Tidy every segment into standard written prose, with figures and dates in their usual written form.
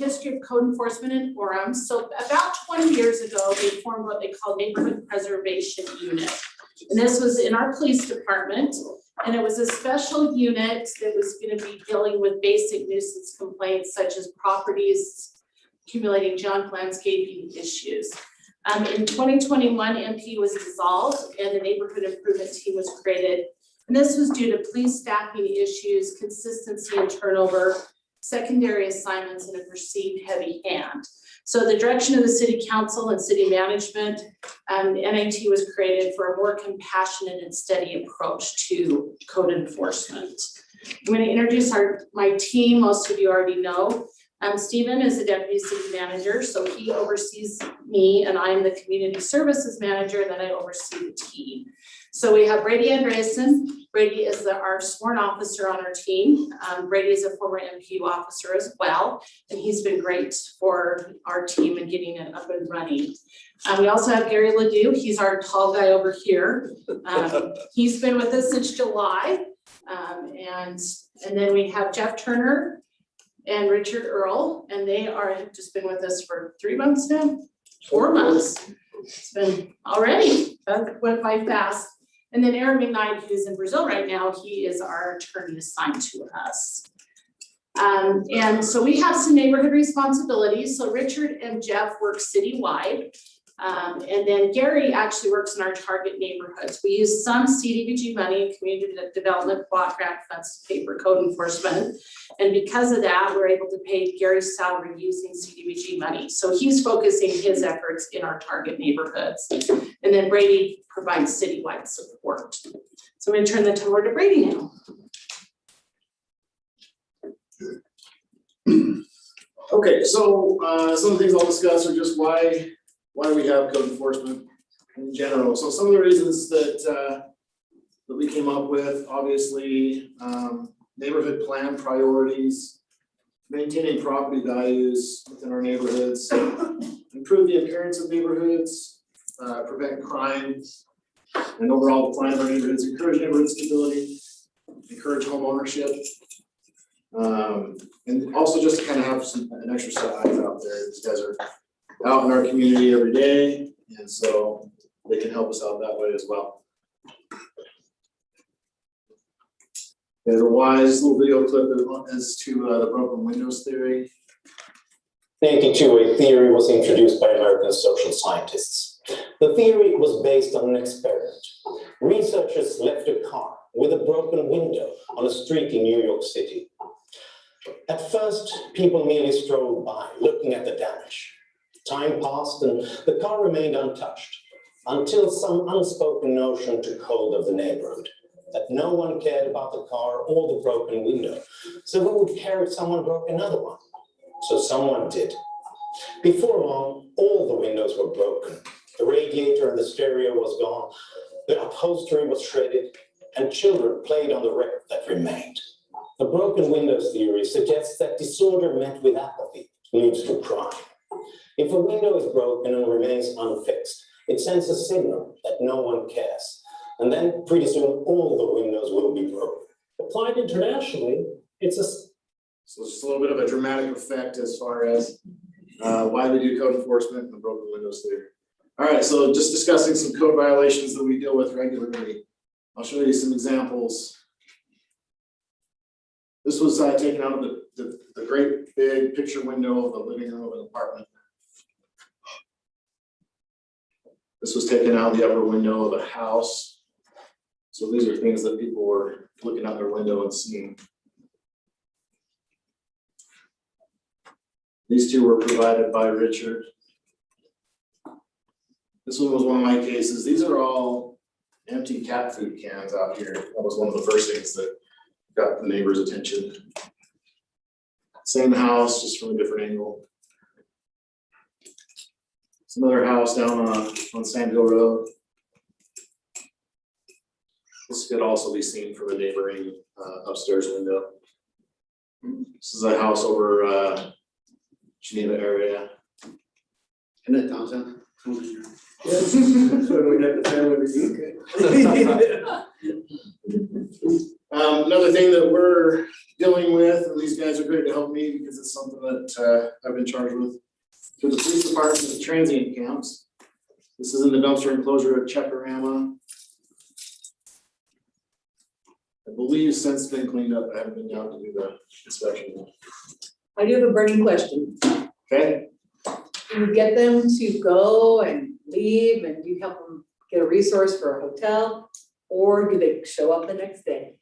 history of code enforcement in Orem. So about 20 years ago, they formed what they call Neighborhood Preservation Unit. And this was in our police department. And it was a special unit that was going to be dealing with basic nuisance complaints such as properties accumulating junk, landscaping issues. In 2021, MP was dissolved and the neighborhood improvement team was created. And this was due to police staffing issues, consistency and turnover, secondary assignments, and a perceived heavy hand. So the direction of the city council and city management, NAT was created for a more compassionate and steady approach to code enforcement. I'm going to introduce my team. Most of you already know. Stephen is the deputy city manager, so he oversees me, and I'm the community services manager, and then I oversee the team. So we have Brady Andreessen. Brady is our sworn officer on our team. Brady is a former MPU officer as well, and he's been great for our team and getting it up and running. We also have Gary Ledoux. He's our tall guy over here. He's been with us since July. And then we have Jeff Turner and Richard Earl, and they have just been with us for 3 months now, 4 months. It's been already, that went by fast. And then Aaron McKnight, who's in Brazil right now, he is our attorney assigned to us. And so we have some neighborhood responsibilities. So Richard and Jeff work citywide. And then Gary actually works in our target neighborhoods. We use some CDBG money, community development block grant funds to pay for code enforcement. And because of that, we're able to pay Gary's salary using CDBG money. So he's focusing his efforts in our target neighborhoods. And then Brady provides citywide support. So I'm going to turn the time over to Brady now. Okay, so some of the things I'll discuss are just why we have code enforcement in general. So some of the reasons that we came up with, obviously, neighborhood plan priorities, maintaining property values within our neighborhoods, improve the appearance of neighborhoods, prevent crime, and overall decline of our neighborhoods, encourage neighborhood stability, encourage home ownership, and also just to kind of have an exercise out there. These guys are out in our community every day, and so they can help us out that way as well. There's a wise little video clip as to the broken windows theory. 1982, a theory was introduced by American social scientists. The theory was based on an experiment. Researchers left a car with a broken window on a street in New York City. At first, people merely strolled by, looking at the damage. Time passed and the car remained untouched until some unspoken notion took hold of the neighborhood, that no one cared about the car or the broken window. So who would care if someone broke another one? So someone did. Before long, all the windows were broken. The radiator and the stereo was gone, the upholstery was shredded, and children played on the wreck that remained. The broken windows theory suggests that disorder met with apathy leads to crime. If a window is broken and remains unfixed, it sends a signal that no one cares. And then pretty soon all the windows will be broken. Applied internationally, so just a little bit of a dramatic effect as far as why we do code enforcement and the broken windows theory. All right, so just discussing some code violations that we deal with regularly. I'll show you some examples. This was taken out of the great big picture window of the living room of an apartment. This was taken out of the upper window of a house. So these are things that people were looking out their window and seeing. These two were provided by Richard. This one was one of my cases. These are all empty cat food cans out here. That was one of the first things that got the neighbor's attention. Same house, just from a different angle. It's another house down on Sandhill Road. This could also be seen from a neighboring upstairs window. This is a house over Geneva area. Isn't it downtown? yes, that's when we had the family reunion. Another thing that we're dealing with, and these guys are great to help me because it's something that I've been charged with through the police department, is transient camps. This is in the dumpster enclosure at Checorama. I believe since it's been cleaned up, I haven't been down to do the inspection yet. I do have a burning question. Okay, Do you get them to go and leave and do you help them get a resource for a hotel? Or do they show up the next day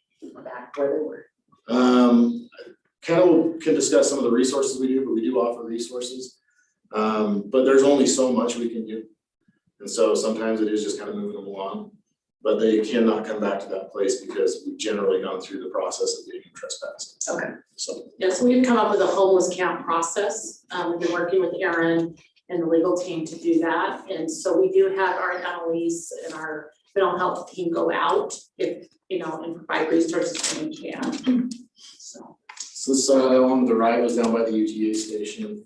back where they were? kind of can discuss some of the resources we do, but we do offer resources. But there's only so much we can do. And so sometimes it is just kind of moving them along, but they cannot come back to that place because we've generally gone through the process of getting them trespassed. Okay. So, Yes, we've come up with a homeless camp process. We've been working with Aaron and the legal team to do that. And so we do have our Annalise and our mental health team go out if, and provide resources when we can. So. this one, the ride was down by the UTA station.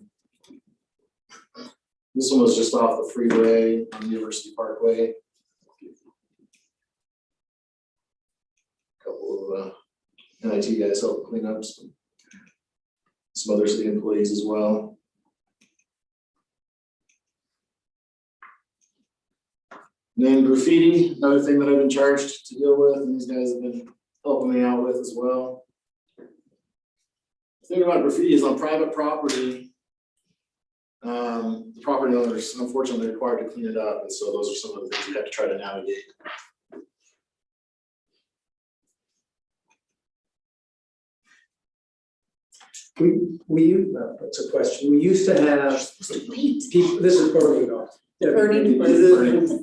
This one was just off the freeway on University Parkway. Couple of NIT guys helped clean up some other city employees as well. And then graffiti, another thing that I've been charged to deal with, and these guys have been helping me out with as well. The thing about graffiti is on private property, the property owners unfortunately required to clean it up, and so those are some of the things we have to try to navigate. That's a question. We used to have people, this is burning off. Yeah, Burning.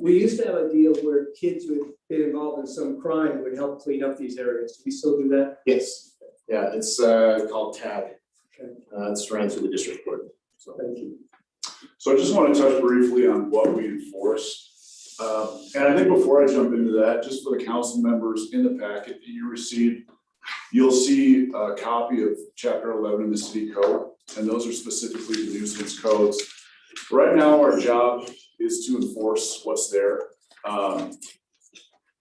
We used to have a deal where kids who had been involved in some crime would help clean up these areas. Do we still do that? Yes, yeah, it's called TAG. Okay. It's ran through the district court, so. Thank you. So I just want to touch briefly on what we enforce. And I think before I jump into that, just for the council members in the packet that you received, you'll see a copy of Chapter 11 in the city code, and those are specifically the nuisance codes. Right now, our job is to enforce what's there.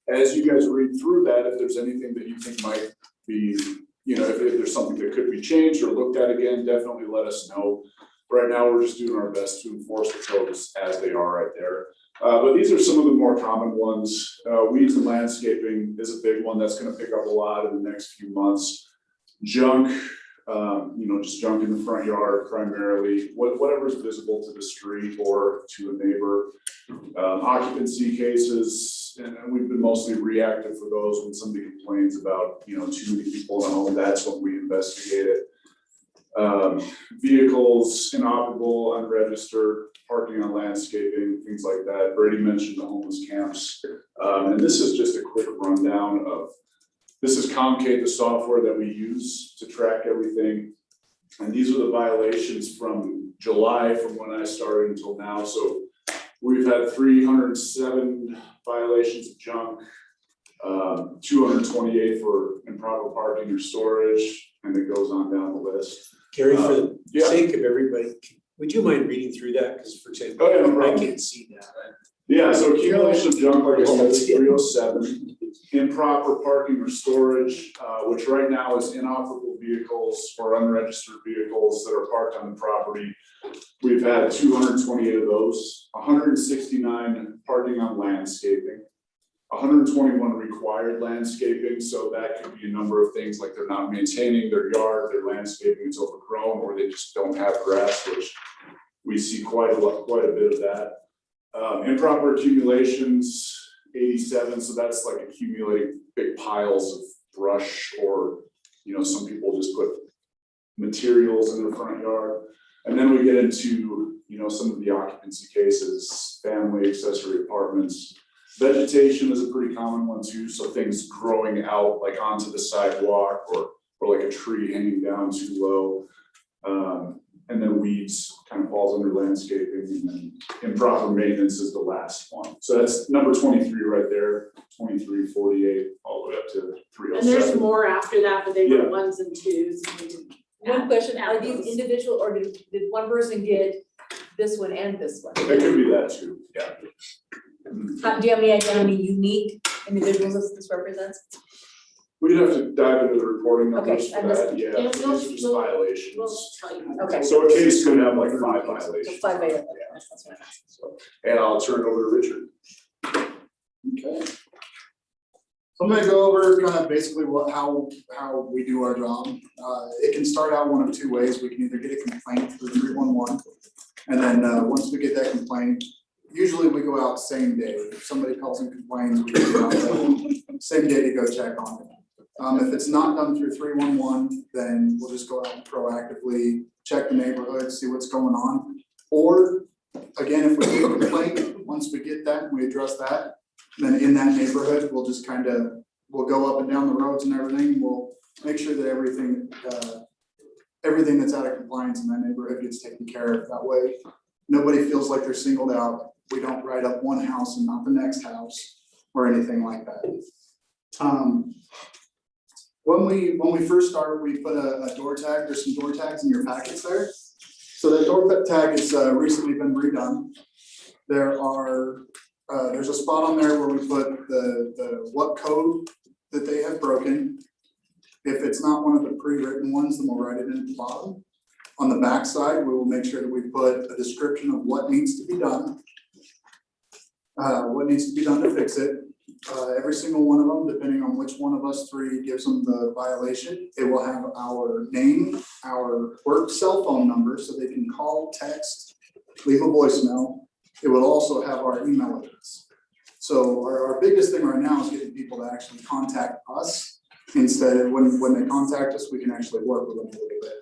As you guys read through that, if there's anything that you think might be, if there's something that could be changed or looked at again, definitely let us know. Right now, we're just doing our best to enforce the codes as they are right there. But these are some of the more common ones. Weeds and landscaping is a big one that's going to pick up a lot in the next few months. Junk, just junk in the front yard primarily, whatever is visible to the street or to a neighbor. Occupancy cases, and we've been mostly reactive for those when somebody complains about, too many people in a home, that's when we investigate it. Vehicles inoperable, unregistered, parking on landscaping, things like that. Brady mentioned the homeless camps. And this is just a quick rundown of, this is Comcade, the software that we use to track everything. And these are the violations from July, from when I started until now. So we've had 307 violations of junk, 228 for improper parking or storage, and it goes on down the list. Gary, for the Yeah. sake of everybody, would you mind reading through that? Because for example, Oh, yeah, no I problem. can't see that. Yeah, so accumulation of junk, like I said, is 307. Improper parking or storage, which right now is inoperable vehicles or unregistered vehicles that are parked on the property. We've had 228 of those, 169 parking on landscaping, 121 required landscaping. So that could be a number of things, like they're not maintaining their yard, their landscaping is overgrown, or they just don't have grass, which we see quite a bit of that. Improper accumulations, 87, so that's like accumulating big piles of brush, or some people just put materials in their front yard. And then we get into some of the occupancy cases, family accessory apartments. Vegetation is a pretty common one too, so things growing out like onto the sidewalk, or like a tree hanging down too low. And then weeds kind of falls under landscaping, and then improper maintenance is the last one. So that's number 23 right there, 23, 48, all the way up to 307. And there's more after that, but they were Yeah. ones and twos. And we didn't One add- question, add are these those. individual or did one person get this one and this one? It could be that too, yeah. Do you have any idea how many unique individuals this represents? We'd have to dive into the reporting Okay, numbers I for missed that, yeah, Yeah, these we'll- are just we'll- violations. We'll tell you. Okay. So a case could have like 5 So violations. 5 million, that's what I'm asking. So, and I'll turn it over to Richard. Okay. So I'm gonna go over kind of basically how we do our job. It can start out one of two ways. We can either get a complaint through 311. And then, once we get that complaint, usually we go out same day. If somebody calls and complains, we go out same day to go check on it. If it's not done through 311, then we'll just go out and proactively check the neighborhood, see what's going on. Or, again, if we get a complaint, once we get that, and we address that, then in that neighborhood, we'll just we'll go up and down the roads and everything. We'll make sure that everything that's out of compliance in that neighborhood gets taken care of. That way, nobody feels like they're singled out. We don't write up one house and not the next house or anything like that. When we first start, we put a door tag. There's some door tags in your packets there. So that door tag has recently been redone. There's a spot on there where we put the what code that they have broken. If it's not one of the pre-written ones, then we'll write it in at the bottom. On the back side, we will make sure that we put a description of what needs to be done. What needs to be done to fix it. Every single one of them, depending on which one of us three gives them the violation, it will have our name, our work cell phone number, so they can call, text, leave a voicemail. It will also have our email address. So our biggest thing right now is getting people to actually contact us. Instead of when they contact us, we can actually work with them a little bit.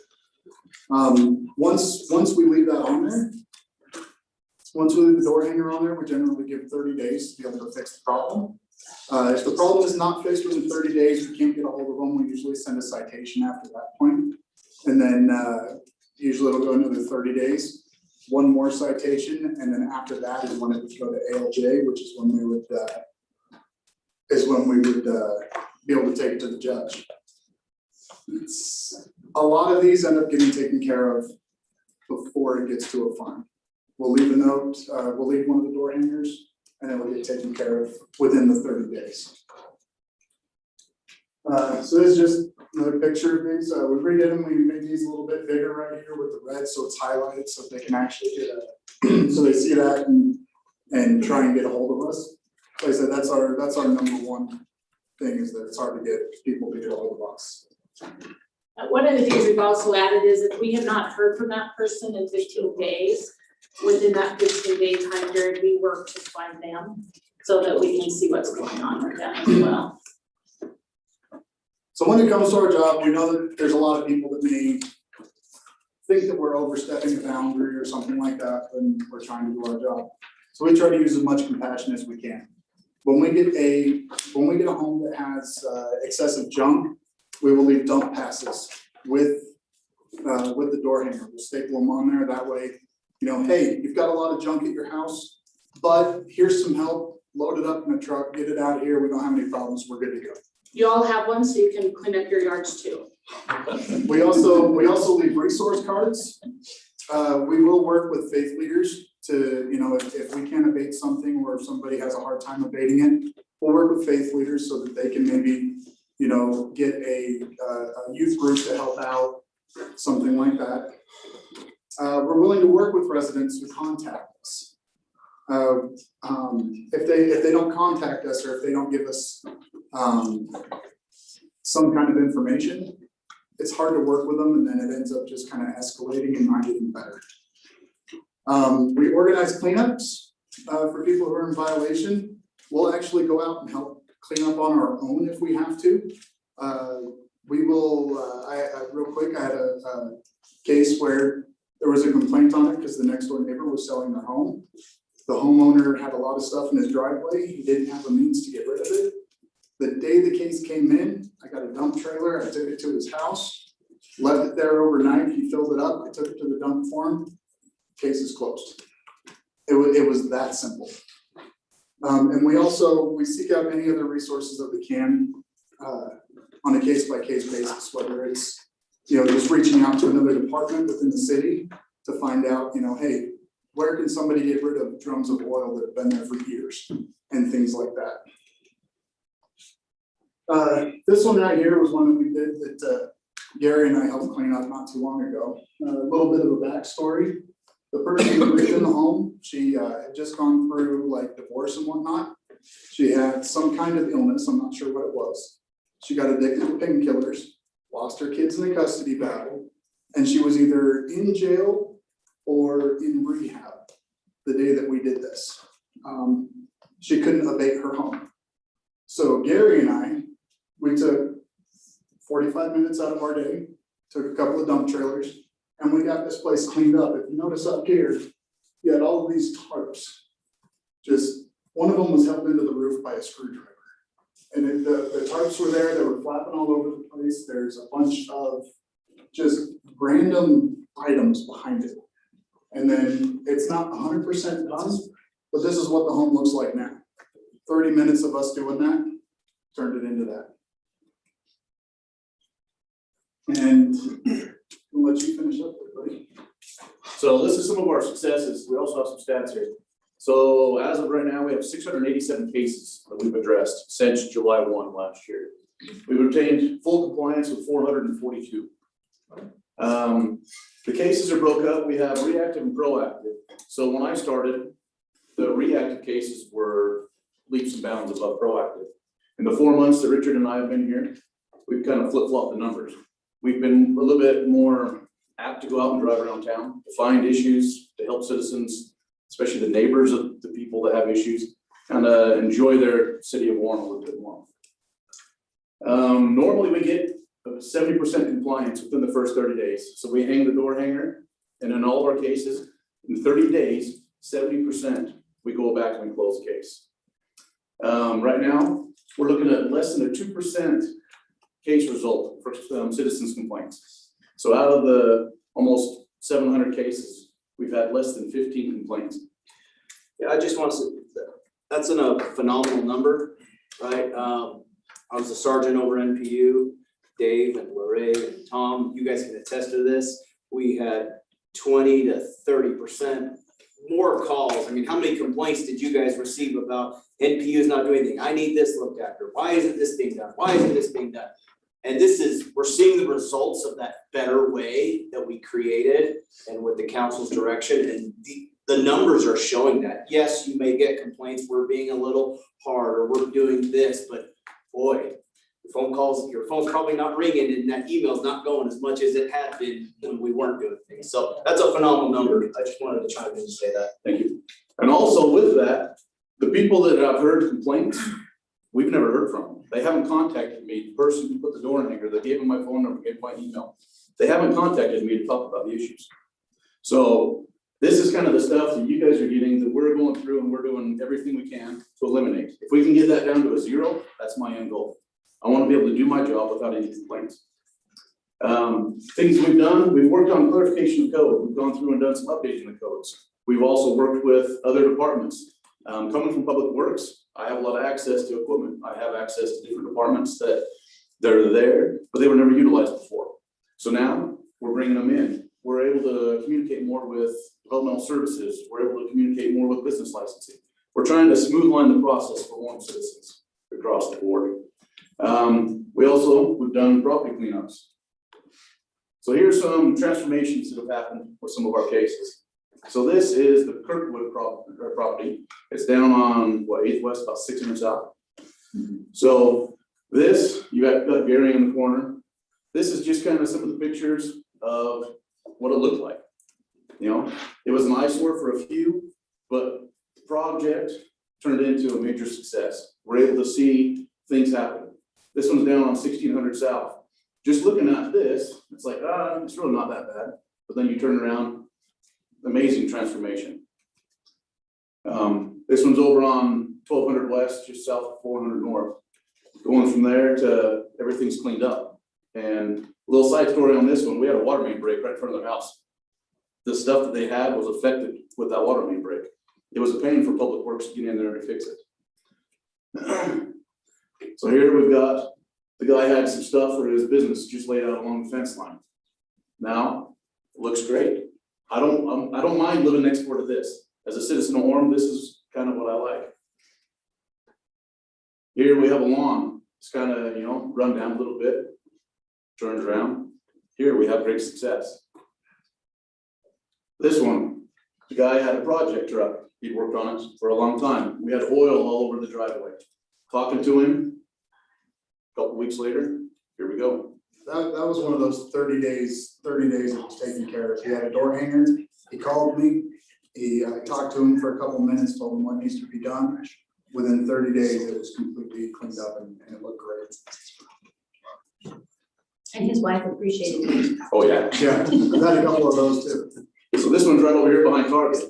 Once we leave that on there, once we leave the door hanger on there, we generally give 30 days to be able to fix the problem. If the problem is not fixed within 30 days, we can't get a hold of them, we usually send a citation after that point. And then usually it'll go another 30 days, one more citation, and then after that is when it would go to ALJ, which is when we would be able to take it to the judge. A lot of these end up getting taken care of before it gets to a fine. We'll leave a note, we'll leave one of the door hangers, and it will get taken care of within the 30 days. So this is just another picture of these. We redid them, we made these a little bit bigger right here with the red, so it's highlighted so they can actually get it. So they see that and try and get a hold of us. Like I said, that's our number one thing, is that it's hard to get people to get a hold of us. One of the things we've also added is if we have not heard from that person in 15 days, within that 15-day time period, we work to find them so that we can see what's going on with them as well. So when it comes to our job, we know that there's a lot of people that may think that we're overstepping a boundary or something like that when we're trying to do our job. So we try to use as much compassion as we can. When we get a home that has excessive junk, we will leave dump passes with the door hanger. We'll staple them on there. That way, you know, hey, you've got a lot of junk at your house, but here's some help. Load it up in a truck, get it out of here. We don't have any problems. We're good to go. You all have one so you can clean up your yards too. We also leave resource cards. We will work with faith leaders to, you know, if we can't abate something or if somebody has a hard time abating it, we'll work with faith leaders so that they can maybe, you know, get a youth group to help out, something like that. We're willing to work with residents who contact us. If they don't contact us or if they don't give us some kind of information, it's hard to work with them, and then it ends up just kind of escalating and not getting better. We organize cleanups for people who are in violation. We'll actually go out and help clean up on our own if we have to. We will, real quick, I had a case where there was a complaint on it because the next door neighbor was selling their home. The homeowner had a lot of stuff in his driveway. He didn't have the means to get rid of it. The day the case came in, I got a dump trailer. I took it to his house, left it there overnight. He filled it up. I took it to the dump for him. Case is closed. It was that simple. And we seek out any other resources that we can on a case-by-case basis, whether it's, you know, just reaching out to another department within the city to find out, you know, hey, where can somebody get rid of drums of oil that have been there for years and things like that. This one right here was one that we did that Gary and I helped clean up not too long ago. A little bit of a backstory. The person who lived in the home, she had just gone through like divorce and whatnot. She had some kind of illness, I'm not sure what it was. She got addicted to painkillers, lost her kids in a custody battle, and she was either in jail or in rehab the day that we did this. She couldn't abate her home. So Gary and I, we took 45 minutes out of our day, took a couple of dump trailers, and we got this place cleaned up. If you notice up here, you had all of these tarps. Just, one of them was held into the roof by a screwdriver. And the tarps were there, they were flapping all over the place. There's a bunch of just random items behind it. And then it's not 100% done, but this is what the home looks like now. 30 minutes of us doing that, turned it into that. And I'll let you finish up there, buddy. So this is some of our successes. We also have some stats here. So as of right now, we have 687 cases that we've addressed since July 1 last year. We've obtained full compliance with 442. The cases are broke up. We have reactive and proactive. So when I started, the reactive cases were leaps and bounds above proactive. In the 4 months that Richard and I have been here, we've kind of flip-flopped the numbers. We've been a little bit more apt to go out and drive around town, to find issues, to help citizens, especially the neighbors of the people that have issues, kind of enjoy their city of Orem a little bit more. Normally we get 70% compliance within the first 30 days. So we hang the door hanger, and in all of our cases, in 30 days, 70%, we go back and we close the case. Right now, we're looking at less than a 2% case result for citizens' complaints. So out of the almost 700 cases, we've had less than 15 complaints. Yeah, I just want to say, that's a phenomenal number, right? I was a sergeant over NPU, Dave and Lorraine and Tom, you guys can attest to this. We had 20 to 30% more calls. I mean, how many complaints did you guys receive about NPU is not doing anything? I need this looked after. Why isn't this being done? Why isn't this being done? And we're seeing the results of that better way that we created and with the council's direction, and the numbers are showing that. Yes, you may get complaints, we're being a little hard or we're doing this, but boy, your phone's probably not ringing and that email's not going as much as it had been when we weren't doing things. So that's a phenomenal number. I just wanted to chime in and say that. Thank you. And also with that, the people that have heard complaints, we've never heard from them. They haven't contacted me, the person who put the door in here, they gave them my phone number, gave my email. They haven't contacted me to talk about the issues. So this is kind of the stuff that you guys are getting, that we're going through, and we're doing everything we can to eliminate. If we can get that down to a 0, that's my end goal. I want to be able to do my job without any complaints. Things we've done, we've worked on clarification of code. We've gone through and done some updates in the codes. We've also worked with other departments. Coming from Public Works, I have a lot of access to equipment. I have access to different departments that they're there, but they were never utilized before. So now we're bringing them in. We're able to communicate more with developmental services. We're able to communicate more with business licensing. We're trying to smooth line the process for Orem citizens across the board. We've done property cleanups. So here's some transformations that have happened with some of our cases. So this is the Kirkwood property. It's down on 8th West, about 600 south. So this, you got Gary in the corner. This is just kind of some of the pictures of what it looked like. You know, it was an eyesore for a few, but the project turned into a major success. We're able to see things happen. This one's down on 1600 south. Just looking at this, it's like, it's really not that bad. But then you turn around, amazing transformation. This one's over on 1200 west, just south of 400 north. Going from there to everything's cleaned up. And a little side story on this one, we had a water main break right in front of their house. The stuff that they had was affected with that water main break. It was a pain for Public Works to get in there and fix it. So here we've got, the guy had some stuff for his business just laid out along the fence line. Now, it looks great. I don't mind living next door to this. As a citizen of Orem, this is kind of what I like. Here we have a lawn it's kind of, run down a little bit, turns around. Here we have great success. This one, the guy had a project truck. He'd worked on it for a long time. We had oil all over the driveway. Talking to him, a couple weeks later, here we go. That was one of those 30 days it was taken care of. He had a door hanger, he called me, I talked to him for a couple minutes, told him what needs to be done. Within 30 days, it was completely cleaned up and it looked great. And his wife appreciated it. Oh, yeah. Yeah, I've had a couple of those too. So this one's right over here behind Target.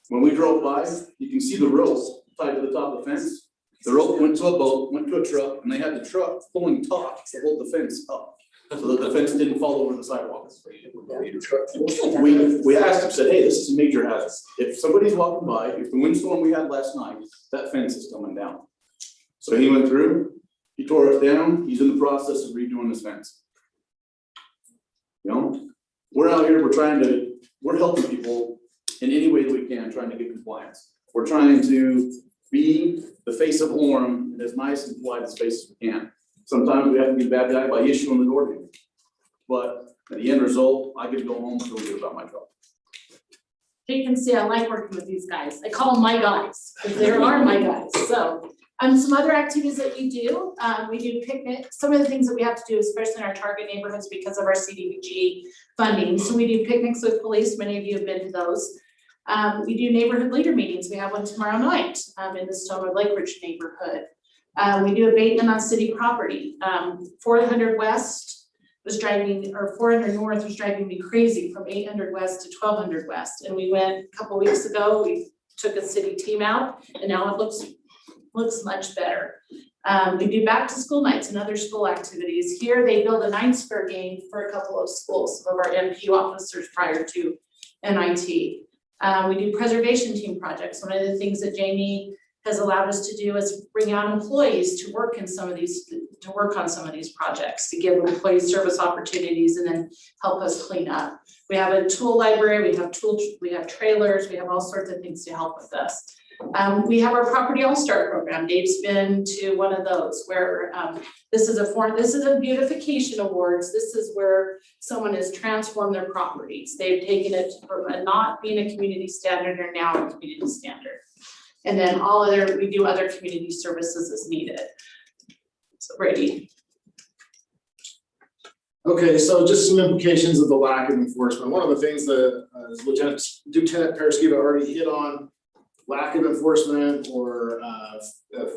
When we drove by, you can see the rope tied to the top of the fence. The rope went to a boat, went to a truck, and they had the truck pulling taut to hold the fence up, so that the fence didn't fall over the sidewalk. We asked him, said, hey, this is a major hazard. If somebody's walking by, if the windstorm we had last night, that fence is coming down. So he went through, he tore it down, he's in the process of redoing this fence. We're out here, we're helping people in any way that we can, trying to get compliance. We're trying to be the face of Orem in as nice and polite a space as we can. Sometimes we have to be a bad guy by issuing the door hanger. But at the end result, I get to go home and feel good about my job. You can see I like working with these guys. I call them my guys, because they are my guys. So, some other activities that we do picnics. Some of the things that we have to do, especially in our target neighborhoods because of our CDBG funding. So we do picnics with police. Many of you have been to those. We do neighborhood leader meetings. We have one tomorrow night in the Stonewood Lake Ridge neighborhood. We do abatement on city property. 400 West was driving, or 400 North was driving me crazy from 800 West to 1200 West. And we went a couple weeks ago, we took a city team out and now it looks much better. We do back to school nights and other school activities. Here they build a 9-square game for a couple of schools, some of our MPU officers prior to NIT. We do preservation team projects. One of the things that Jamie has allowed us to do is bring out employees to work on some of these projects, to give employees service opportunities and then help us clean up. We have a tool library, we have trailers, we have all sorts of things to help with us. We have our Property All-Star program. Dave's been to one of those where this is a beautification awards. This is where someone has transformed their properties. They've taken it from not being a community standard or now a community standard. And then we do other community services as needed. So Brady. Okay, so just some implications of the lack of enforcement. One of the things that Lieutenant Paraskiva already hit on, lack of enforcement or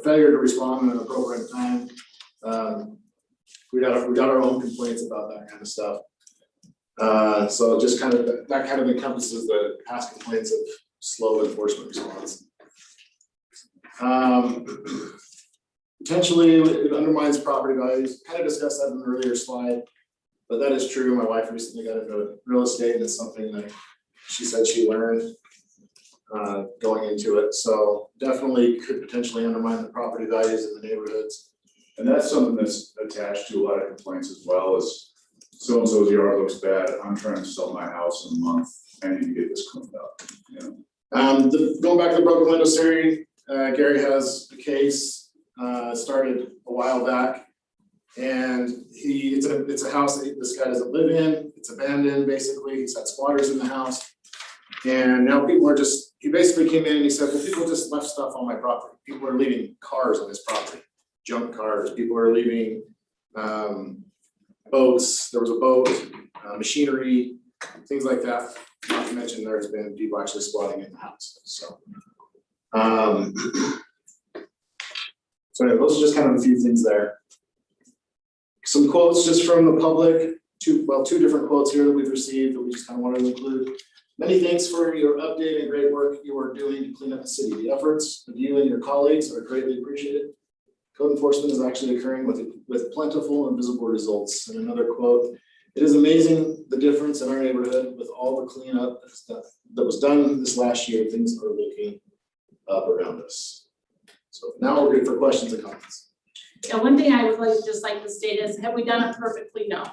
failure to respond in an appropriate time. We got our own complaints about that kind of stuff. So just that kind of encompasses the past complaints of slow enforcement response. Potentially it undermines property values. Kind of discussed that in an earlier slide, but that is true. My wife recently got into real estate and it's something that she said she learned going into it. So definitely could potentially undermine the property values in the neighborhoods. And that's something that's attached to a lot of complaints as well, as so-and-so's yard looks bad, I'm trying to sell my house in a month, I need to get this cleaned up, Going back to the broken window series, Gary has a case started a while back, and it's a house that this guy doesn't live in. It's abandoned basically. He's had squatters in the house, and now people are he basically came in and he said, well, people just left stuff on my property. People are leaving cars on his property, junk cars. People are leaving boats. There was a boat, machinery, things like that. Not to mention there's been people actually squatting in the house. So anyway, those are just kind of a few things there. Some quotes just from the public, two different quotes here that we've received that we just kind of wanted to include. Many thanks for your update and great work you are doing to clean up the city. The efforts of you and your colleagues are greatly appreciated. Code enforcement is actually occurring with plentiful and visible results. And another quote, it is amazing the difference in our neighborhood with all the cleanup that was done this last year. Things are looking up around us. So now we're good for questions and comments. Yeah, one thing I would just like to state is, have we done it perfectly? No.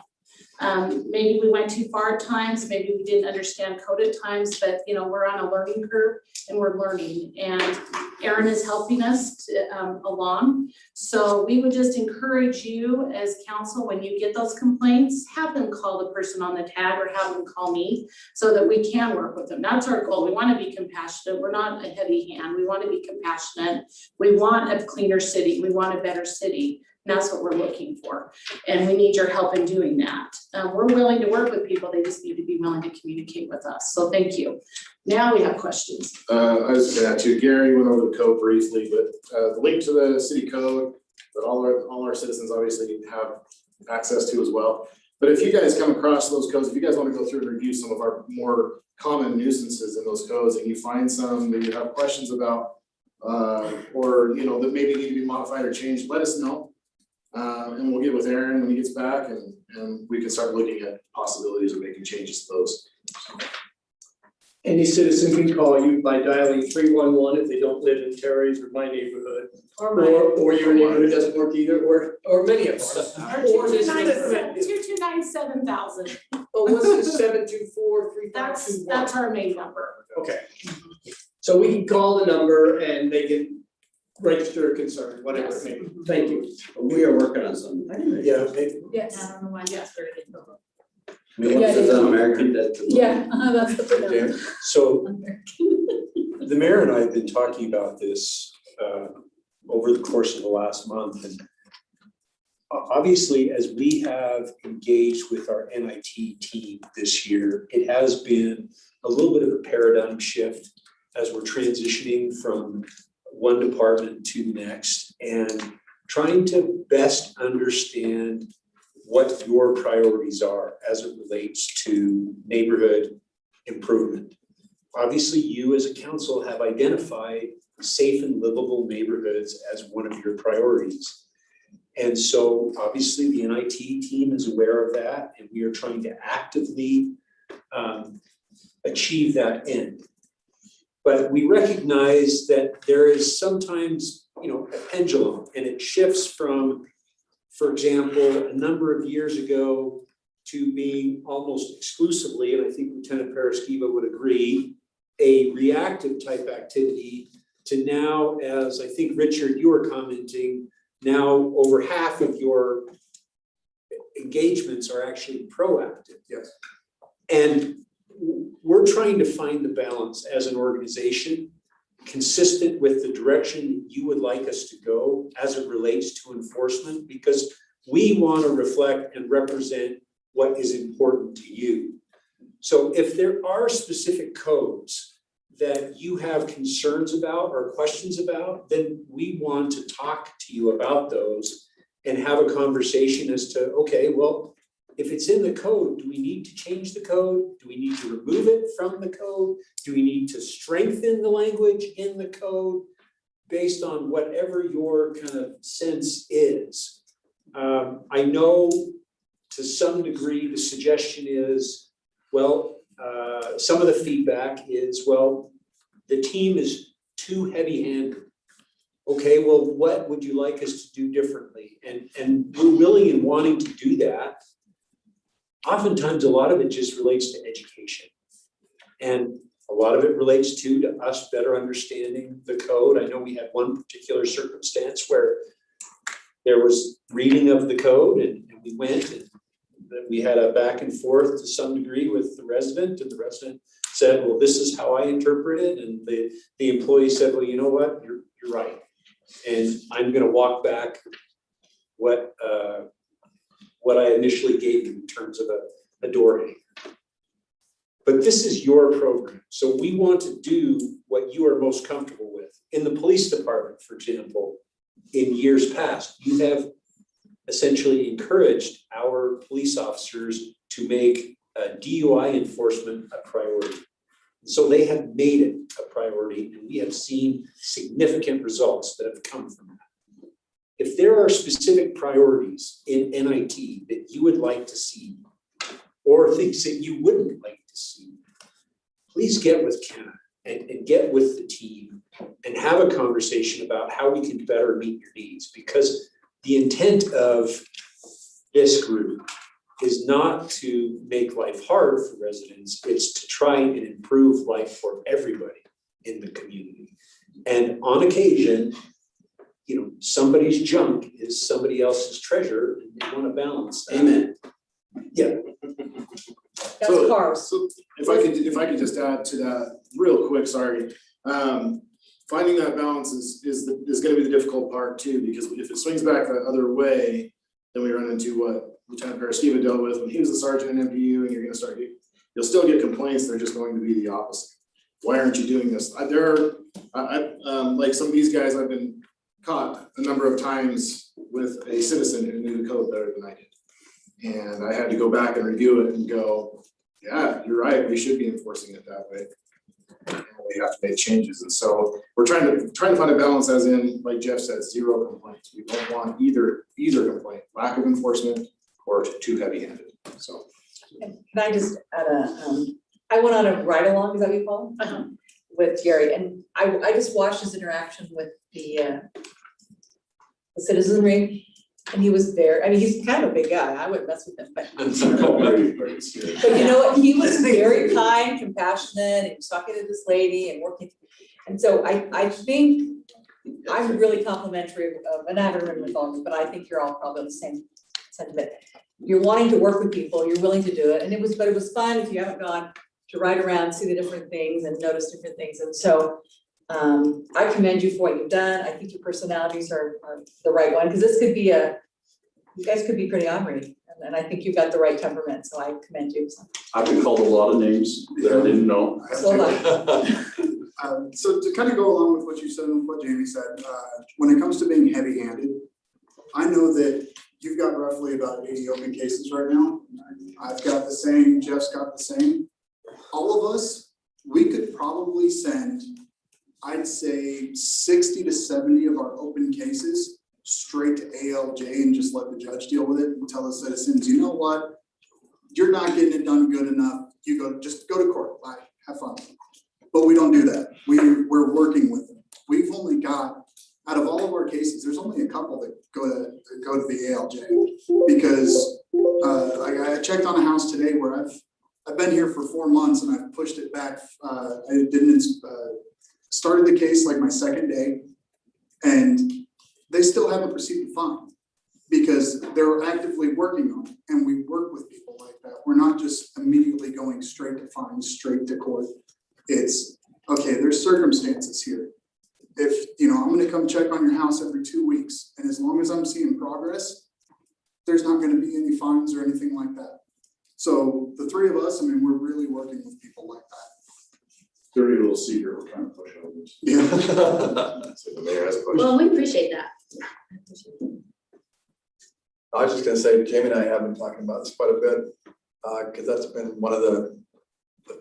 Maybe we went too far at times, maybe we didn't understand code at times, but we're on a learning curve and we're learning. And Erin is helping us along. So we would just encourage you as council, when you get those complaints, have them call the person on the tag or have them call me so that we can work with them. That's our goal. We want to be compassionate. We're not a heavy hand. We want to be compassionate. We want a cleaner city. We want a better city. And that's what we're looking for. And we need your help in doing that. We're willing to work with people. They just need to be willing to communicate with us. So thank you. Now we have questions. I was gonna add to, Gary went over the code briefly, but the link to the city code that all our citizens obviously have access to as well. But if you guys come across those codes, if you guys want to go through and review some of our more common nuisances in those codes, and you find some that you have questions about, or that maybe need to be modified or changed, let us know. And we'll get with Aaron when he gets back, and we can start looking at possibilities of making changes to those. Any citizen can call you by dialing 311 if they don't live in Terry's or my neighborhood. Or your neighborhood doesn't work either, or many of us. Or 229-7000. Oh, what's this 724-3521? That's our main number. Okay. So we can call the number and they can register a concern, whatever it may be. Thank you. We are working on something. Yeah, maybe. Yes. I don't know why that's very good. I mean, what is that American that? Yeah, that's the Okay. So the mayor and I have been talking about this over the course of the last month, and obviously, as we have engaged with our NIT team this year, it has been a little bit of a paradigm shift as we're transitioning from one department to the next and trying to best understand what your priorities are as it relates to neighborhood improvement. Obviously, you as a council have identified safe and livable neighborhoods as one of your priorities. And so obviously the NIT team is aware of that, and we are trying to actively achieve that end. But we recognize that there is sometimes, a pendulum, and it shifts from, for example, a number of years ago to being almost exclusively, and I think Lieutenant Paraskiva would agree, a reactive type activity to now, as I think Richard, you were commenting, now over half of your engagements are actually proactive. Yes. And we're trying to find the balance as an organization consistent with the direction you would like us to go as it relates to enforcement, because we want to reflect and represent what is important to you. So if there are specific codes that you have concerns about or questions about, then we want to talk to you about those and have a conversation as to, okay, well, if it's in the code, do we need to change the code? Do we need to remove it from the code? Do we need to strengthen the language in the code based on whatever your kind of sense is? I know to some degree the suggestion is, well, some of the feedback is, well, the team is too heavy-handed. Okay, well, what would you like us to do differently? And we're willing and wanting to do that. Oftentimes, a lot of it just relates to education. And a lot of it relates to us better understanding the code. I know we had one particular circumstance where there was reading of the code and we went and we had a back and forth to some degree with the resident, and the resident said, well, this is how I interpret it. And the employee said, well, you know what, you're right. And I'm gonna walk back what I initially gave you in terms of a door hanger. But this is your program. So we want to do what you are most comfortable with. In the police department, for example, in years past, you have essentially encouraged our police officers to make DUI enforcement a priority. So they have made it a priority, and we have seen significant results that have come from that. If there are specific priorities in NIT that you would like to see, or things that you wouldn't like to see, please get with Kenna and get with the team and have a conversation about how we can better meet your needs. Because the intent of this group is not to make life hard for residents, it's to try and improve life for everybody in the community. And on occasion, you know, somebody's junk is somebody else's treasure, and you wanna balance that. Amen. That's So- cars. So if I could just add to that real quick, sorry. Finding that balance is gonna be the difficult part too, because if it swings back the other way, then we run into what Lieutenant Paraskiva dealt with when he was a sergeant in MPU, and you'll still get complaints, they're just going to be the opposite. Why aren't you doing this? Like some of these guys, I've been caught a number of times with a citizen who knew the code better than I did. And I had to go back and review it and go, yeah, you're right, we should be enforcing it that way. And we have to make changes, and so we're trying to find a balance, as in, like Jeff said, 0 complaints. We don't want either complaint, lack of enforcement or too heavy-handed, so. Can I just add I went on a ride along, is that what you call it? With Jerry, and I just watched his interaction with the citizenry, and he was there, I mean, he's kind of a big guy, I wouldn't mess with him, but you know what, he was very kind, compassionate, and he was talking to this lady and working. And so I think I'm really complimentary of, and I haven't ridden with all of you, but I think you're all probably on the same sentiment. You're wanting to work with people, you're willing to do it, but it was fun if you haven't gone to ride around, see the different things and notice different things. And so I commend you for what you've done. I think your personalities are the right one, because this could be you guys could be pretty ornery, and I think you've got the right temperament, so I commend you. I've been called a lot of names that I didn't know. So like, So to kind of go along with what you said and what Jamie said, when it comes to being heavy-handed, I know that you've got roughly about 80 open cases right now. I've got the same, Jeff's got the same. All of us, we could probably send, I'd say 60 to 70 of our open cases straight to ALJ and just let the judge deal with it and tell the citizens, you know what? You're not getting it done good enough. Just go to court, bye, have fun. But we don't do that. We're working with them. We've only got, out of all of our cases, there's only a couple that go to the ALJ, because I checked on a house today where I've been here for 4 months and I've pushed it back. I didn't started the case like my second day, and they still haven't received a fine because they're actively working on it, and we work with people like that. We're not just immediately going straight to fines, straight to court. It's okay, there's circumstances here. If, I'm gonna come check on your house every 2 weeks, and as long as I'm seeing progress, there's not gonna be any fines or anything like that. So the three of us, we're really working with people like that. Dirty little secret, we're trying to push over. Yeah. So the mayor has a question. Well, we appreciate that. I was just gonna say, Jamie and I have been talking about this quite a bit, because that's been one of the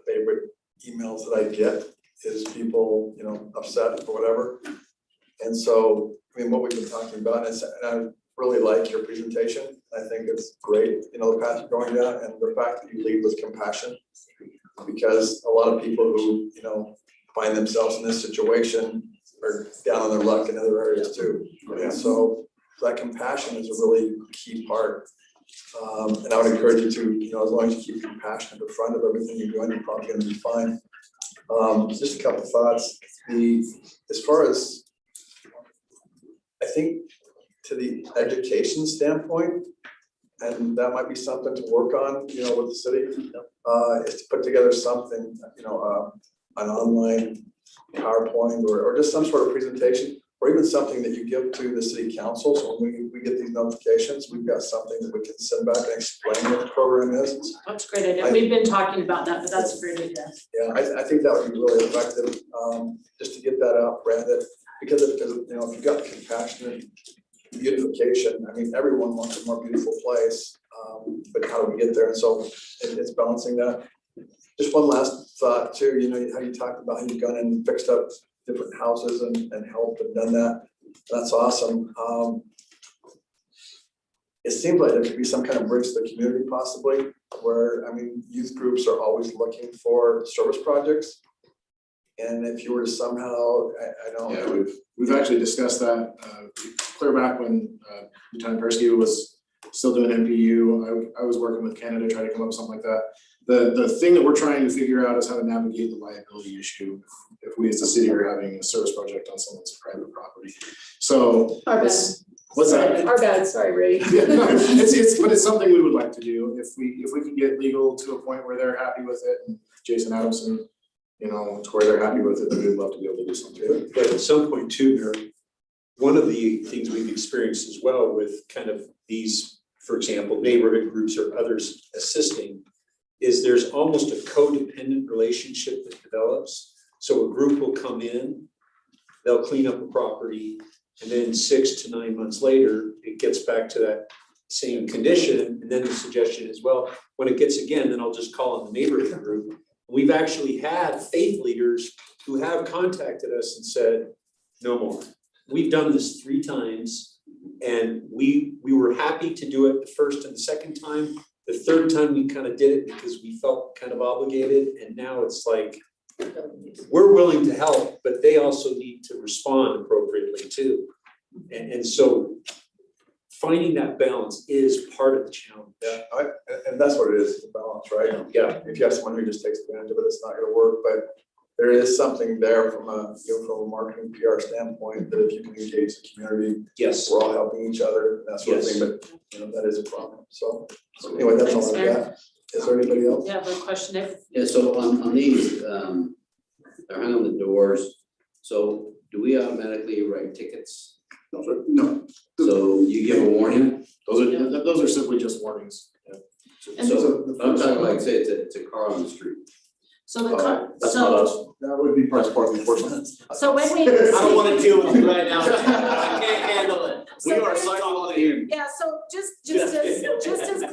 favorite emails that I get, is people, upset or whatever. And so, what we've been talking about is, and I really like your presentation. I think it's great, the path you're going down, and the fact that you lead with compassion. Because a lot of people who, find themselves in this situation are down on their luck in other areas too. And so that compassion is a really key part. And I would encourage you to, as long as you keep compassion at the front of everything you're doing, you're probably gonna be fine. Just a couple of thoughts. As far as, I think to the education standpoint, and that might be something to work on, with the city, is to put together something, an online PowerPoint or just some sort of presentation, or even something that you give to the city council. So when we get these notifications, we've got something that we can send back and explain what the program is. That's a great idea. We've been talking about that, but that's a great idea. Yeah, I think that would be really effective, just to get that out, branded, because if you've got compassionate beautification, everyone wants a more beautiful place, but how do we get there? And so it's balancing that. Just one last thought too, how you talked about how you've gone in and fixed up different houses and helped and done that. That's awesome. It seems like there could be some kind of bridge to the community possibly, where, youth groups are always looking for service projects. And if you were to somehow, I don't. Yeah, we've actually discussed that clear back when Lieutenant Persky was still doing NPU. I was working with Canada, trying to come up with something like that. The thing that we're trying to figure out is how to navigate the liability issue if we as a city are having a service project on someone's private property. So Our bad. what's that? Our bad, sorry, Ray. Yeah, no, but it's something we would like to do if we can get legal to a point where they're happy with it, and Jason Adamson, you know, to where they're happy with it, then we'd love to be able to do something. But at some point too, Mary, one of the things we've experienced as well with kind of these, for example, neighborhood groups or others assisting, is there's almost a codependent relationship that develops. So a group will come in, they'll clean up a property, and then 6 to 9 months later, it gets back to that same condition. And then the suggestion is, well, when it gets again, then I'll just call on the neighborhood group. We've actually had faith leaders who have contacted us and said, no more. We've done this 3 times and we were happy to do it the first and the second time. The third time we kind of did it because we felt kind of obligated, and now it's like, we're willing to help, but they also need to respond appropriately too. And so finding that balance is part of the challenge. Yeah, and that's what it is, the balance, right? Yeah. If you have someone who just takes advantage of it, it's not gonna work, but there is something there from a, from a marketing PR standpoint, that if you can engage the community, Yes. we're all helping each other, and that sort of Yes. thing, but, that is a problem, so anyway, that's all Thanks, I've got. Is there anybody else? You have a question, Nick? Yeah, so on these, they're hung on the doors, so do we automatically write tickets? No, So you give a warning? those are simply just warnings. And So I'm talking like, say it's a car on the street. So the, That's so, not us. That would be part of the enforcement. so when we. I don't wanna deal with you right now. I can't handle it. We So are there's- cycling in. Yeah, so just as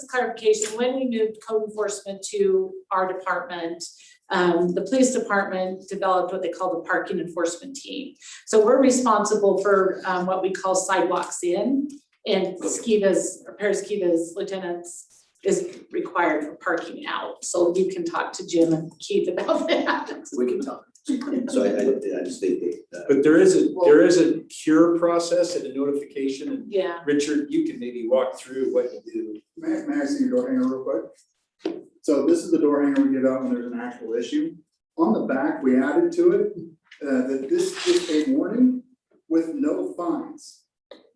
clarification, when we moved code enforcement to our department, the police department developed what they call the parking enforcement team. So we're responsible for what we call sidewalks in, and Skiva's, or Paris Skiva's lieutenants is required for parking out. So you can talk to Jim and Keith about that. We can talk. So I just think that. But there is a cure process and a notification, and Yeah. Richard, you can maybe walk through what you do. May I see your door hanger real quick? So this is the door hanger we give out when there's an actual issue. On the back, we added to it, that this is a warning with no fines.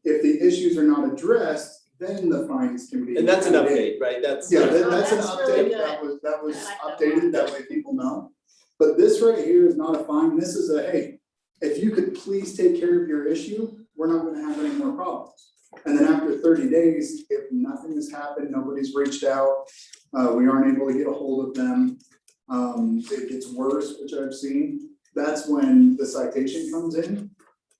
If the issues are not addressed, then the fines can be. And that's an update, right? That's. Yeah, that's an That's really update, good. that was I like that updated, that way people know. But this right here is not a fine, this is a, hey, if you could please take care of your issue, we're not gonna have any more problems. And then after 30 days, if nothing has happened, nobody's reached out, we aren't able to get a hold of them, it gets worse, which I've seen, that's when the citation comes in.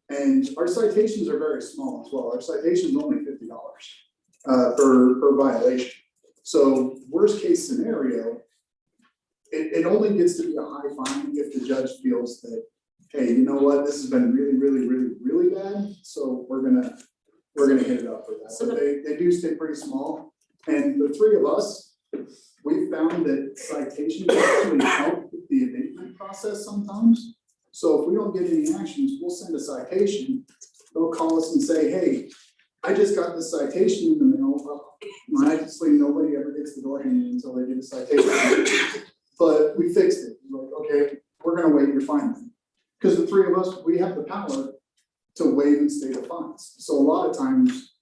And our citations are very small as well, our citation is only $50 per violation. So worst case scenario, it only gets to be a high fine if the judge feels that, hey, you know what, this has been really, really, really, really bad, so we're gonna hit it up for that. So But they do stay pretty small, and the 3 of us, we found that citations actually help with the abatement process sometimes. So if we don't get any actions, we'll send a citation, they'll call us and say, hey, I just got this citation in the mail, miraculously, nobody ever gets the door hanging until they get a citation. But we fixed it, we're like, okay, we're gonna waive your fine then. Because the 3 of us, we have the power to waive and state the fines. So a lot of times,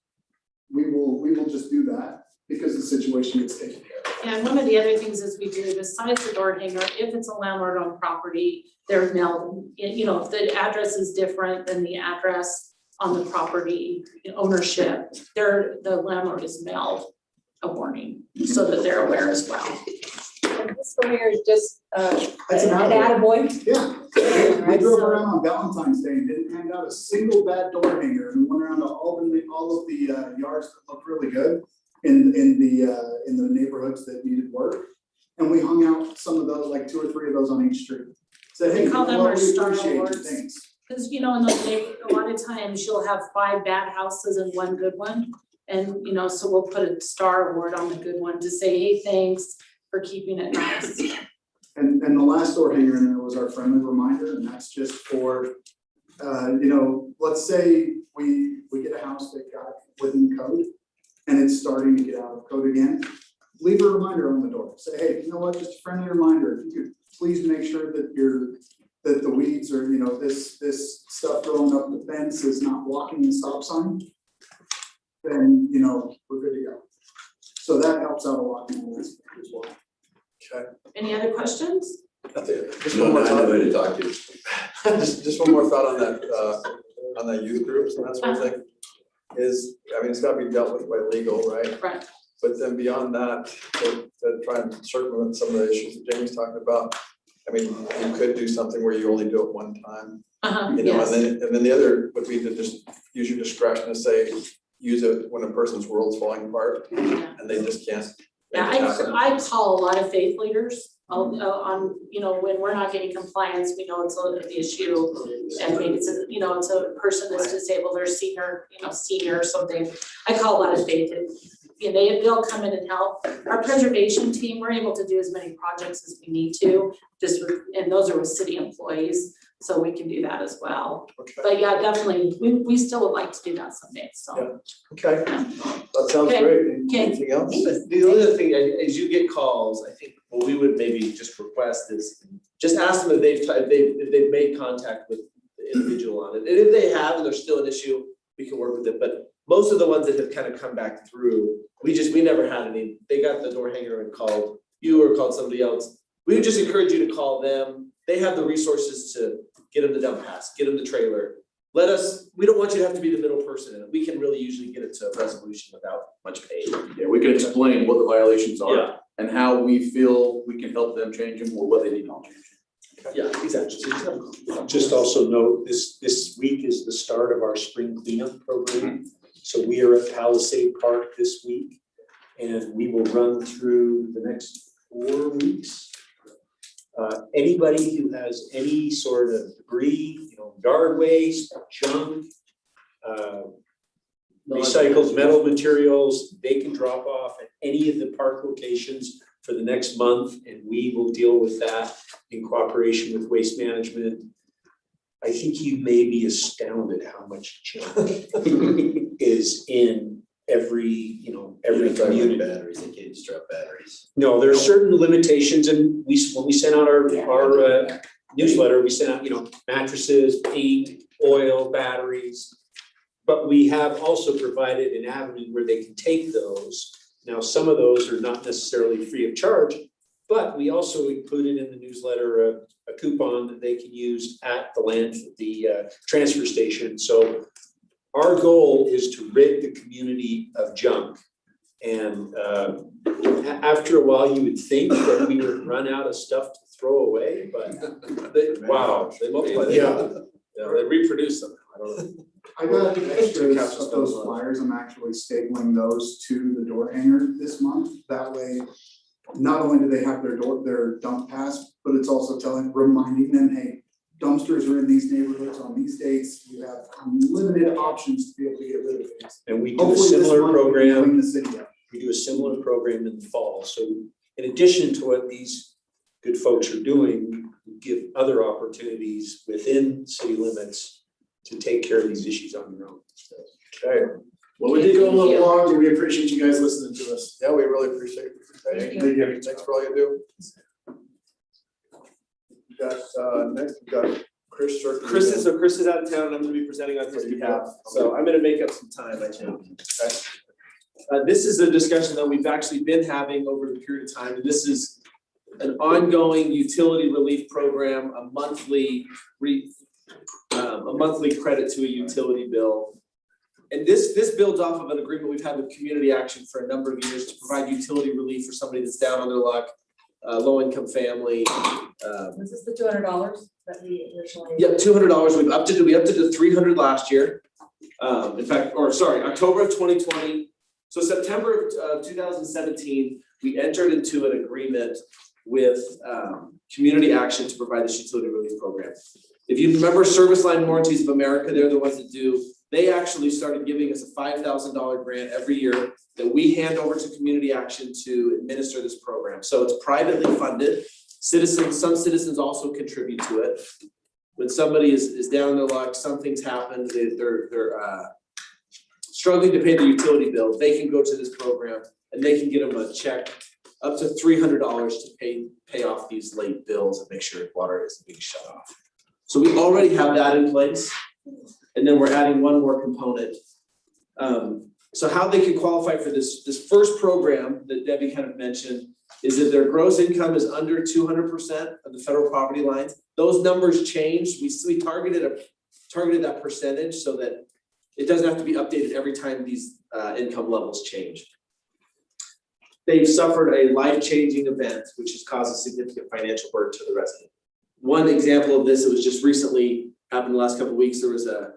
we will just do that because the situation gets taken care of. And one of the other things is we do, besides the door hanger, if it's a landlord on property, they're mailed, you know, if the address is different than the address on the property ownership, the landlord is mailed a warning so that they're aware as well. And this one here is just, That's an an attaboy. Yeah, we drove around on Valentine's Day and didn't hand out a single bad door hanger, and we went around to all of the yards that looked really good in the neighborhoods that needed work. And we hung out some of those, like 2 or 3 of those on each street. Said, hey, We call them well, our we star appreciate your awards. things. Because, you know, in those a lot of times you'll have 5 bad houses and 1 good one. And, you know, so we'll put a star award on the good one to say, hey, thanks for keeping it nice. And the last door hanger in there was our friendly reminder, and that's just for, you know, let's say we get a house that got within code and it's starting to get out of code again, leave a reminder on the door. Say, hey, you know what, just a friendly reminder, if you could please make sure that that the weeds or, this stuff growing up the fence is not blocking the stop sign, then, we're good to go. So that helps out a lot in this as well. Okay. Any other questions? That's it. Just No, one more I know thought. who to talk to. Just one more thought on that youth groups and that sort of thing. It's gotta be dealt with by legal, right? Right. But then beyond that, to try and circumvent some of the issues that Jamie's talking about, you could do something where you only do it one time. Yes. And then the other would be to just use your discretion to say, use it when a person's world's falling apart Yeah. and they just can't. Yeah, I call a lot of faith leaders on, when we're not getting compliance, we know it's an issue. And maybe it's a person that's disabled or senior or something. I call a lot of faith and, they'll come in and help. Our preservation team, we're able to do as many projects as we need to, and those are with city employees, so we can do that as well. Okay. But yeah, definitely, we still would like to do that someday, so. Yeah. Okay, that sounds Okay. great. Okay. Anything else? The other thing, as you get calls, I think what we would maybe just request is, just ask them if they've made contact with the individual on it. And if they have and there's still an issue, we can work with it, but most of the ones that have kind of come back through, we never had any, they got the door hanger and called you or called somebody else. We would just encourage you to call them. They have the resources to get them the dump pass, get them the trailer. We don't want you to have to be the middle person in it. We can really usually get it to a resolution without much pain. Yeah, we can explain what the violations are. Yeah. And how we feel we can help them change them or what they need to change. Yeah, exactly. Just also note, this week is the start of our spring cleanup program. So we are at Palisade Park this week, and we will run through the next 4 weeks. Anybody who has any sort of debris, yard waste, junk, recycled metal materials, they can drop off at any of the park locations for the next month, and we will deal with that in cooperation with Waste Management. I think you may be astounded how much junk is in every community. Batteries, they can't just drop batteries. No, there are certain limitations, and when we sent out our newsletter, we sent out, mattresses, paint, oil, batteries. But we have also provided an avenue where they can take those. Now, some of those are not necessarily free of charge, but we also included in the newsletter a coupon that they can use at the transfer station. So our goal is to rid the community of junk. And after a while, you would think that we would run out of stuff to throw away, but wow, they multiply. Yeah, they reproduce them. I don't know. I got extras of those flyers, I'm actually stapling those to the door hanger this month, that way, not only do they have their dump pass, but it's also reminding them, hey, dumpsters are in these neighborhoods on these dates, you have unlimited options to be able to get rid of things. And we do a Hopefully this similar month we can program. clean the city up. We do a similar program in the fall. So in addition to what these good folks are doing, we give other opportunities within city limits to take care of these issues on your own. Okay, well, we did go a little long, and we appreciate you guys listening to us. Yeah, we really appreciate it. Thank you. Thanks for all you do. We got, next we got Chris. Chris is out of town, and I'm gonna be presenting on his behalf, so I'm gonna make up some time, I think. This is a discussion that we've actually been having over the period of time, and this is an ongoing utility relief program, a monthly credit to a utility bill. And this builds off of an agreement we've had with Community Action for a number of years to provide utility relief for somebody that's down on their luck, low-income family. Was this the $200 that we originally? Yep, $200. We upped it to $300 last year. October of 2020. So September of 2017, we entered into an agreement with Community Action to provide this utility relief program. If you remember Service Line Warranties of America, they're the ones that do. They actually started giving us a $5,000 grant every year that we hand over to Community Action to administer this program. So it's privately funded. Some citizens also contribute to it. when somebody is down their luck, something's happened, they're struggling to pay their utility bill, they can go to this program and they can get them a check up to $300 to pay off these late bills and make sure water isn't being shut off. So we already have that in place. And then we're adding one more component. So how they can qualify for this first program that Debbie kind of mentioned is that their gross income is under 200% of the federal property lines. Those numbers changed. We targeted that percentage so that it doesn't have to be updated every time these income levels change. They've suffered a life-changing event, which has caused a significant financial burden to the resident. One example of this, it was just recently happened the last couple of weeks. There was a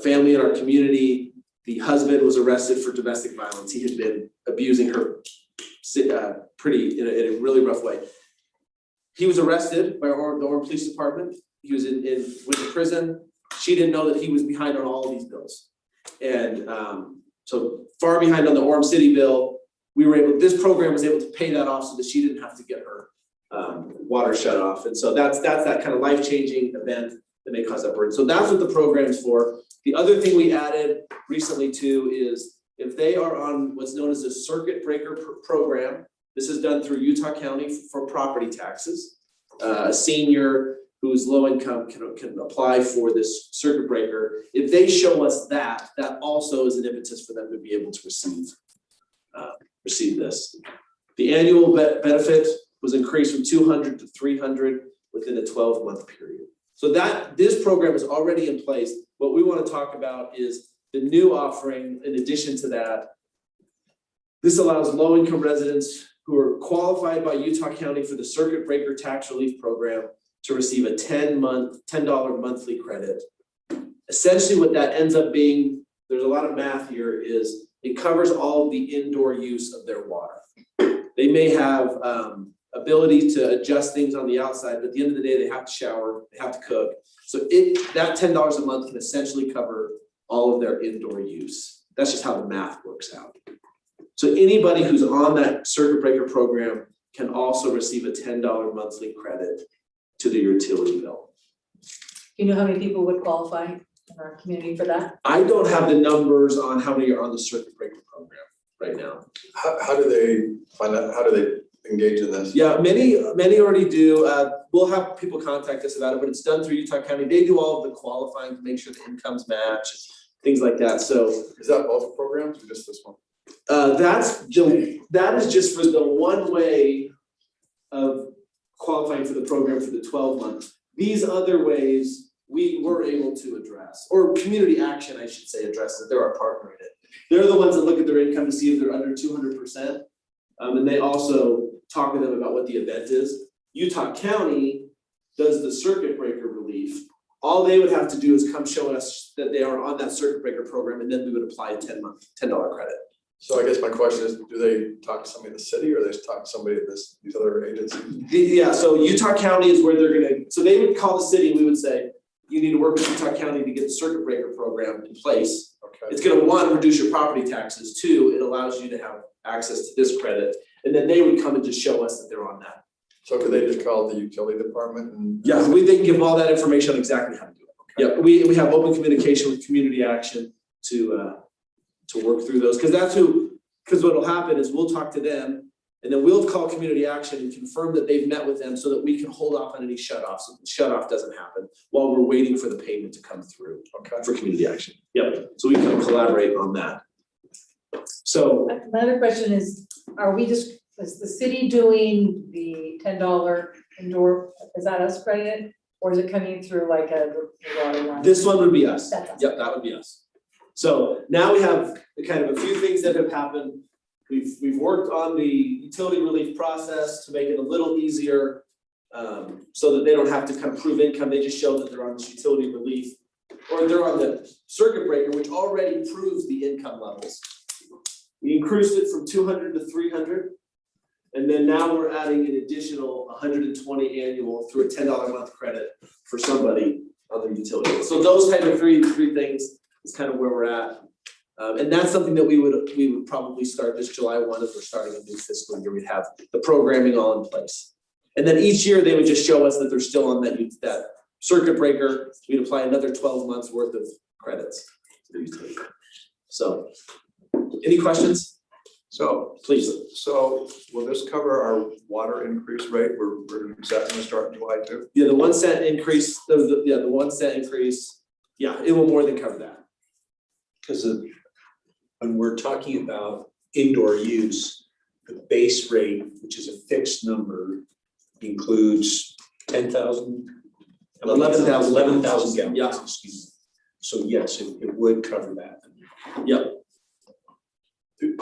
family in our community. The husband was arrested for domestic violence. He had been abusing her in a really rough way. He was arrested by the Orem Police Department. He was went to prison. She didn't know that he was behind on all of these bills. And so far behind on the Orem City bill, this program was able to pay that off so that she didn't have to get her water shut off. And so that's that kind of life-changing event that may cause that burden. So that's what the program's for. The other thing we added recently too is if they are on what's known as a circuit breaker program, this is done through Utah County for property taxes. A senior who's low income can apply for this circuit breaker. If they show us that also is an impetus for them to be able to receive this. The annual benefit was increased from 200 to 300 within a 12-month period. So this program is already in place. What we want to talk about is the new offering. In addition to that, this allows low-income residents who are qualified by Utah County for the Circuit Breaker Tax Relief Program to receive a $10 monthly credit. Essentially what that ends up being, there's a lot of math here, is it covers all of the indoor use of their water. They may have ability to adjust things on the outside, but at the end of the day, they have to shower, they have to cook. So that $10 a month can essentially cover all of their indoor use. That's just how the math works out. So anybody who's on that circuit breaker program can also receive a $10 monthly credit to their utility bill. Do you know how many people would qualify in our community for that? I don't have the numbers on how many are on the circuit breaker program right now. How do they find out, how do they engage in this? Yeah, many already do. We'll have people contact us about it, but it's done through Utah County. They do all of the qualifying to make sure the incomes match, things like that. So is that both programs or just this one? That is just for the one way of qualifying for the program for the 12 months. These other ways we were able to address, or Community Action, I should say, addresses. They're our partner in it. They're the ones that look at their income to see if they're under 200%. And they also talk to them about what the event is. Utah County does the circuit breaker relief. All they would have to do is come show us that they are on that circuit breaker program, and then we would apply a $10 credit. So I guess my question is, do they talk to somebody in the city or they just talk to somebody at these other agencies? Yeah, so Utah County is where they're gonna, so they would call the city, we would say, you need to work with Utah County to get the circuit breaker program in place. Okay. It's gonna, one, reduce your property taxes. Two, it allows you to have access to this credit. And then they would come and just show us that they're on that. So could they just call the utility department and? Yeah, they can give them all that information on exactly how to do it. Okay. Yeah, we have open communication with Community Action to work through those, because what'll happen is we'll talk to them and then we'll call Community Action and confirm that they've met with them so that we can hold off on any shutoffs. So the shutoff doesn't happen while we're waiting for the payment to come through. Okay. For Community Action. Yep. So we can collaborate on that. So My other question is the city doing the $10 indoor, is that us credited? Or is it coming through like a water line? this one would be us. That's us. Yep, that would be us. So now we have kind of a few things that have happened. We've worked on the utility relief process to make it a little easier, so that they don't have to kind of prove income. They just show that they're on this utility relief, or they're on the circuit breaker, which already proves the income levels. We increased it from 200 to 300. And then now we're adding an additional 120 annual through a $10 a month credit for somebody on their utility. So those type of three things is kind of where we're at. And that's something that we would probably start this July 1 as we're starting a new fiscal year. We'd have the programming all in place. And then each year they would just show us that they're still on that circuit breaker, we'd apply another 12 months worth of credits. So, any questions? So, Please. so will this cover our water increase rate? Is that gonna start in July too? Yeah, the 1 cent increase, the 1 cent increase, yeah, it will more than cover that. Because when we're talking about indoor use, the base rate, which is a fixed number, includes 10,000? 11,000. 11,000 gallons, Yeah. excuse me. So yes, it would cover that. Yep. Do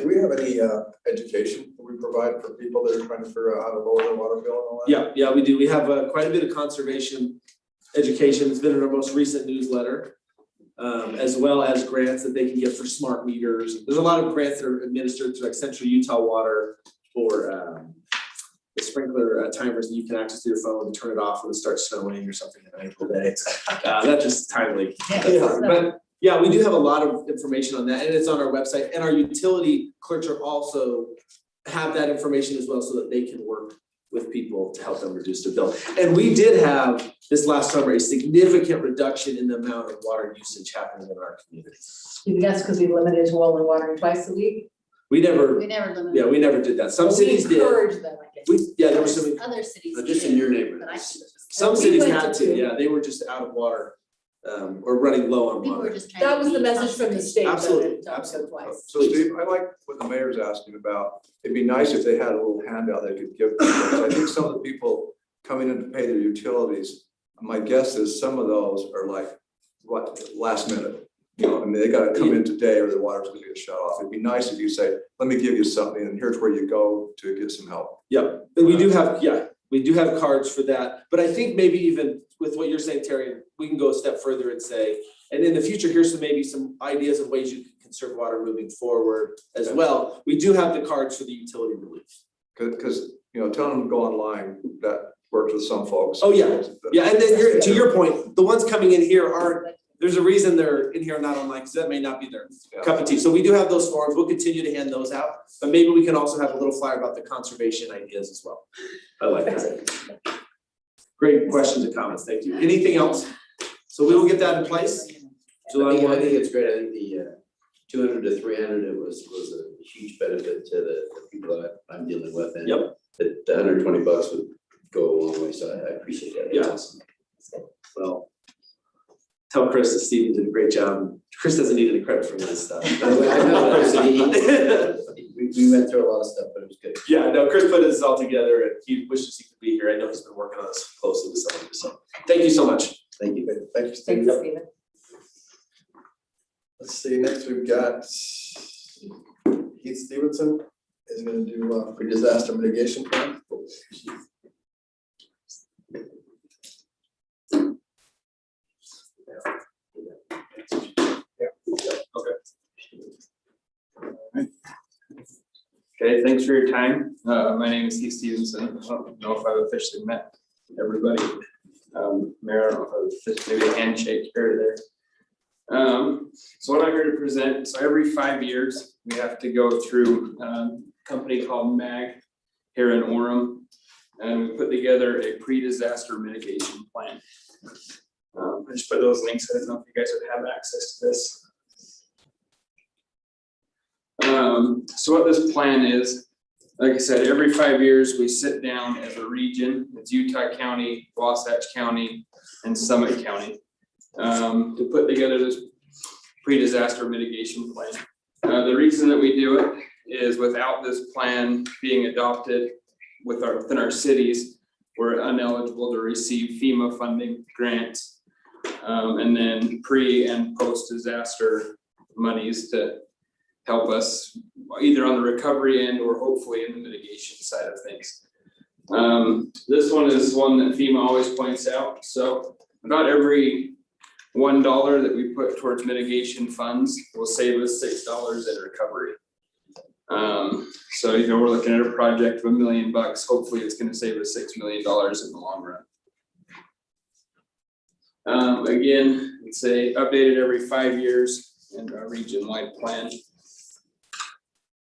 we have any education that we provide for people that are trying to figure out how to lower their water bill and all that? Yeah, we do. We have quite a bit of conservation education. It's been in our most recent newsletter. As well as grants that they can get for smart meters. There's a lot of grants that are administered through like Central Utah Water for the sprinkler timers that you can access through your phone and turn it off when it starts snowing or something in an April day. That's just timely. But yeah, we do have a lot of information on that, and it's on our website, and our utility clerks are also have that information as well so that they can work with people to help them reduce their bill. And we did have this last summer a significant reduction in the amount of water usage happening in our community. You think that's because we limited to only watering twice a week? We never limited. Yeah, we never did that. Some cities did. We encourage them, I guess. There were some, Other cities. Just in your neighborhood. some We cities went had to to, two. yeah, they were just out of water, or running low on People were water. just trying to. That was the be message from the state, Absolutely, that it don't go twice. So Steve, I like what the mayor's asking about. It'd be nice if they had a little handout they could give people. So I think some of the people coming in to pay their utilities, my guess is some of those are like, what, last minute. You know, I mean, they gotta come in today or the water's gonna get shut off. It'd be nice if you say, let me give you something and here's where you go to get some help. Yeah, and we do have cards for that, but I think maybe even with what you're saying, Terry, we can go a step further and say, and in the future, here's some ideas of ways you can conserve water moving forward as well. We do have the cards for the utility relief. Cause you know, telling them to go online, that works with some folks. Oh, yeah. Yeah, and then to your point, the ones coming in here aren't, there's a reason they're in here not online, because that may not be their cup of tea. So we do have those forms. We'll continue to hand those out, but maybe we can also have a little flyer about the conservation ideas as well. I like that. Great questions and comments. Thank you. Anything else? So we will get that in place. I think it's great. I think the 200 to 300, it was a huge benefit to the people that I'm dealing with. And the $120 would go a long way. So I appreciate that. Yeah. Awesome. Well, tell Chris that Steven did a great job. Chris doesn't need any credit for this stuff. I know, Chris, we went through a lot of stuff, but it was good. Yeah, no, Chris put this all together and he wishes he could be here. I know he's been working on this closely with some of you. So thank you so much. Thank you. Thank you, Steve. Thanks, Stephen. Let's see, next we've got Keith Stevenson is gonna do pre-disaster mitigation plan. Okay, thanks for your time. My name is Keith Stevenson. I don't know if I've officially met everybody. Mayor, I don't know if maybe a handshake here or there. So what I'm here to present, so every 5 years, we have to go through a company called MAG here in Orem. And we put together a pre-disaster mitigation plan. I just put those links. I don't know if you guys would have access to this. So what this plan is, like I said, every 5 years, we sit down as a region. It's Utah County, Wasatch County, and Summit County, to put together this pre-disaster mitigation plan. The reason that we do it is without this plan being adopted within our cities, we're ineligible to receive FEMA funding grants, and then pre and post-disaster monies to help us either on the recovery end or hopefully in the mitigation side of things. This one is one that FEMA always points out. So about every $1 that we put towards mitigation funds will save us $6 in recovery. So we're looking at a project of $1 million. Hopefully it's going to save us $6 million in the long run. Again, it's updated every 5 years and a region-wide plan.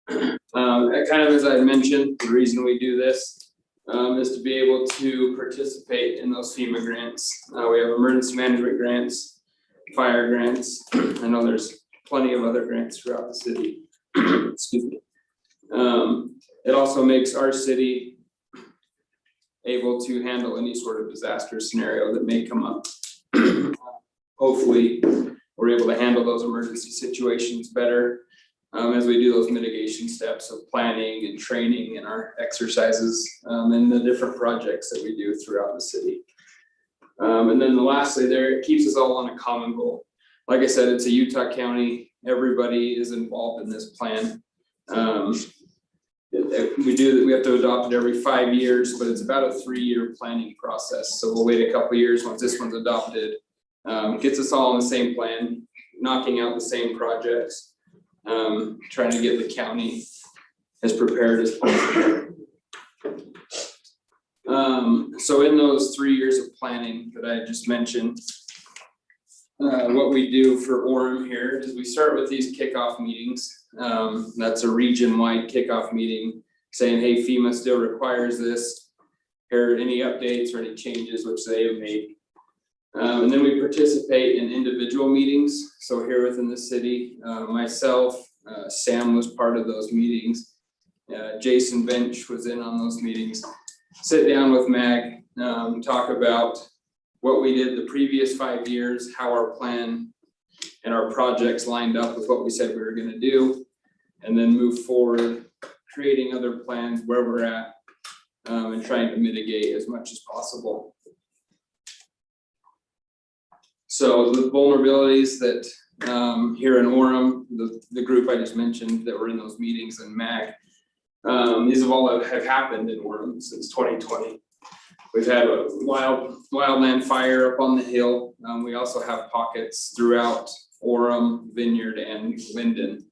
Kind of as I mentioned, the reason we do this is to be able to participate in those FEMA grants. We have emergency management grants, fire grants. I know there's plenty of other grants throughout the city. Excuse me. It also makes our city able to handle any sort of disaster scenario that may come up. Hopefully, we're able to handle those emergency situations better as we do those mitigation steps of planning and training and our exercises and the different projects that we do throughout the city. And then lastly there, it keeps us all on a common goal. Like I said, it's a Utah County, everybody is involved in this plan. We have to adopt it every 5 years, but it's about a 3-year planning process. So we'll wait a couple years once this one's adopted. Gets us all on the same plan, knocking out the same projects, trying to get the county as prepared as possible. So in those 3 years of planning that I just mentioned, what we do for Orem here is we start with these kickoff meetings. That's a region-wide kickoff meeting saying, hey, FEMA still requires this. Here are any updates or any changes which they have made. And then we participate in individual meetings. So here within the city, myself, Sam was part of those meetings. Jason Bench was in on those meetings. Sit down with Mag, talk about what we did the previous 5 years, how our plan and our projects lined up with what we said we were gonna do, and then move forward, creating other plans where we're at, and trying to mitigate as much as possible. So the vulnerabilities that here in Orem, the group I just mentioned that were in those meetings in MAG, these have all have happened in Orem since 2020. We've had a wildland fire up on the hill. We also have pockets throughout Orem, Vineyard, and Linden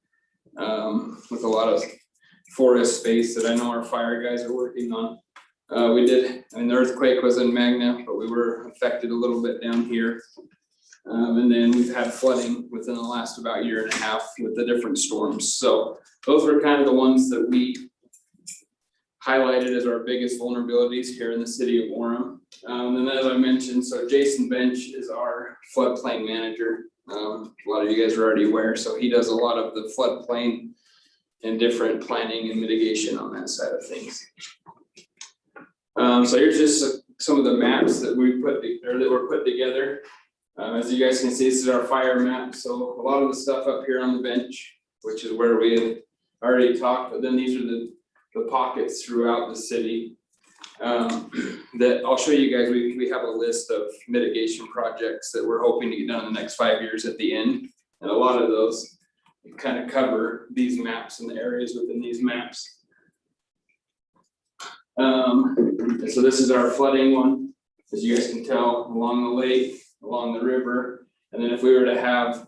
with a lot of forest space that I know our fire guys are working on. The earthquake was in Magna, but we were affected a little bit down here. And then we've had flooding within the last about year and a half with the different storms. So those were kind of the ones that we highlighted as our biggest vulnerabilities here in the city of Orem. And then as I mentioned, so Jason Bench is our floodplain manager. A lot of you guys are already aware, so he does a lot of the floodplain and different planning and mitigation on that side of things. So here's just some of the maps that we were put together. As you guys can see, this is our fire map. So a lot of the stuff up here on the bench, which is where we had already talked, but then these are the pockets throughout the city that I'll show you guys. We have a list of mitigation projects that we're hoping to get done in the next 5 years at the end. And a lot of those kind of cover these maps and the areas within these maps. So this is our flooding one, as you guys can tell, along the lake, along the river. And then if we were to have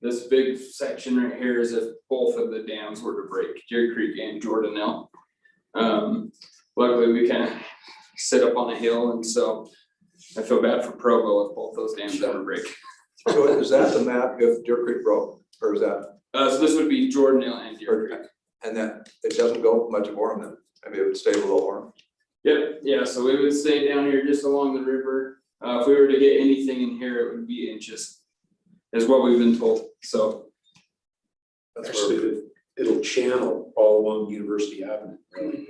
this big section right here, is if both of the dams were to break, Deer Creek and Jordanelle. Luckily we kind of sit up on a hill, and so I feel bad for Provo if both those dams ever break. So is that the map if Deer Creek broke, or is that? So this would be Jordanelle and Deer Creek. And that it doesn't go much of Orem then, maybe it would stay below Orem. Yep, yeah, so we would stay down here just along the river. If we were to get anything in here, it would be inches, is what we've been told, so. Actually, it'll channel all along University Avenue, really.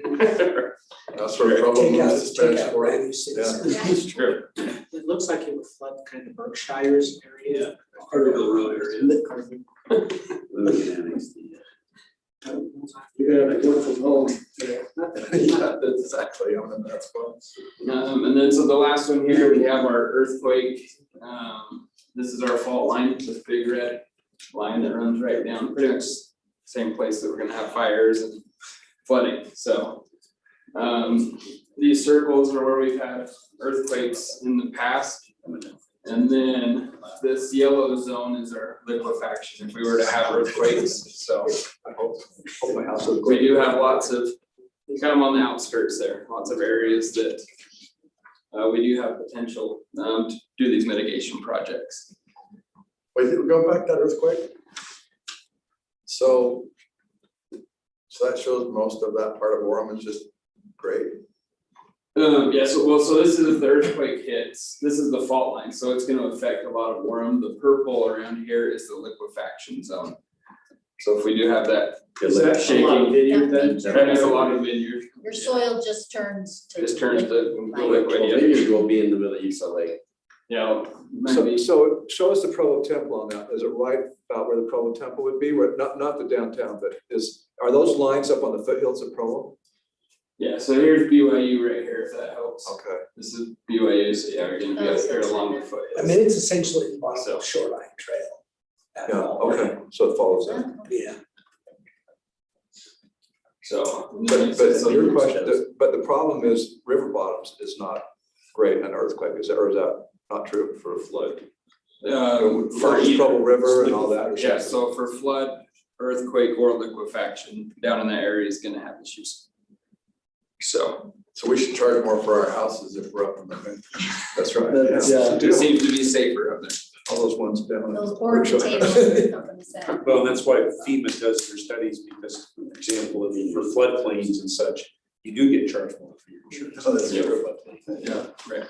That's where trouble is. Take out brand new cities. Yeah. It's true. It looks like it would flood kind of Berkshire's area. Part of the rural area. Yeah, like work from home. Yeah, that's exactly on the that's fun. And then so the last one here, we have our earthquake. This is our fault line, this big red line that runs right down, pretty much same place that we're gonna have fires and flooding. So these circles are where we've had earthquakes in the past. And then this yellow zone is our liquefaction if we were to have earthquakes. So I hope my house is. we do have lots of, kind of on the outskirts there, lots of areas that we do have potential to do these mitigation projects. Wait, go back to that earthquake. So that shows most of that part of Orem is just great. Yeah, so this is if the earthquake hits, this is the fault line, so it's gonna affect a lot of Orem. The purple around here is the liquefaction zone. So if we do have that Is that shaking, vineyard then? that is a lot of vineyard. Your soil just turns to. Just turns to the Like- liquid, Well, yeah. vineyard will be in the middle of East Lake. Yeah, So, maybe. so show us the Provo Temple on that. Is it right about where the Provo Temple would be? Where, not the downtown, but are those lines up on the foothills of Provo? Yeah, so here's BYU right here, if that helps. Okay. This is BYU, so yeah, we're gonna be up here along the foot. I mean, it's essentially the bottom of shoreline trail. At Yeah, all. okay, so it follows that. Yeah. So. But your question, but the problem is river bottoms is not great in an earthquake, is that, or is that not true for a flood? For either. Provo River and all that. Yeah, so for flood, earthquake or liquefaction, down in that area is gonna have issues. So. So we should charge more for our houses if we're up in the. That's right. Yeah. It seems to be safer up there. All those ones down. Those Orem potatoes company said. Well, and that's why FEMA does their studies, because, for example, for floodplains and such, you do get charged more for your insurance. Oh, that's true. Yeah, right.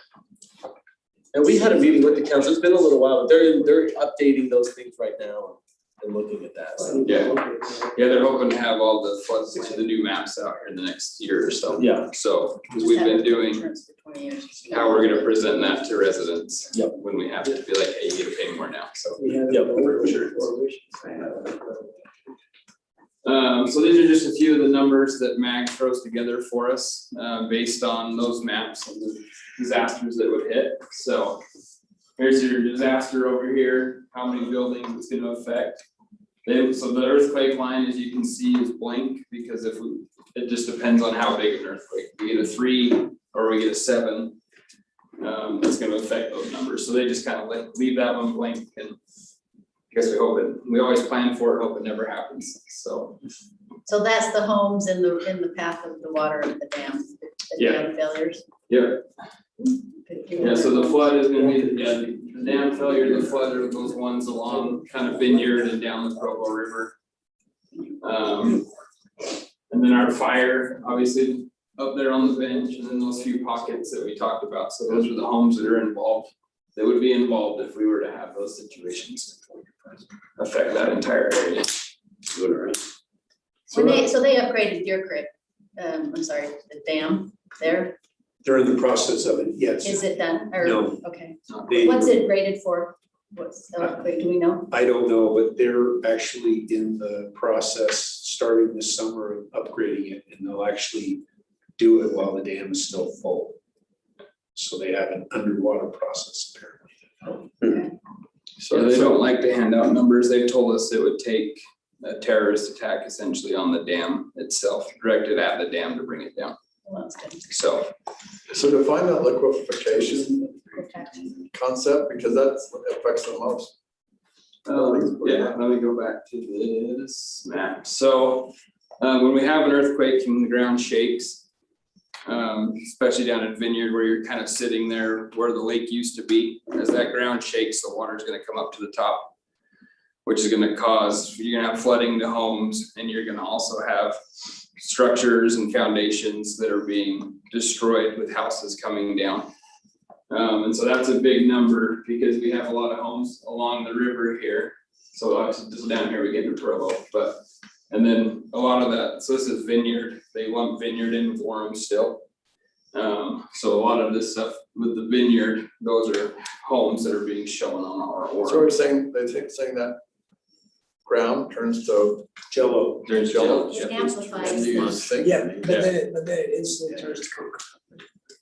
And we had a meeting with the council, it's been a little while, but they're updating those things right now and looking at that, so. Yeah, yeah, they're hoping to have all the floods, the new maps out here in the next year or so. Yeah. So, because we've been doing how we're gonna present that to residents. Yep. When we have to be like, hey, you gotta pay more now, so. Yep. So these are just a few of the numbers that MAG throws together for us, based on those maps and the disasters that would hit. So here's your disaster over here, how many buildings it's gonna affect. So the earthquake line, as you can see, is blank, because it just depends on how big an earthquake. We get a 3 or we get a 7, it's gonna affect those numbers. So they just kind of leave that one blank, and I guess we always plan for it, hope it never happens, so. So that's the homes in the path of the water and the dam, the dam failures? Yeah. Yeah, so the flood is gonna be, the dam failure, the flood are those ones along kind of Vineyard and down the Provo River. And then our fire, obviously, up there on the bench, and then those few pockets that we talked about, so those are the homes that are involved. That would be involved if we were to have those situations affect that entire area. So they upgraded Deer Creek, I'm sorry, the dam there, They're in the process of it, yes. is it done, or, No. okay, They- what's it rated for? What's the upgrade, do we know? I don't know, but they're actually in the process, starting this summer, of upgrading it, and they'll actually do it while the dam is still full. So they have an underwater process apparently. So they don't like to hand out numbers. They've told us it would take a terrorist attack essentially on the dam itself, directed at the dam to bring it down. Well, that's good. So. So define that liquefaction concept, because that's what affects the most. Yeah, let me go back to this map. So, when we have an earthquake and the ground shakes, especially down in Vineyard where you're kind of sitting there where the lake used to be, as that ground shakes, the water's gonna come up to the top, which is gonna cause, you're gonna have flooding to homes, and you're gonna also have structures and foundations that are being destroyed with houses coming down. And so that's a big number, because we have a lot of homes along the river here. So obviously just down here we get to Provo, but, and then a lot of that, so this is Vineyard, they lump Vineyard in with Orem still. So a lot of this stuff with the Vineyard, those are homes that are being shown on our Orem. So we're saying, saying that ground turns to jello. There's jello. It amplifies And you things. think- Yeah, but then it instantly turns to concrete.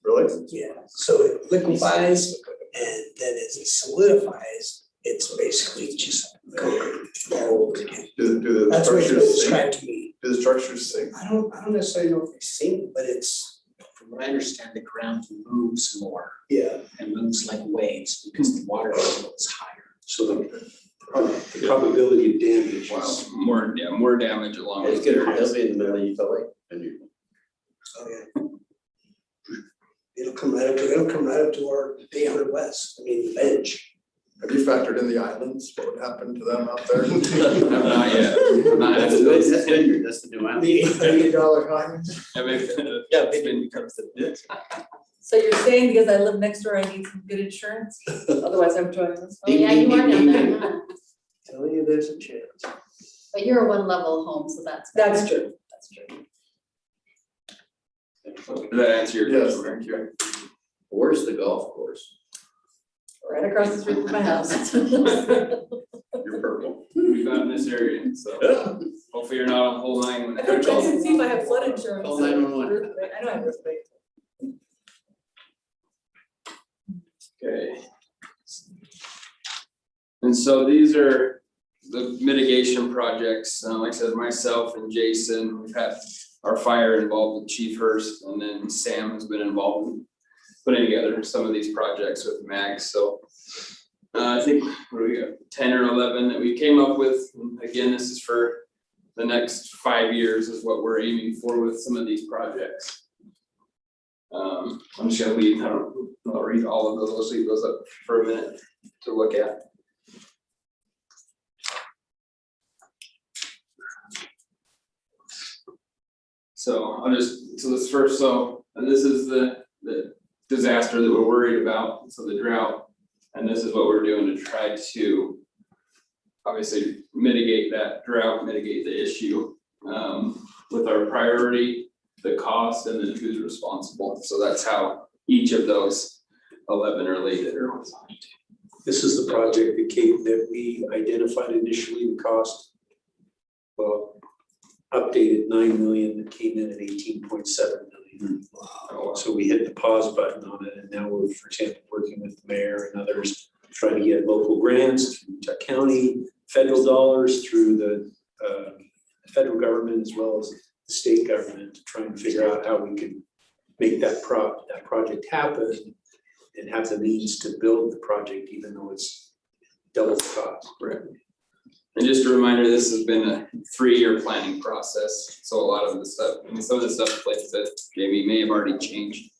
Really? Yeah, so it liquefies, and then as it solidifies, it's basically just concrete all over again. Do the That's what it's been structures described sink? to me. Do the structures sink? I don't necessarily know if they sink, but it's, from what I understand, the ground moves more. Yeah. And moves like waves because the water level is higher. So the probability of damage is. More damage along It's with gonna, areas. it'll be in the middle of East Lake, and you. Oh, yeah. It'll come right up to our 800 west, I mean, the bench. Have you factored in the islands? What would happen to them out there? Not yet, not That's yet. the vineyard, that's the new island. The $80 coin. Yeah, maybe, Yeah, it's maybe been- it becomes the. So you're saying because I live next door, I need some good insurance? Otherwise I'm joining this. Oh, yeah, you are down there, huh? Tell you there's a chance. But you're a one level home, so that's. That's true. That's true. Does that answer your Yes. question, Karen? Where's the golf course? Right across the street from my house. You're purple. We've got in this area, so hopefully you're not on hole 9 when I can it's see if I have flood insurance. Call 911. Earthquake. I know I have earthquake. okay. And so these are the mitigation projects, like I said, myself and Jason, we've had our fire involved with Chief Hurst, and then Sam has been involved in putting together some of these projects with Mags, so. I think, what do we got, 10 or 11 that we came up with, and again, this is for the next 5 years is what we're aiming for with some of these projects. I'm just gonna leave, I'll read all of those, let's leave those up for a minute to look at. So this first, and this is the disaster that we're worried about, so the drought. And this is what we're doing to try to obviously mitigate that drought, mitigate the issue, with our priority, the cost, and then who's responsible. So that's how each of those 11 are related or. This is the project that we identified initially, the cost. Well, updated 9 million, that came in at 18.7 million. So we hit the pause button on it, and now we're, for example, working with the mayor and others, trying to get local grants through Utah County, federal dollars through the federal government as well as the state government, to try and figure out how we can make that project happen and have the means to build the project, even though it's double the cost. Right. And just a reminder, this has been a 3-year planning process, so a lot of the stuff, I mean, some of the stuff like that Jamie may have already changed.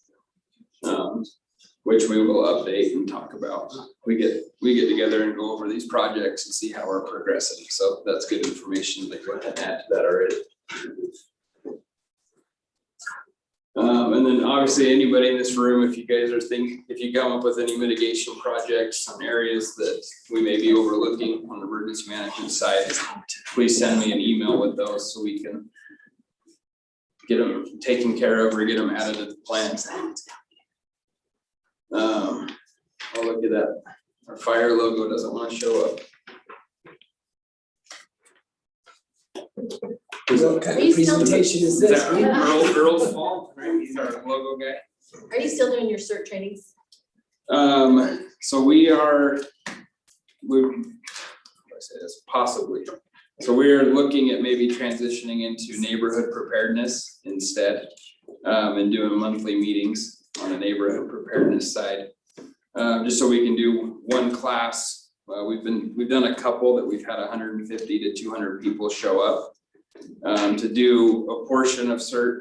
Which we will update and talk about. We get together and go over these projects and see how we're progressing, so that's good information to go ahead and add to that already. And then obviously anybody in this room, if you guys are if you come up with any mitigation projects on areas that we may be overlooking on the emergency management side, please send me an email with those so we can get them taken care of or get them added to the plans. Oh, look at that. Our fire logo doesn't want to show up. What kind Are of you still- presentation is Is this? that Earl's fault, right? He's our logo guy. Are you still doing your cert trainings? So we are, how do I say this, possibly. So we're looking at maybe transitioning into neighborhood preparedness instead, and doing monthly meetings on the neighborhood preparedness side. Just so we can do one class. We've done a couple that we've had 150 to 200 people show up, to do a portion of CERT,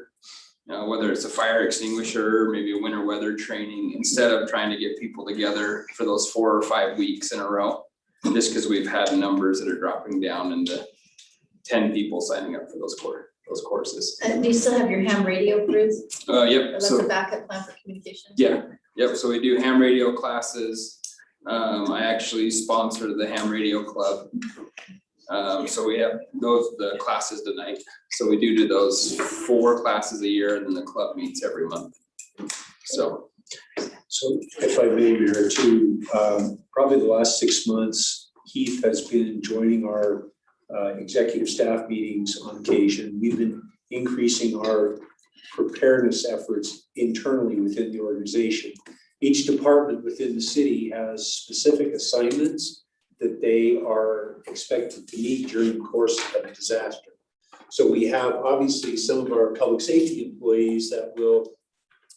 whether it's a fire extinguisher, maybe a winter weather training, instead of trying to get people together for those 4 or 5 weeks in a row. Just because we've had numbers that are dropping down into 10 people signing up for those courses. Do you still have your ham radio crews? Yep, That's so, a backup plan for communication? yep, so we do ham radio classes. I actually sponsor the ham radio club. So we have the classes tonight. So we do those 4 classes a year, and then the club meets every month. So if I may, Mayor, too, probably the last 6 months, Keith has been joining our executive staff meetings on occasion. We've been increasing our preparedness efforts internally within the organization. Each department within the city has specific assignments that they are expected to meet during the course of a disaster. So we have obviously some of our public safety employees that will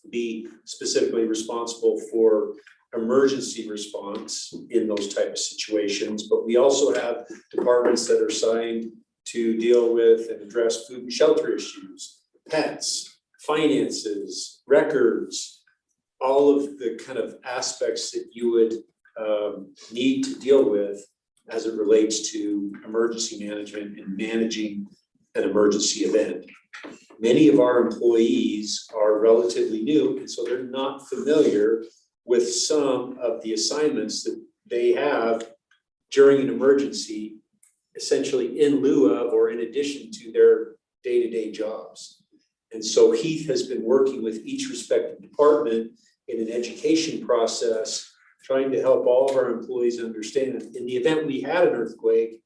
be specifically responsible for emergency response in those type of situations, but we also have departments that are assigned to deal with and address food and shelter issues, pets, finances, records, all of the kind of aspects that you would need to deal with as it relates to emergency management and managing an emergency event. Many of our employees are relatively new, and so they're not familiar with some of the assignments that they have during an emergency, essentially in lieu of or in addition to their day-to-day jobs. And so Heath has been working with each respective department in an education process, trying to help all of our employees understand, in the event we had an earthquake,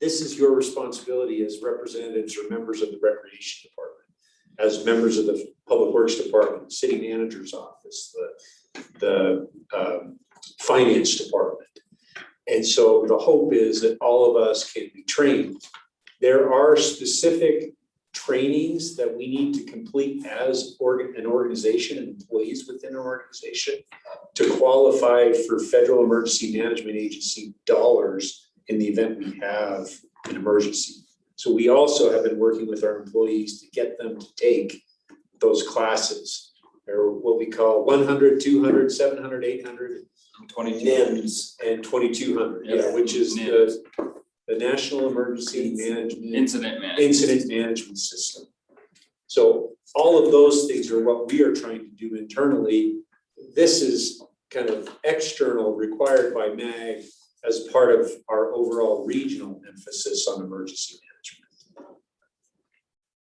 this is your responsibility as representatives or members of the recreation department, as members of the public works department, city manager's office, the finance department. And so the hope is that all of us can be trained. There are specific trainings that we need to complete as an organization and employees within an organization to qualify for Federal Emergency Management Agency dollars in the event we have an emergency. So we also have been working with our employees to get them to take those classes. They're what we call 100, 200, 700, 800, 22 NIMS, and 2200, which is the National Emergency Management Incident Management System. So all of those things are what we are trying to do internally. This is kind of external, required by MAG as part of our overall regional emphasis on emergency management.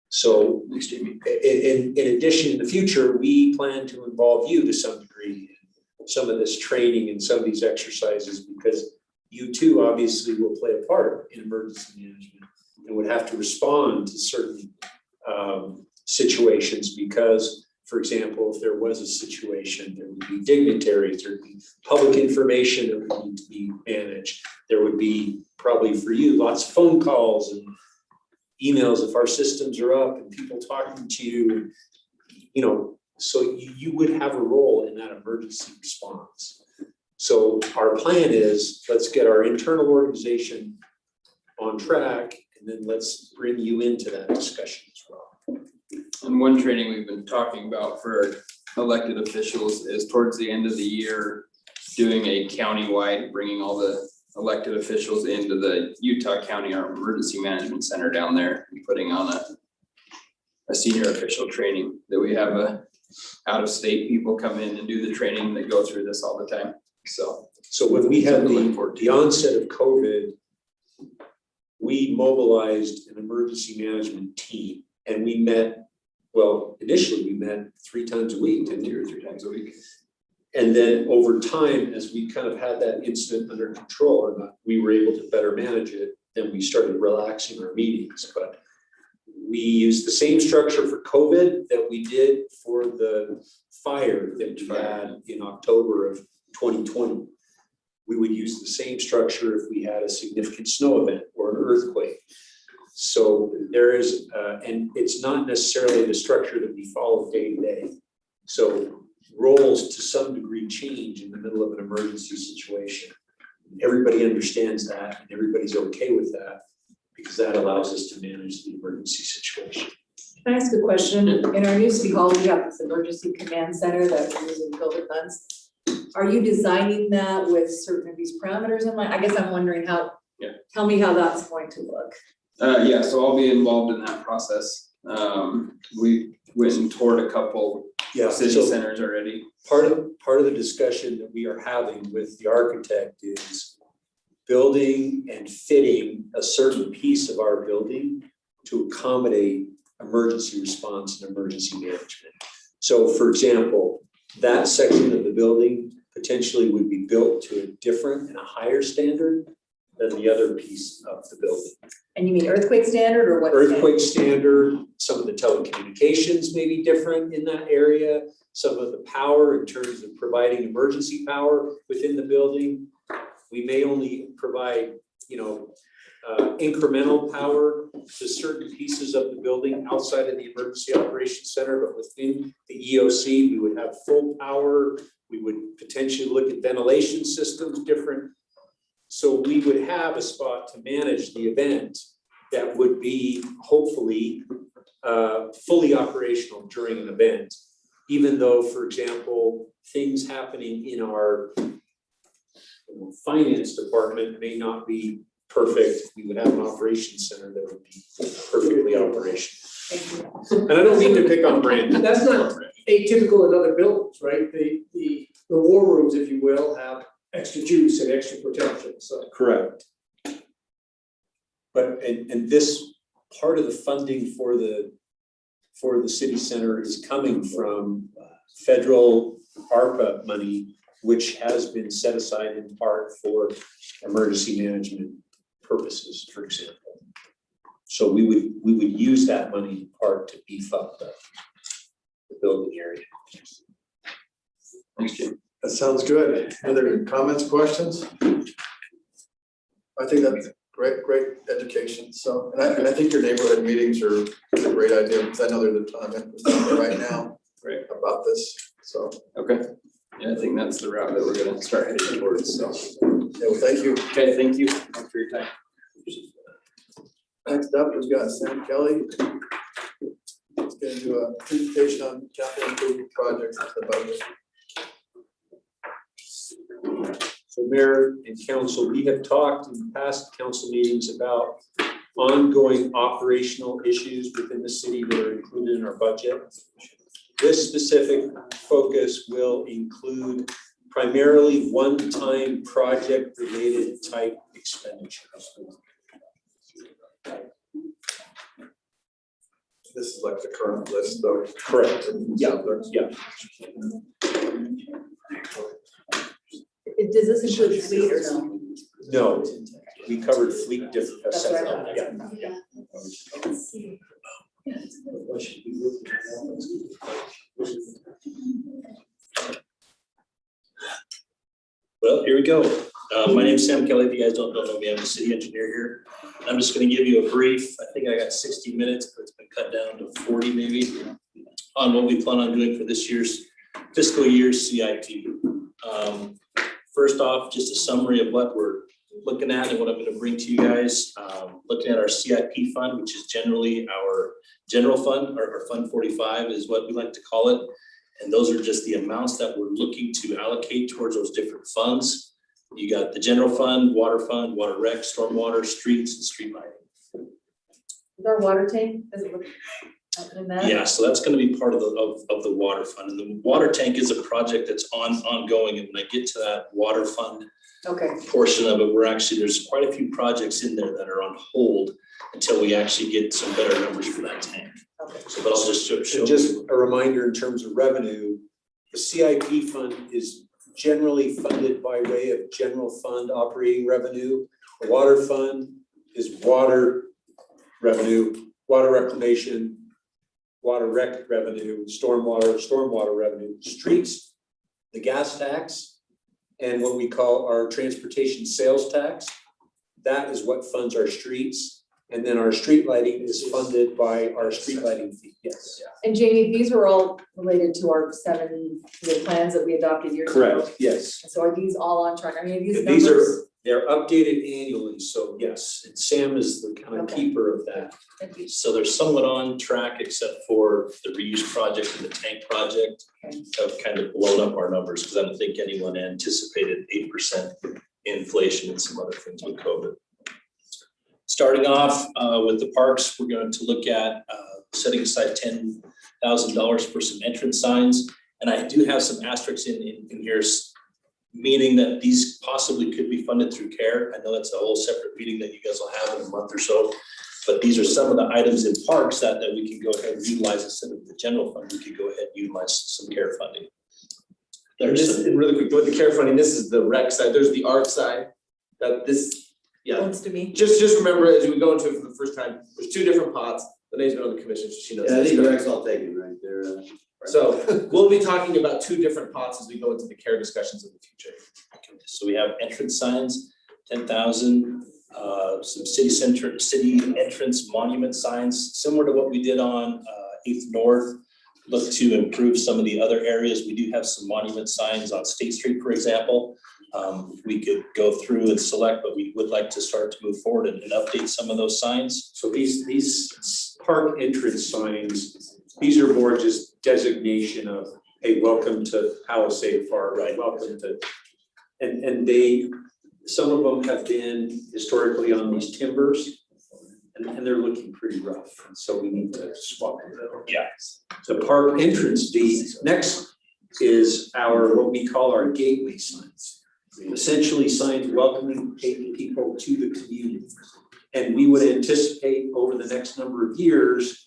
So in addition, in the future, we plan to involve you to some degree in some of this training and some of these exercises, because you too obviously will play a part in emergency management and would have to respond to certain situations because, for example, if there was a situation, there would be dignitaries, there would be public information that would need to be managed. There would be probably for you lots of phone calls and emails if our systems are up and people talking to you, you know, so you would have a role in that emergency response. So our plan is, let's get our internal organization on track, and then let's bring you into that discussion as well. And one training we've been talking about for elected officials is towards the end of the year, doing a countywide, bringing all the elected officials into the Utah County, our emergency management center down there, and putting on a senior official training that we have out of state people come in and do the training. They go through this all the time. So when we had the onset of COVID, we mobilized an emergency management team, and we met, well, initially we met 3 times a week, 2 or 3 times a week. And then over time, as we kind of had that incident under control and we were able to better manage it, then we started relaxing our meetings. But we used the same structure for COVID that we did for the fire that we had in October of 2020. We would use the same structure if we had a significant snow event or an earthquake. So there is, and it's not necessarily the structure that we follow day to day. So roles to some degree change in the middle of an emergency situation. Everybody understands that and everybody's okay with that because that allows us to manage the emergency situation. Can I ask a question? In our new city hall, we have this emergency command center that we're using COVID funds. Are you designing that with certain of these parameters in mind? I guess I'm wondering how, tell me how that's going to look. Yeah, so I'll be involved in that process. We went and toured a couple city centers already. Part of the discussion that we are having with the architect is building and fitting a certain piece of our building to accommodate emergency response and emergency management. So for example, that section of the building potentially would be built to a different and a higher standard than the other piece of the building. And you mean earthquake standard or what? Earthquake standard, some of the telecommunications may be different in that area, some of the power in terms of providing emergency power within the building. We may only provide, incremental power to certain pieces of the building outside of the emergency operations center, but within the EOC, we would have full power. We would potentially look at ventilation systems different. So we would have a spot to manage the event that would be hopefully fully operational during an event, even though, for example, things happening in our the finance department may not be perfect. We would have an operations center that would be perfectly operational. And I don't mean to pick on Brandon. That's not atypical in other buildings, right? The war rooms, if you will, have extra juice and extra protection, so. Correct. But, and this, part of the funding for the city center is coming from federal ARPA money, which has been set aside in part for emergency management purposes, for example. So we would use that money in part to beef up the building area. Thanks, Jim. That sounds good. Other comments, questions? I think that's great education. So, and I think your neighborhood meetings are a great idea, because I know there's a ton of interest out there right now about this, so. Okay, yeah, I think that's the route that we're gonna start heading towards, so. Yeah, well, thank you. Okay, thank you. Thanks for your time. Next up, we've got Sam Kelly. He's gonna do a presentation on capital improvement projects at the budget. So Mayor and Council, we have talked in past council meetings about ongoing operational issues within the city that are included in our budget. This specific focus will include primarily one-time project-related type expenditures. This is like the current list, though. Correct. Yeah. Yeah. Does this include fleet or no? No, we covered fleet different. That's what I thought. Yeah. Well, here we go. My name's Sam Kelly. If you guys don't know me, I'm the city engineer here. I'm just going to give you a brief. I think I got 60 minutes, but it's been cut down to 40 maybe, on what we plan on doing for this year's fiscal year CIP. First off, just a summary of what we're looking at and what I'm going to bring to you guys. Looking at our CIP fund, which is generally our general fund, or our Fund 45 is what we like to call it. And those are just the amounts that we're looking to allocate towards those different funds. You got the general fund, water rec, stormwater, streets, and street lighting. Is our water tank, does it look in that? Yeah, so that's going to be part of the water fund. And the water tank is a project that's ongoing. And when I get to that water fund portion of it, there's quite a few projects in there that are on hold until we actually get some better numbers for that tank. So, but I'll just show just you. a reminder in terms of revenue, the CIP fund is generally funded by way of general fund operating revenue. The water fund is water revenue, water reclamation, water rec revenue, stormwater revenue, streets, the gas tax, and what we call our transportation sales tax. That is what funds our streets. And then our street lighting is funded by our street lighting fee, yes. And Jamie, these were all related to our 7-year plans that we adopted years ago. Correct, yes. So are these all on track? I mean, these These numbers? they're updated annually, so yes, and Sam is the kind of keeper of that. So they're somewhat on track, except for the reuse project and the tank project have kind of blown up our numbers, because I don't think anyone anticipated 8% inflation and some other things with COVID. Starting off with the parks, we're going to look at setting aside $10,000 for some entrance signs. And I do have some asterisks in here, meaning that these possibly could be funded through CARE. I know that's a whole separate meeting that you guys will have in a month or so. But these are some of the items in parks that we can go ahead and utilize instead of the general fund. We could go ahead and utilize some CARE funding. Really quick, with the CARE funding, this is the rec side, there's the art side. Wants to be. Just remember, as we go into it for the first time, there's two different pots. Lene's been on the commission, so she knows. Yeah, I this. think the rec's all taken, right? They're. So we'll be talking about two different pots as we go into the CARE discussions in the future. So we have entrance signs, 10,000, some city entrance monument signs, similar to what we did on 8th North. Look to improve some of the other areas. We do have some monument signs on State Street, for example. We could go through and select, but we would like to start to move forward and update some of those signs. So these park entrance signs, these are more just designation of, hey, welcome to Palisade Park, right? Welcome to And some of them have been historically on these timbers. And they're looking pretty rough, and so we need to swap them out. Yeah. The park entrance fee, next is what we call our gateway signs. Essentially signs welcoming people to the community. And we would anticipate over the next number of years,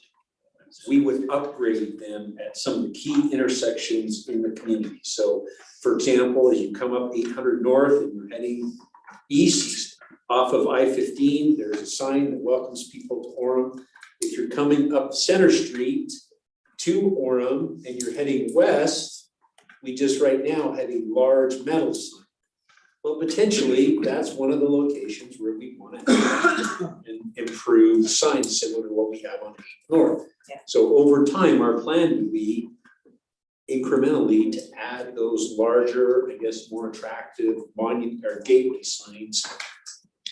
we would upgrade them at some of the key intersections in the community. So for example, as you come up 800 North and you're heading east, off of I-15, there's a sign that welcomes people to Orem. If you're coming up Center Street to Orem and you're heading west, we just right now have a large metal sign. Well, potentially, that's one of the locations where we want to improve signs similar to what we have on 8 North. Yeah. So over time, our plan would be incrementally to add those larger, I guess, more attractive monument or gateway signs.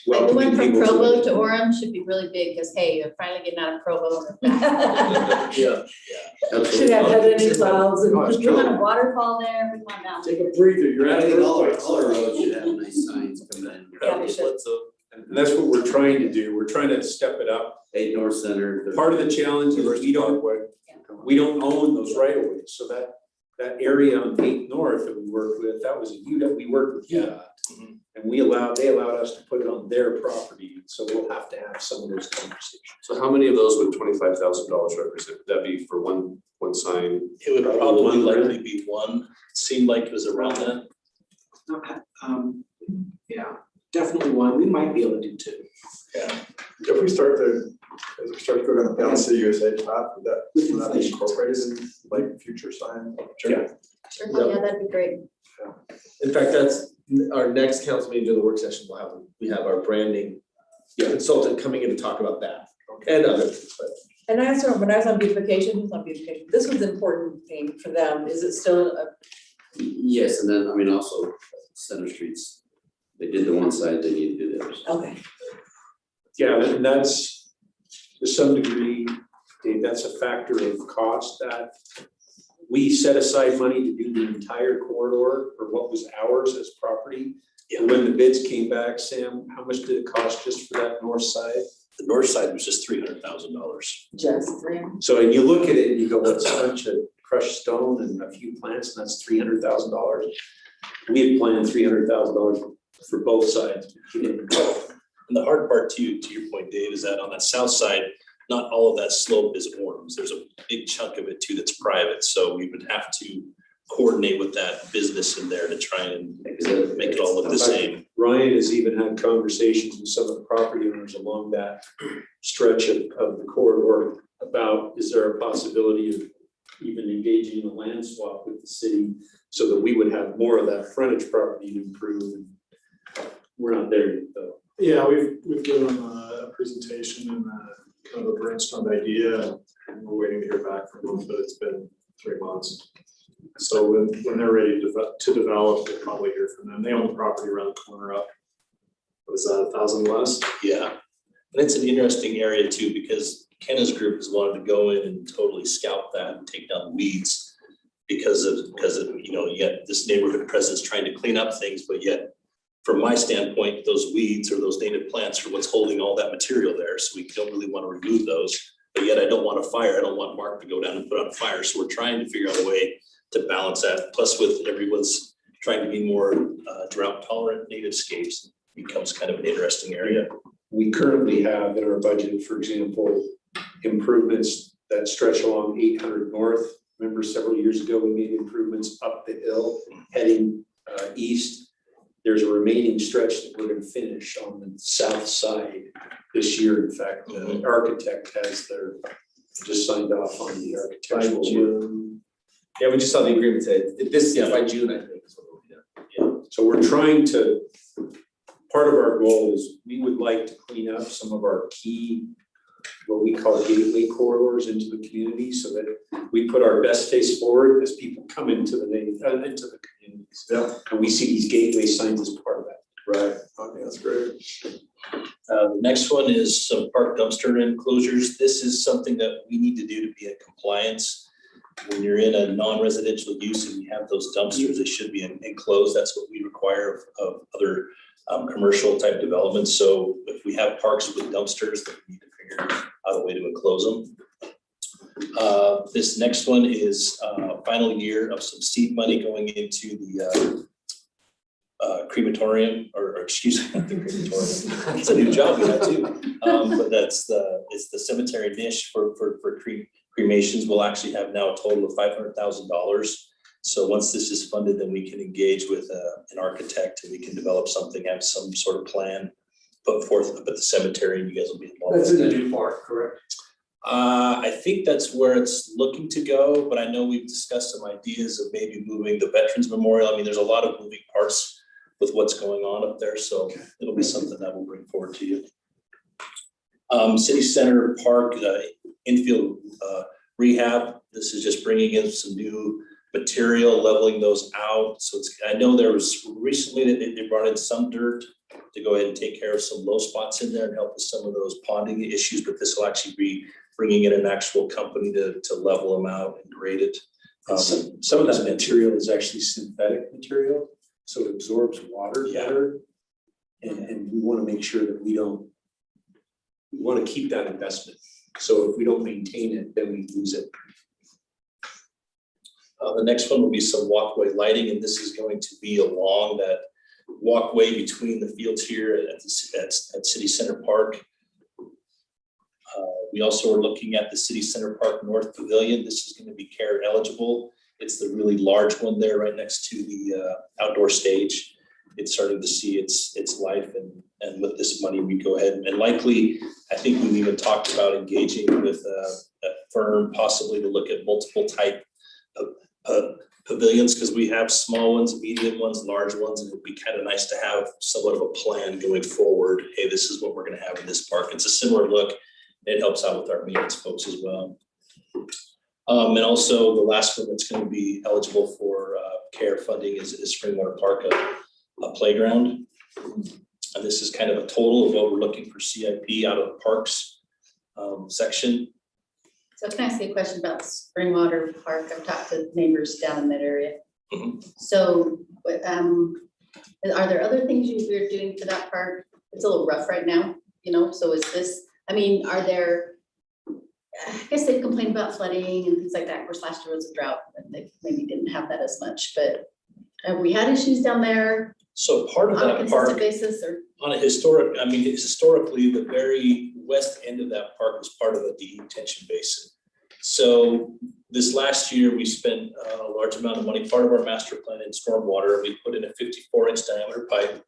Like the one from welcoming people Provo the- to Orem should be really big, because hey, you're finally getting out of Provo. Yeah. Should have heaven and clouds and. We want a waterfall there, we want that. Take a breather, you're I at think all Earthquakes. our roads should have nice signs coming in. Yeah, they should. And that's what we're trying to do. We're trying to step it up. 8 North Center. Part of the challenge is we don't own those right of ways. So that area on 8 North that we worked with, that was a UDOT, we worked with UDOT. And they allowed us to put it on their property. So we'll have to have some of those conversations. So how many of those would $25,000 represent? Would that be for one sign? It would probably likely be one, seemed like it was around that. Okay, yeah, definitely one, we might be able to do two. Yeah, if we start to go down the Palisade USA path, would that be incorporated in like future sign? Yeah. Sure, yeah, that'd be great. In fact, that's our next council meeting during the work session, we have our branding consultant coming in to talk about that and others, but. And I also, when I was on beautification, this was an important thing for them, is it still a? Yes, and then, I mean, also Center Streets, they did the one side, they need to do the other side. Okay. Yeah, and that's to some degree, Dave, that's a factor of cost that we set aside money to do the entire corridor for what was ours as property. And when the bids came back, Sam, how much did it cost just for that north side? The north side was just $300,000. Just three. So and you look at it and you go, what's a bunch of crushed stone and a few plants, and that's $300,000. We had planned $300,000 for both sides. We didn't go. And the hard part too, to your point, Dave, is that on that south side, not all of that slope is Orem's. There's a big chunk of it too that's private. So we would have to coordinate with that business in there to try and make it all look the same. Ryan has even had conversations with some of the property owners along that stretch of the corridor about, is there a possibility of even engaging in a land swap with the city so that we would have more of that frontage property to improve? We're not there yet, though. Yeah, we've given them a presentation and kind of a brainstormed idea, and we're waiting to hear back from them, but it's been 3 months. So when they're ready to develop, we'll probably hear from them. They own the property around the corner up. What is that, 1,000 west? Yeah, and it's an interesting area too, because Kenna's group has wanted to go in and totally scalp that and take down the weeds because of, you know, yet this neighborhood presence trying to clean up things, but yet from my standpoint, those weeds or those native plants are what's holding all that material there. So we don't really want to remove those, but yet I don't want a fire. I don't want Mark to go down and put on a fire. So we're trying to figure out a way to balance that. Plus with everyone's trying to be more drought tolerant nativerscapes, becomes kind of an interesting area. We currently have in our budget, for example, improvements that stretch along 800 North. Remember several years ago, we made improvements up the hill heading east. There's a remaining stretch that we're gonna finish on the south side this year. In fact, the architect has just signed off on the architectural work. Yeah, we just saw the agreement today. By June, I think. Is what we'll do. Yeah, so we're trying to, part of our goal is we would like to clean up some of our key, what we call gateway corridors into the community, so that we put our best face forward as people come into the communities. Yeah. And we see these gateway signs as part of that. Right, okay, that's great. The next one is some park dumpster enclosures. This is something that we need to do to be in compliance. When you're in a non-residential use and you have those dumpsters, they should be enclosed. That's what we require require of other commercial type developments. So if we have parks with dumpsters, then we need to figure out a way to enclose them. This next one is final year of some seed money going into the crematorium, or excuse me, not the crematorium. It's a new job we got too. But it's the cemetery niche for cremations. We'll actually have now a total of $500,000. So once this is funded, then we can engage with an architect and we can develop something, have some sort of plan put forth up at the cemetery, and you guys will be involved. That's in the new park, correct? I think that's where it's looking to go, but I know we've discussed some ideas of maybe moving the Veterans Memorial. I mean, there's a lot of moving parts with what's going on up there, so it'll be something that we'll bring forward to you. City Center Park infield rehab. This is just bringing in some new material, leveling those out. So it's, I know there was recently that they brought in some dirt to go ahead and take care of some low spots in there and help with some of those ponding issues, but this will actually be bringing in an actual company to level them out and grade it. Some of that material is actually synthetic material, so it absorbs water better. And we want to make sure that we want to keep that investment. So if we don't maintain it, then we lose it. The next one will be some walkway lighting, and this is going to be along that walkway between the fields here at City Center Park. We also are looking at the City Center Park North Pavilion. This is going to be CARE eligible. It's the really large one there right next to the outdoor stage. It's starting to see its life, and with this money, we go ahead and likely, I think we've even talked about engaging with a firm possibly to look at multiple type of pavilions, because we have small ones, medium ones, large ones, and it'd be kind of nice to have somewhat of a plan going forward. Hey, this is what we're going to have in this park. It's a similar look. It helps out with our maintenance folks as well. And also the last one that's going to be eligible for CARE funding is Springwater Park, a playground. And this is kind of a total of what we're looking for CIP out of the parks section. So can I ask you a question about Springwater Park? I've talked to neighbors down in that area. So, are there other things we're doing for that park? It's a little rough right now, you know, so is this, I mean, are there, I guess they've complained about flooding and things like that. Of course, last year was a drought, and they maybe didn't have that as much, but have we had issues down there? So part of On a that consistent park, basis, or? on a historic, I mean, historically, the very west end of that park was part of a detention basin. So this last year, we spent a large amount of money, part of our master plan in stormwater. We put in a 54-inch diameter pipe.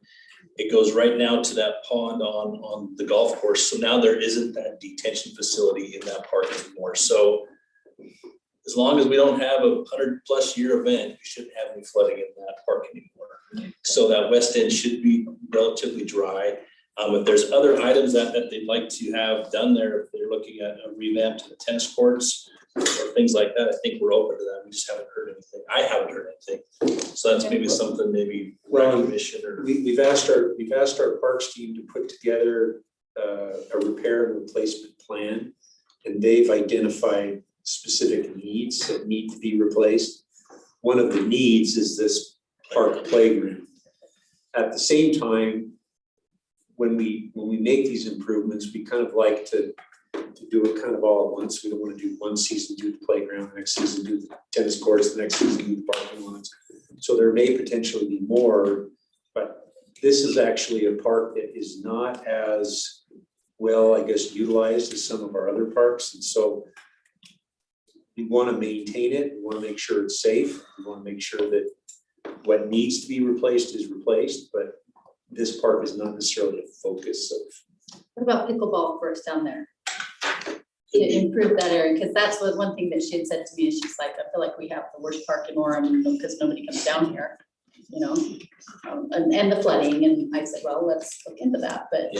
It goes right now to that pond on the golf course. So now there isn't that detention facility in that park anymore. So as long as we don't have a 100+ year event, we shouldn't have any flooding in that park anymore. So that west end should be relatively dry. If there's other items that they'd like to have done there, if they're looking at a revamp to the tennis courts or things like that, I think we're open to that. We just haven't heard anything. I haven't heard anything. So that's maybe something maybe commission or. We've asked our parks team to put together a repair and replacement plan, and they've identified specific needs that need to be replaced. One of the needs is this park playground. At the same time, when we make these improvements, we kind of like to do it kind of all at once. We don't want to do one season do the playground, the next season do the tennis courts, the next season do the parking lots. So there may potentially be more, but this is actually a park that is not as well, I guess, utilized as some of our other parks. And so we want to maintain it. We want to make sure it's safe. We want to make sure that what needs to be replaced is replaced, but this park is not necessarily a focus of. What about pickleball courts down there? To improve that area, because that's one thing that she had said to me, is she's like, I feel like we have the worst park in Orem because nobody comes down here, you know, and the flooding. And I said, well, let's look into that, but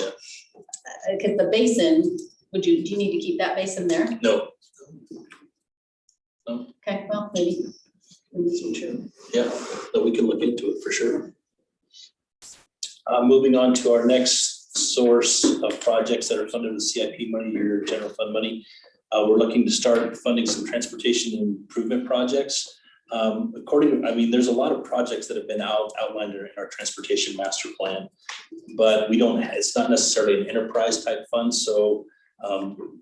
because the basin, do you need to keep that basin there? No. Okay, well, maybe it's true. Yeah, but we can look into it for sure. Moving on to our next source of projects that are funded with CIP money or general fund money. We're looking to start funding some transportation improvement projects. There's a lot of projects that have been outlined in our transportation master plan, but it's not necessarily an enterprise type fund, so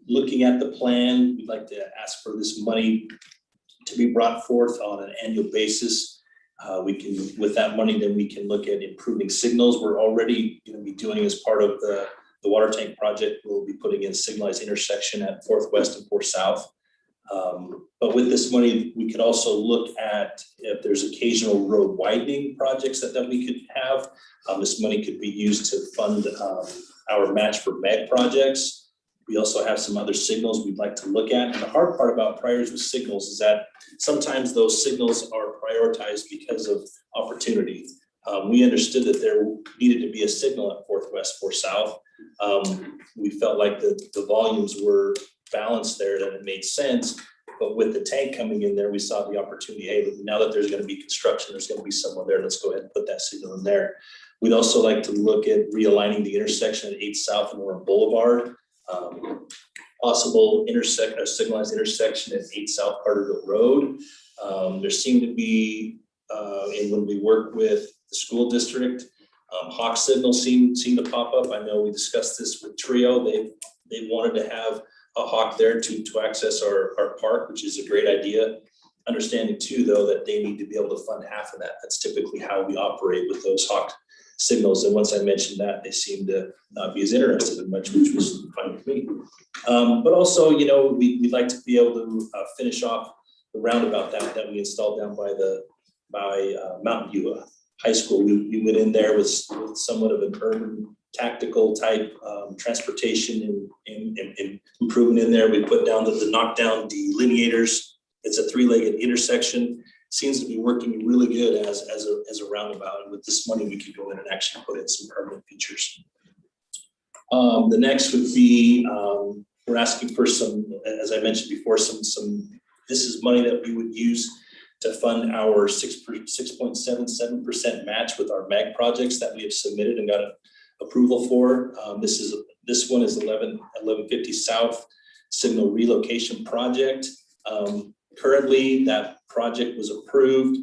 looking at the plan, we'd like to ask for this money to be brought forth on an annual basis. With that money, then we can look at improving signals. We're already gonna be doing as part of the water tank project, we'll be putting in signalized intersection at 4th West and 4th South. But with this money, we could also look at if there's occasional road widening projects that we could have. This money could be used to fund our match for MEG projects. We also have some other signals we'd like to look at. And the hard part about priorities with signals is that sometimes those signals are prioritized because of opportunity. We understood that there needed to be a signal at 4th West, 4th South. We felt like the volumes were balanced there, that it made sense. But with the tank coming in there, we saw the opportunity, hey, now that there's gonna be construction, there's gonna be someone there, let's go ahead and put that signal in there. We'd also like to look at realigning the intersection at 8th South and Orem Boulevard. Possible signalized intersection at 8 South Carterville Road. There seemed to be, and when we work with the school district, hawk signals seem to pop up. I know we discussed this with Trio. They wanted to have a hawk there to access our park, which is a great idea. Understanding too, though, that they need to be able to fund half of that. That's typically how we operate with those hawk signals. And once I mentioned that, they seemed to not be as interested in much, which was fine with me. But also, we'd like to be able to finish off the roundabout that we installed down by Mountain View High School. We went in there with somewhat of an urban tactical type transportation and improvement in there. We put down the knockdown delineators. It's a 3-legged intersection. Seems to be working really good as a roundabout. And with this money, we could go in and actually put in some permanent features. The next would be, we're asking for some, as I mentioned before, this is money that we would use to fund our 6.77% match with our MAG projects that we have submitted and got approval for. This one is 1150 South Signal Relocation Project. Currently, that project was approved,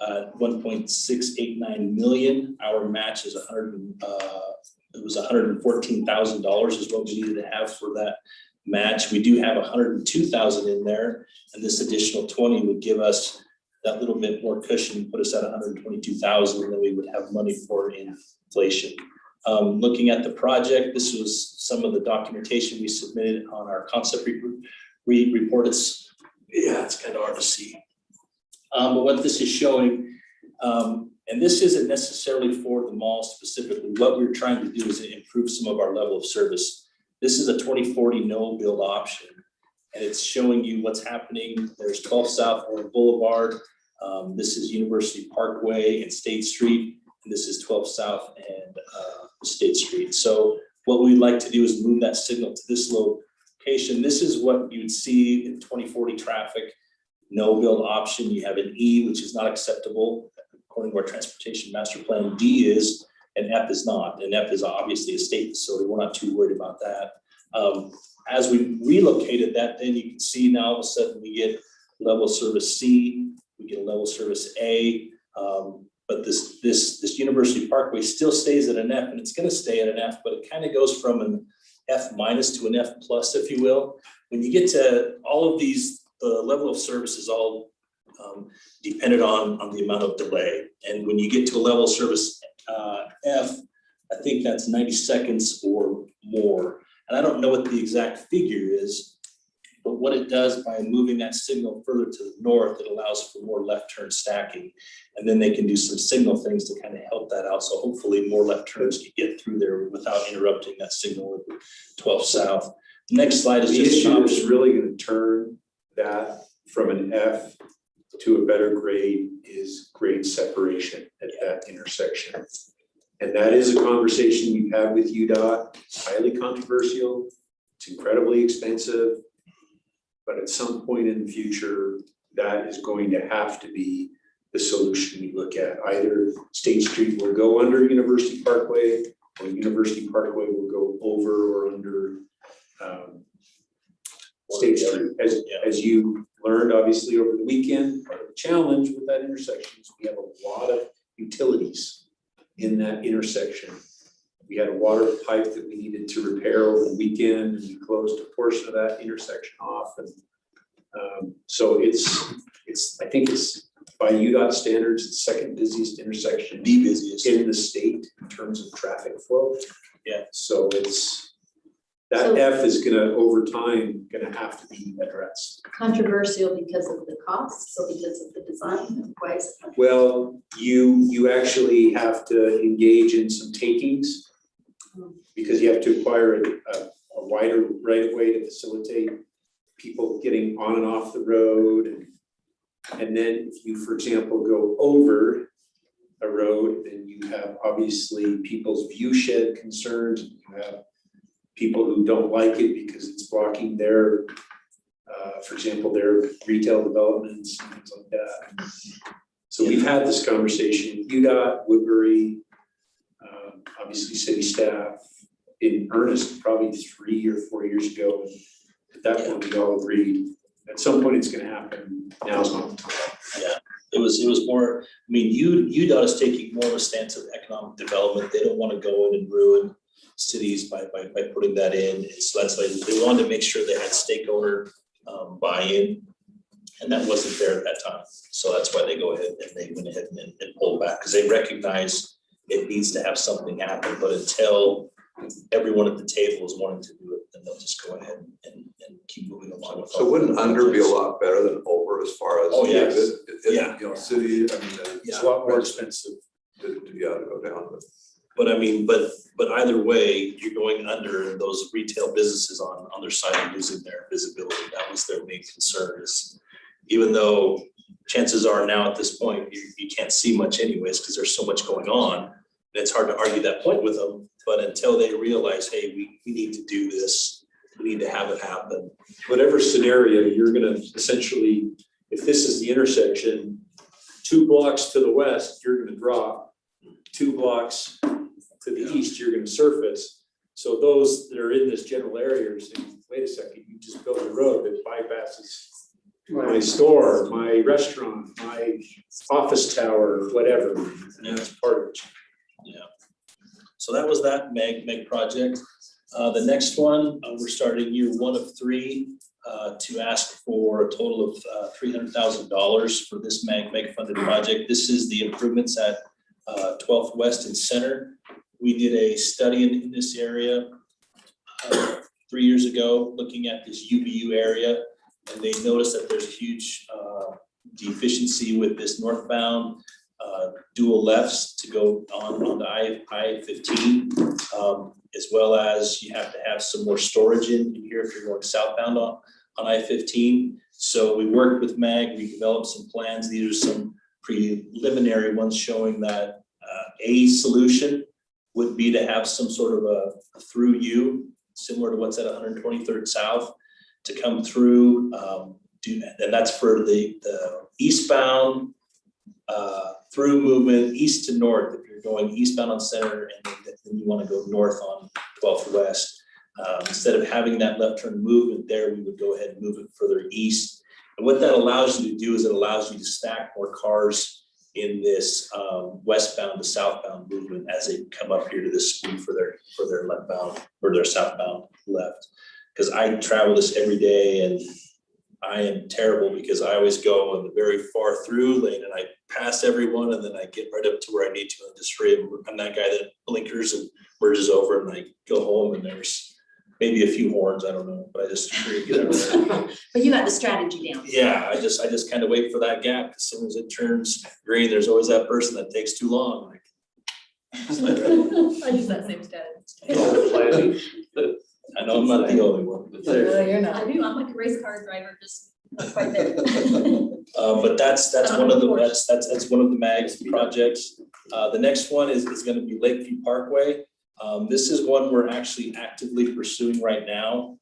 1.689 million. Our match is $114,000 is what we needed to have for that match. We do have 102,000 in there, and this additional 20 would give us that little bit more cushion, put us at 122,000, and then we would have money for inflation. Looking at the project, this was some of the documentation we submitted on our concept report. It's kind of hard to see. But what this is showing, and this isn't necessarily for the mall specifically, what we're trying to do is improve some of our level of service. This is a 2040 no build option, and it's showing you what's happening. There's 12 South Orem Boulevard. This is University Parkway and State Street, and this is 12 South and State Street. So what we'd like to do is move that signal to this location. This is what you'd see in 2040 traffic. No build option. You have an E, which is not acceptable according to our transportation master plan. D is, and F is not. And F is obviously a state facility. We're not too worried about that. As we relocated that, then you can see now all of a sudden we get level service C, we get a level service A. But this University Parkway still stays at an F, and it's going to stay at an F, but it kind of goes from an F minus to an F plus, if you will. When you get to all of these, the level of service is all dependent on the amount of delay. And when you get to a level of service F, I think that's 90 seconds or more. And I don't know what the exact figure is, but what it does by moving that signal further to the north, it allows for more left turn stacking. And then they can do some signal things to kind of help that out. So hopefully more left turns can get through there without interrupting that signal with 12 South. The next slide is The just issue is really going to turn that from an F to a better grade is grade separation at that intersection. And that is a conversation we've had with UDOT. It's highly controversial. It's incredibly expensive. But at some point in the future, that is going to have to be the solution we look at. Either State Street will go under University Parkway, or University Parkway will go over or under State Street. As you learned, obviously, over the weekend, part of the challenge with that intersection is we have a lot of utilities in that intersection. We had a water pipe that we needed to repair over the weekend, and we closed a portion of that intersection off. And so I think it's by UDOT standards, the second busiest intersection. The busiest. In the state in terms of traffic flow. Yeah. So that F is gonna, over time, have to be addressed. Controversial because of the cost, so because of the design, why is it? Well, you actually have to engage in some takings because you have to acquire a wider right of way to facilitate people getting on and off the road. And then if you, for example, go over a road, then you have obviously people's view shed concerns. You have people who don't like it because it's blocking their, for example, their retail developments and things like that. So we've had this conversation, UDOT, Woodbury, obviously city staff in earnest, probably 3 or 4 years ago. At that point, we all agreed, at some point it's gonna happen, now's not the time. Yeah, it was more, I mean, UDOT is taking more of a stance of economic development. They don't want to go in and ruin cities by putting that in. So that's why they wanted to make sure they had stake owner buy-in, and that wasn't there at that time. So that's why they go ahead and they went ahead and pulled back, because they recognize it needs to have something happen. But until everyone at the table is wanting to do it, then they'll just go ahead and keep moving along with. So wouldn't under be a lot better than over as far as? Oh, yes. You know, city, I mean. It's a lot more expensive. To go down, But I mean, but either way, you're going under, and those retail businesses on their side are losing their visibility. That was their main concern, is even though chances are now at this point, you can't see much anyways, because there's so much going on. And it's hard to argue that point with them, but until they realize, hey, we need to do this, we need to have it happen. Whatever scenario, you're gonna essentially, if this is the intersection, 2 blocks to the west, you're gonna drop. 2 blocks to the east, you're gonna surface. So those that are in this general area are saying, wait a second, you just built a road that bypasses my store, my restaurant, my office tower, whatever, and that's part of it. Yeah. So that was that MEG project. The next one, we're starting year 1 of 3 to ask for a total of $300,000 for this MEG funded project. This is the improvements at 12th West and Center. We did a study in this area 3 years ago, looking at this UBU area, and they noticed that there's a huge deficiency with this northbound dual lefts to go on the I-15, as well as you have to have some more storage in here if you're going southbound on I-15. So we worked with MAG, we developed some plans. These are some preliminary ones showing that a solution would be to have some sort of a through U, similar to what's at 123rd South, to come through, and that's for the eastbound through movement east to north. If you're going eastbound on Center and then you want to go north on 12th West, instead of having that left turn movement there, we would go ahead and move it further east. And what that allows you to do is it allows you to stack more cars in this westbound to southbound movement as they come up here to this speed for their leftbound or their southbound left. Because I travel this every day and I am terrible because I always go in the very far through lane and I pass everyone and then I get right up to where I need to and just I'm that guy that blinkers and merges over and I go home and there's maybe a few horns, I don't know, but I just get over there. But you got the strategy down. Yeah, I just kind of wait for that gap. As soon as it turns green, there's always that person that takes too long. Like, I use that same strategy. I know I'm not the only one. But You're not. I do, I'm like a race car driver, just not quite there. But that's one of the that's one of the MAG's projects. The next one is going to be Lakeview Parkway. This is one we're actually actively pursuing right now.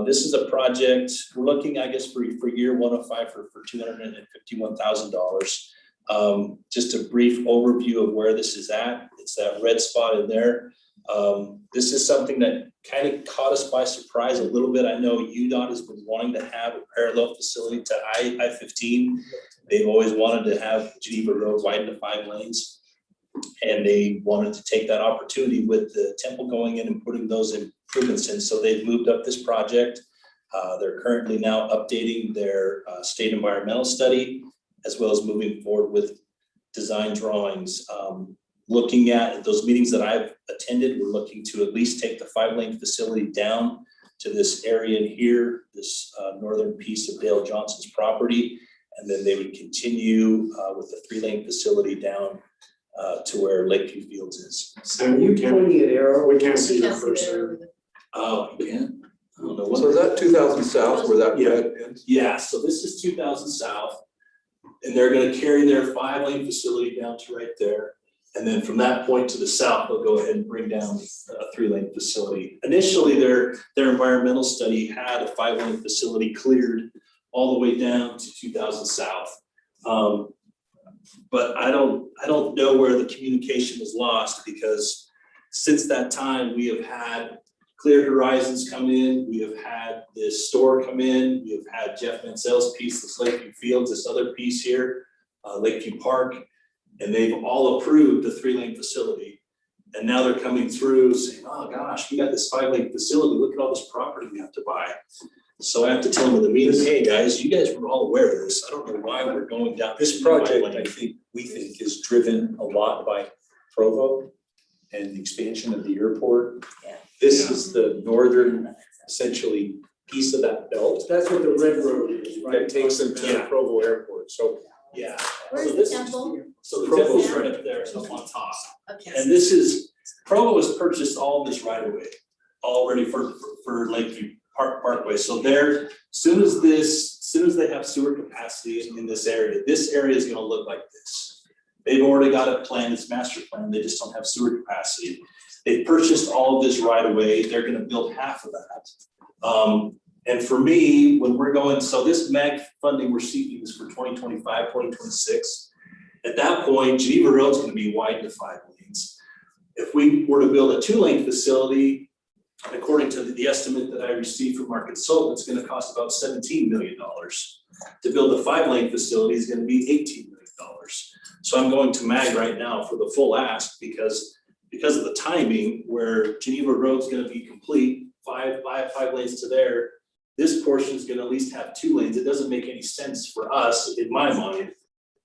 This is a project we're looking, I guess, for year 105 for $251,000. Just a brief overview of where this is at. It's that red spot in there. This is something that kind of caught us by surprise a little bit. I know UDOT has been wanting to have a parallel facility to I-15. They've always wanted to have Geneva Road widened to 5 lanes. And they wanted to take that opportunity with the temple going in and putting those improvements in. So they've moved up this project. They're currently now updating their state environmental study, as well as moving forward with design drawings. Looking at those meetings that I've attended, we're looking to at least take the 5-lane facility down to this area in here, this northern piece of Dale Johnson's property. And then they would continue with the 3-lane facility down to where Lakeview Fields is. So are you pointing an arrow? We can't see your cursor. Oh, you can? I don't know what. So is that 2000 south where that red ends? Yeah, so this is 2000 south. And they're gonna carry their 5-lane facility down to right there. And then from that point to the south, they'll go ahead and bring down a 3-lane facility. Initially, their environmental study had a 5-lane facility cleared all the way down to 2000 south. But I don't know where the communication was lost, because since that time, we have had Clear Horizons come in, we have had this store come in, we have had Jeff Mansell's piece, this Lakeview Fields, this other piece here, Lakeview Park, and they've all approved the 3-lane facility. And now they're coming through saying, oh gosh, we got this 5-lane facility, look at all this property we have to buy. So I have to tell them in the meeting, hey guys, you guys were all aware of this. I don't know why we're going down This project, we think is driven a lot by Provo and the expansion of the airport. Yeah. This is the northern, essentially, piece of that belt. That's what the red road is, right? That takes them to the Provo airport, so. Yeah. Where's So the this is- temple? So the temple's right up there, so up on top. Okay. And this is, Provo has purchased all of this right away, all ready for Lakeview Parkway. So they're, soon as they have sewer capacity in this area is gonna look like this. They've already got a plan, it's master plan, they just don't have sewer capacity. They purchased all of this right away, they're gonna build half of that. And for me, when we're going, so this MAG funding we're seeking is for 2025, 2026. At that point, Geneva Road's gonna be widened to 5 lanes. If we were to build a 2-lane facility, according to the estimate that I received from our consultant, it's gonna cost about $17 million. To build a 5-lane facility is gonna be $18 million. So I'm going to MAG right now for the full ask because of the timing where Geneva Road's gonna be complete, 5 lanes to there. This portion is gonna at least have 2 lanes. It doesn't make any sense for us, in my mind,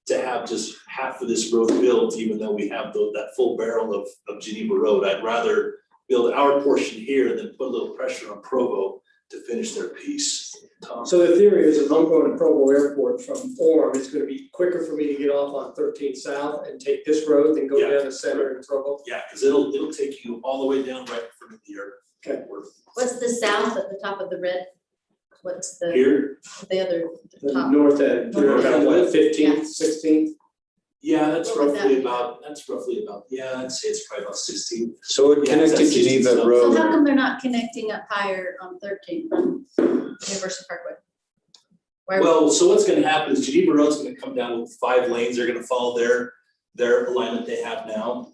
to have just half of this road built, even though we have that full barrel of Geneva Road. I'd rather build our portion here than put a little pressure on Provo to finish their piece. Tom? So the theory is if I'm going to Provo Airport from Orem, it's gonna be quicker for me to get off on 13th South and take this road than go Yeah. down the center in Provo? Yeah, because it'll take you all the way down right in front of the airport. Okay. What's the south at the top of the red? What's the Here, the other The top? north end, North about end. what, Yeah. 15th, 16th? yeah, that's What would that roughly be? about, yeah, I'd say it's probably about 16. So it Yeah, connects to that's Geneva 16. Road. So how come they're not connecting up higher on 13th from University Parkway? Why are we- Well, so what's gonna happen is Geneva Road's gonna come down with 5 lanes, they're gonna follow their alignment they have now.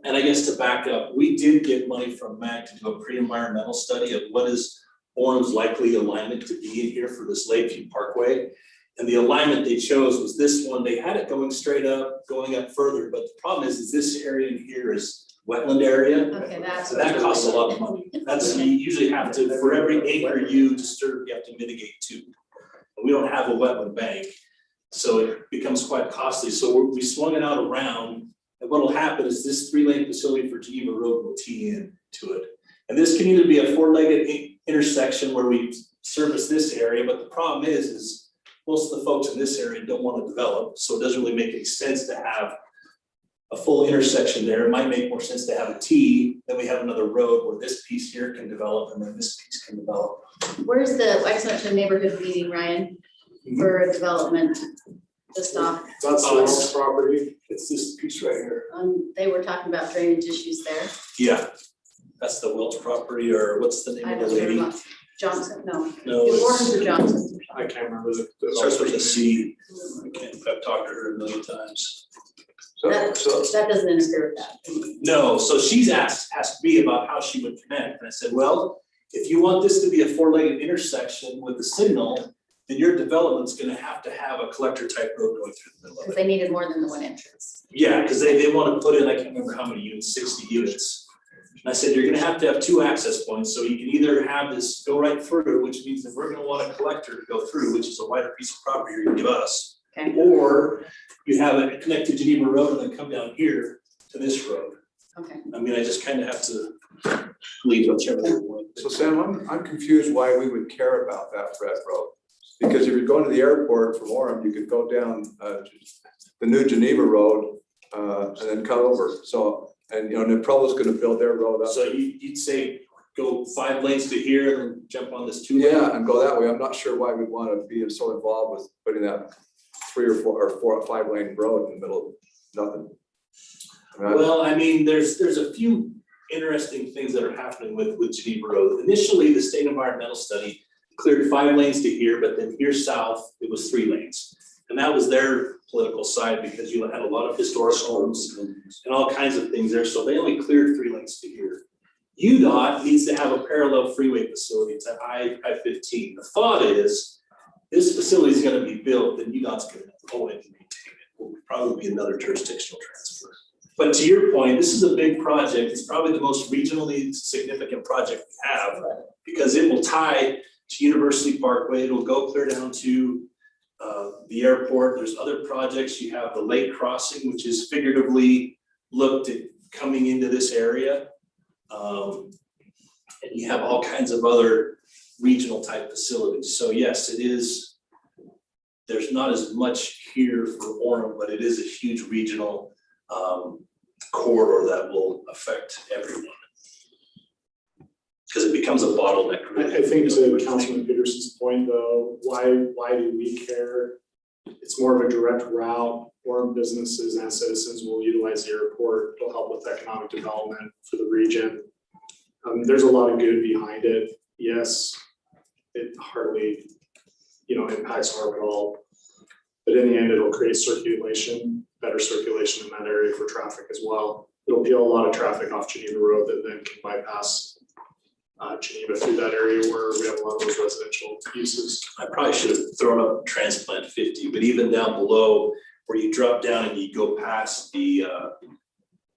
And I guess to back up, we did get money from MAG to do a pre-environmental study of what is Orem's likely alignment to be in here for this Lakeview Parkway. And the alignment they chose was this one, they had it going straight up, going up further, but the problem is this area in here is wetland area. Okay, that's. So that costs a lot of money. That's, you usually have to, for every acre you disturb, you have to mitigate 2. And we don't have a wetland bank, so it becomes quite costly. So we swung it out around, and what'll happen is this 3-lane facility for Geneva Road will tee in to it. And this can either be a 4-legged intersection where we service this area, but the problem is most of the folks in this area don't want to develop, so it doesn't really make any sense to have a full intersection there. It might make more sense to have a T, then we have another road where this piece here can develop and then this piece can develop. Where's the, I just went to a neighborhood meeting, Ryan, for a development, just off. That's the Wells property. It's this piece right here. They were talking about drainage issues there. Yeah, that's the Welch property, or what's the name I of the don't lady? remember. Johnson, no. No, The it's- Orem or Johnson. I can't remember the. It starts with a C. I've talked to her a million times. That doesn't interfere with that. No, so she's asked me about how she would connect, and I said, well, if you want this to be a four-legged intersection with a signal, then your development's gonna have to have a collector type road going through the middle of it. Because they needed more than the one entrance. Yeah, because they wanna put in, I can't remember how many units, 60 units. And I said, you're gonna have to have two access points, so you can either have this go right through, which means that we're gonna want a collector to go through, which is a wider piece of property you're gonna give us. Okay. Or you have it connect to Geneva Road and then come down here to this road. Okay. I mean, I just kind of have to lead whichever one. So Sam, I'm confused why we would care about that Fred Road. Because if you're going to the airport from Orem, you could go down the new Geneva Road and then cut over. So, and you know, Neprovo's gonna build their road up. So you'd say go 5 lanes to here and then jump on this 2 lane? Yeah, and go that way. I'm not sure why we'd want to be so involved with putting that 3 or 4 or 5 lane road in the middle of nothing. Well, I mean, there's a few interesting things that are happening with Geneva Road. Initially, the state environmental study cleared 5 lanes to here, but then here south, it was 3 lanes. And that was their political side because you had a lot of historic homes and all kinds of things there. So they only cleared 3 lanes to here. UDOT needs to have a parallel freeway facility to I-15. The thought is this facility is going to be built, then UDOT's going to own it and maintain it. Will probably be another jurisdictional transfer. But to your point, this is a big project. It's probably the most regionally significant project we have because it will tie to University Parkway. It'll go clear down to the airport. There's other projects. You have the lake crossing, which is figuratively looked at coming into this area. And you have all kinds of other regional type facilities. So yes, it is, there's not as much here for Orem, but it is a huge regional corridor that will affect everyone. Because it becomes a bottleneck. I think to Councilman Peterson's point though, why do we care? It's more of a direct route. Orem businesses and citizens will utilize the airport. It'll help with economic development for the region. There's a lot of good behind it. Yes, it hardly, impacts Orem at all. But in the end, it'll create circulation, better circulation in that area for traffic as well. It'll peel a lot of traffic off Geneva Road that then can bypass Geneva through that area where we have a lot of those residential uses. I probably should have thrown up transplant 50, but even down below where you drop down and you go past the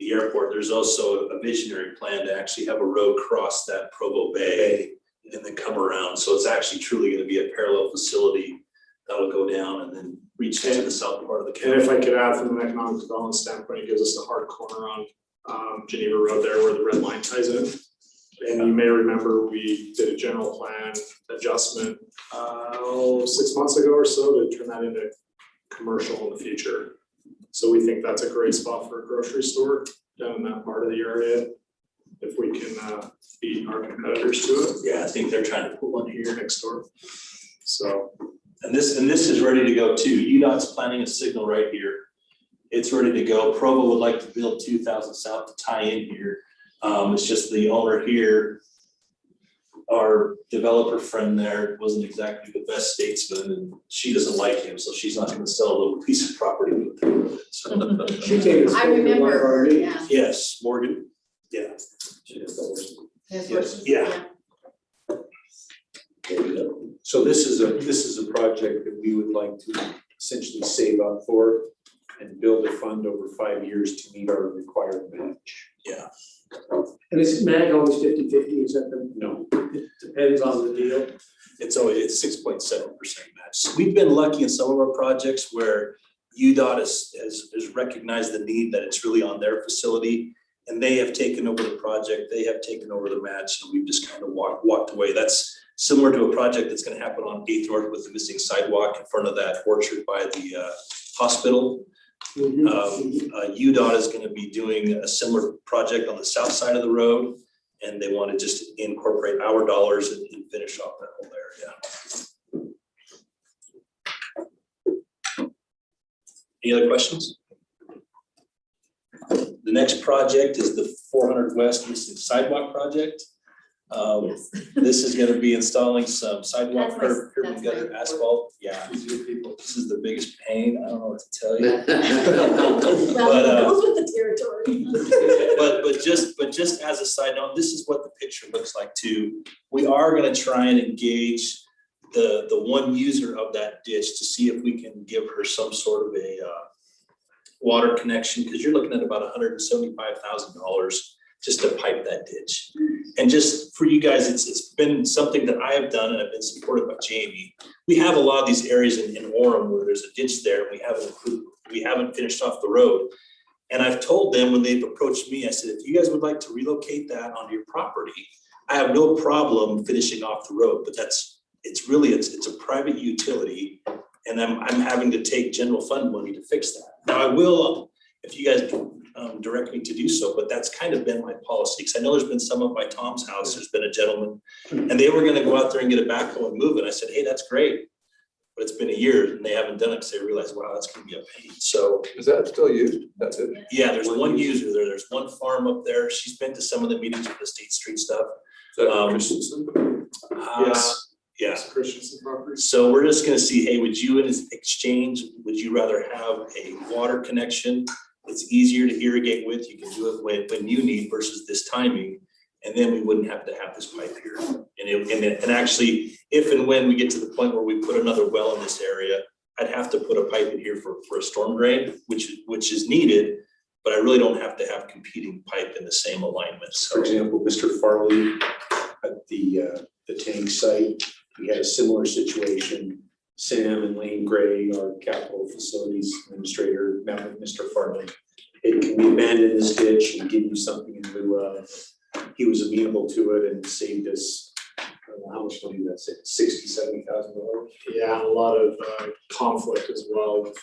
airport, there's also a visionary plan to actually have a road cross that Provo Bay and then come around. So it's actually truly going to be a parallel facility that'll go down and then reach into the south part of the county. And if I could add from an economic development standpoint, it gives us the hard corner on Geneva Road there where the red line ties in. And you may remember we did a general plan adjustment 6 months ago or so to turn that into commercial in the future. So we think that's a great spot for a grocery store down in that part of the area. If we can beat our competitors to it. Yeah, I think they're trying to put one here next door. So. And this is ready to go too. UDOT's planning a signal right here. It's ready to go. Provo would like to build 2000 South to tie in here. It's just the owner here, our developer friend there wasn't exactly the best statesman and she doesn't like him, so she's not gonna sell a little piece of property with him. So. She came to I remember her, yeah. Yes, Morgan, yeah. Yeah. So this is a project that we would like to essentially save up for and build a fund over 5 years to meet our required match. Yeah. And is MAG always 50-50, is that the? No. It depends on the deal. It's 6.7% match. So we've been lucky in some of our projects where UDOT has recognized the need that it's really on their facility and they have taken over the project, they have taken over the match, and we've just kind of walked away. That's similar to a project that's gonna happen on 8th North with the missing sidewalk in front of that orchard by the hospital. UDOT is gonna be doing a similar project on the south side of the road, and they wanna just incorporate our dollars and finish off that whole area. Any other questions? The next project is the 400 West Missing Sidewalk project. This is gonna be installing some sidewalk, That's my- curb and that's gutter, my- asphalt, yeah. This is the biggest pain, I don't know what to tell you. Well, it goes with the territory. But just as a side note, this is what the picture looks like too. We are gonna try and engage the one user of that ditch to see if we can give her some sort of a water connection, because you're looking at about $175,000 just to pipe that ditch. And just for you guys, it's been something that I have done and I've been supported by Jamie. We have a lot of these areas in Orem where there's a ditch there, and we haven't finished off the road. And I've told them when they've approached me, I said, if you guys would like to relocate that onto your property, I have no problem finishing off the road, but it's a private utility, and I'm having to take general fund money to fix that. Now, I will, if you guys direct me to do so, but that's kind of been my policy, because I know there's been some up by Tom's house, there's been a gentleman, and they were gonna go out there and get a backhoe and move it. I said, hey, that's great, but it's been a year and they haven't done it because they realized, wow, that's gonna be a pain. So Is that still used? That's it? yeah, there's one user there. There's one farm up there. She's been to some of the meetings with the State Street stuff. Christensen? Yes. Yeah. Christensen property. So we're just gonna see, hey, would you in exchange, would you rather have a water connection? It's easier to irrigate with, you can do it when you need versus this timing. And then we wouldn't have to have this pipe here. And actually, if and when we get to the point where we put another well in this area, I'd have to put a pipe in here for a storm drain, which is needed, but I really don't have to have competing pipe in the same alignment. For So example, Mr. Farley at the tank site, we had a similar situation. Sam and Lane Gray, our capital facilities administrator, met with Mr. Farley. Hey, can we abandon this ditch and give you something in lieu of? He was amenable to it and saved us, I don't know how much money did that save, $60,000-$70,000? Yeah, and a lot of conflict as well, with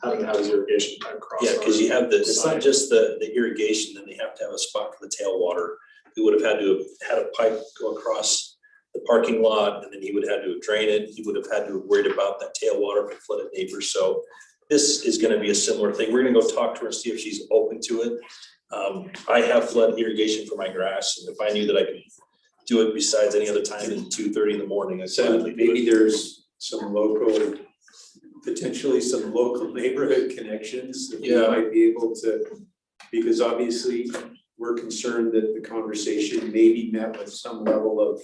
having to have his irrigation pipe cross. yeah, because you have this, it's not just the irrigation, then they have to have a spot for the tailwater. We would have had to have had a pipe go across the parking lot, and then he would have had to drain it. He would have had to have worried about that tailwater if it flooded neighbors. So this is gonna be a similar thing. We're gonna go talk to her and see if she's open to it. I have flood irrigation for my grass, and if I knew that I could do it besides any other time than 2:30 in the morning, I'd So gladly do maybe it. there's potentially some local neighborhood connections that we Yeah. might be able to, because obviously we're concerned that the conversation may be met with some level of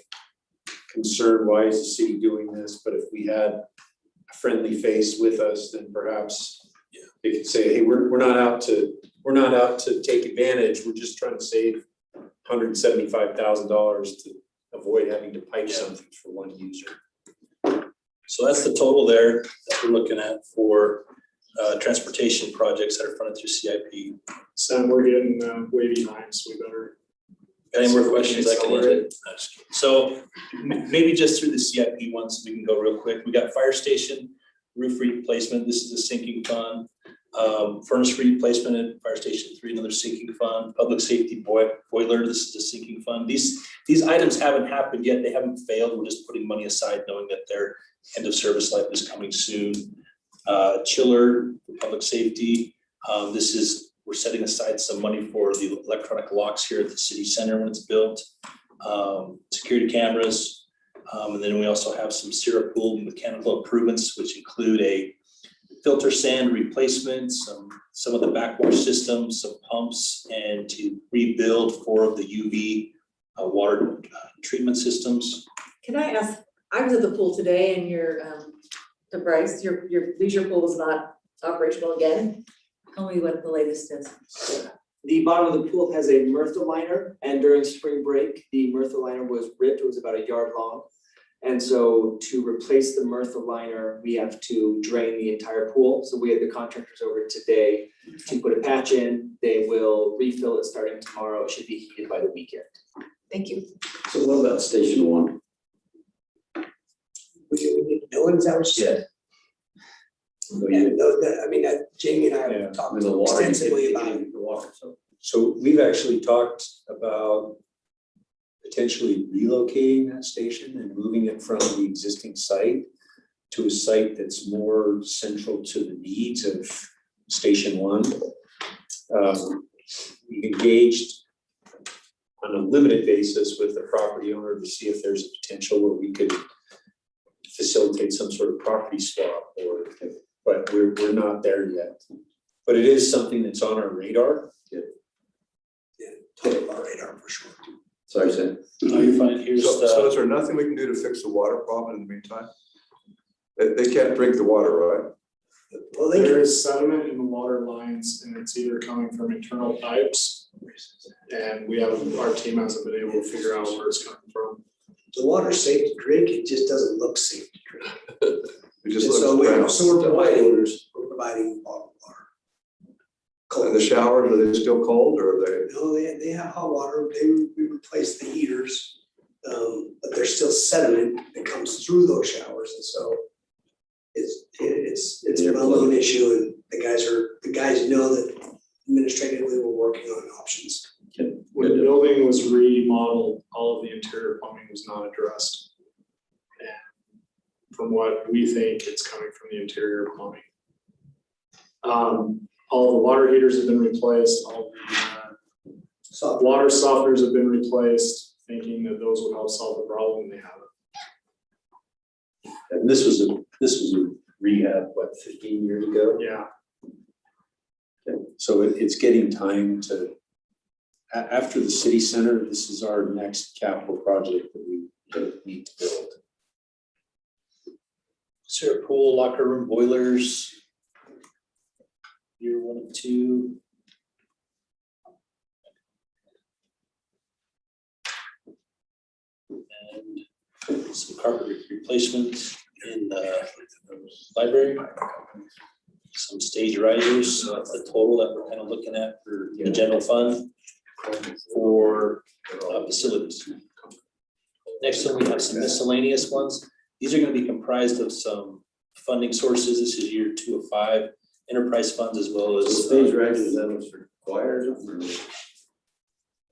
concern, why is the city doing this? But if we had a friendly face with us, then perhaps they could say, hey, we're not out to take advantage, we're just trying to save $175,000 to avoid having to pipe something for one user. So that's the total there that we're looking at for transportation projects that are funded through CIP. Sam, we're getting way behind, so we better. Any more questions I can answer? No, just kidding. So maybe just through the CIP ones, we can go real quick. We got fire station roof replacement. This is a sinking fund. Furnace replacement at Fire Station 3, another sinking fund. Public safety boiler, this is a sinking fund. These items haven't happened yet. They haven't failed. We're just putting money aside knowing that their end of service life is coming soon. Chiller, public safety. We're setting aside some money for the electronic locks here at the city center when it's built. Security cameras. And then we also have some Sierra Pool mechanical improvements, which include a filter sand replacement, some of the backwash systems, some pumps, and to rebuild 4 of the UV water treatment systems. Can I ask, I was at the pool today and to Bryce, your leisure pool was not operational again. Tell me what the latest is. The bottom of the pool has a Murtha liner, and during spring break, the Murtha liner was ripped. It was about a yard long. And so to replace the Murtha liner, we have to drain the entire pool. So we had the contractors over today to put a patch in. They will refill it starting tomorrow. It should be heated by the weekend. Thank you. So what about Station 1? We need no one's out yet. Yeah, no, that, I mean, Jamie and I have talked extensively about it. The water, so. So we've actually talked about potentially relocating that station and moving it from the existing site to a site that's more central to the needs of Station 1. We engaged on a limited basis with the property owner to see if there's a potential where we could facilitate some sort of property swap but we're not there yet. But it is something that's on our radar. Top of our radar for sure. Sorry, Sam. Oh, you're fine. Here's So is there nothing we can do to fix the water problem in the meantime? They can't drink the water, right? Well, there is sediment in the water lines and it's either coming from internal pipes. And our team hasn't been able to figure out where it's coming from. The water's safe to drink, it just doesn't look safe to drink. It just And so looks we're brown. providing bottled water. And the showers, are they still cold or are they? No, they have hot water, we replaced the heaters, but there's still sediment that comes through those showers, and so it's a well-known issue, and the guys know that administratively we're working on options. When the building was remodeled, all of the interior plumbing was not addressed. And from what we think, it's coming from the interior plumbing. All the water heaters have been replaced, all the water softeners have been replaced, thinking that those would help solve the problem, and they haven't. And this was a rehab, 15 years ago? Yeah. Okay. So it's getting time to, after the city center, this is our next capital project that we need to build. Is there a pool, locker room, boilers? Year 1 and 2. And some carpet replacement in the library. Some stage risers, the total that we're kind of looking at for the general fund for facilities. Next one, we have some miscellaneous ones. These are going to be comprised of some funding sources. This is year 2 of 5. Enterprise funds as well as. Stage risers, that was required.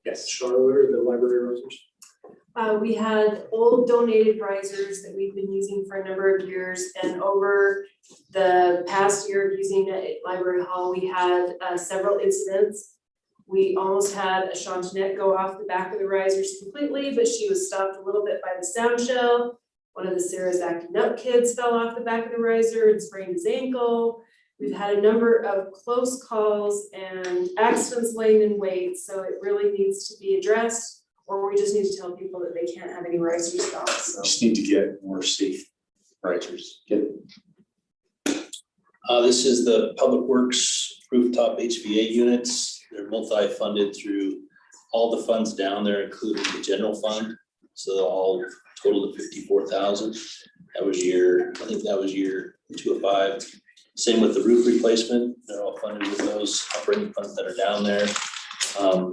Yes. Charlotte, the library risers. We had old donated risers that we've been using for a number of years, and over the past year of using it at Library Hall, we had several incidents. We almost had a Chantinette go off the back of the risers completely, but she was stopped a little bit by the sound shell. One of the Sarah's Acting Up kids fell off the back of the riser and sprained his ankle. We've had a number of close calls and accidents laying in wait, so it really needs to be addressed, or we just need to tell people that they can't have any risers stopped, so. Just need to get more safe risers. This is the Public Works rooftop HVA units. They're multi-funded through all the funds down there, including the general fund. So they'll all total to 54,000. I think that was year 2 of 5. Same with the roof replacement. They're all funded with those operating funds that are down there.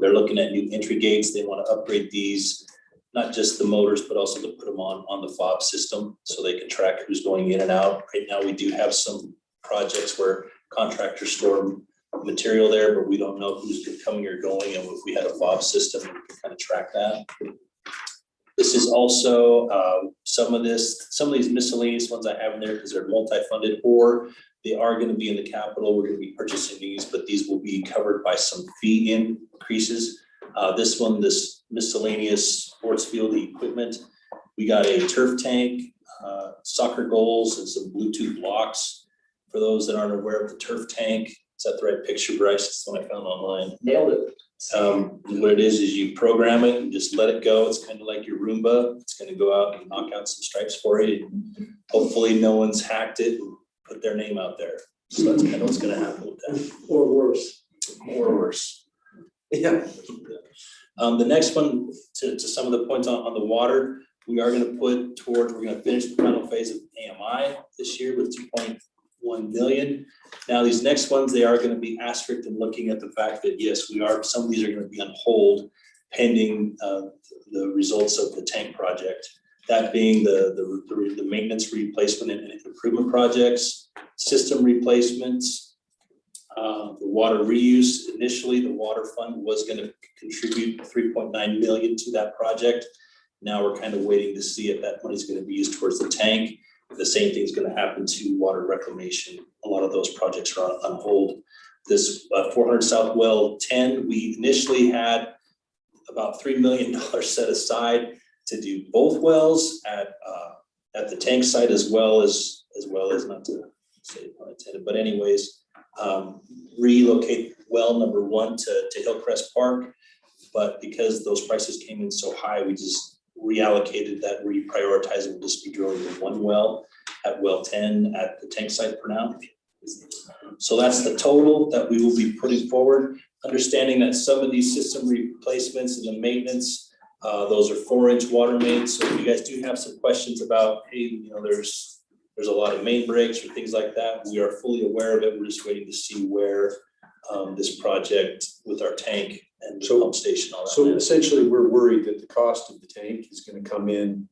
They're looking at new entry gates. They want to upgrade these, not just the motors, but also to put them on the fob system so they can track who's going in and out. Right now, we do have some projects where contractors store material there, but we don't know who's coming or going. And if we had a fob system, we can kind of track that. This is also some of these miscellaneous ones I have in there because they're multi-funded, or they are going to be in the capital. We're going to be purchasing these, but these will be covered by some fee increases. This miscellaneous sports field equipment. We got a turf tank, soccer goals, and some Bluetooth blocks. For those that aren't aware of the turf tank, is that the right picture, Bryce? It's the one I found online. Nailed it. What it is you program it and just let it go. It's kind of like your Roomba. It's going to go out and knock out some stripes for you. Hopefully no one's hacked it and put their name out there. So that's kind of what's going to happen with that. Or worse. Or worse. Yeah. The next one, to some of the points on the water, we are going to we're going to finish the final phase of AMI this year with 2.1 million. Now, these next ones, they are going to be asterisked and looking at the fact that, yes, some of these are going to be on hold pending the results of the tank project. That being the maintenance, replacement, and improvement projects, system replacements, the water reuse. Initially, the water fund was going to contribute 3.9 million to that project. Now we're kind of waiting to see if that money is going to be used towards the tank. The same thing is going to happen to water reclamation. A lot of those projects are on hold. This 400 South Well 10, we initially had about $3 million set aside to do both wells at the tank site as well as not to say pun intended, but anyways, relocate well number 1 to Hillcrest Park. But because those prices came in so high, we just reallocated that, reprioritized, and we'll just be drilling the 1 well at well 10 at the tank site for now. So that's the total that we will be putting forward, understanding that some of these system replacements and the maintenance, those are 4-inch water mains. So if you guys do have some questions about, hey, you know, there's a lot of main breaks or things like that, we are fully aware of it. We're just waiting to see where this project with our tank and the pump station, all that. So essentially, we're worried that the cost of the tank is gonna come in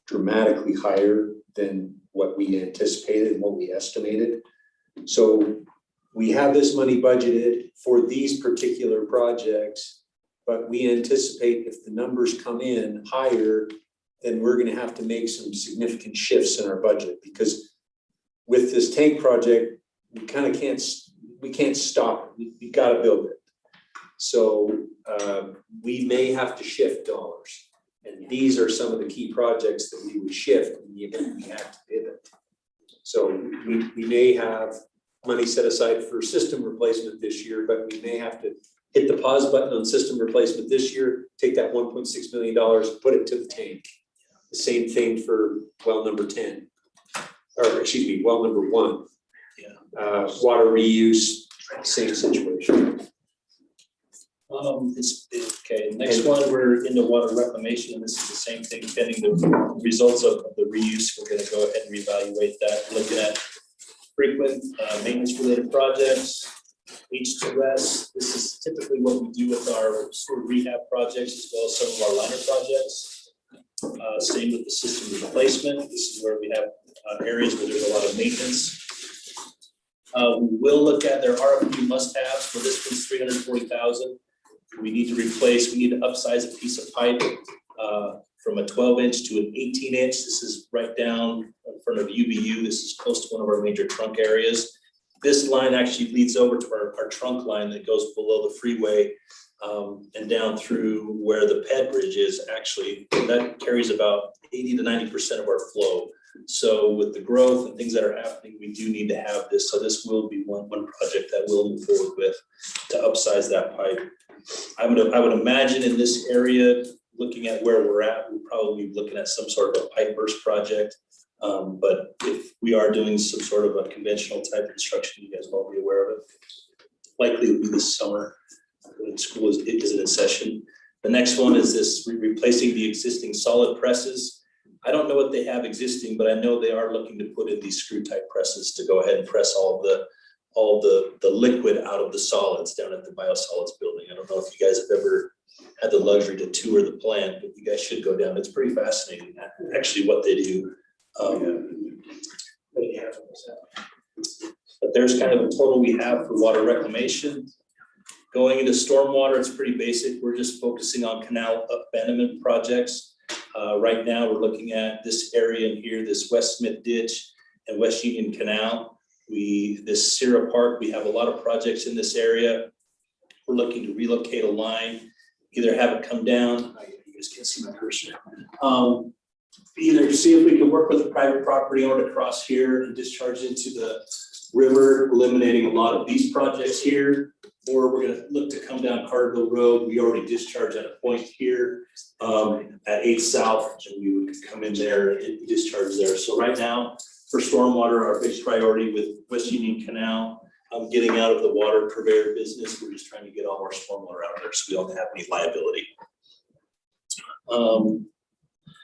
dramatically higher than what we anticipated and what we estimated. So we have this money budgeted for these particular projects, but we anticipate if the numbers come in higher, then we're gonna have to make some significant shifts in our budget, because with this tank project, we kind of can't stop it. We gotta build it. So we may have to shift dollars. And these are some of the key projects that we would shift in the event we have to pivot. So we may have money set aside for system replacement this year, but we may have to hit the pause button on system replacement this year, take that $1.6 million, put it to the tank. The same thing for well number 10, or excuse me, well number 1. Yeah. Water reuse, same situation. Okay, next one, we're into water reclamation, and this is the same thing, pending the results of the reuse. We're gonna go ahead and reevaluate that, looking at frequent maintenance related projects, H2S. This is typically what we do with our sewer rehab projects as well as some of our liner projects. Same with the system replacement. This is where we have areas where there's a lot of maintenance. We will look at, there are a few must-haves. For this one's $340,000. We need to replace, we need to upsize a piece of pipe from a 12-inch to an 18-inch. This is right down in front of UBU. This is close to one of our major trunk areas. This line actually leads over to our trunk line that goes below the freeway and down through where the ped bridge is. Actually, that carries about 80 to 90% of our flow. So with the growth and things that are happening, we do need to have this. So this will be one project that we'll move forward with to upsize that pipe. I would imagine in this area, looking at where we're at, we'll probably be looking at some sort of a pipe burst project. But if we are doing some sort of a conventional type construction, you guys will all be aware of it. Likely it'll be this summer when school isn't in session. The next one is this replacing the existing solid presses. I don't know what they have existing, but I know they are looking to put in these screw type presses to go ahead and press all the liquid out of the solids down at the biosolids building. I don't know if you guys have ever had the luxury to tour the plant, but you guys should go down. It's pretty fascinating, actually, what they do. But there's kind of a total we have for water reclamation. Going into stormwater, it's pretty basic. We're just focusing on canal abandonment projects. Right now, we're looking at this area in here, this West Smith Ditch and West Union Canal. This Sierra Park, we have a lot of projects in this area. We're looking to relocate a line, either have it come down. You guys can't see my cursor. Either see if we can work with a private property owner to cross here and discharge into the river, eliminating a lot of these projects here. Or we're gonna look to come down Carterville Road. We already discharged at a point here at 8 South, and we would come in there and discharge there. So right now, for stormwater, our big priority with West Union Canal, getting out of the water purveyor business. We're just trying to get all our stormwater out there so we don't have any liability.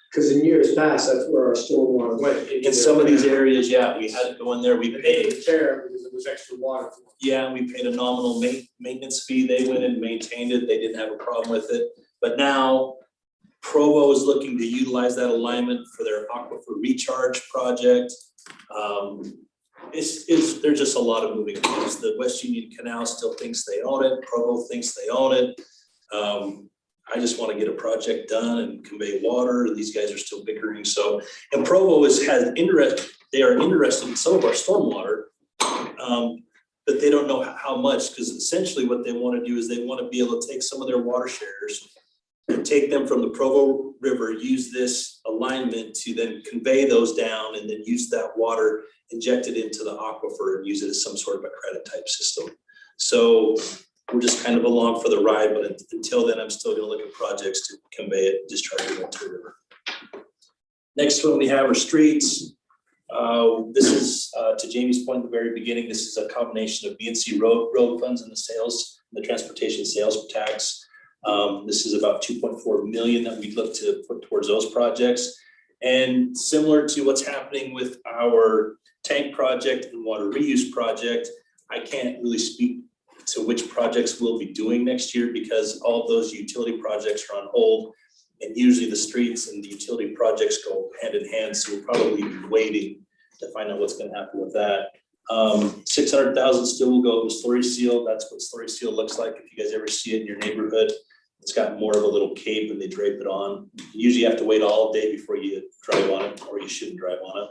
Because in years past, that's where our stormwater went. In some of these areas, yeah, we had to go in there, we paid. Fair, because it was extra water. Yeah, we paid a nominal maintenance fee. They went and maintained it. They didn't have a problem with it. But now Provo is looking to utilize that alignment for their aquifer recharge project. There's just a lot of moving parts. The West Union Canal still thinks they own it. Provo thinks they own it. I just want to get a project done and convey water. These guys are still bickering. So, and Provo they are interested in some of our stormwater, but they don't know how much, because essentially what they want to do is they want to be able to take some of their water shares and take them from the Provo River, use this alignment to then convey those down and then use that water, inject it into the aquifer and use it as some sort of a credit type system. So we're just kind of along for the ride, but until then, I'm still gonna look at projects to convey it, discharge it into the river. Next one we have are streets. This is, to Jamie's point at the very beginning, this is a combination of B&C road funds and the sales, the transportation sales tax. This is about 2.4 million that we'd look to put towards those projects. And similar to what's happening with our tank project and water reuse project, I can't really speak to which projects we'll be doing next year because all of those utility projects are on hold. And usually the streets and the utility projects go hand in hand, so we'll probably be waiting to find out what's gonna happen with that. 600,000 still will go with slurry seal. That's what slurry seal looks like. If you guys ever see it in your neighborhood, it's got more of a little cape and they drape it on. You usually have to wait all day before you drive on it, or you shouldn't drive on it.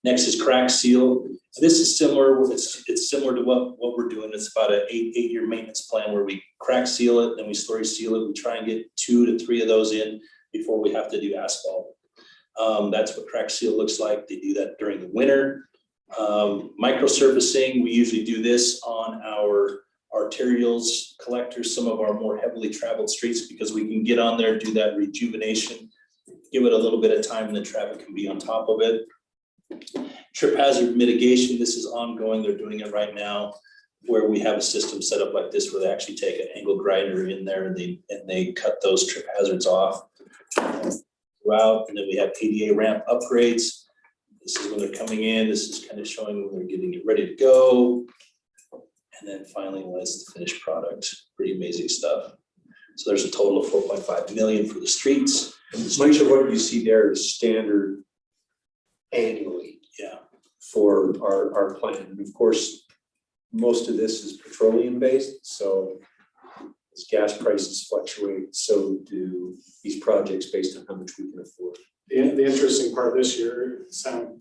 Next is crack seal. This is similar, it's similar to what we're doing. It's about an eight-year maintenance plan where we crack seal it, then we slurry seal it. We try and get 2 to 3 of those in before we have to do asphalt. That's what crack seal looks like. They do that during the winter. Micro surfacing, we usually do this on our arterials, collectors, some of our more heavily traveled streets, because we can get on there, do that rejuvenation, give it a little bit of time and the traffic can be on top of it. Trip hazard mitigation, this is ongoing. They're doing it right now where we have a system set up like this where they actually take an angle grinder in there and they cut those trip hazards off throughout. And then we have ADA ramp upgrades. This is when they're coming in. This is kind of showing when they're getting it ready to go. And then finally was the finished product. Pretty amazing stuff. So there's a total of 4.5 million for the streets. And much of what you see there is standard annually. Yeah. For our plan. And of course, most of this is petroleum based. So as gas prices fluctuate, so do these projects based on how much we can afford. The interesting part this year, Sam,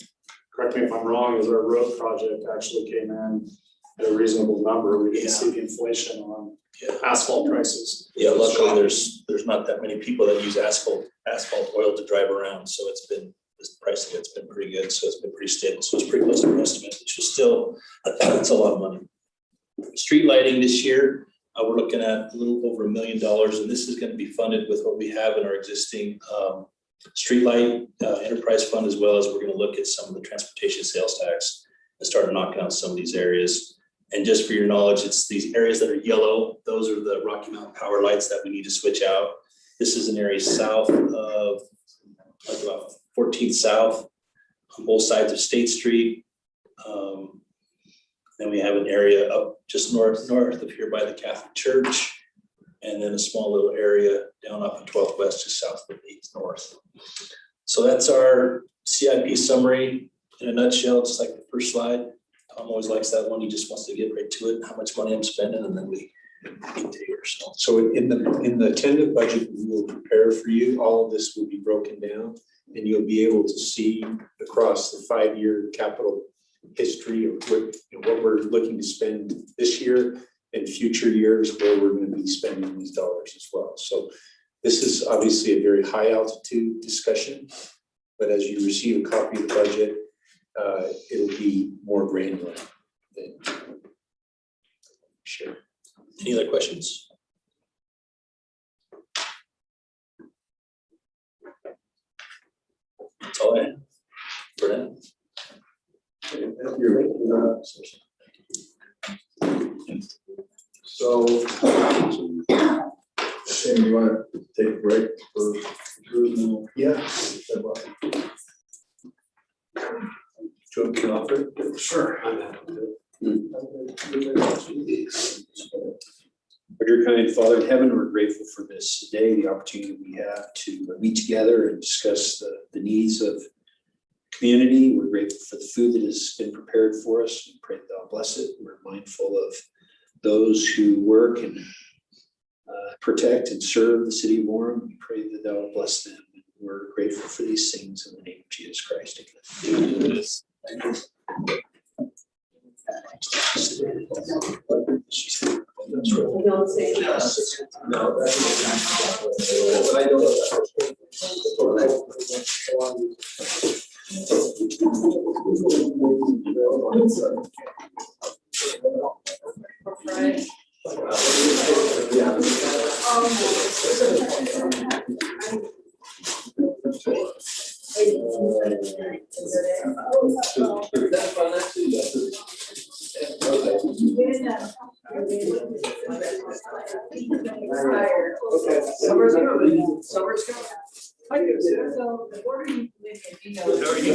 correct me if I'm wrong, is our road project actually came in at a reasonable number. We didn't see the inflation on asphalt prices. Yeah, luckily there's not that many people that use asphalt oil to drive around. So it's been, this pricing, it's been pretty good. So it's been pretty stable. So it's pretty close to our estimate, which is still, it's a lot of money. Street lighting this year, we're looking at a little over $1 million, and this is going to be funded with what we have in our existing streetlight enterprise fund, as well as we're going to look at some of the transportation sales tax and start knocking out some of these areas. And just for your knowledge, it's these areas that are yellow. Those are the Rocky Mountain power lights that we need to switch out. This is an area south of like about 14th South on both sides of State Street. Then we have an area up just north of here by the Catholic Church, and then a small little area down up in 12th West, just south of 8th North. So that's our CIP summary in a nutshell, just like the first slide. Tom always likes that one. He just wants to get right to it, how much money I'm spending, and then we get to here. So in the tentative budget we will prepare for you, all of this will be broken down, and you'll be able to see across the 5-year capital history of what we're looking to spend this year and future years where we're going to be spending these dollars as well. So this is obviously a very high altitude discussion, but as you receive a copy of the budget, it'll be more granular. Sure. Any other questions? That's all I have for now. So, Shane, you want to take a break for tourism? Yeah. Do you want to offer? Sure. But dear kind Father in heaven, we're grateful for this day, the opportunity we have to meet together and discuss the needs of community. We're grateful for the food that has been prepared for us. We pray that thou bless it. We're mindful of those who work and protect and serve the city of Orem. We pray that thou bless them. We're grateful for these things in the name of Jesus Christ. Amen. Don't say. No. but I don't know. Summer's coming, summer's coming. I can see it. So the order you live in, you know. How are you?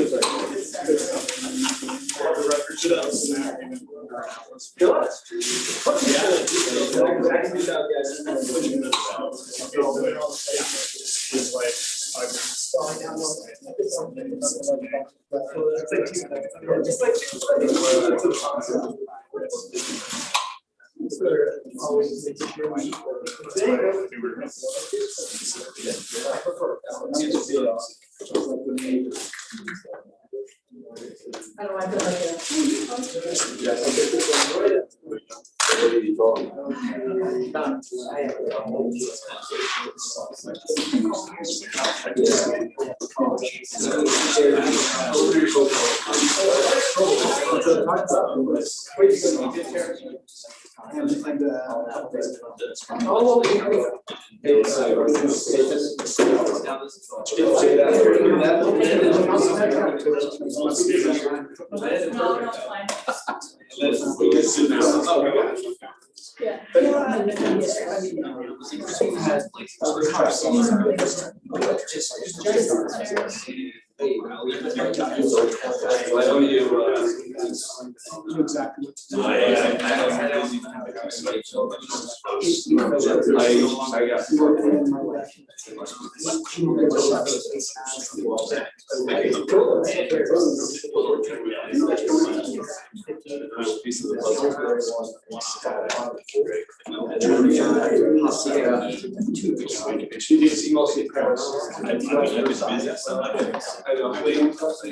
I don't know, I feel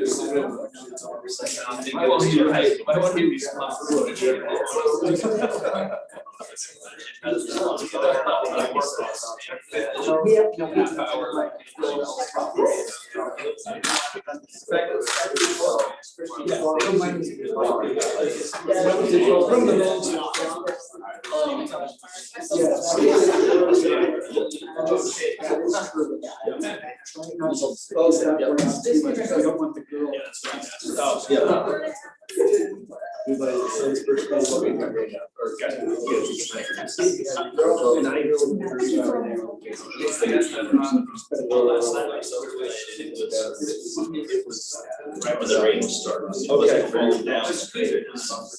Right when the rain started. Okay. Falling down.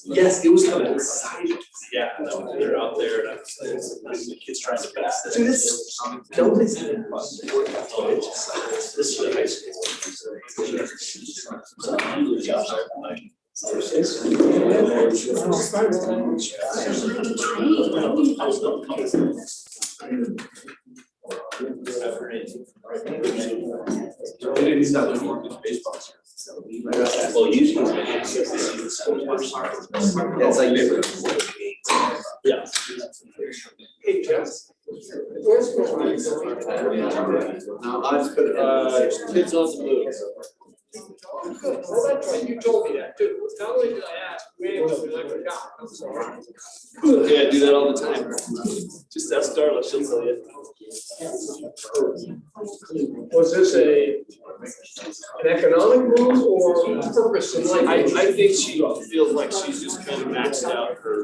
Yes, it was kind of exciting. Yeah, they're out there and the kids trying to pass it. Dude, it's, nobody's having fun. This is the high school. So I'm really He's not doing more good baseball. well, usually it's the school first. That's like different. Yeah. Hey, Jess. Where's the? Now, I just put it. Kids on the move. Good. Well, that's right. You told me that too. Not only did I ask, we ended up like a guy. I'm sorry. Yeah, I do that all the time. Just ask Darla, she'll tell you. Was this an economic move or purpose in life? I think she feels like she's just kind of maxed out her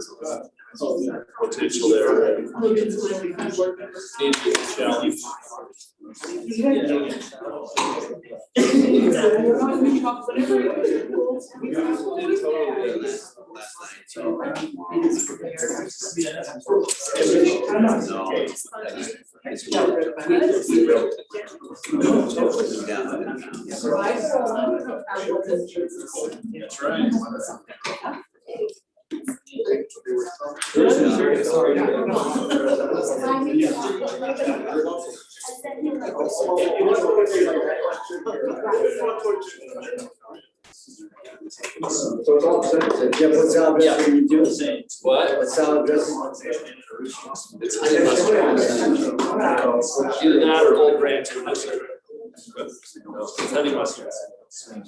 potential there. Needs to be a challenge. That's right. So it's all set. Jeff, what salad dressing you do? What? What salad dressing? It's honey mustard. Either that or old ranch. It's honey mustard. Thank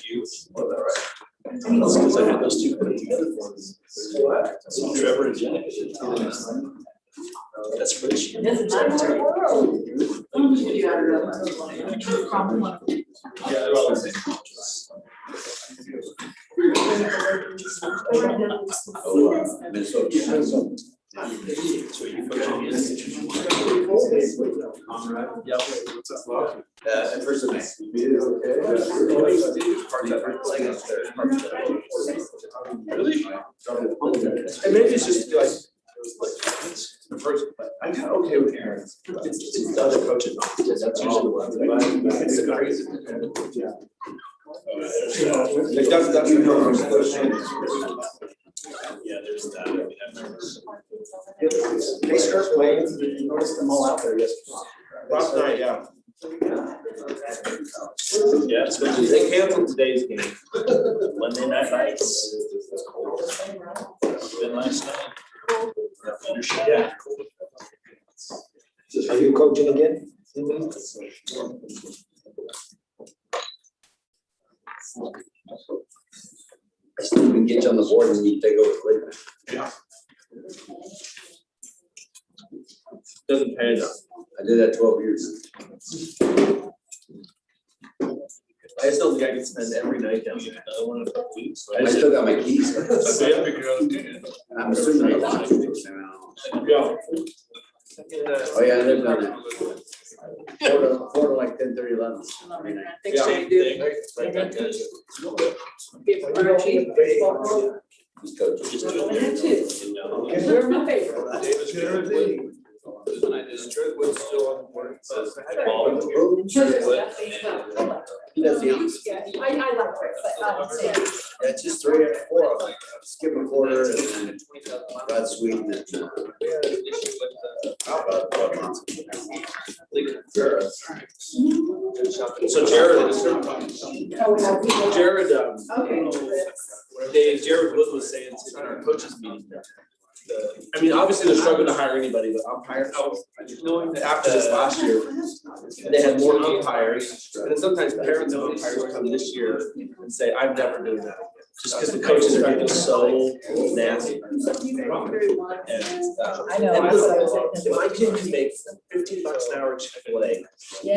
you. Because I had those two put together for me. So Trevor and Jenna. That's pretty sure. Yeah, they're all the same. Minnesota. Yep. And first of May. Really? And maybe it's just like, the first, I'm kind of okay with Aaron. It's the other coaches. That's usually what it's crazy. Like that's your yeah, there's that. They start playing, you noticed them all out there yesterday. Last night, yeah. Yeah, it's good. They canceled today's game. Monday night lights. Been last night. Yeah. Are you coaching again? I still can get you on the board and you take over later. Yeah. Doesn't pay enough. I did that 12 years. I just don't think I can spend every night down there. I don't want to weeks. I still got my keys. I'm assuming a lot. Yeah. Oh, yeah, I lived on that. Four to like 10:30, 11. Thanks, Shane, dude. We're my favorite. Trentwood's still on the board. He does the opposite. Yeah, I like it, but Yeah, it's just 3 or 4 of them. Skip a quarter and then Rod Sweet and So Jared, Jared Wood was saying in our coaches meeting. I mean, obviously they're struggling to hire anybody, but umpires, after this last year, they had more umpires. And then sometimes parents of umpires come this year and say, I'm never doing that. Just because the coaches are getting so nasty. And, I know. and listen, if my kid can make $15 an hour Chick-fil-A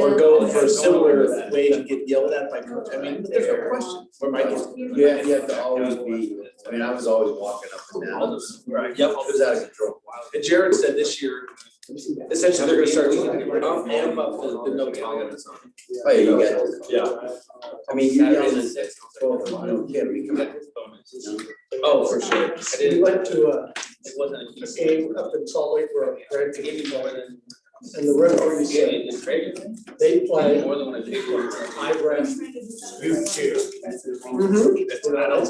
or go for a similar wage and get yelled at by coach, I mean, there's no question where my kids. you have to always be, I mean, I was always walking up and down. Right, yep. It was out of control. And Jared said this year, essentially they're gonna start amp up the no tolerance on it. Oh, yeah, you got it. Yeah. I mean, you yell and say, oh, kid, we come back. Oh, for sure. We went to It wasn't. a game up in Salt Lake for a grand and the referee said they play high ref youth cheer. I don't.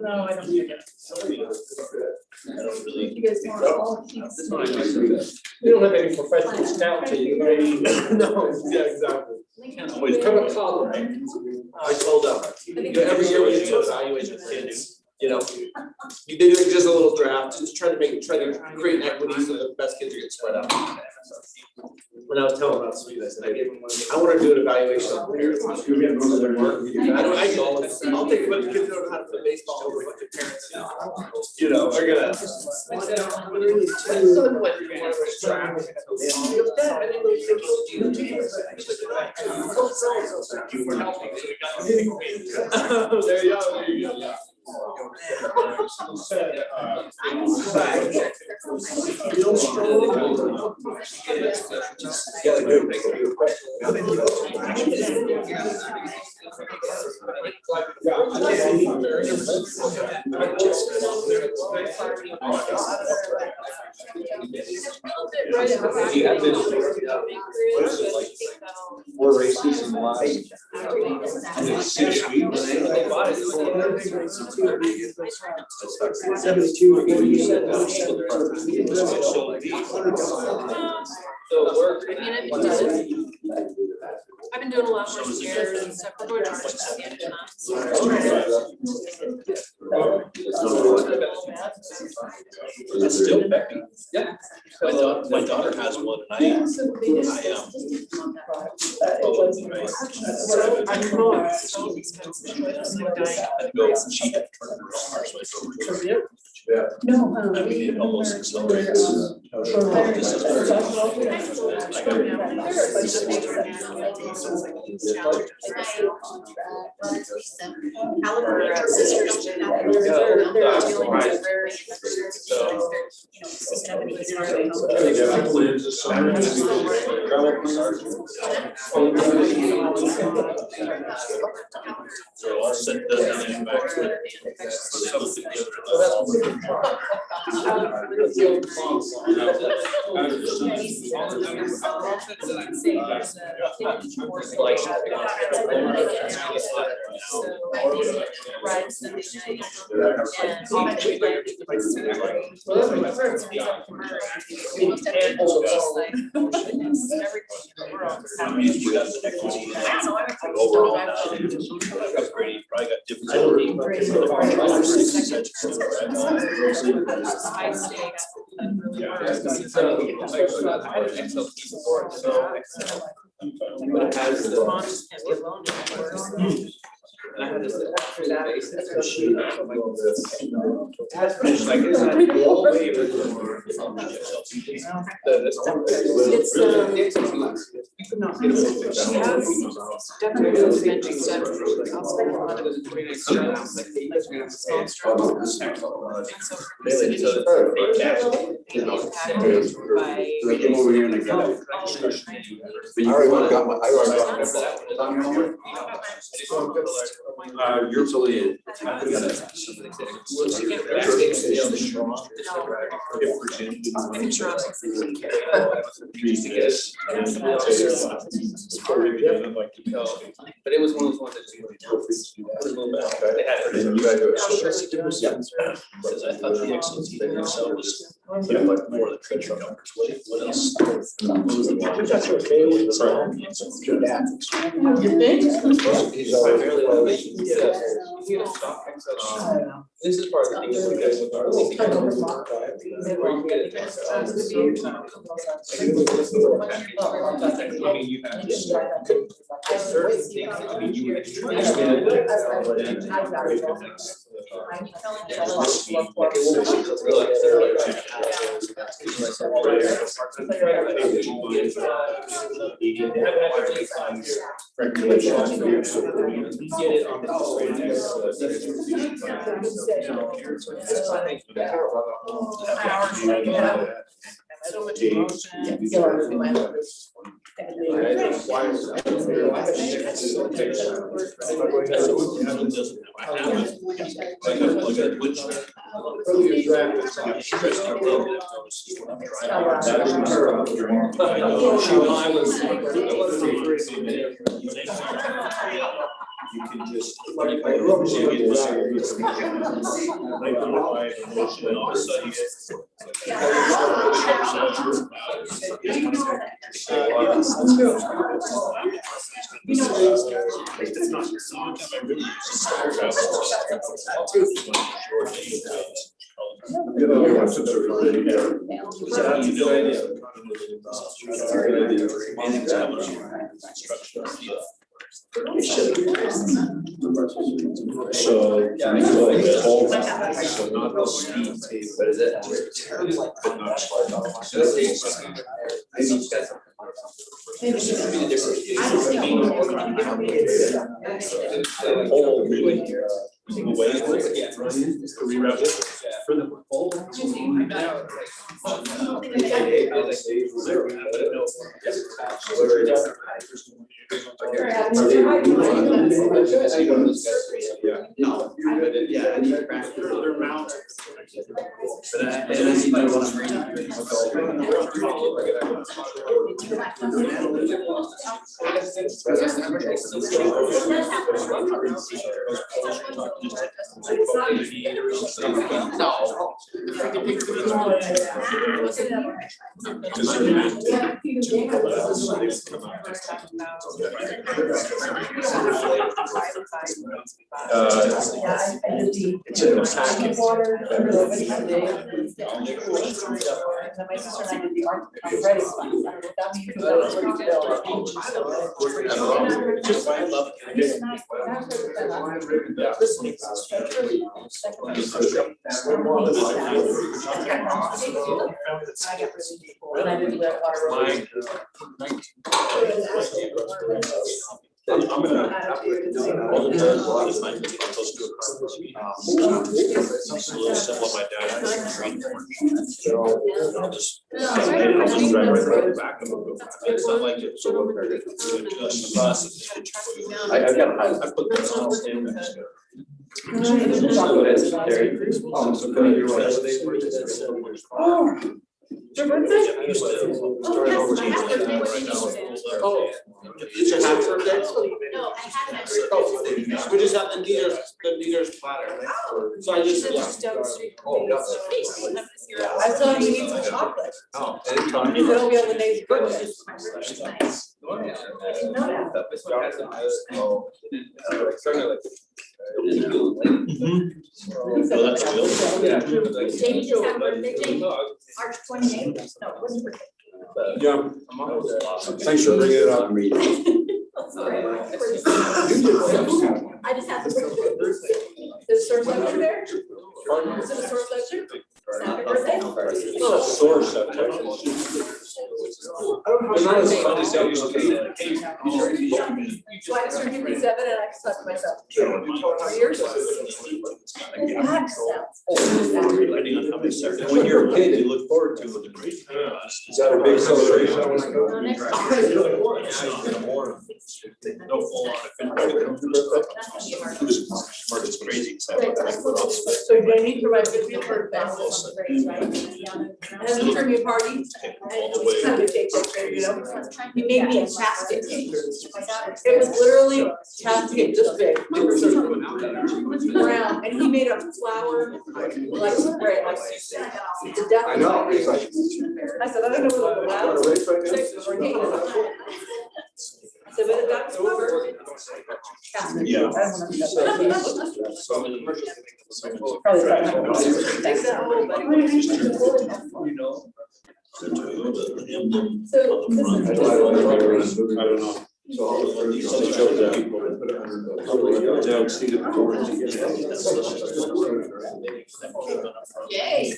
No, I don't do that. I don't really. you guys want all keys. You don't have any professional scout to you, right? No, yeah, exactly. Come a collar. I told them, every year we do evaluate the kids, you know, you did just a little draft, just try to create equity so the best kids are getting spread out. When I was telling about Sweet, I said, I want to do an evaluation on parents. I'll take what the kids don't know how to play baseball over what their parents, you know, are gonna. There you go. You have been, what is it, like 4 races in the last I've been doing a lot more scares and stuff, we're going to Orange County. It's still Becky. Yeah. My daughter has one and I go, she had to turn her own car, so I drove her. Yeah. No. I mean, it almost accelerates. Caliber sisters. So I'll set that down back to it. Probably got different. High stakes. But it has The mom just can't be alone anymore. and I had this basic machine. It has finished like it's not all the way, but She has definitely dementia stuff. I'll spend a lot of the small struggles. And so for me, sitting in impacted by. They came over here and they got it. But you already got my, I already got that. You're fully in. But it was one of those ones that. They had it. And you guys do it. Because I thought the XLT in itself was like more of the treasure numbers. What else? That's okay with the song. You think? He's already. This is part of the thing that we guys are really where you get it. I mean, you have this certain things, I mean, you So much emotion. You can just. So, yeah, I feel like the whole, so not the speed tape, but is it? Whole really, the way it was, yeah, re-rev it for the whole. No, but yeah, I need to crack their mount. But I need to know what I'm reading. It's in the packet. My sister and I did the arthritis one. That means that was what I'm gonna. It's a little simple, my dad. I'll just drive right back and we'll go back. It's not like it's so what they're just the bus. I've got I put this on stand next to it. Your birthday? Oh, it's your half birthday? No, I had my We just have the Dieter's platter. So I just. Down the street. I told him he needs some chocolate. Oh, anytime. He said he'll be able to make his birthday. Well, that's good. Jamie just had a birthday, Jamie, March 28th, no, it wasn't birthday. Yeah. Thanks for bringing it up. I just had the. Is the source lecture there? Is it a source lecture? Happy birthday. Not a sore subject. They're not as fun as they used to be. So I just turned 57 and I stuck to myself. 3 years. That sounds old. Depending on how many seconds. When you're a kid, you look forward to the crazy. Is that a big celebration? No full on. It's crazy. So Jamie, for my 50th birthday, and he threw me a party. And it was kind of a cake picture, you know? He made me a chapstick cake. It was literally chapstick this big. Brown, and he made a flower like spray, like to death. I know. I said, I don't know what the flower is. I said, but that's flower. Yeah. Probably thanks that whole, but. So So this is. I don't know. So all the shows that people down see the Yay.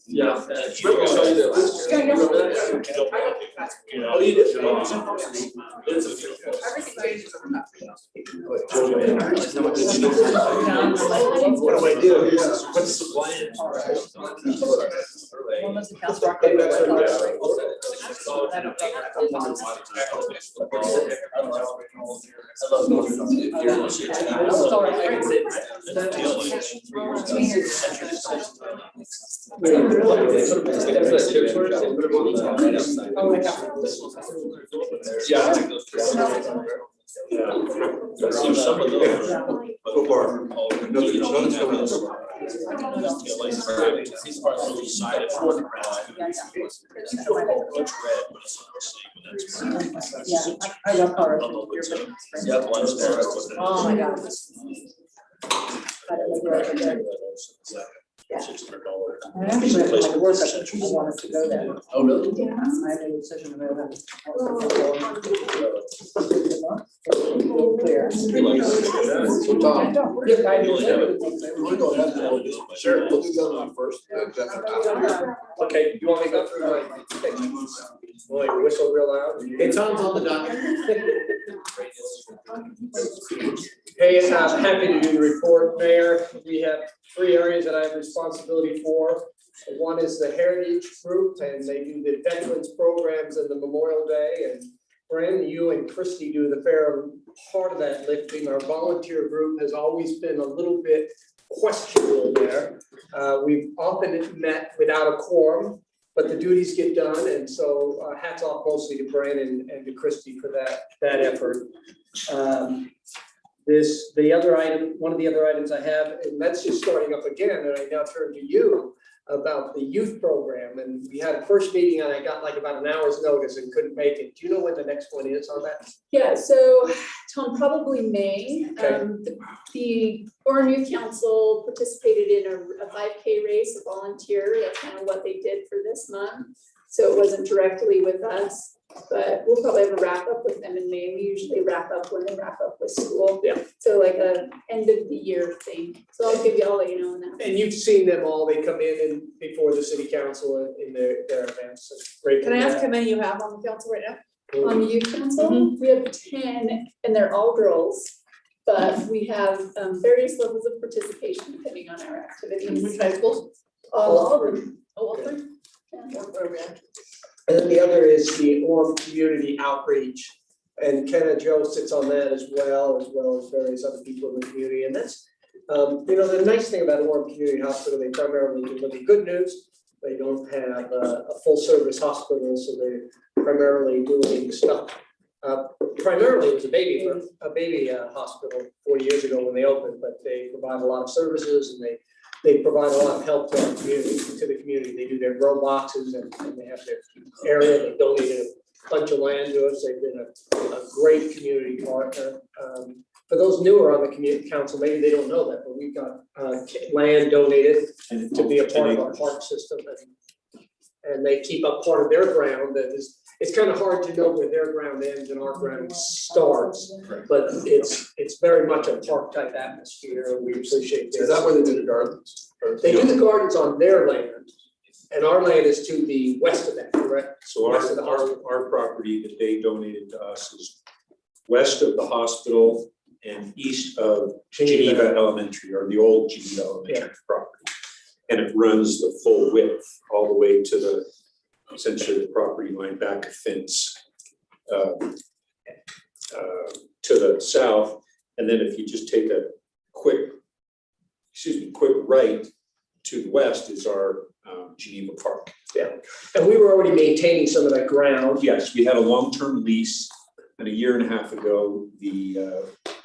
Yeah. Oh, you did. What do I do? What's the plan? Some of those. These parts are decided for the looks red, but it's not the same. I love cars. Yeah, one's there. Oh my God. $600. I actually had like work, I wanted to go there. Oh, really? I made a decision to go there. Clear. Sure. We'll do the other one first. Okay, you want me to go through my, well, your whistle real loud? Hey, Tom's on the docket. Hey, I'm happy to do the report, Mayor. We have 3 areas that I have responsibility for. One is the Heritage Group, and they do the veterans programs and the Memorial Day, and Brandon, you and Christy do the fair part of that lifting. Our volunteer group has always been a little bit questionable there. We've often met without a quorum, but the duties get done, and so hats off mostly to Brandon and to Christy for that effort. The other item, one of the other items I have, and that's just starting up again, and I now turn to you about the youth program, and we had a first meeting and I got like about an hour's notice and couldn't make it. Do you know when the next one is on that? Yeah, so Tom, probably May. Okay. The Orem Youth Council participated in a 5K race, a volunteer. That's kind of what they did for this month. So it wasn't directly with us, but we'll probably have a wrap up with them in May. We usually wrap up when they wrap up with school. Yeah. So like a end of the year thing. So I'll give you all, you know, that. And you've seen them all, they come in and before the city council in their events. It's great. Can I ask how many you have on the council right now? On the youth council, we have 10 and they're all girls. But we have various levels of participation depending on our activities. Which high schools? All of them. All of them. Yeah. And then the other is the Orem Community Outreach. And Kenna Joe sits on that as well as various other people in the community. And that's, you know, the nice thing about Orem Community Hospital, they primarily do the good news. They don't have a full service hospital, so they're primarily doing stuff. Primarily it was a baby hospital 4 years ago when they opened, but they provide a lot of services and they provide a lot of help to our community, to the community. They do their grow boxes and they have their area. They donated a bunch of land to us. They've been a great community partner. For those newer on the community council, maybe they don't know that, but we've got land donated to be a part of our park system. And they keep up part of their ground that is, it's kind of hard to know where their ground ends and our ground starts. But it's very much a park type atmosphere and we appreciate this. Is that where they do the gardens? They do the gardens on their land. And our land is to the west of that, correct? So our property that they donated to us is west of the hospital and east of Geneva Elementary, or the old Geneva Elementary property. And it runs the full width all the way to the, essentially the property line, back a fence to the south. And then if you just take a quick right to the west is our Geneva Park. Yeah, and we were already maintaining some of that ground. Yes, we had a long-term lease, and a year and a half ago,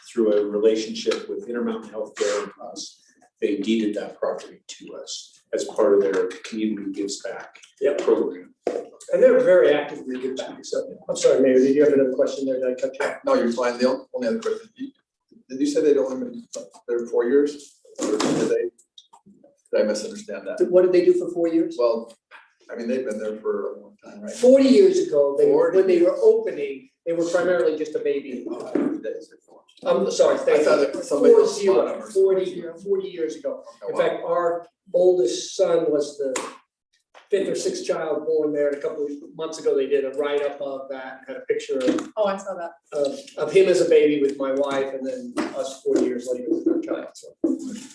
through a relationship with Intermountain Healthcare and us, they deeded that property to us as part of their community gives back program. And they're very actively give back. So I'm sorry, Mayor, did you have another question there? Did I cut you off? No, you're fine. The only other question, did you say they'd only been there 4 years? Or did I misunderstand that? What did they do for 4 years? Well, I mean, they've been there for a long time, right? 40 years ago, when they were opening, they were primarily just a baby. I'm sorry, I thought that somebody else bought them or 40 years ago. In fact, our oldest son was the 5th or 6th child born there. And a couple of months ago, they did a write-up of that, had a picture of. Oh, I saw that. Of him as a baby with my wife, and then us 40 years later with our child. So.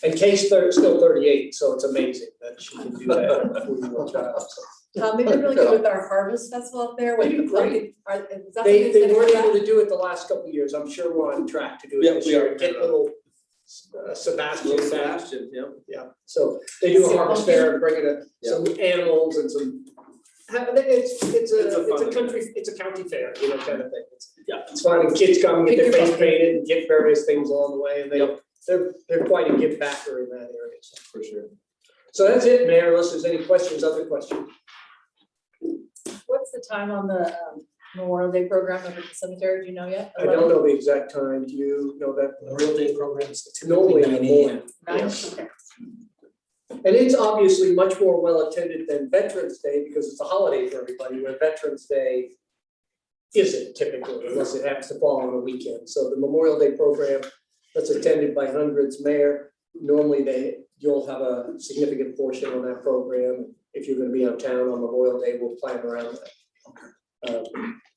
And Kay's still 38, so it's amazing that she can do that with a 40-year-old child. So. They've been really good with our harvest festival up there. They do great. They weren't able to do it the last couple of years. I'm sure we're on track to do it this year. Get little Sebastian. Yeah. So they do a harvest fair and bring in some animals and some. It's a county fair, you know, kind of thing. It's fun, and kids come and get their face painted and get various things along the way, and they're quite a give backer in that area. So. For sure. So that's it, Mayor, unless there's any questions, other questions. What's the time on the Memorial Day program up at the cemetery? Do you know yet? I don't know the exact time. Do you know that? Memorial Day programs. Normally in the morning. 9 Yes. Okay. And it's obviously much more well attended than Veterans Day because it's a holiday for everybody, where Veterans Day isn't typically, unless it happens to fall on a weekend. So the Memorial Day program that's attended by hundreds, Mayor, normally you'll have a significant portion on that program. If you're gonna be on town on Memorial Day, we'll plan around that.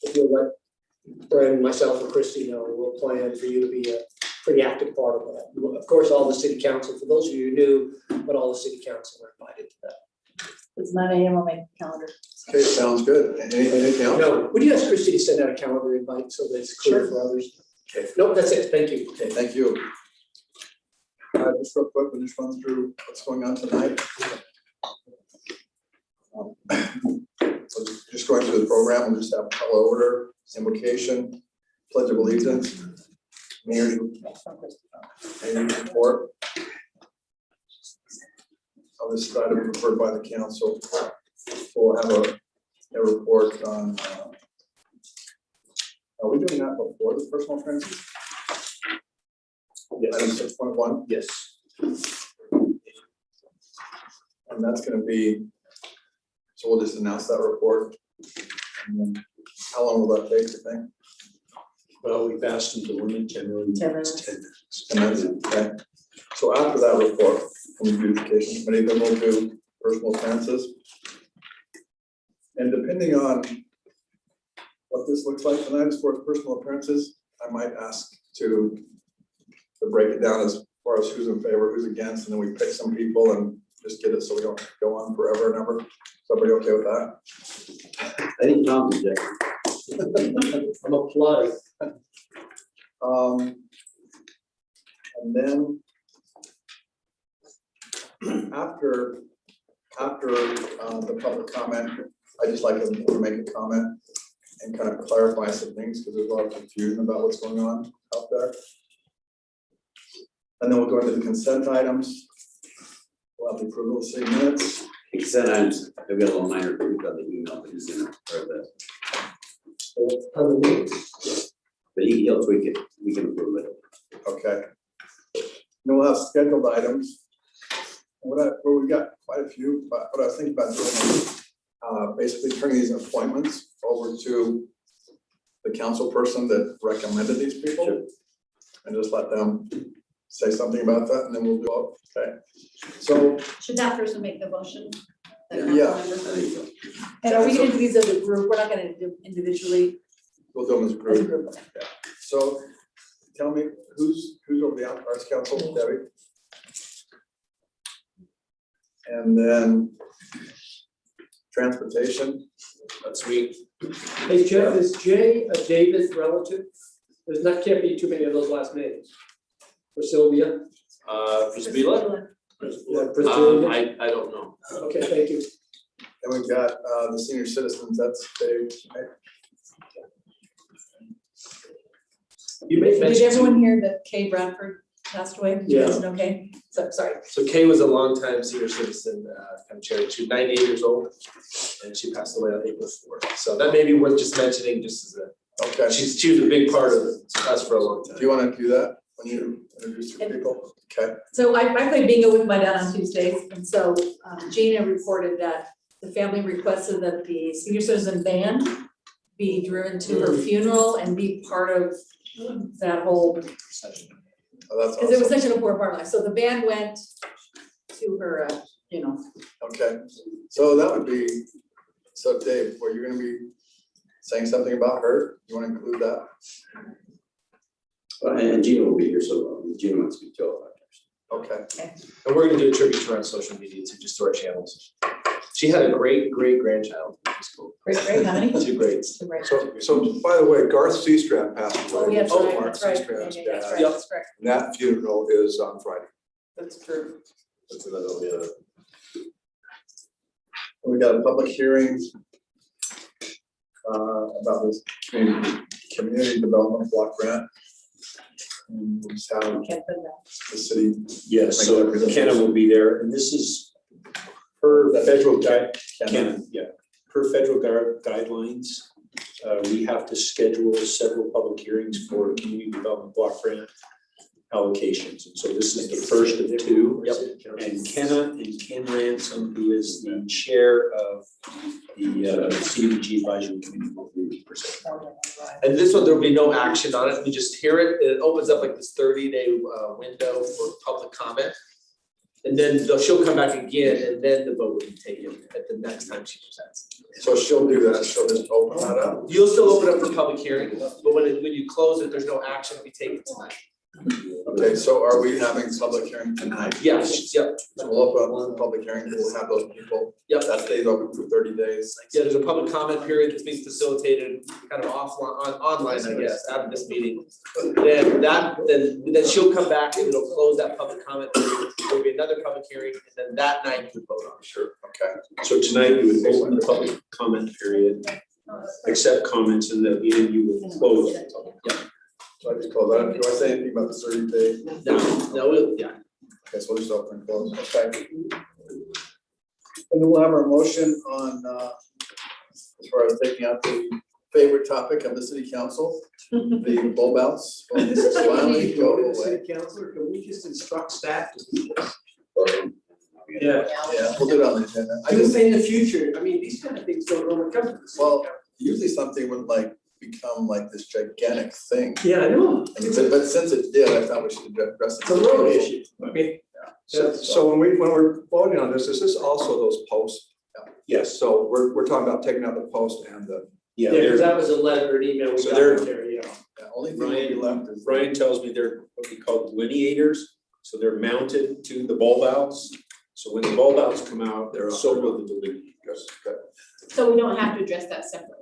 If you'll let Brandon, myself, and Christy know, we'll plan for you to be a pretty active part of that. Of course, all the city council, for those of you who knew, but all the city council are invited to that. It's 9 AM on my calendar. Okay, sounds good. Anything else? No, would you ask Christie to send out a calendar invite so that it's clear for others? Okay. Nope, that's it, thank you. Okay, thank you. Just real quick, we'll just run through what's going on tonight. So just going through the program, we'll just have call order, invocation, pledge of allegiance, mayor's report. I'll just try to be referred by the council. We'll have a report on, are we doing that before the personal transit? Yes. Item 6.1? Yes. And that's gonna be, so we'll just announce that report. And then how long will that take, you think? Well, we've asked them to limit generally. 10 minutes. 10 minutes. 10 minutes, okay. So after that report from the beautification committee, then we'll do personal offenses. And depending on what this looks like tonight as far as personal appearances, I might ask to break it down as far as who's in favor, who's against, and then we pick some people and just get it so we don't go on forever and ever. Is everybody okay with that? I think Tom's objective. I'm applauding. And then after the public comment, I just like them to make a comment and kind of clarify some things because there's a lot of confusion about what's going on out there. And then we'll go into the consent items. We'll have the approval of city minutes. Consent items, I've got a little minor tweak on the email, but he's in it, or the, but he'll tweak it, we can approve it. Okay. Then we'll have scheduled items. Well, we got quite a few, but what I was thinking about doing, basically turning these appointments over to the council person that recommended these people. Sure. And just let them say something about that, and then we'll do it, okay? So, Should that person make the motion? yeah, I think so. And are we gonna do these as a group? We're not gonna do individually? we'll do them as a As a group. group, okay. So, tell me, who's over the Arts Council, Debbie? And then transportation. That's me. Hey Jeff, is Jay a David relative? There's not, can't be too many of those last names. For Sylvia? Priscilla? Yeah, Priscilla. I don't know. Okay, thank you. And we've got the senior citizens, that's Dave. You made Did mention. everyone hear that Kay Bradford passed away? Did you Yeah. listen, okay? So, sorry. So Kay was a longtime senior citizen, kind of charity. She was 98 years old and she passed away on April 4th. So that may be worth just mentioning just as a, Okay, she was a big part of us for a long time. do you want to do that when you introduce your people? Okay, So I played bingo with my dad on Tuesdays, and so Gina reported that the family requested that the senior citizen band be driven to her funeral and be part of that whole, oh, that's because it was awesome. such an important part of life. So the band went to her, Okay, so that would be, so Dave, were you gonna be saying something about her? You want to include that? Well, and Gina will be here, so Gina wants to speak to all of us. Okay, And we're gonna do a tribute to her on social media too, just to our channels. She had a great grandchild. It was cool. great, how many? Two greats. Two great. so by the way, Garth Seastrap passed Oh, away. yeah, that's Oh, right, Mark that's right. Seastrap's Yeah, that's dad. right, Yep. that's correct. And that funeral is on Friday. That's true. That's another one, yeah. And we got a public hearing about this community development block grant. And we'll just have Can't put that. the city. Yes, so Kenna will be there, and this is per federal guide, Kenna. yeah, per federal guidelines. We have to schedule several public hearings for community development block grant allocations, and so this is the first of two. Yep. And Kenna and Ken Ransom, who is the chair of the CDBG advisory committee, will be presenting. And this one, there'll be no action on it. We just hear it. It opens up like this 30-day window for public comment. And then she'll come back again and then the vote will be taken at the next time she presents. So she'll do that, she'll just open that up. You'll still open up for public hearing, but when you close it, there's no action to be taken tonight. Okay, so are we having public hearing tonight? Yes, yep. So we'll open up a public hearing, we'll have those people. Yep. That stays open for 30 days. Yeah, there's a public comment period that's being facilitated kind of offline, online, I guess, out of this meeting. Then she'll come back and it'll close that public comment period. There'll be another public hearing, and then that night you vote on it. Sure, okay. So tonight we would open the public comment period, accept comments, and then you would close. So I just close that. Do I say anything about the 30 day? No, we'll, yeah. Okay, so we'll just open and close, okay. And then we'll have our motion on, as far as taking out the favorite topic of the city council, the bulb outs. This is Finally go away. city council, or can we just instruct staff to do this? Yeah, we'll do it on the agenda. I I just just say in the future, I mean, these kind of things don't normally come to the city Well, council. usually something would like become like this gigantic thing. Yeah, I know. But since it did, I thought we should address it. It's a road issue. I mean, So when we're voting on this, is this also those posts? Yes, so we're talking about taking out the post and the. Yeah, Yeah, because they're- that was a letter or an email we So got they're- there, yeah. Yeah, only thing that we left is. Brian tells me they're what we call delineators, so they're mounted to the bulb outs. So when the bulb outs come out, They're so will the delineators. So we don't have to address that separately.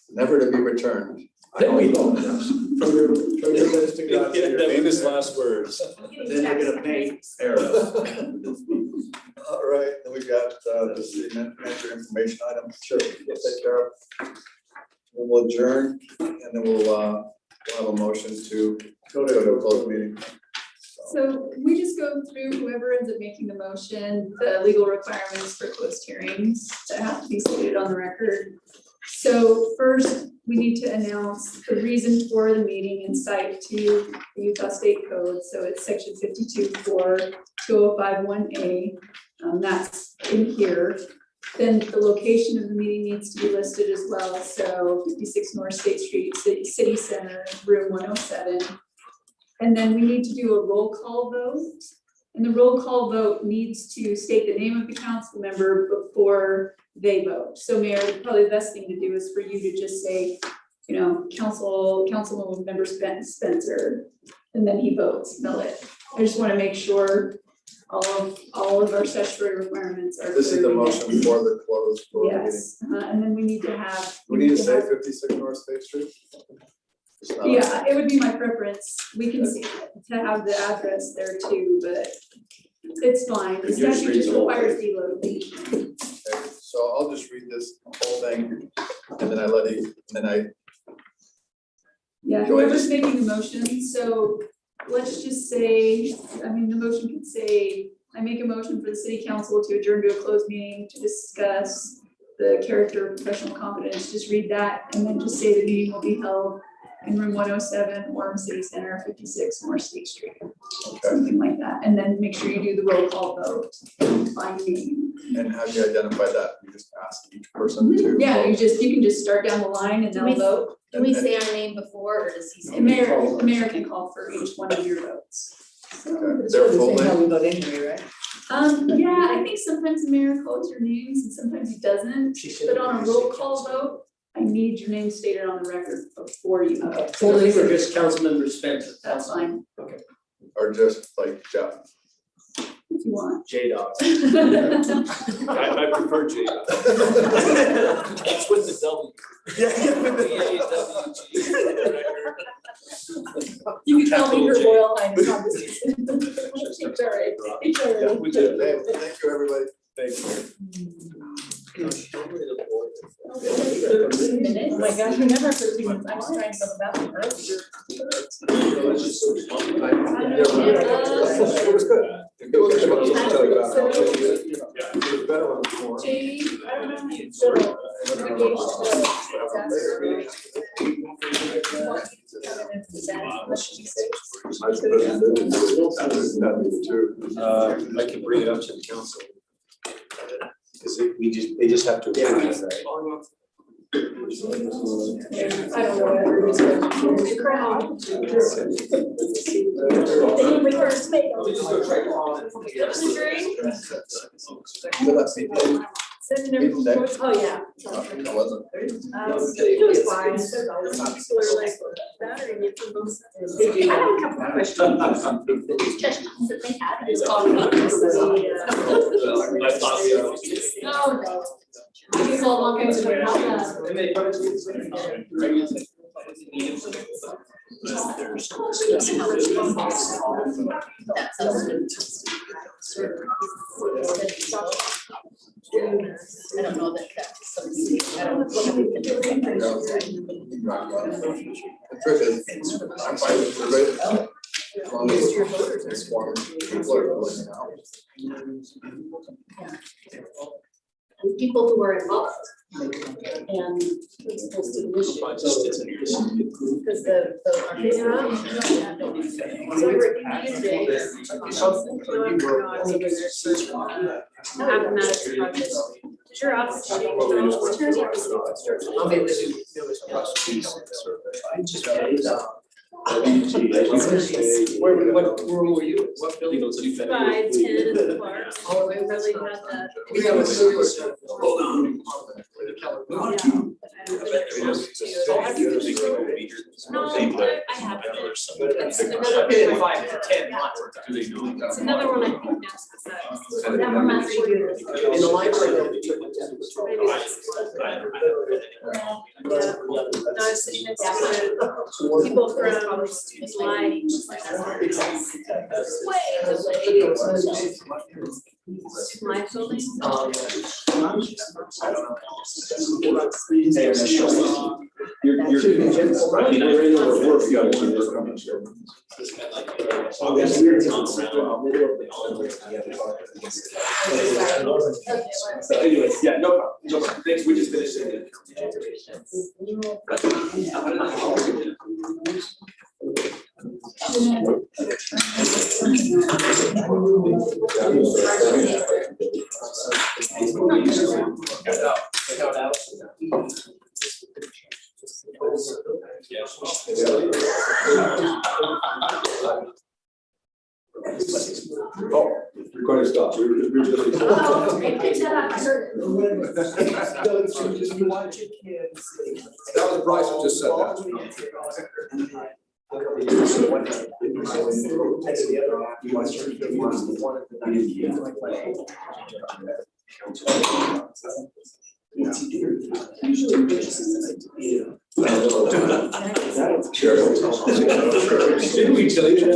Never to be returned. Then we vote. From your list to God. Famous last words. Then you're gonna pay. All right, then we got the city manager information item. Sure. We'll take care of. Then we'll adjourn and then we'll have a motion to go to a closed meeting. So we just go through whoever ends up making the motion, the legal requirements for closed hearings that have to be stated on the record. So first, we need to announce the reason for the meeting and cite to the Utah State Code. So it's section 52.4.2051A. That's in here. Then the location of the meeting needs to be listed as well. So 56 North State Street, City Center, room 107. And then we need to do a roll call vote. And the roll call vote needs to state the name of the council member before they vote. So Mayor, probably the best thing to do is for you to just say, you know, Councilwoman Member Spencer, and then he votes, mill it. I just want to make sure all of our statutory requirements are. This is the clearly met. motion for the closed board meeting. Yes, and then we need to have. We need to say have- 56 North State Street? It's not- Yeah, it would be my preference. We can see to have the address there too, but it's fine. The Could you just statute read just the whole requires the location. Okay, so I'll just read this whole thing and then I let you, and then I. Yeah, Go ahead. whoever's making the motion, so let's just say, I mean, the motion could say, I make a motion for the city council to adjourn to a closed meeting to discuss the character of professional competence. Just read that and then just say the meeting will be held in room 107, Orem City Center, 56 North State Street. Something like that, and then make sure you do the roll call vote by name. And how do you identify that? You just ask each person to. Yeah, vote. you can just start down the line and Do they'll we- vote. Do we say our name before, or does he say? The mayor can call for each one of your votes. Okay, their full How name? we vote anyway, right? Yeah, I think sometimes the mayor calls your names and sometimes he doesn't, but on a roll call vote, I need your name stated on the record before you vote. Full name or just Councilmember Spencer? That's fine, Or just like Jeff? if you want. J-Dog. Yeah, I prefer J-Dog. It's with the W. You can tell me your royal highness on this. HRA. Yeah, we did. Thank you, everybody. Thank Oh my gosh, we never heard things, I was trying to go back earlier. It was good. It was good. I'll tell you about how it was better on the floor. Jamie, I don't know how you feel engaged I can bring it up to the council. Is it, they just have to approve it, right? I don't know whether it's the crowd. They reverse me. Good luck, Steve. Oh, yeah. I wasn't. It was fine. People are like, battering it from both sides. I have a couple of questions. Questions that they had. It's called anonymous. I thought the other No. I guess I'll walk into the house. And they put it to I don't know that that's something, I don't know what we can do. I'm fine with it. As long as it's informed, people are listening out. And people who are involved. And it's supposed to be because our figure out. So we're in today. Abatement project. Your office. Where were you? What building was you? 510 in the park. Oh, we really had that. We have a service. Hold on. No, I have. It's 5 to 10 months. It's another one I think next to that. Never mind. In the library. No, I was sitting next to people from my. My building. So anyways, yeah, no problem, no problem. Thanks, we just finished it. Oh, recording stopped. We're just. Oh, okay, pick that up, I heard it. You want your kids. That was Bryce who just said that. Didn't we tell you that?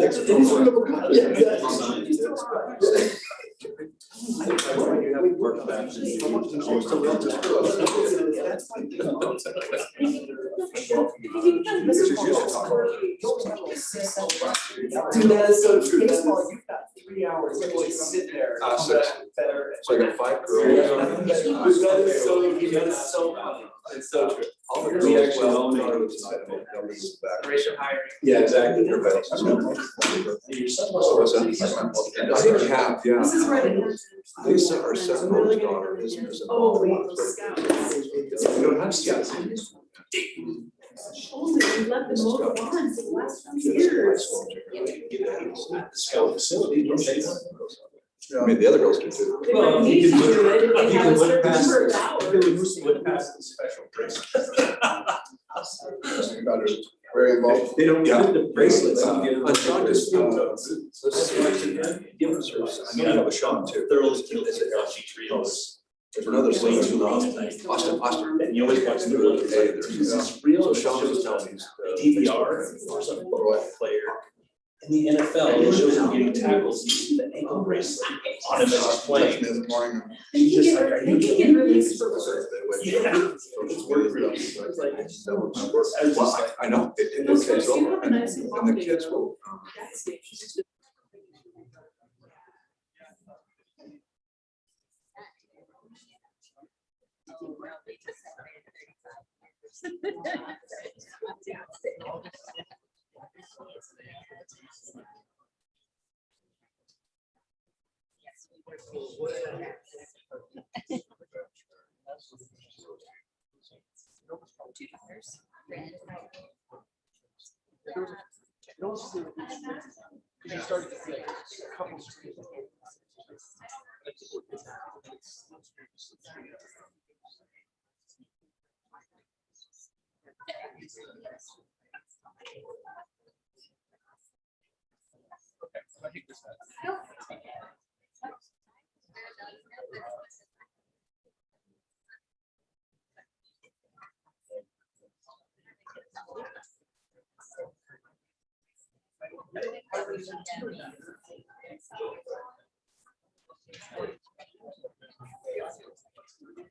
Dude, that is so true. Baseball, you've got 3 hours to just sit there. 6. So I got 5 girls. That is so funny. It's so true. All the girls, well, Yeah, exactly. I think Cap, yeah. This is right. Lisa, our 7-year-old daughter, is in. Oh, wait, scouts. We don't have scouts. Oh, we left the motor on for the last 2 years. Scout facility, don't they? I mean, the other girls can too. They might need to do it if they have a certain number of hours. Look past the special bracelet. Very involved. They don't Yeah. get the bracelets. You get On Sean just, give us I know you have a Sean too. thoroughly killed it off each reels. There's another scene too. Austin. And you always watch the real. Hey, there's. This reel So shows Sean was telling me. DVR for some football player. In the NFL, it shows him getting tackles, you see the ankle bracelet on him as he's playing. This morning. They can get released for work. Yeah. Well, I know. It Those takes folks, you over. have a nice And the kids will.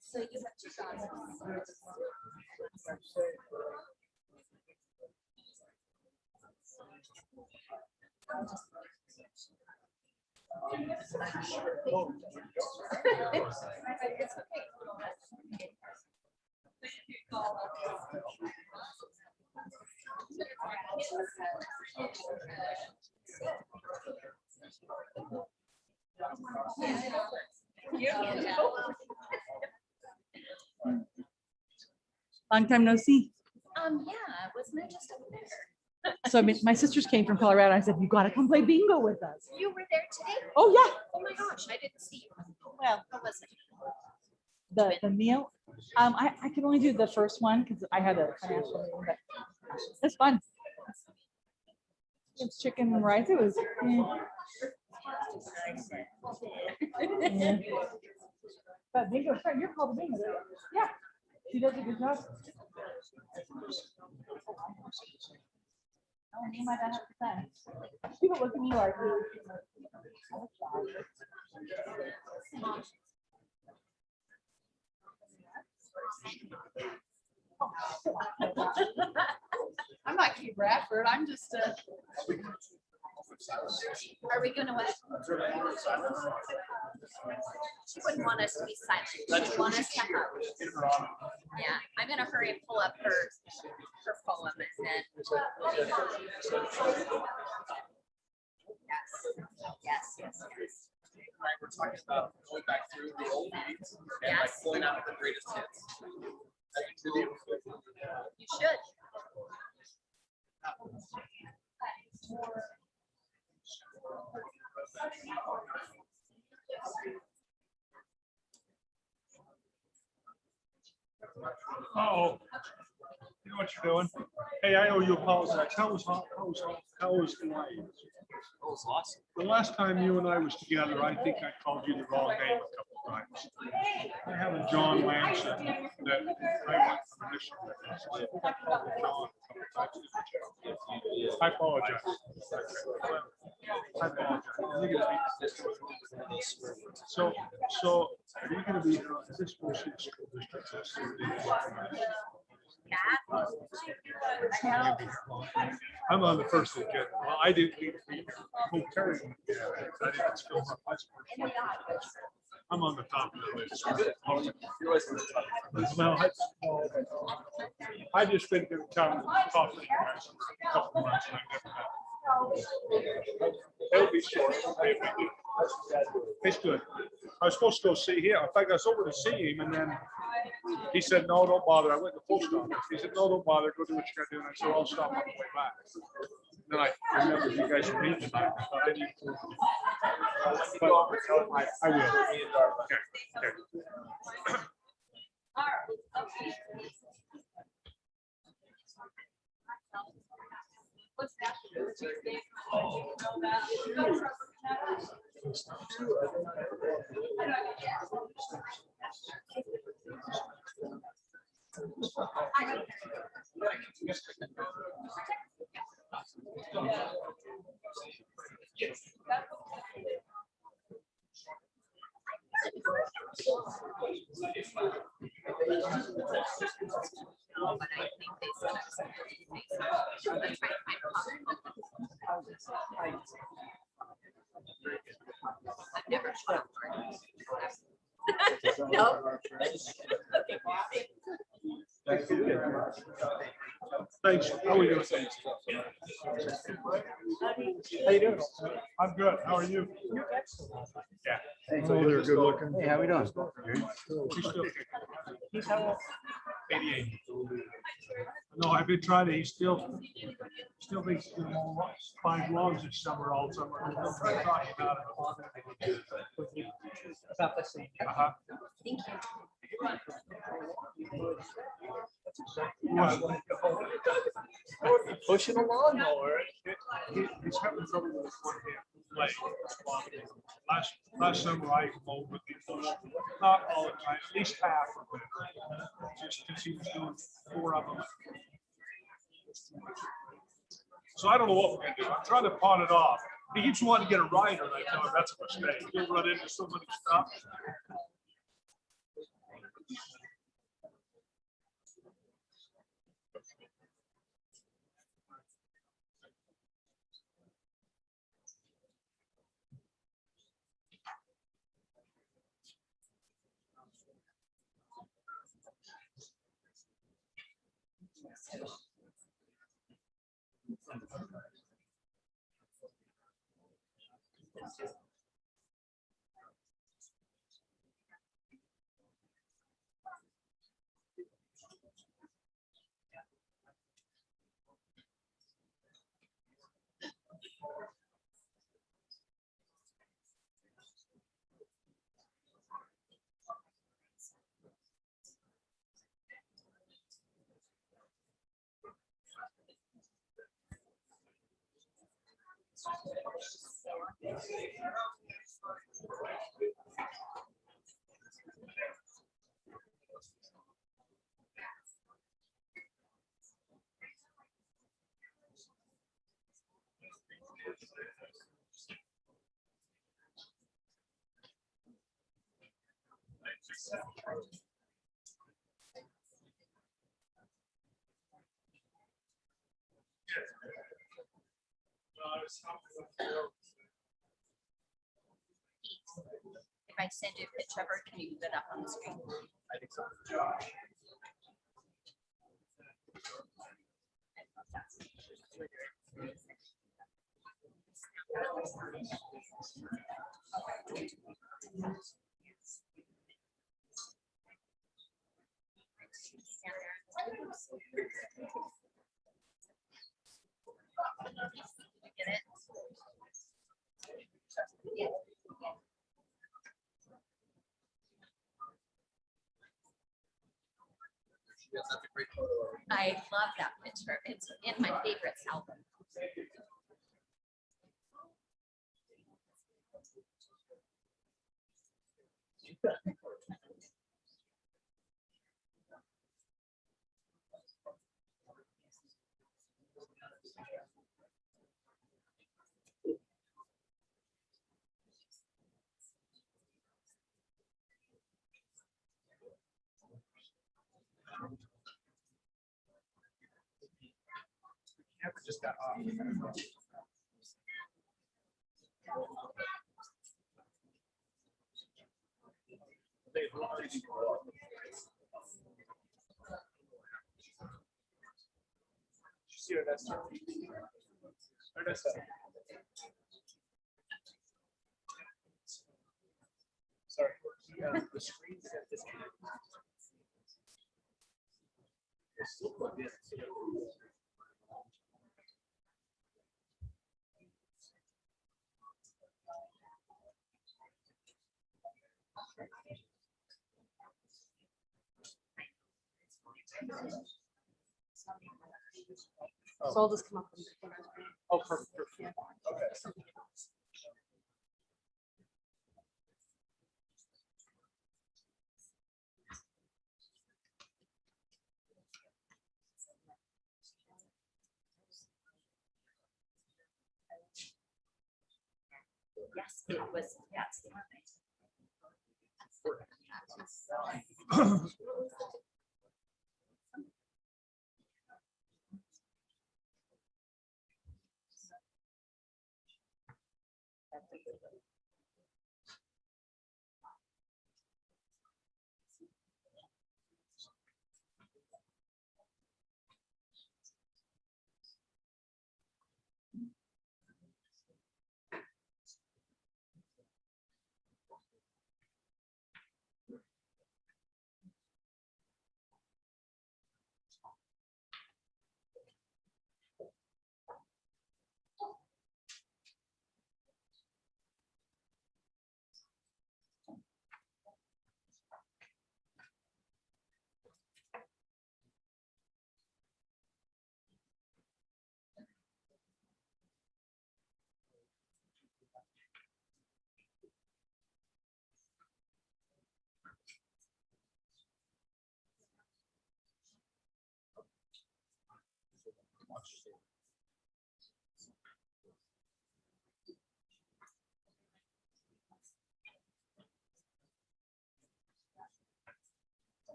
So you have 2,000. Long time no see. Yeah, wasn't it just over there? So I mean, my sisters came from Colorado. I said, you gotta come play bingo with us. You were there today? Oh, yeah. Oh my gosh, I didn't see you. Well, How was it? The meal, I could only do the first one because I had a financial meeting, but it's fun. It's chicken and rice. It was. Yeah. But bingo, friend, you're called bingo. Right? Yeah, she does a good job. Oh, me and my dad have the time. People look at me like, I'm not Kay Bradford, I'm just Are we gonna what? She wouldn't want us to be silent. She would want us to hug. Yeah, I'm gonna hurry and pull up her poem and then. Yes. We're talking about going back through the old meetings and like Yes. pulling out the greatest hits. You should. Uh-oh. You know what you're doing? Hey, I owe you a apologize. How was Hawaii? It was awesome. The last time you and I was together, I think I called you the wrong name a couple times. I have a John Lamson that I went from Michigan. I think I called him John a couple times. I apologize. I apologize. You're gonna be- So are you gonna be, is this Bullshit School District? I'm on the first weekend. Well, I didn't leave. Terry. I didn't spill my passport. I'm on the top of the list. Well, I just been to town coffee a couple months. And I never had. It'll be short. It's good. I was supposed to go see him. In fact, I was over to see him, and then he said, "No, don't bother." I went to the post office. He said, "No, don't bother. Go do what you gotta do." And I said, "I'll stop on the way back." Then I remember you guys were meeting tonight. I thought I need to. But I will. Okay. Okay. What's that? I've never tried. No. Thanks. How are you? How you doing? I'm good. How are you? Yeah. Oh, they're good looking. Hey, how we doing? He's how old? 88. No, I've been trying to, he still thinks, you know, 5 logs this summer, all summer. I'm trying to talk about it. About the same. Uh-huh. Thank Pushing a lawnmower. He's having trouble with his one hand. late. Last summer I mowed with people, not all the time, at least half of it. Just because he was doing 4 of them. So I don't know what we're gonna do. I'm trying to pawn it off. He keeps wanting to get a rider, and I tell him that's a mistake. You'll run into so many stuff. If I send you a picture of her, can you put it up on the screen? I think so. Get it? Yeah. That's a great photo. I love that picture. It's in my favorites album. Just got off. See her, that's her. Sorry. The screen got disconnected. It's still plugged in. So I'll just come up. Oh, perfect. Okay. Yes, it was, that's the one.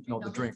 No, the drink.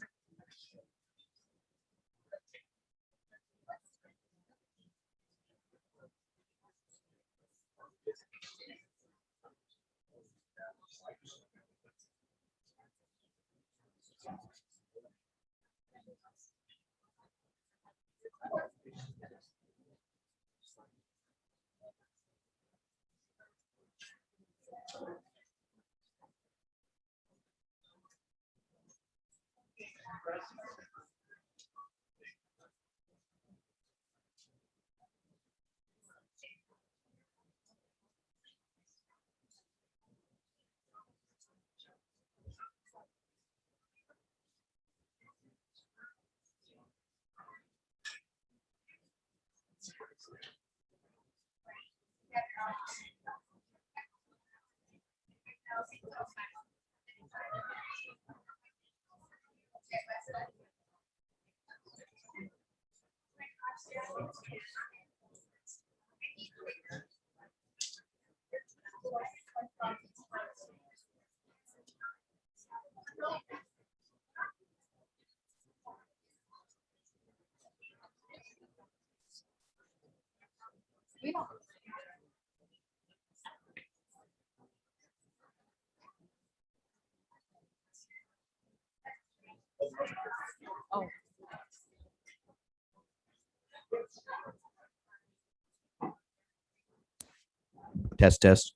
Oh. Test, test.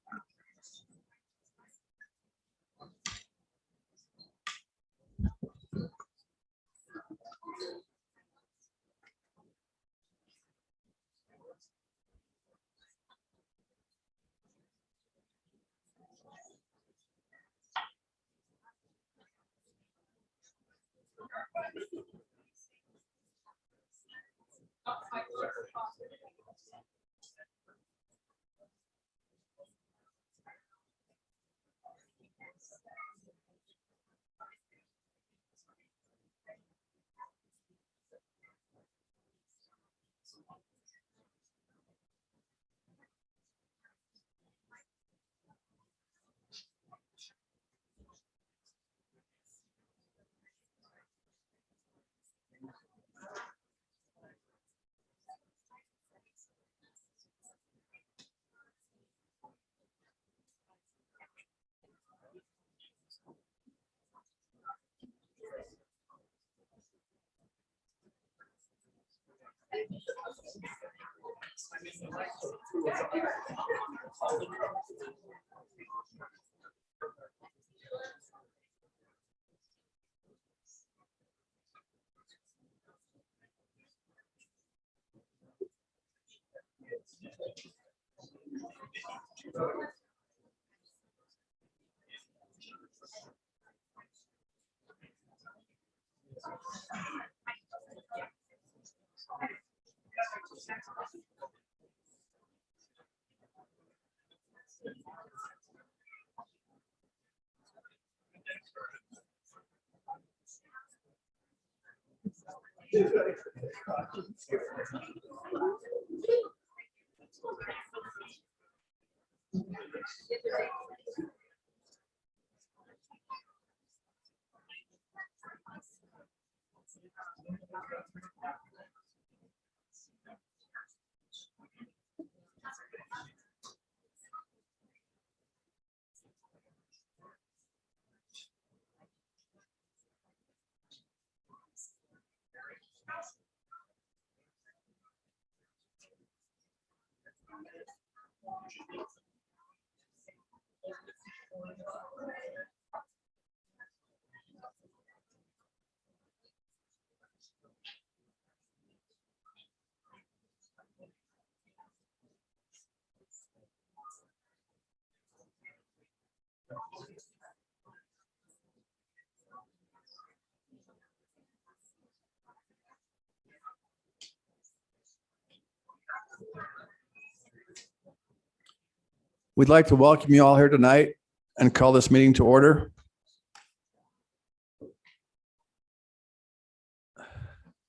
We'd like to welcome you all here tonight and call this meeting to order.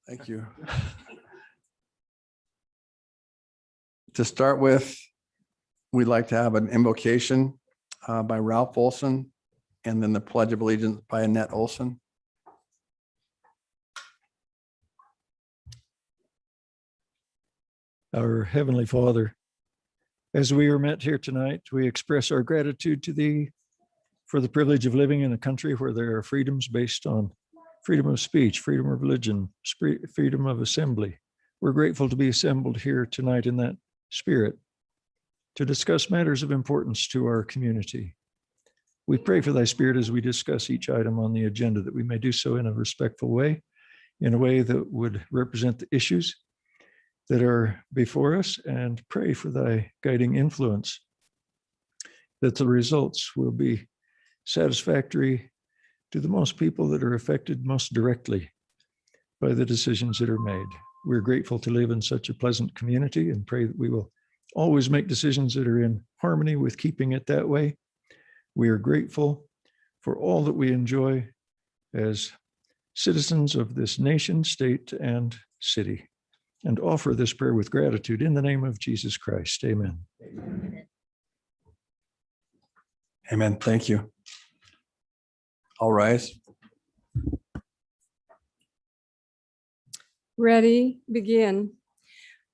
Thank you. To start with, we'd like to have an invocation by Ralph Olson and then the Pledge of Allegiance by Annette Olson. Our Heavenly Father, as we are met here tonight, we express our gratitude to Thee for the privilege of living in a country where there are freedoms based on freedom of speech, freedom of religion, freedom of assembly. We're grateful to be assembled here tonight in that spirit to discuss matters of importance to our community. We pray for Thy Spirit as we discuss each item on the agenda, that we may do so in a respectful way, in a way that would represent the issues that are before us, and pray for Thy guiding influence, that the results will be satisfactory to the most people that are affected most directly by the decisions that are made. We're grateful to live in such a pleasant community and pray that we will always make decisions that are in harmony with keeping it that way. We are grateful for all that we enjoy as citizens of this nation, state, and city, and offer this prayer with gratitude in the name of Jesus Christ. Amen. Amen. Thank you. All rise. Ready, begin.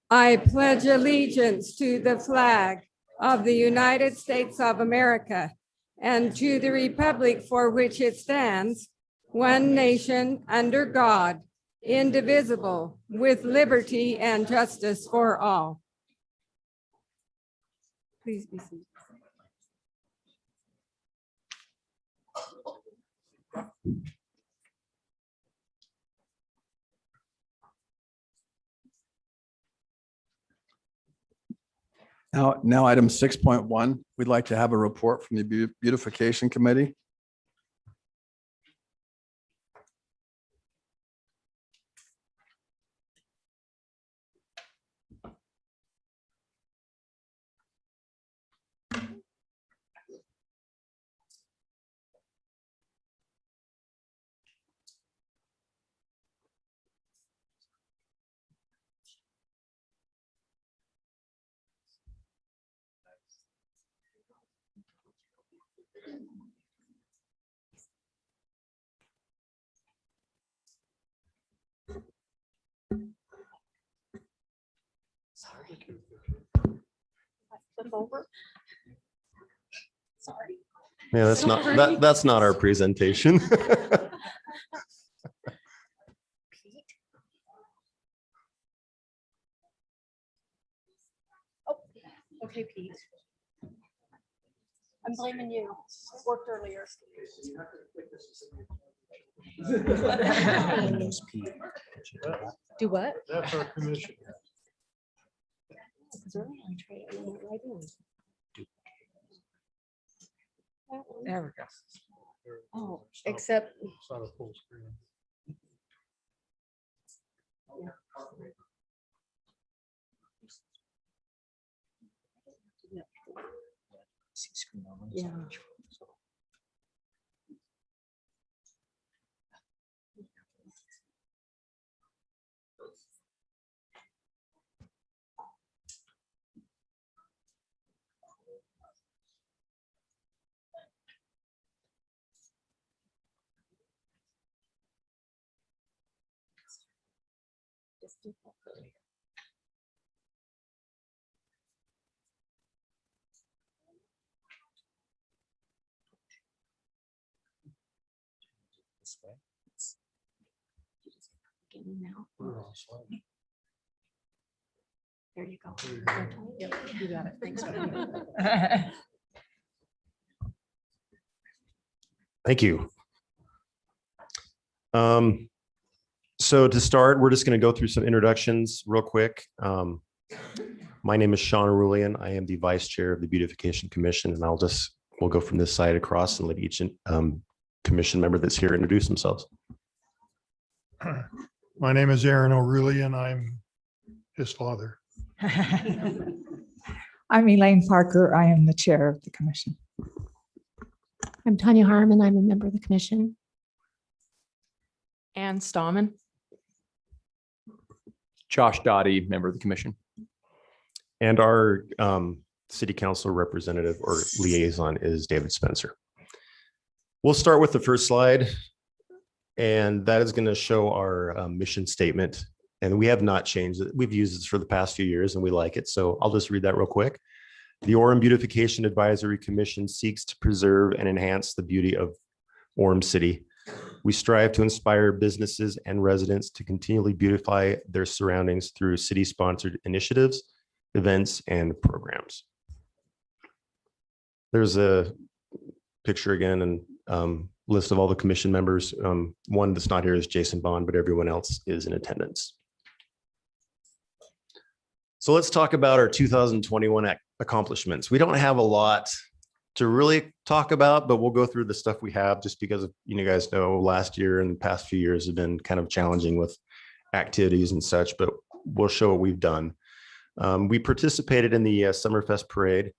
I pledge allegiance to the flag of the United States of America and to the republic for which it stands, one nation under God, indivisible, with liberty and justice for all. Please be seated. Now item 6.1, we'd like to have a report from the Beautification Committee. Sorry. Flip over. Sorry. Yeah, that's not our presentation. okay, Pete. I'm blaming you. It worked earlier. Do what? That's our commission. There we go. Oh, except. It's not a full screen. Yeah. There you go. Yep, you got it. Thanks. Thank you. So to start, we're just going to go through some introductions real quick. My name is Sean Arulian. I am the Vice Chair of the Beautification Commission, and we'll go from this side across and let each commission member that's here introduce themselves. My name is Aaron O'Reilly and I'm his father. I'm Elaine Parker. I am the chair of the commission. I'm Tanya Harmon. I'm a member of the commission. Ann Stallman. Josh Dottie, member of the commission. And our city council representative or liaison is David Spencer. We'll start with the first slide, and that is going to show our mission statement. And we have not changed it. We've used this for the past few years and we like it. So I'll just read that real quick. The Orem Beautification Advisory Commission seeks to preserve and enhance the beauty of Orem City. We strive to inspire businesses and residents to continually beautify their surroundings through city-sponsored initiatives, events, and programs. There's a picture again and list of all the commission members. One that's not here is Jason Bond, but everyone else is in attendance. So let's talk about our 2021 accomplishments. We don't have a lot to really talk about, but we'll go through the stuff we have just because you guys know last year and the past few years have been kind of challenging with activities and such, but we'll show what we've done. We participated in the Summerfest parade.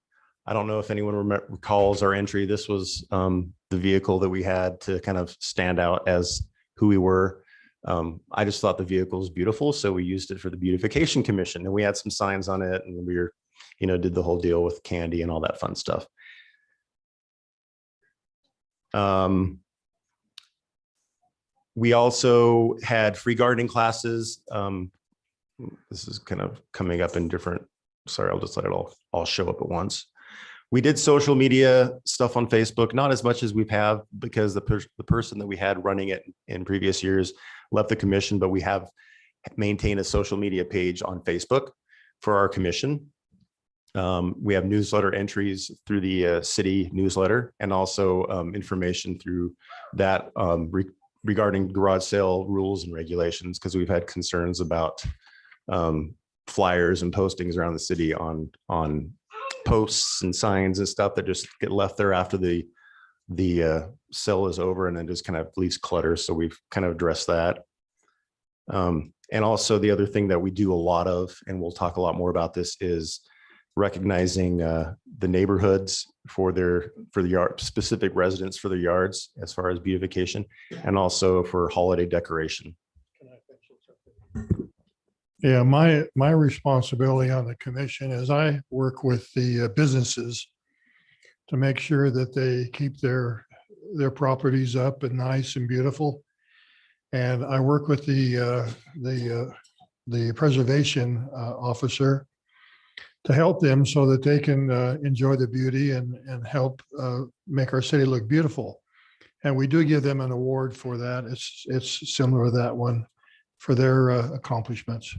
I don't know if anyone recalls our entry. This was the vehicle that we had to kind of stand out as who we were. I just thought the vehicle was beautiful, so we used it for the Beautification Commission, and we had some signs on it, and we were, did the whole deal with candy and all that fun stuff. We also had free gardening classes. This is kind of coming up in different. Sorry, I'll just let it all show up at once. We did social media stuff on Facebook, not as much as we've had because the person that we had running it in previous years left the commission, but we have maintained a social media page on Facebook for our commission. We have newsletter entries through the city newsletter and also information through that regarding garage sale rules and regulations, because we've had concerns about flyers and postings around the city on posts and signs and stuff that just get left there after the sale is over and then just kind of leaves clutter. So we've kind of addressed that. And also the other thing that we do a lot of, and we'll talk a lot more about this, is recognizing the neighborhoods for the yard, specific residents for their yards as far as beautification, and also for holiday decoration. Yeah, my responsibility on the commission is I work with the businesses to make sure that they keep their properties up and nice and beautiful. And I work with the preservation officer to help them so that they can enjoy the beauty and help make our city look beautiful. And we do give them an award for that. It's similar to that one for their accomplishments.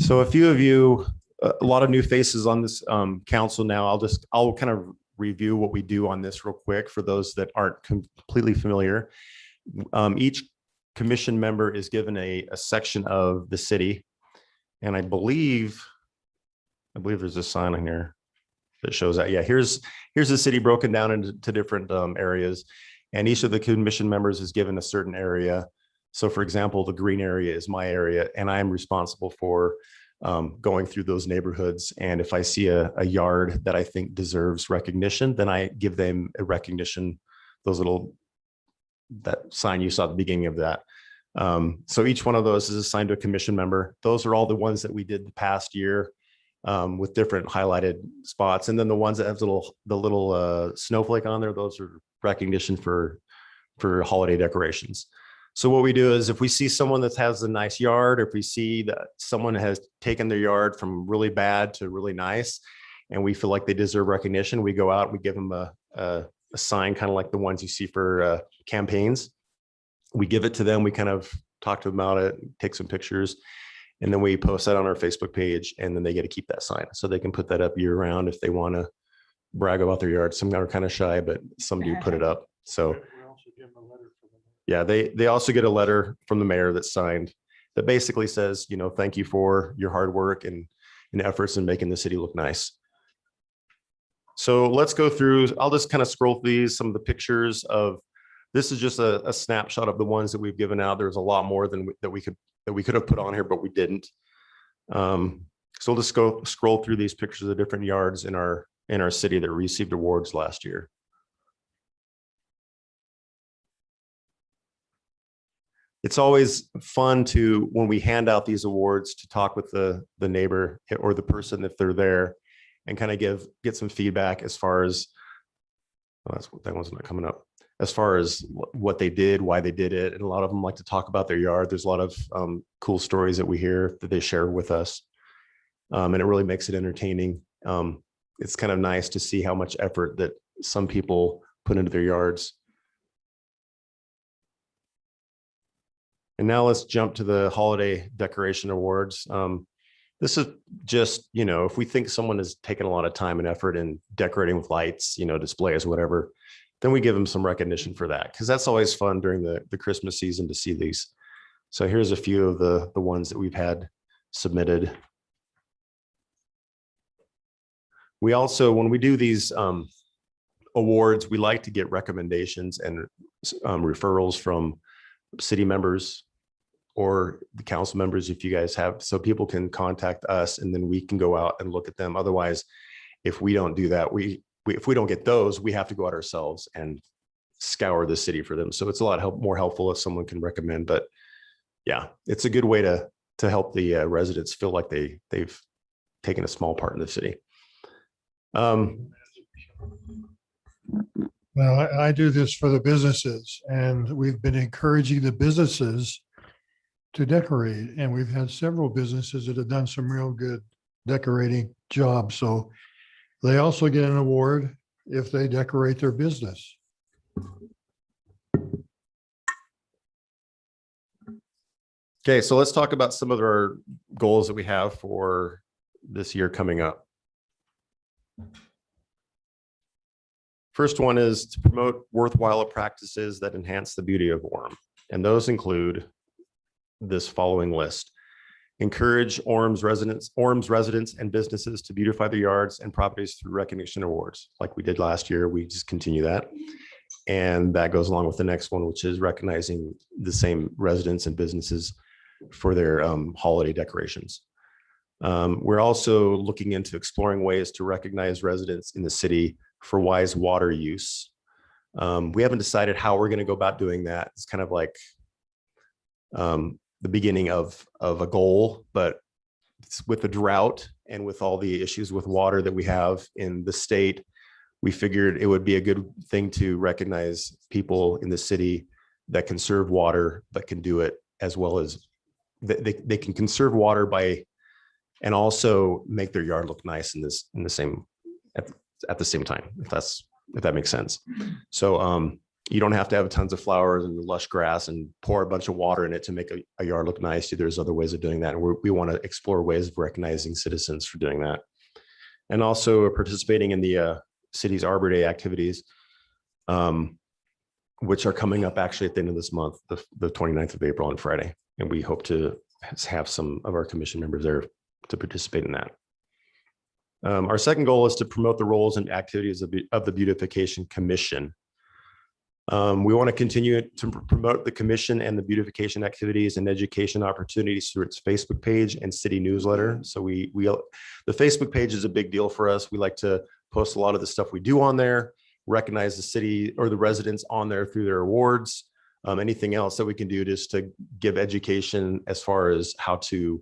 So a few of you a lot of new faces on this council now. I'll kind of review what we do on this real quick for those that aren't completely familiar. Each commission member is given a section of the city. And I believe there's a sign on here that shows that. Yeah, here's the city broken down into different areas. And each of the commission members is given a certain area. So for example, the green area is my area, and I'm responsible for going through those neighborhoods. And if I see a yard that I think deserves recognition, then I give them a recognition, that sign you saw at the beginning of that. So each one of those is assigned to a commission member. Those are all the ones that we did the past year with different highlighted spots. And then the ones that have the little snowflake on there, those are recognition for holiday decorations. So what we do is if we see someone that has a nice yard, or if we see that someone has taken their yard from really bad to really nice, and we feel like they deserve recognition, we go out and we give them a sign, kind of like the ones you see for campaigns. We give it to them. We kind of talk to them about it, take some pictures, and then we post that on our Facebook page, and then they get to keep that sign. So they can put that up year round if they want to brag about their yard. Some are kind of shy, but some do put it up. So yeah, they also get a letter from the mayor that's signed that basically says, thank you for your hard work and efforts in making the city look nice. So let's go through, I'll just kind of scroll through these, some of the pictures of, this is just a snapshot of the ones that we've given out. There's a lot more that we could have put on here, but we didn't. So we'll just go scroll through these pictures of different yards in our city that received awards last year. It's always fun when we hand out these awards, to talk with the neighbor or the person if they're there, and kind of get some feedback as far as, that one's not coming up, as far as what they did, why they did it. And a lot of them like to talk about their yard. There's a lot of cool stories that we hear that they share with us. And it really makes it entertaining. It's kind of nice to see how much effort that some people put into their yards. And now let's jump to the holiday decoration awards. This is just, if we think someone has taken a lot of time and effort in decorating with lights, displays, whatever, then we give them some recognition for that, because that's always fun during the Christmas season to see these. So here's a few of the ones that we've had submitted. We also, when we do these awards, we like to get recommendations and referrals from city members or the council members, if you guys have, so people can contact us and then we can go out and look at them. Otherwise, if we don't do that, if we don't get those, we have to go out ourselves and scour the city for them. So it's a lot more helpful if someone can recommend. But yeah, it's a good way to help the residents feel like they've taken a small part in the city. Well, I do this for the businesses, and we've been encouraging the businesses to decorate, and we've had several businesses that have done some real good decorating jobs. So they also get an award if they decorate their business. Okay, so let's talk about some of our goals that we have for this year coming up. First one is to promote worthwhile practices that enhance the beauty of Orem. And those include this following list. Encourage Orem's residents and businesses to beautify their yards and properties through recognition awards. Like we did last year, we just continue that. And that goes along with the next one, which is recognizing the same residents and businesses for their holiday decorations. We're also looking into exploring ways to recognize residents in the city for wise water use. We haven't decided how we're going to go about doing that. It's kind of like the beginning of a goal, but with the drought and with all the issues with water that we have in the state, we figured it would be a good thing to recognize people in the city that conserve water, but can do it as well as they can conserve water by, and also make their yard look nice at the same time, if that makes sense. So You don't have to have tons of flowers and lush grass and pour a bunch of water in it to make a yard look nice. There's other ways of doing that. And we want to explore ways of recognizing citizens for doing that. And also participating in the city's Arbor Day activities, which are coming up actually at the end of this month, the 29th of April on Friday. And we hope to have some of our commission members there to participate in that. Our second goal is to promote the roles and activities of the Beautification Commission. We want to continue to promote the commission and the beautification activities and education opportunities through its Facebook page and city newsletter. So the Facebook page is a big deal for us. We like to post a lot of the stuff we do on there, recognize the city or the residents on there through their awards. Anything else that we can do just to give education as far as how to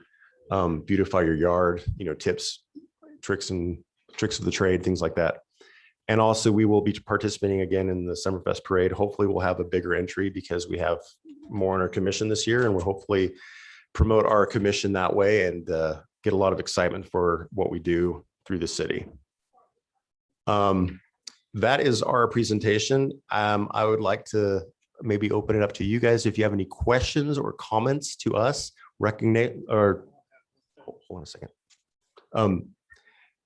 beautify your yard, tips, tricks of the trade, things like that. And also we will be participating again in the Summerfest parade. Hopefully we'll have a bigger entry because we have more on our commission this year, and we'll hopefully promote our commission that way and get a lot of excitement for what we do through the city. That is our presentation. I would like to maybe open it up to you guys. If you have any questions or comments to us, hold on a second.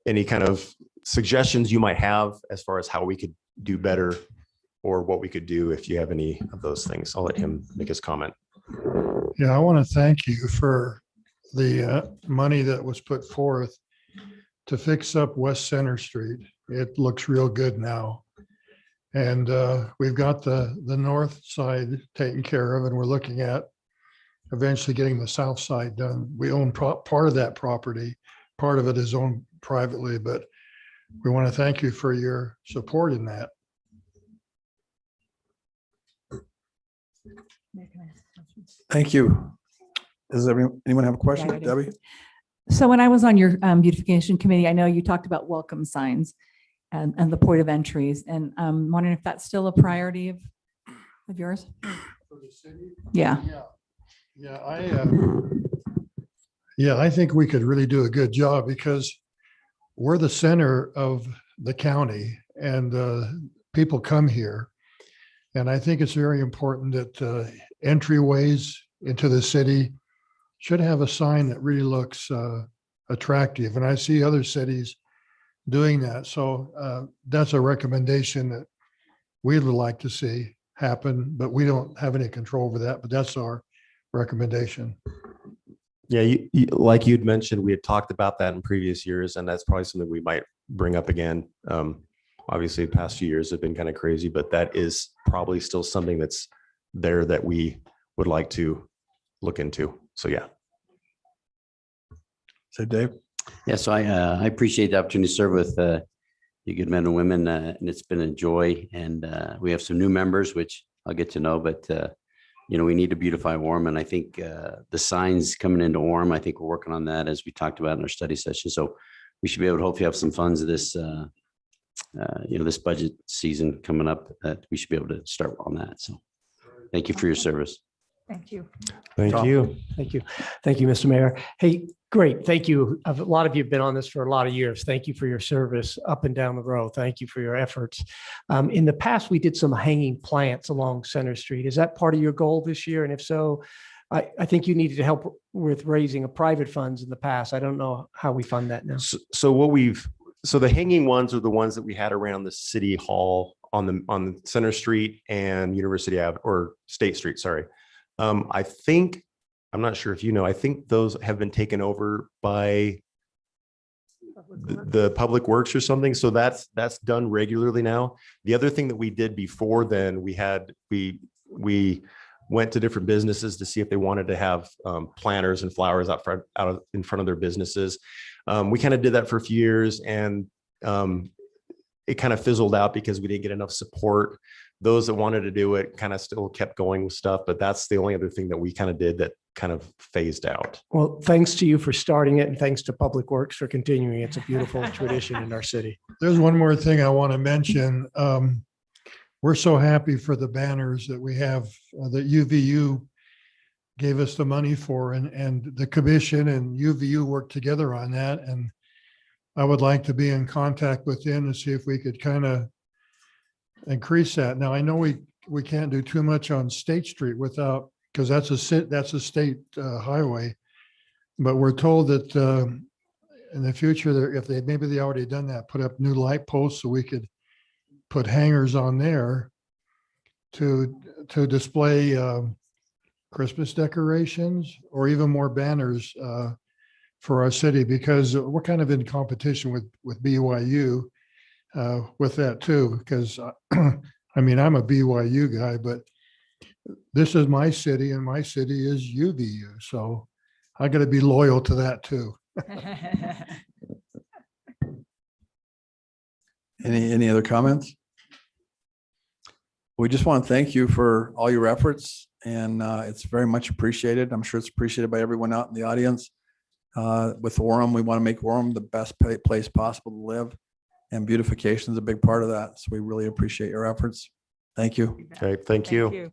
Any kind of suggestions you might have as far as how we could do better or what we could do if you have any of those things. I'll let him make his comment. Yeah, I want to thank you for the money that was put forth to fix up West Center Street. It looks real good now. And we've got the north side taken care of, and we're looking at eventually getting the south side done. We own part of that property. Part of it is owned privately, but we want to thank you for your support in that. Thank you. Does anyone have a question? Yeah, I do. Debbie? So when I was on your beautification committee, I know you talked about welcome signs and the point of entries, and I'm wondering if that's still a priority of yours? For the city? Yeah. Yeah, I think we could really do a good job because we're the center of the county and people come here. And I think it's very important that entryways into the city should have a sign that really looks attractive. And I see other cities doing that. So that's a recommendation that we would like to see happen, but we don't have any control over that, but that's our recommendation. Yeah, like you'd mentioned, we had talked about that in previous years, and that's probably something we might bring up again. Obviously, the past few years have been kind of crazy, but that is probably still something that's there that we would like to look into. So, yeah. So, Dave? Yeah, so I appreciate the opportunity to serve with you good men and women, and it's been a joy. And we have some new members, which I'll get to know, but we need to beautify Orem. And I think the signs coming into Orem, I think we're working on that as we talked about in our study session. So we should be able to hopefully have some funds this, this budget season coming up that we should be able to start on that. So thank you for your service. Thank you. Thank you. Thank you. Thank you, Mr. Mayor. Hey, great. Thank you. A lot of you have been on this for a lot of years. Thank you for your service up and down the road. Thank you for your efforts. In the past, we did some hanging plants along Center Street. Is that part of your goal this year? And if so, I think you needed to help with raising a private funds in the past. I don't know how we fund that now. So the hanging ones are the ones that we had around the city hall on Center Street and University Ave or State Street. Sorry. I'm not sure if you know, I think those have been taken over by the Public Works or something. So that's done regularly now. The other thing that we did before then, we went to different businesses to see if they wanted to have planters and flowers out in front of their businesses. We kind of did that for a few years, and it kind of fizzled out because we didn't get enough support. Those that wanted to do it kind of still kept going with stuff, but that's the only other thing that we kind of did that kind of phased out. Well, thanks to you for starting it, and thanks to Public Works for continuing. It's a beautiful tradition in our city. There's one more thing I want to mention. We're so happy for the banners that we have that UVU gave us the money for, and the commission and UVU worked together on that. And I would like to be in contact with them to see if we could kind of increase that. Now, I know we we can't do too much on State Street without, because that's a state highway. But we're told that in the future, if maybe they already done that, put up new light posts so we could put hangers on there to display Christmas decorations or even more banners for our city, because we're kind of in competition with BYU with that too. Because I mean, I'm a BYU guy, but this is my city and my city is UVU. So I got to be loyal to that too. Any other comments? We just want to thank you for all your efforts, and it's very much appreciated. I'm sure it's appreciated by everyone out in the audience. With Orem, we want to make Orem the best place possible to live, and beautification is a big part of that. So we really appreciate your efforts. Thank you. Okay, thank you.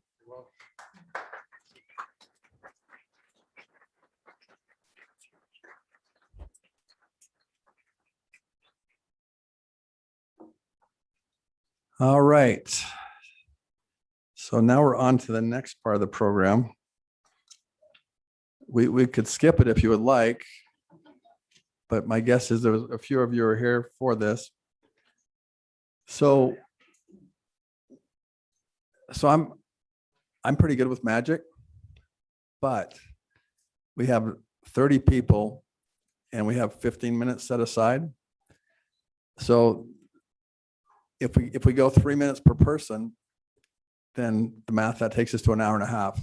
All right. So now we're on to the next part of the program. We could skip it if you would like, but my guess is there's a few of you are here for this. So I'm pretty good with magic, but we have 30 people and we have 15 minutes set aside. So if we go 3 minutes per person, then the math that takes us to an hour and a half.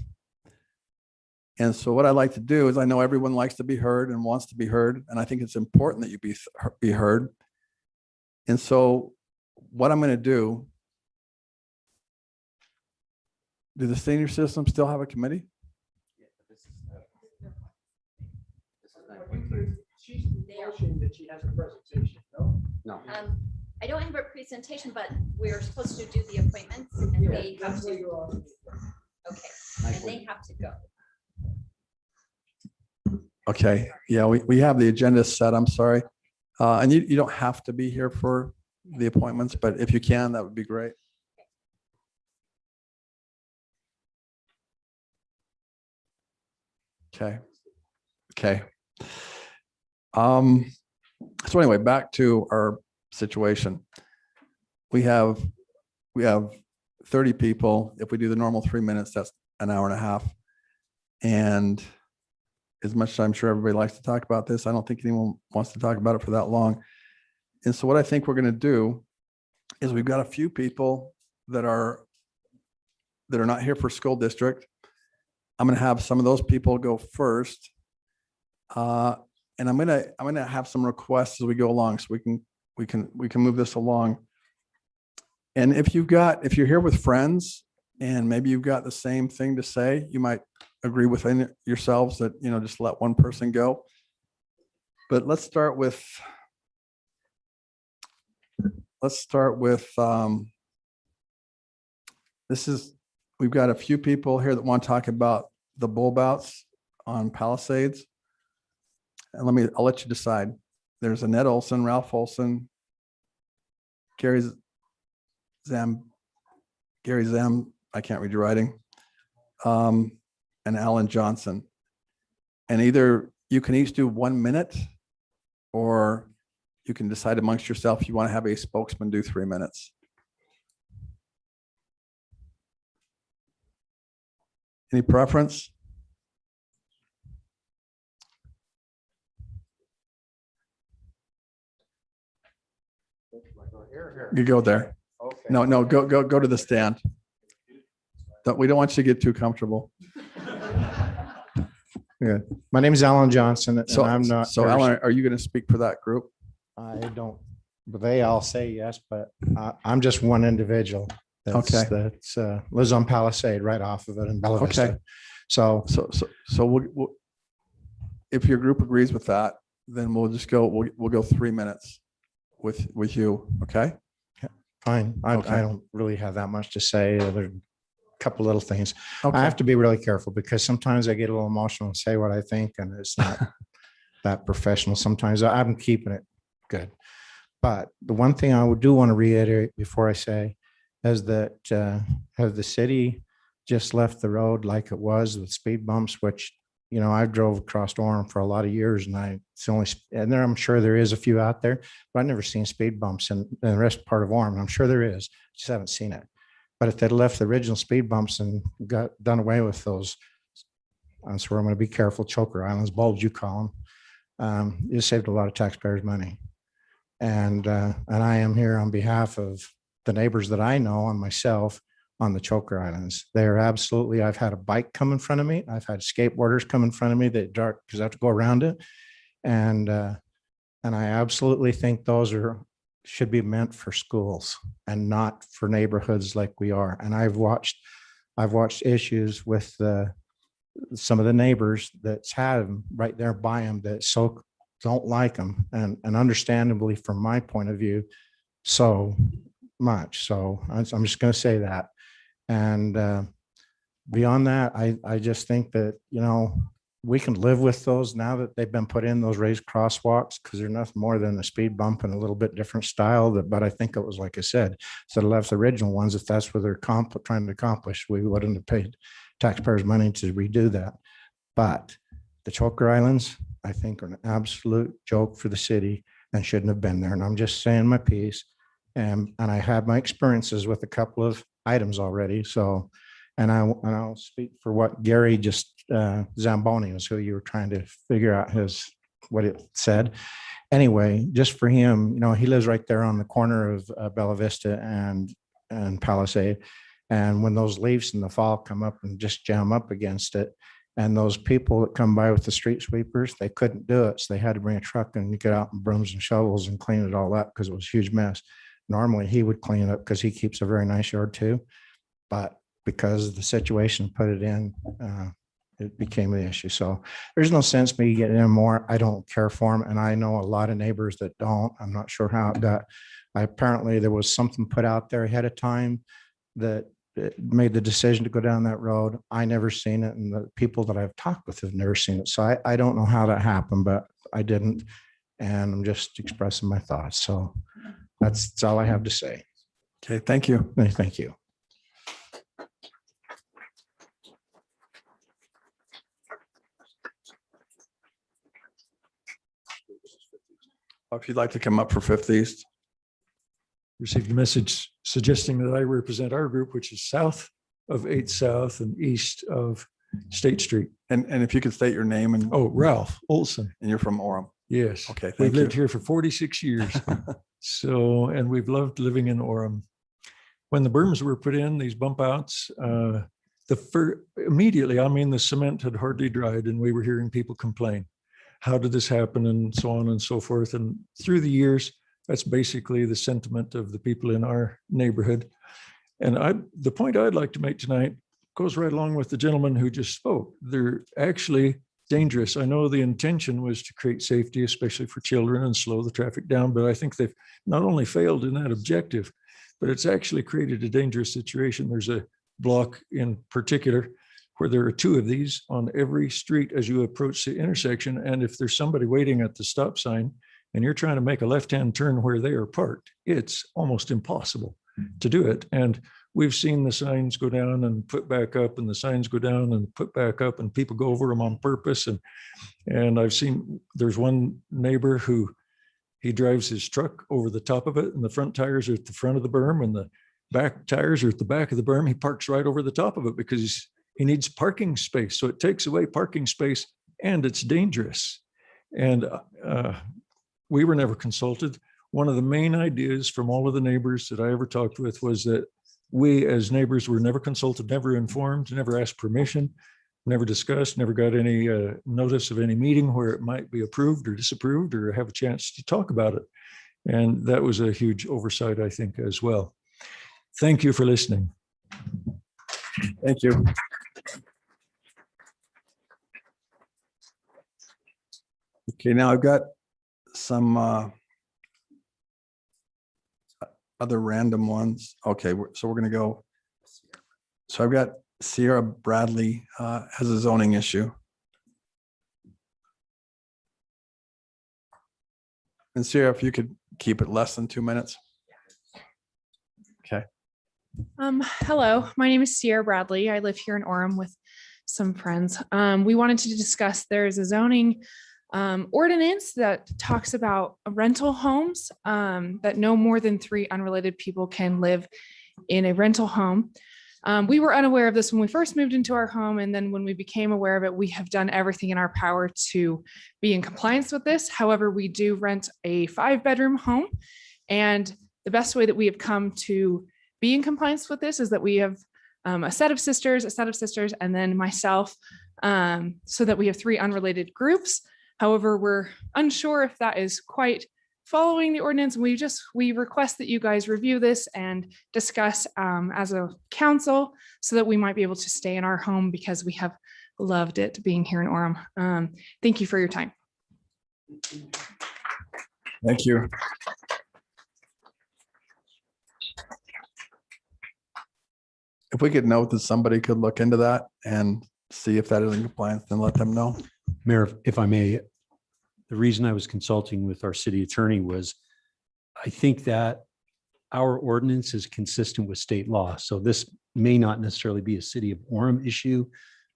And so what I like to do is, I know everyone likes to be heard and wants to be heard, and I think it's important that you be heard. And so what I'm going to do the senior system still have a committee? She's mentioned that she has a presentation, no? No. I don't have a presentation, but we're supposed to do the appointments and they have to. Okay, and they have to go. Okay, yeah, we have the agenda set, I'm sorry. And you don't have to be here for the appointments, but if you can, that would be great. Okay. Okay. So anyway, back to our situation. We have 30 people. If we do the normal 3 minutes, that's an hour and a half. And as much as I'm sure everybody likes to talk about this, I don't think anyone wants to talk about it for that long. And so what I think we're going to do is, we've got a few people that are not here for school district. I'm going to have some of those people go first. And I'm going to have some requests as we go along, so we can move this along. And if you're here with friends and maybe you've got the same thing to say, you might agree within yourselves that, just let one person go. But let's start with we've got a few people here that want to talk about the bulb outs on Palisades. And I'll let you decide. There's Annette Olson, Ralph Olson, Gary Zam, I can't read your writing, and Alan Johnson. And either you can each do 1 minute, or you can decide amongst yourself if you want to have a spokesman do 3 minutes. Any preference? You go there. Okay. No, go to the stand. We don't want you to get too comfortable. Yeah, my name is Alan Johnson, and So I'm not. So Alan, are you going to speak for that group? I don't, but they all say yes, but I'm just one individual. That's lives on Palisade, right off of it in Bella Vista. Okay. So we'll, if your group agrees with that, then we'll just go. We'll go 3 minutes with you. Okay. Fine. I don't really have that much to say. There are a couple little things. I have to be really careful, because sometimes I get a little emotional and say what I think, and it's not that professional. Sometimes I'm keeping it good. But the one thing I do want to reiterate before I say is that have the city just left the road like it was with speed bumps, which, you know, I drove across Orem for a lot of years, and and there, I'm sure there is a few out there, but I've never seen speed bumps in the rest part of Orem. I'm sure there is, just haven't seen it. But if they'd left the original speed bumps and got done away with those, that's where I'm going to be careful, choker islands, bulbs you call them, you saved a lot of taxpayers' money. And I am here on behalf of the neighbors that I know and myself on the choker islands. They're absolutely, I've had a bike come in front of me. I've had skateboarders come in front of me that dark because I have to go around it. And I absolutely think those should be meant for schools and not for neighborhoods like we are. And I've watched issues with some of the neighbors that's had them right there by them that so don't like them, and understandably from my point of view, so much. So I'm just going to say that. And beyond that, I just think that, you know, we can live with those now that they've been put in, those raised crosswalks, because they're nothing more than a speed bump in a little bit different style. But I think it was, like I said, instead of left the original ones, if that's what they're trying to accomplish, we wouldn't have paid taxpayers money to redo that. But the choker islands, I think, are an absolute joke for the city and shouldn't have been there. And I'm just saying my piece. And I had my experiences with a couple of items already. So, and I'll speak for what Gary just, Zamboni was who you were trying to figure out what it said. Anyway, just for him, you know, he lives right there on the corner of Bella Vista and Palisade. And when those leaves in the fall come up and just jam up against it, and those people that come by with the street sweepers, they couldn't do it. So they had to bring a truck and get out and brooms and shovels and clean it all up because it was a huge mess. Normally he would clean it up because he keeps a very nice yard too. But because the situation put it in, it became the issue. So there's no sense me getting in more. I don't care for them. And I know a lot of neighbors that don't. I'm not sure how it got. Apparently there was something put out there ahead of time that made the decision to go down that road. I never seen it, and the people that I've talked with have never seen it. So I don't know how that happened, but I didn't, and I'm just expressing my thoughts. So that's all I have to say. Okay, thank you. Thank you. If you'd like to come up for Fifth East. Received a message suggesting that I represent our group, which is south of 8th South and east of State Street. And if you could state your name and. Oh, Ralph Olson. And you're from Orem. Yes. Okay. We've lived here for 46 years. So, and we've loved living in Orem. When the berms were put in, these bump outs, immediately, I mean, the cement had hardly dried and we were hearing people complain. How did this happen? And so on and so forth. And through the years, that's basically the sentiment of the people in our neighborhood. And the point I'd like to make tonight goes right along with the gentleman who just spoke. They're actually dangerous. I know the intention was to create safety, especially for children, and slow the traffic down, but I think they've not only failed in that objective, but it's actually created a dangerous situation. There's a block in particular where there are two of these on every street as you approach the intersection. And if there's somebody waiting at the stop sign and you're trying to make a left-hand turn where they are parked, it's almost impossible to do it. And we've seen the signs go down and put back up, and the signs go down and put back up, and people go over them on purpose. And I've seen, there's one neighbor who he drives his truck over the top of it, and the front tires are at the front of the berm and the back tires are at the back of the berm. He parks right over the top of it because he needs parking space. So it takes away parking space and it's dangerous. And we were never consulted. One of the main ideas from all of the neighbors that I ever talked with was that we as neighbors were never consulted, never informed, never asked permission, never discussed, never got any notice of any meeting where it might be approved or disapproved or have a chance to talk about it. And that was a huge oversight, I think, as well. Thank you for listening. Thank you. Okay, now I've got some other random ones. Okay, so we're going to go. So I've got Sierra Bradley has a zoning issue. And Sierra, if you could keep it less than 2 minutes. Okay. Hello, my name is Sierra Bradley. I live here in Orem with some friends. We wanted to discuss, there's a zoning ordinance that talks about rental homes, that no more than 3 unrelated people can live in a rental home. We were unaware of this when we first moved into our home, and then when we became aware of it, we have done everything in our power to be in compliance with this. However, we do rent a 5-bedroom home, and the best way that we have come to be in compliance with this is that we have a set of sisters, and then myself, so that we have 3 unrelated groups. However, we're unsure if that is quite following the ordinance. We request that you guys review this and discuss as a council so that we might be able to stay in our home because we have loved it being here in Orem. Thank you for your time. Thank you. If we could note that somebody could look into that and see if that is in compliance, then let them know. Mayor, if I may, the reason I was consulting with our city attorney was I think that our ordinance is consistent with state law. So this may not necessarily be a city of Orem issue,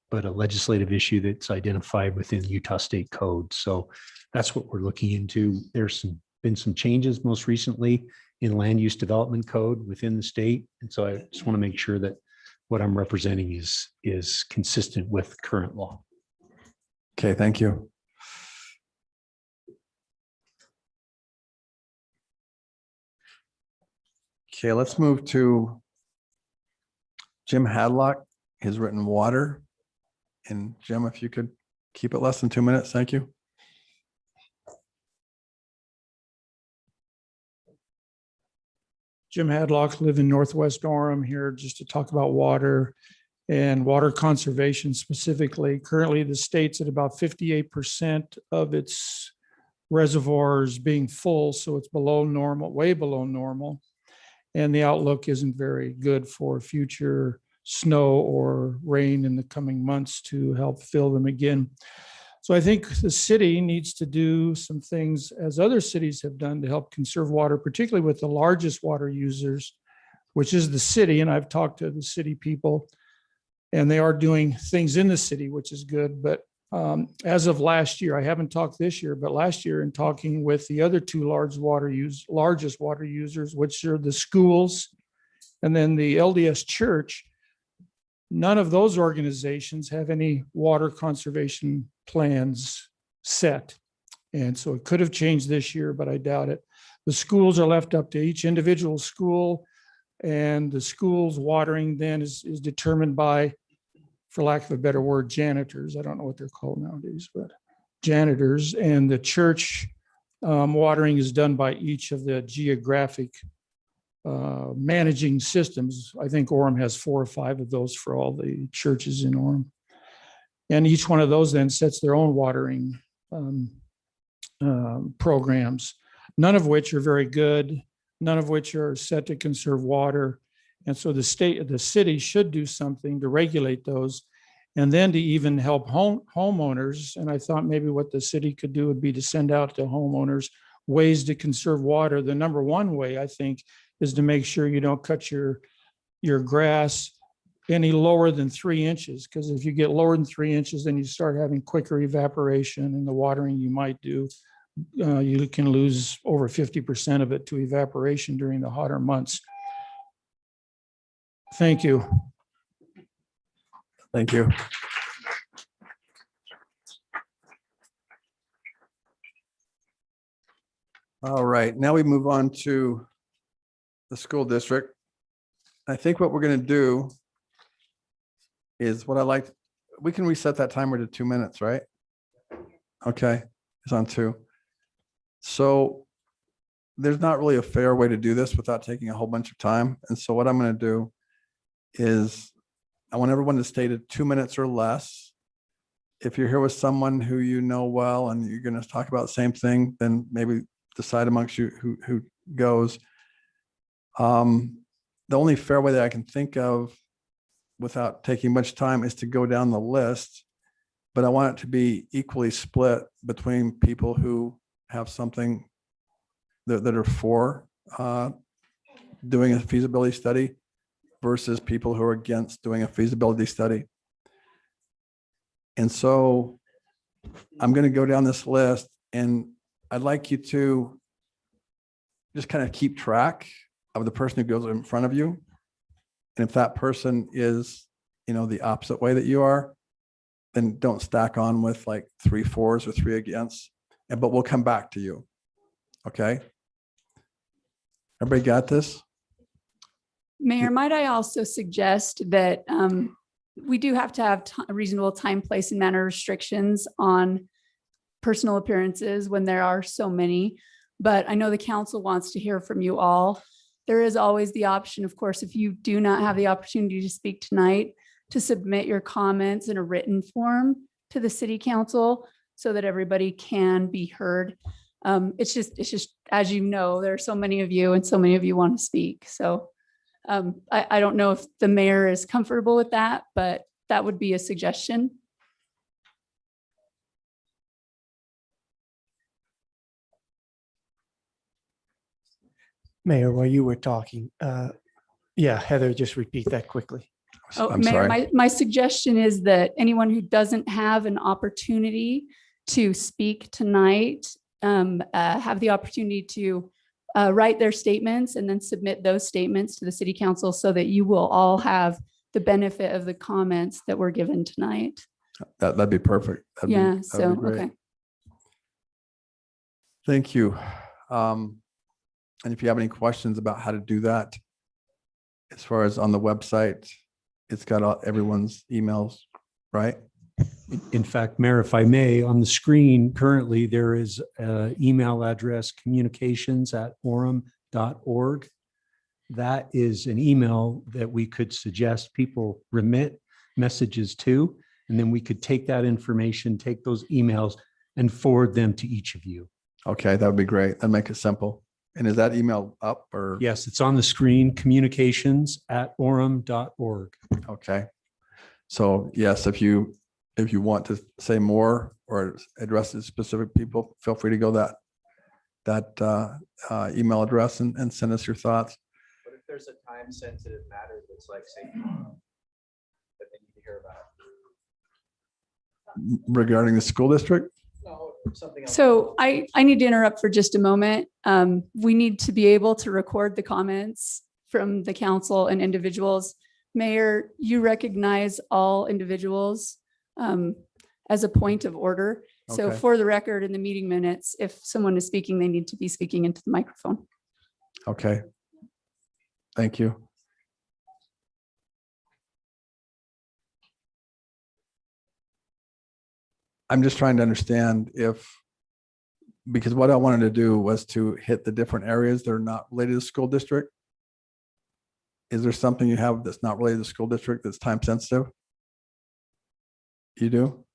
but a legislative issue that's identified within Utah State Code. So that's what we're looking into. There's been some changes most recently in land use development code within the state. And so I just want to make sure that what I'm representing is consistent with current law. Okay, thank you. Okay, let's move to Jim Hadlock, has written water. And Jim, if you could keep it less than 2 minutes, thank you. Jim Hadlock, live in Northwest Orem, here just to talk about water and water conservation specifically. Currently, the state's at about 58% of its reservoirs being full, so it's below normal, way below normal. And the outlook isn't very good for future snow or rain in the coming months to help fill them again. So I think the city needs to do some things as other cities have done to help conserve water, particularly with the largest water users, which is the city. And I've talked to the city people and they are doing things in the city, which is good. But as of last year, I haven't talked this year, but last year in talking with the other 2 largest water users, which are the schools and then the LDS Church, none of those organizations have any water conservation plans set. And so it could have changed this year, but I doubt it. The schools are left up to each individual school, and the school's watering then is determined by, for lack of a better word, janitors. I don't know what they're called nowadays, but janitors. And the church watering is done by each of the geographic managing systems. I think Orem has 4 or 5 of those for all the churches in Orem. And each one of those then sets their own watering programs, none of which are very good, none of which are set to conserve water. And so the city should do something to regulate those and then to even help homeowners. And I thought maybe what the city could do would be to send out to homeowners ways to conserve water. The number one way, I think, is to make sure you don't cut your grass any lower than 3 inches, because if you get lower than 3 inches, then you start having quicker evaporation, and the watering you might do, you can lose over 50% of it to evaporation during the hotter months. Thank you. Thank you. All right, now we move on to the school district. I think what we're going to do is we can reset that timer to 2 minutes, right? Okay, it's on 2. So there's not really a fair way to do this without taking a whole bunch of time. And so what I'm going to do is I want everyone to stay to 2 minutes or less. If you're here with someone who you know well and you're going to talk about the same thing, then maybe decide amongst you who goes. The only fair way that I can think of without taking much time is to go down the list, but I want it to be equally split between people who have something that are for doing a feasibility study versus people who are against doing a feasibility study. And so I'm going to go down this list, and I'd like you to just kind of keep track of the person who goes in front of you. And if that person is, the opposite way that you are, then don't stack on with like 3 4s or 3 against, but we'll come back to you. Okay. Everybody got this? Mayor, might I also suggest that we do have to have reasonable time, place, and manner restrictions on personal appearances when there are so many, but I know the council wants to hear from you all. There is always the option, of course, if you do not have the opportunity to speak tonight, to submit your comments in a written form to the city council so that everybody can be heard. It's just, as you know, there are so many of you and so many of you want to speak. So I don't know if the mayor is comfortable with that, but that would be a suggestion. Mayor, while you were talking, yeah, Heather, just repeat that quickly. Oh, I'm Mayor, sorry. my suggestion is that anyone who doesn't have an opportunity to speak tonight, have the opportunity to write their statements and then submit those statements to the city council so that you will all have the benefit of the comments that were given tonight. That'd be perfect. That'd be great. Okay. Thank you. And if you have any questions about how to do that, as far as on the website, it's got everyone's emails, right? In fact, Mayor, if I may, on the screen currently, there is an email address, communications@orem.org. That is an email that we could suggest people remit messages to, and then we could take that information, take those emails and forward them to each of you. Okay, that would be great. That'd make it simple. And is that email up or? Yes, it's on the screen, communications@orem.org. Okay. So yes, if you want to say more or address it to specific people, feel free to go that email address and send us your thoughts. But if there's a time sensitive matter that's like, say, that they need to hear about. Regarding the school district? No, something else. So I need to interrupt for just a moment. We need to be able to record the comments from the council and individuals. Mayor, you recognize all individuals as a point of order. So Okay. for the record in the meeting minutes, if someone is speaking, they need to be speaking into the microphone. Okay. Thank you. I'm just trying to understand because what I wanted to do was to hit the different areas that are not related to the school district. Is there something you have that's not related to the school district that's time sensitive? You do?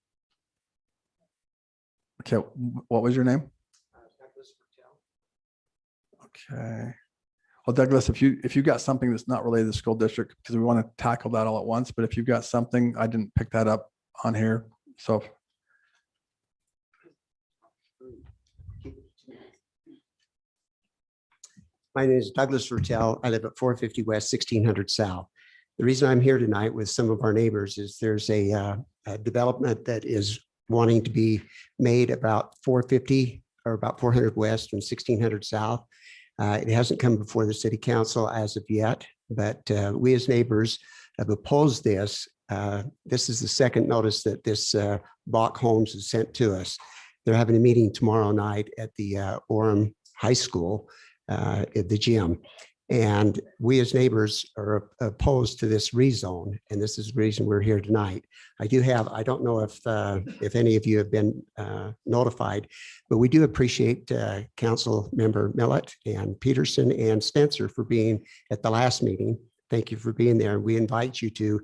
Okay, what was your name? Okay. Well, Douglas, if you got something that's not related to the school district, because we want to tackle that all at once, but if you've got something, I didn't pick that up on here. So My name is Douglas Vertel. I live at 450 West, 1600 South. The reason I'm here tonight with some of our neighbors is there's a development that is wanting to be made about 450 or about 400 West and 1600 South. It hasn't come before the city council as of yet, but we as neighbors have opposed this. This is the second notice that this Bach Homes has sent to us. They're having a meeting tomorrow night at the Orem High School at the gym. And we as neighbors are opposed to this rezone. And this is the reason we're here tonight. I don't know if any of you have been notified, but we do appreciate Council Member Millett and Peterson and Spencer for being at the last meeting. Thank you for being there. We invite you to,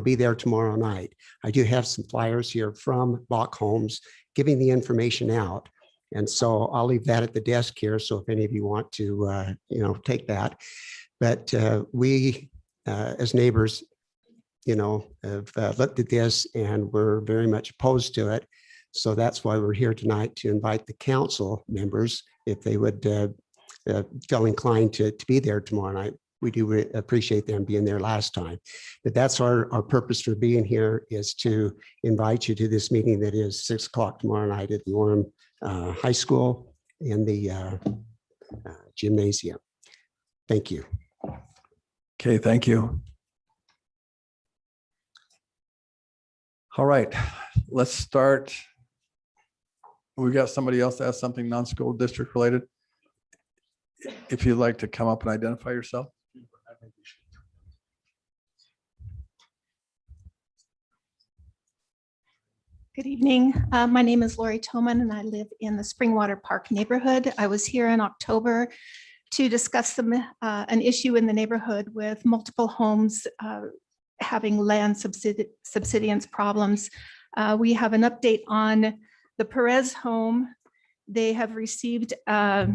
be there tomorrow night. I do have some flyers here from Bach Homes giving the information out. And so I'll leave that at the desk here. So if any of you want to, take that. But we, as neighbors, have looked at this and we're very much opposed to it. So that's why we're here tonight to invite the council members, if they would feel inclined to be there tomorrow night. we do appreciate them being there last time. But that's our purpose for being here, is to invite you to this meeting that is 6 o'clock tomorrow night at the Orem High School in the gymnasium. Thank you. Okay, thank you. All right, let's start. We got somebody else that has something non-school district related. If you'd like to come up and identify yourself. Good evening. My name is Lori Toman and I live in the Springwater Park neighborhood. I was here in October to discuss an issue in the neighborhood with multiple homes having land subsidence problems. We have an update on the Perez home. They have received a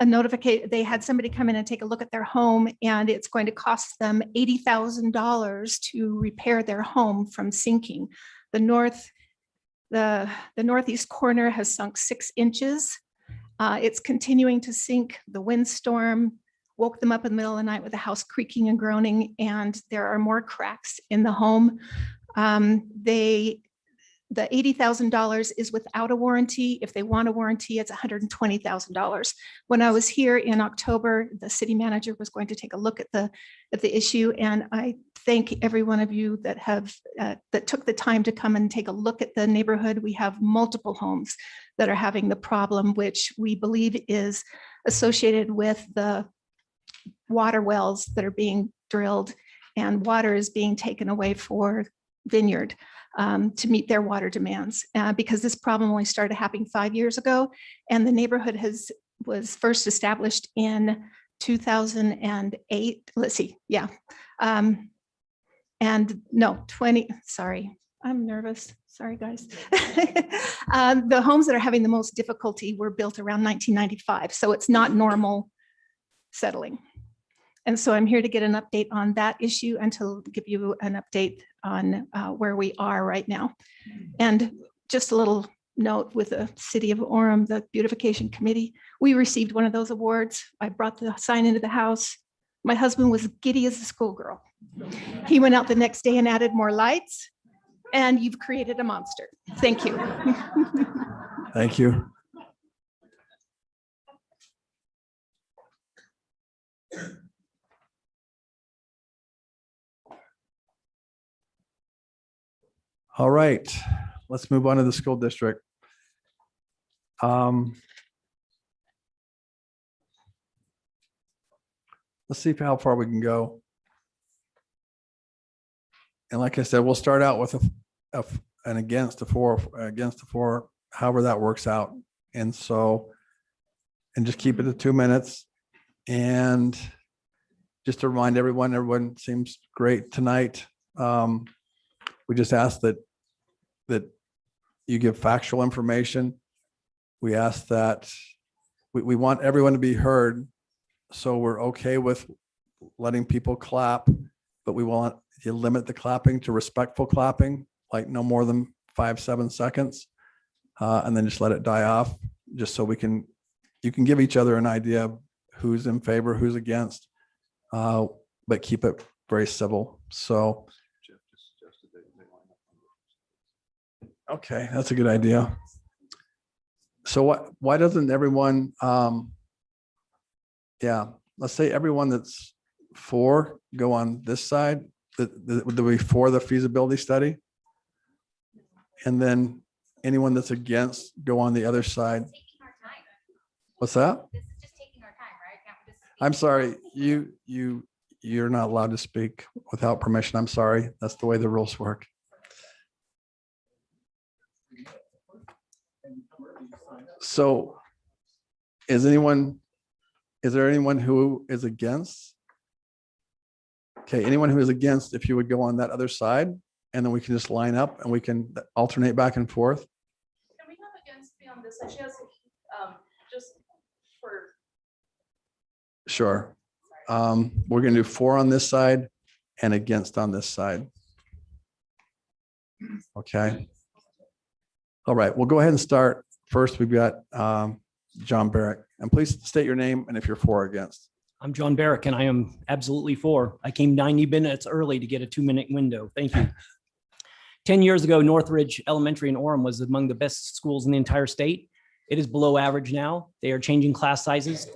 notification. They had somebody come in and take a look at their home, and it's going to cost them $80,000 to repair their home from sinking. The northeast corner has sunk 6 inches. It's continuing to sink. The windstorm woke them up in the middle of the night with the house creaking and groaning, and there are more cracks in the home. The $80,000 is without a warranty. If they want a warranty, it's $120,000. When I was here in October, the city manager was going to take a look at the issue, and I thank every one of you that took the time to come and take a look at the neighborhood. We have multiple homes that are having the problem, which we believe is associated with the water wells that are being drilled, and water is being taken away for Vineyard to meet their water demands, because this problem only started happening 5 years ago, and the neighborhood was first established in 2008. Let's see, yeah, and no, 20. Sorry, I'm nervous. Sorry, guys. The homes that are having the most difficulty were built around 1995, so it's not normal settling. And so I'm here to get an update on that issue and to give you an update on where we are right now. And just a little note with the city of Orem, the Beautification Committee, we received one of those awards. I brought the sign into the house. My husband was giddy as a schoolgirl. He went out the next day and added more lights, and you've created a monster. Thank you. Thank you. All right, let's move on to the school district. Let's see how far we can go. And like I said, we'll start out with an against a four, however that works out. And so, and just keep it to 2 minutes. And just to remind everyone seems great tonight. We just ask that you give factual information. We ask that we want everyone to be heard. So we're okay with letting people clap, but we want you limit the clapping to respectful clapping, like no more than 5-7 seconds, and then just let it die off, just so you can give each other an idea of who's in favor, who's against, but keep it very civil. So. Okay, that's a good idea. So why doesn't everyone, let's say everyone that's for go on this side, would there be for the feasibility study? And then anyone that's against go on the other side. What's that? This is just taking our time, right? Can't we just speak? I'm sorry, you're not allowed to speak without permission. I'm sorry. That's the way the rules work. So is there anyone who is against? Okay, anyone who is against, if you would go on that other side, and then we can just line up and we can alternate back and forth. Can we have against be on this side? She has just for. Sure. We're gonna do for on this side and against on this side. Okay. All right, we'll go ahead and start. First, we've got John Barrick. And please state your name and if you're for or against. I'm John Barrick and I am absolutely for. I came 90 minutes early to get a 2-minute window. Thank you. 10 years ago, Northridge Elementary in Orem was among the best schools in the entire state. It is below average now. They are changing class sizes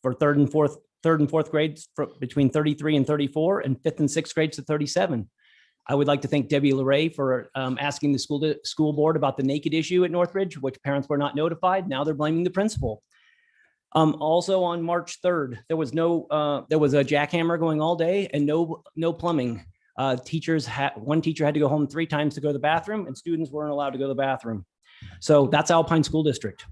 for third and fourth grades between 33 and 34 and fifth and sixth grades to 37. I would like to thank Debbie LeRae for asking the school board about the naked issue at Northridge, which parents were not notified. Now they're blaming the principal. Also on March 3rd, there was a jackhammer going all day and no plumbing. One teacher had to go home 3 times to go to the bathroom and students weren't allowed to go to the bathroom. So that's Alpine School District.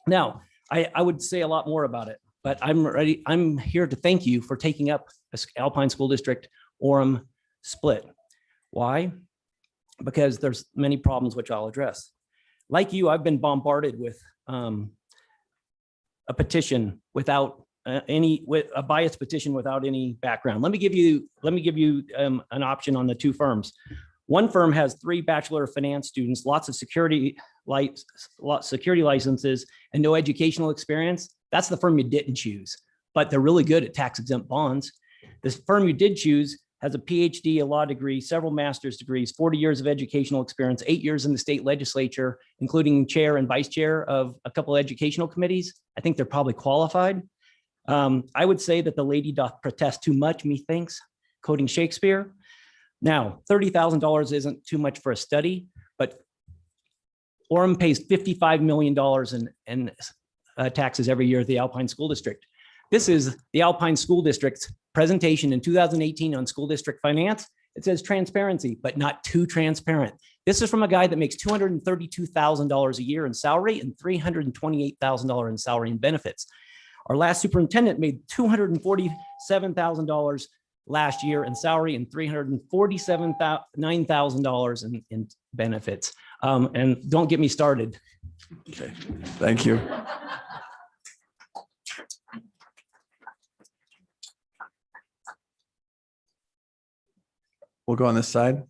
Now, I would say a lot more about it, but I'm here to thank you for taking up Alpine School District Orem split. Why? Because there's many problems which I'll address. Like you, I've been bombarded with a petition without a biased petition without any background. Let me give you an option on the 2 firms. One firm has 3 Bachelor of Finance students, lots of security licenses, and no educational experience. That's the firm you didn't choose, but they're really good at tax exempt bonds. This firm you did choose has a PhD, a law degree, several master's degrees, 40 years of educational experience, 8 years in the state legislature, including chair and vice chair of a couple of educational committees. I think they're probably qualified. I would say that the lady doth protest too much, methinks, quoting Shakespeare. Now, $30,000 isn't too much for a study, but Orem pays $55 million in taxes every year at the Alpine School District. This is the Alpine School District's presentation in 2018 on school district finance. It says transparency, but not too transparent. This is from a guy that makes $232,000 a year in salary and $328,000 in salary and benefits. Our last superintendent made $247,000 last year in salary and $349,000 in benefits. And don't get me started. Okay, thank you. We'll go on this side.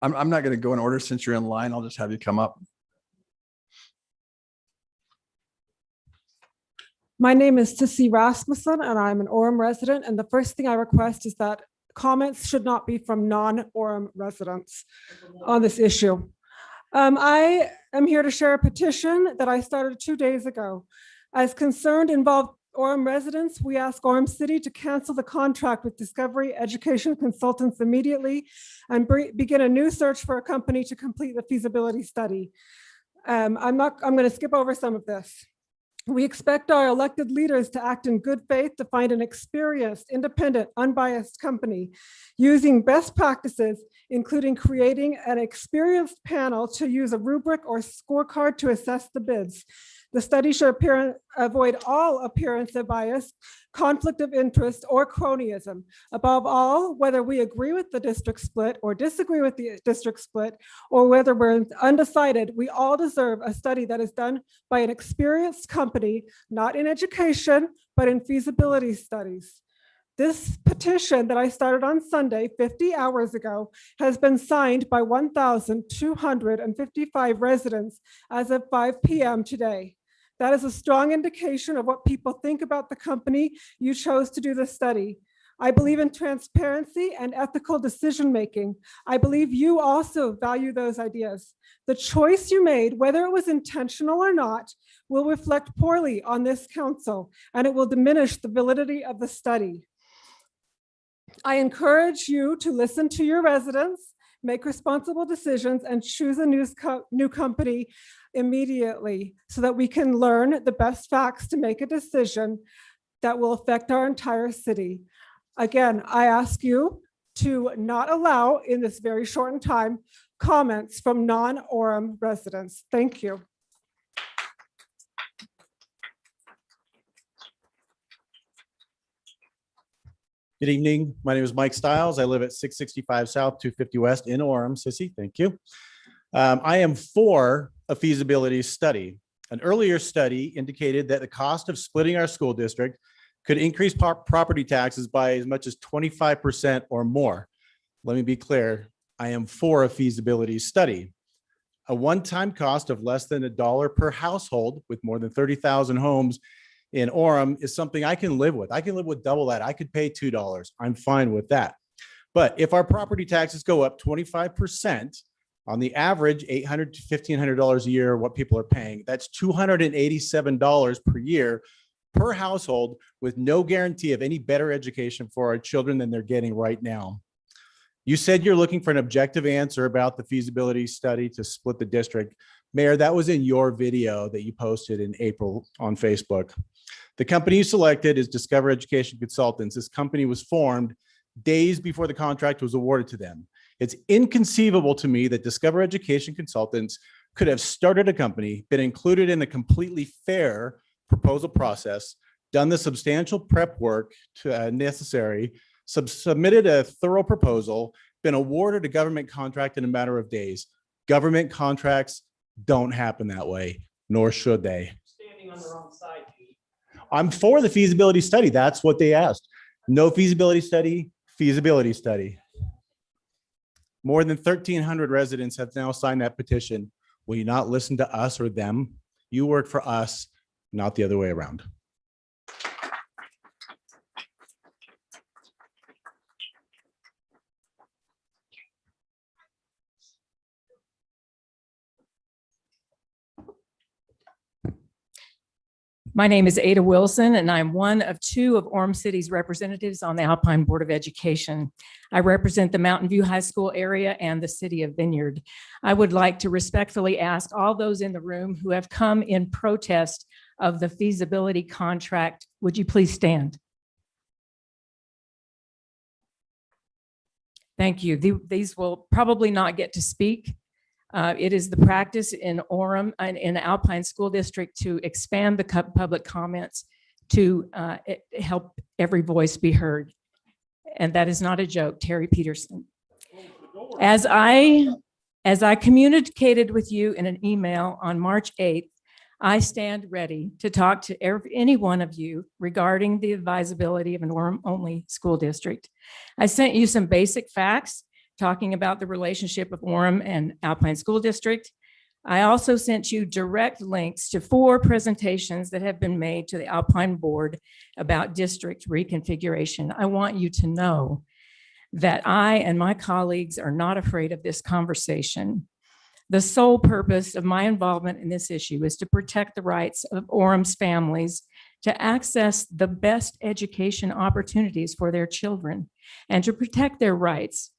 I'm not going to go in order since you're in line. I'll just have you come up. My name is Sissy Rasmussen, and I'm an Orem resident. And the first thing I request is that comments should not be from non-Orem residents on this issue. I am here to share a petition that I started 2 days ago. As concerned involved Orem residents, we ask Orem City to cancel the contract with Discovery Education Consultants immediately and begin a new search for a company to complete the feasibility study. I'm going to skip over some of this. We expect our elected leaders to act in good faith to find an experienced, independent, unbiased company using best practices, including creating an experienced panel to use a rubric or scorecard to assess the bids. The study should avoid all appearance of bias, conflict of interest, or cronyism. Above all, whether we agree with the district split or disagree with the district split, or whether we're undecided, we all deserve a study that is done by an experienced company, not in education, but in feasibility studies. This petition that I started on Sunday, 50 hours ago, has been signed by 1,255 residents as of 5 p.m. today. That is a strong indication of what people think about the company you chose to do the study. I believe in transparency and ethical decision-making. I believe you also value those ideas. The choice you made, whether it was intentional or not, will reflect poorly on this council, and it will diminish the validity of the study. I encourage you to listen to your residents, make responsible decisions, and choose a new company immediately so that we can learn the best facts to make a decision that will affect our entire city. Again, I ask you to not allow, in this very shortened time, comments from non-Orem residents. Thank you. Good evening. My name is Mike Stiles. I live at 665 South, 250 West in Orem. Sissy, thank you. I am for a feasibility study. An earlier study indicated that the cost of splitting our school district could increase property taxes by as much as 25% or more. Let me be clear. I am for a feasibility study. A one-time cost of less than $1 per household with more than 30,000 homes in Orem is something I can live with. I can live with double that. I could pay $2. I'm fine with that. But if our property taxes go up 25%, on the average, $800 to $1,500 a year, what people are paying, that's $287 per year per household with no guarantee of any better education for our children than they're getting right now. You said you're looking for an objective answer about the feasibility study to split the district. Mayor, that was in your video that you posted in April on Facebook. The company you selected is Discover Education Consultants. This company was formed days before the contract was awarded to them. It's inconceivable to me that Discover Education Consultants could have started a company, been included in a completely fair proposal process, done the substantial prep work necessary, submitted a thorough proposal, been awarded a government contract in a matter of days. Government contracts don't happen that way, nor should they. Standing on the wrong side. I'm for the feasibility study. That's what they asked. No feasibility study, feasibility study. More than 1,300 residents have now signed that petition. Will you not listen to us or them? You work for us, not the other way around. My name is Ada Wilson, and I'm one of two of Orem City's representatives on the Alpine Board of Education. I represent the Mountain View High School area and the city of Vineyard. I would like to respectfully ask all those in the room who have come in protest of the feasibility contract, would you please stand? Thank you. These will probably not get to speak. It is the practice in Orem and in the Alpine School District to expand the public comments to help every voice be heard. And that is not a joke, Terry Peterson. As I communicated with you in an email on March 8th, I stand ready to talk to any one of you regarding the advisability of an Orem-only school district. I sent you some basic facts talking about the relationship of Orem and Alpine School District. I also sent you direct links to 4 presentations that have been made to the Alpine Board about district reconfiguration. I want you to know that I and my colleagues are not afraid of this conversation. The sole purpose of my involvement in this issue is to protect the rights of Orem's families to access the best education opportunities for their children and to protect their rights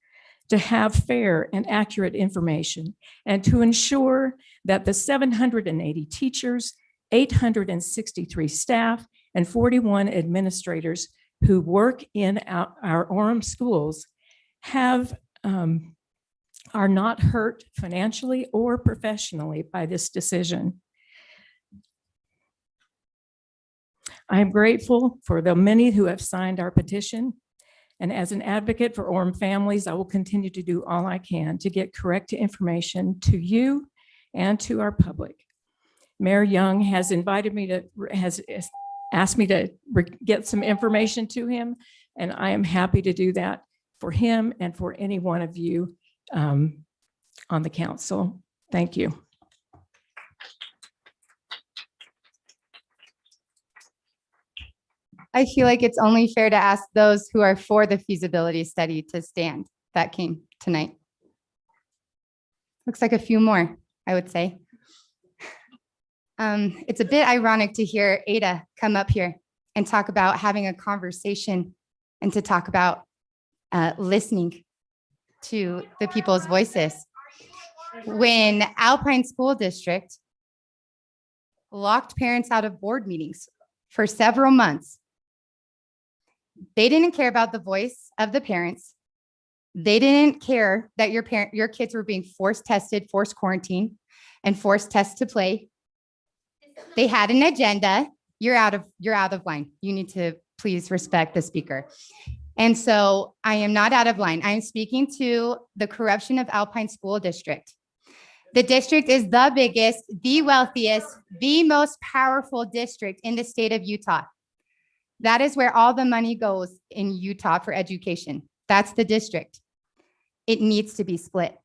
to have fair and accurate information, and to ensure that the 780 teachers, 863 staff, and 41 administrators who work in our Orem schools are not hurt financially or professionally by this decision. I am grateful for the many who have signed our petition. And as an advocate for Orem families, I will continue to do all I can to get correct information to you and to our public. Mayor Young has asked me to get some information to him, and I am happy to do that for him and for any one of you on the council. Thank you. I feel like it's only fair to ask those who are for the feasibility study to stand. That came tonight. Looks like a few more, I would say. It's a bit ironic to hear Ada come up here and talk about having a conversation and to talk about listening to the people's voices. When Alpine School District locked parents out of board meetings for several months, they didn't care about the voice of the parents. They didn't care that your kids were being forced tested, forced quarantined, and forced test to play. They had an agenda. You're out of line. You need to please respect the speaker. And so I am not out of line. I am speaking to the corruption of Alpine School District. The district is the biggest, the wealthiest, the most powerful district in the state of Utah. That is where all the money goes in Utah for education. That's the district. It needs to be split.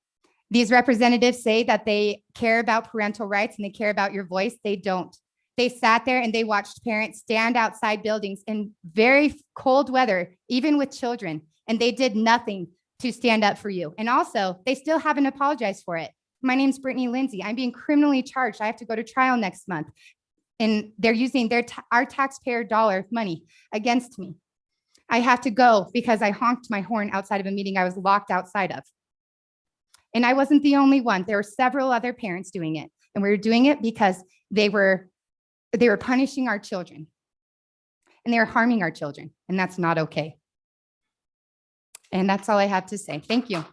These representatives say that they care about parental rights and they care about your voice. They don't. They sat there and they watched parents stand outside buildings in very cold weather, even with children, and they did nothing to stand up for you. And also, they still haven't apologized for it. My name's Brittany Lindsay. I'm being criminally charged. I have to go to trial next month. And they're using our taxpayer dollar money against me. I have to go because I honked my horn outside of a meeting I was locked outside of. And I wasn't the only one. There were several other parents doing it. And we were doing it because they were punishing our children. And they were harming our children. And that's not okay. And that's all I have to say. Thank you.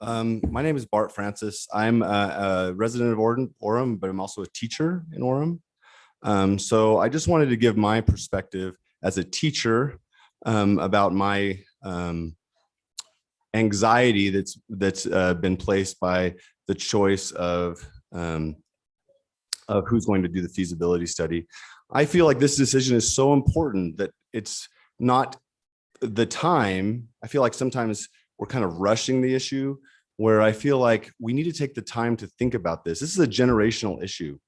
My name is Bart Francis. I'm a resident of Orem, but I'm also a teacher in Orem. So I just wanted to give my perspective as a teacher about my anxiety that's been placed by the choice of who's going to do the feasibility study. I feel like this decision is so important that it's not the time. I feel like sometimes we're kind of rushing the issue, where I feel like we need to take the time to think about this. This is a generational issue.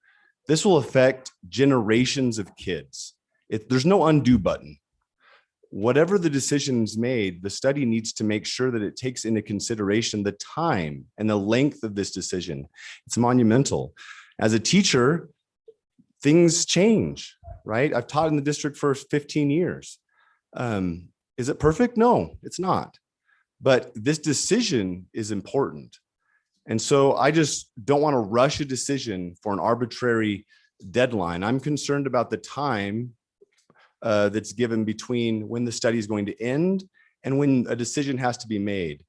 This will affect generations of kids. There's no undo button. Whatever the decision's made, the study needs to make sure that it takes into consideration the time and the length of this decision. It's monumental. As a teacher, things change, right? I've taught in the district for 15 years. Is it perfect? No, it's not. But this decision is important. And so I just don't want to rush a decision for an arbitrary deadline. I'm concerned about the time that's given between when the study is going to end and when a decision has to be made.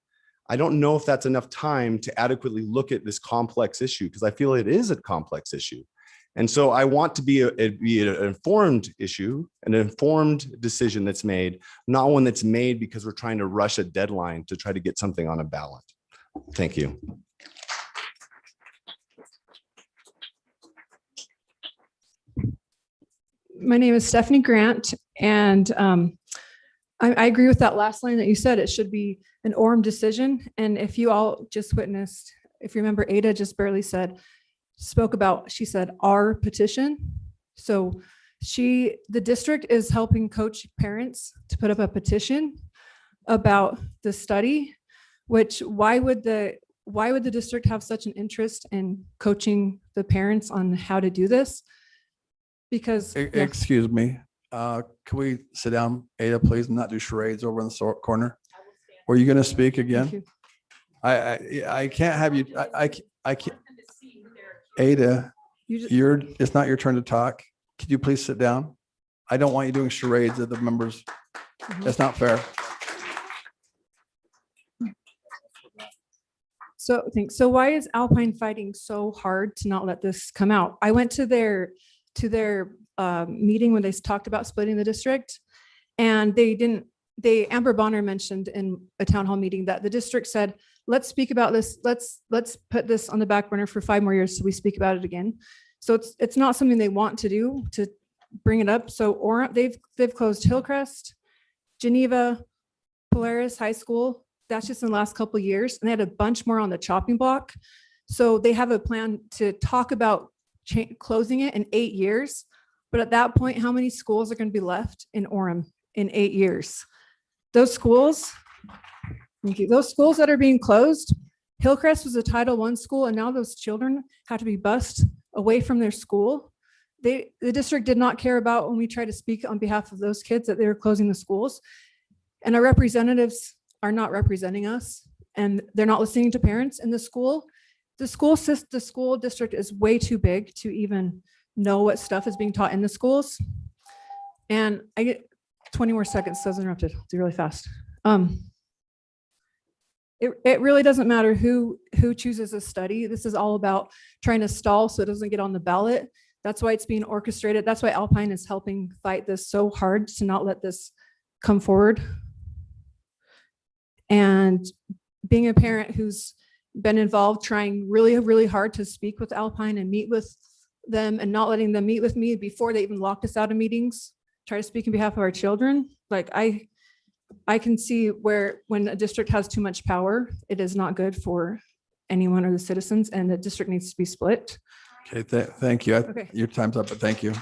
I don't know if that's enough time to adequately look at this complex issue, because I feel it is a complex issue. And so I want to be an informed issue, an informed decision that's made, not one that's made because we're trying to rush a deadline to try to get something on a ballot. Thank you. My name is Stephanie Grant, and I agree with that last line that you said. It should be an Orem decision. And if you all just witnessed, if you remember, Ada just barely spoke about, she said, our petition. So the district is helping coach parents to put up a petition about the study, which why would the district have such an interest in coaching the parents on how to do this? Because excuse me, can we sit down, Ada, please, and not do charades over in the corner? Were you going to speak again? I can't have you. I can't. Ada, it's not your turn to talk. Could you please sit down? I don't want you doing charades of the members. That's not fair. So why is Alpine fighting so hard to not let this come out? I went to their meeting when they talked about splitting the district, and Amber Bonner mentioned in a town hall meeting that the district said, let's speak about this. Let's put this on the back burner for 5 more years so we speak about it again. So it's not something they want to do, to bring it up. So Orem, they've closed Hillcrest, Geneva, Polaris High School. That's just in the last couple of years. And they had a bunch more on the chopping block. So they have a plan to talk about closing it in 8 years. But at that point, how many schools are going to be left in Orem in 8 years? Those schools that are being closed, Hillcrest was a Title I school, and now those children have to be bused away from their school. The district did not care about when we tried to speak on behalf of those kids that they were closing the schools. And our representatives are not representing us, and they're not listening to parents in the school. The school district is way too big to even know what stuff is being taught in the schools. And I get 20 more seconds, so I was interrupted. I'll do really fast. It really doesn't matter who chooses a study. This is all about trying to stall so it doesn't get on the ballot. That's why it's being orchestrated. That's why Alpine is helping fight this so hard to not let this come forward. And being a parent who's been involved, trying really, really hard to speak with Alpine and meet with them, and not letting them meet with me before they even locked us out of meetings, try to speak in behalf of our children. Like I can see where when a district has too much power, it is not good for anyone or the citizens, and the district needs to be split. Okay, thank you. Okay. Your time's up, but thank you.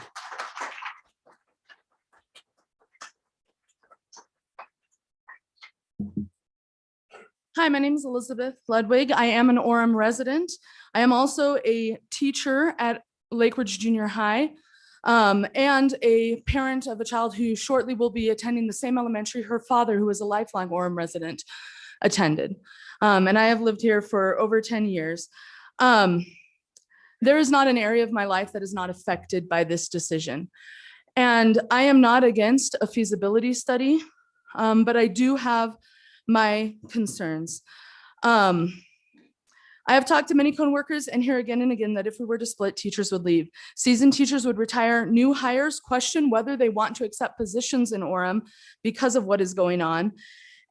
Hi, my name is Elizabeth Ludwig. I am an Orem resident. I am also a teacher at Lake Ridge Junior High, and a parent of a child who shortly will be attending the same elementary her father, who is a lifelong Orem resident, attended. And I have lived here for over 10 years. There is not an area of my life that is not affected by this decision. And I am not against a feasibility study, but I do have my concerns. I have talked to many coworkers and hear again and again that if we were to split, teachers would leave. Seasoned teachers would retire. New hires question whether they want to accept positions in Orem because of what is going on.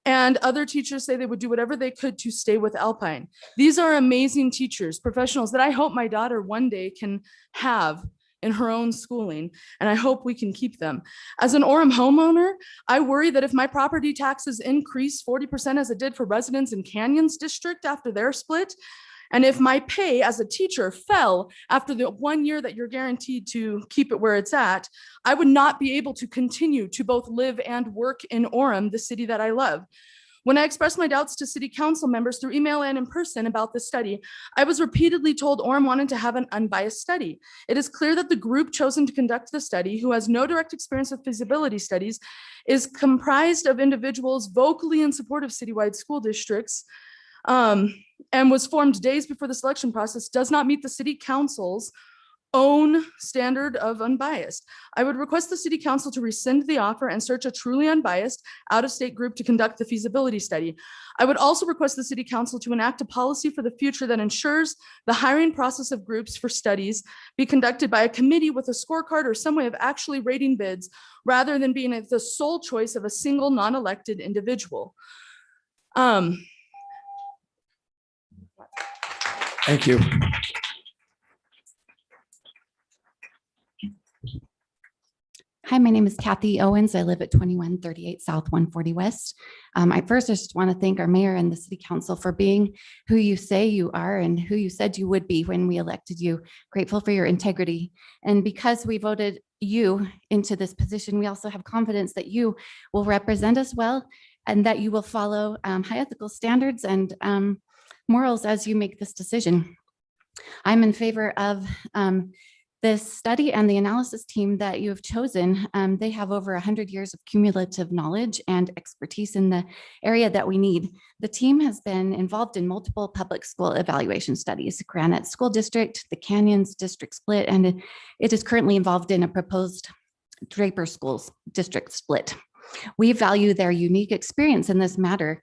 And other teachers say they would do whatever they could to stay with Alpine. These are amazing teachers, professionals that I hope my daughter one day can have in her own schooling, and I hope we can keep them. As an Orem homeowner, I worry that if my property taxes increase 40% as it did for residents in Canyons District after their split, and if my pay as a teacher fell after the 1 year that you're guaranteed to keep it where it's at, I would not be able to continue to both live and work in Orem, the city that I love. When I expressed my doubts to city council members through email and in person about this study, I was repeatedly told Orem wanted to have an unbiased study. It is clear that the group chosen to conduct the study, who has no direct experience with feasibility studies, is comprised of individuals vocally in support of citywide school districts, and was formed days before the selection process, does not meet the city council's own standard of unbiased. I would request the city council to rescind the offer and search a truly unbiased out-of-state group to conduct the feasibility study. I would also request the city council to enact a policy for the future that ensures the hiring process of groups for studies be conducted by a committee with a scorecard or some way of actually rating bids rather than being the sole choice of a single non-elected individual. Thank you. Hi, my name is Kathy Owens. I live at 2138 South 140 West. I just want to thank our mayor and the city council for being who you say you are and who you said you would be when we elected you. Grateful for your integrity. And because we voted you into this position, we also have confidence that you will represent us well and that you will follow high ethical standards and morals as you make this decision. I'm in favor of this study and the analysis team that you have chosen. They have over 100 years of cumulative knowledge and expertise in the area that we need. The team has been involved in multiple public school evaluation studies, Granite School District, the Canyons District split, and it is currently involved in a proposed Draper Schools District split. We value their unique experience in this matter.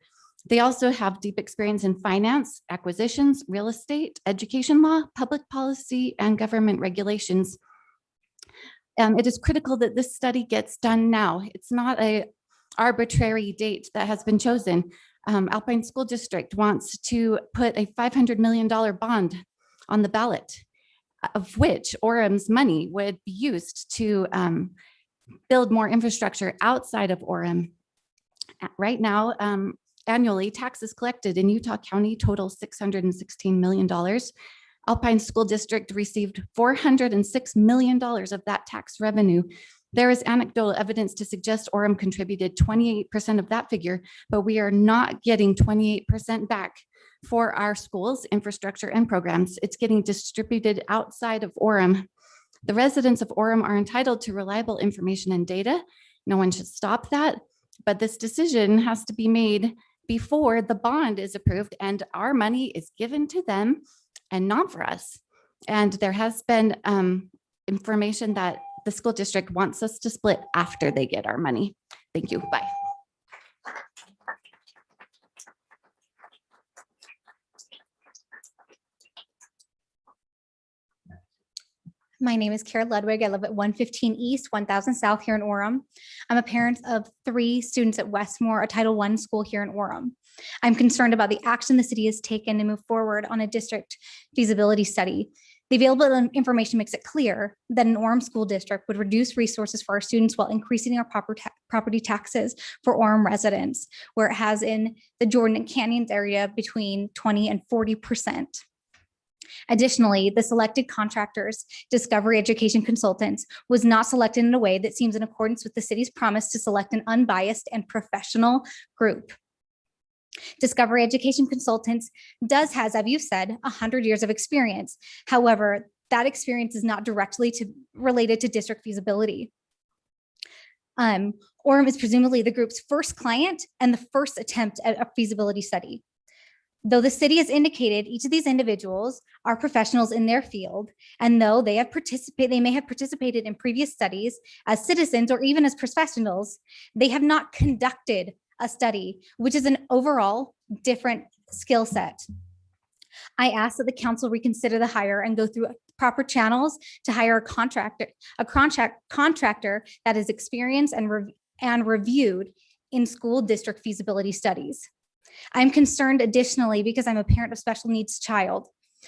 They also have deep experience in finance, acquisitions, real estate, education law, public policy, and government regulations. It is critical that this study gets done now. It's not an arbitrary date that has been chosen. Alpine School District wants to put a $500 million bond on the ballot, of which Orem's money would be used to build more infrastructure outside of Orem. Right now, annually, taxes collected in Utah County total $616 million. Alpine School District received $406 million of that tax revenue. There is anecdotal evidence to suggest Orem contributed 28% of that figure, but we are not getting 28% back for our schools, infrastructure, and programs. It's getting distributed outside of Orem. The residents of Orem are entitled to reliable information and data. No one should stop that, but this decision has to be made before the bond is approved and our money is given to them and not for us. And there has been information that the school district wants us to split after they get our money. Thank you. Bye. My name is Kara Ludwig. I live at 115 East, 1000 South here in Orem. I'm a parent of 3 students at Westmore, a Title I school here in Orem. I'm concerned about the action the city has taken to move forward on a district feasibility study. The available information makes it clear that an Orem school district would reduce resources for our students while increasing our property taxes for Orem residents, where it has in the Jordan and Canyons area between 20 and 40%. Additionally, the selected contractors, Discovery Education Consultants, was not selected in a way that seems in accordance with the city's promise to select an unbiased and professional group. Discovery Education Consultants has, as you said, 100 years of experience. However, that experience is not directly related to district feasibility. Orem is presumably the group's first client and the first attempt at a feasibility study. Though the city has indicated each of these individuals are professionals in their field, and though they may have participated in previous studies as citizens or even as professionals, they have not conducted a study, which is an overall different skill set. I ask that the council reconsider the hire and go through proper channels to hire a contractor that is experienced and reviewed in school district feasibility studies. I'm concerned additionally because I'm a parent of special needs child.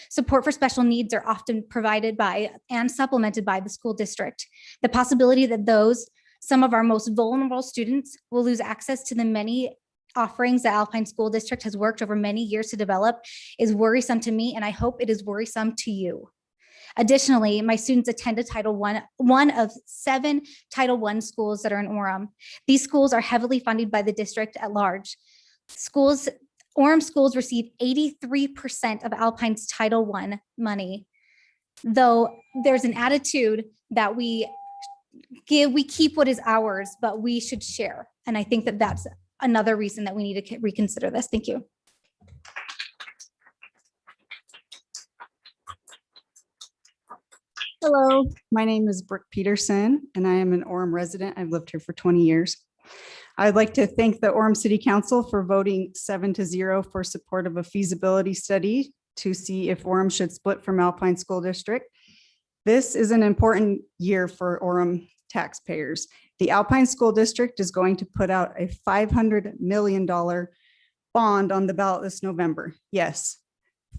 Support for special needs are often provided by and supplemented by the school district. The possibility that some of our most vulnerable students will lose access to the many offerings that Alpine School District has worked over many years to develop is worrisome to me, and I hope it is worrisome to you. Additionally, my students attend one of 7 Title I schools that are in Orem. These schools are heavily funded by the district at large. Orem schools receive 83% of Alpine's Title I money, though there's an attitude that we keep what is ours, but we should share. And I think that that's another reason that we need to reconsider this. Thank you. Hello, my name is Brooke Peterson, and I am an Orem resident. I've lived here for 20 years. I'd like to thank the Orem City Council for voting 7-0 for support of a feasibility study to see if Orem should split from Alpine School District. This is an important year for Orem taxpayers. The Alpine School District is going to put out a $500 million bond on the ballot this November. Yes,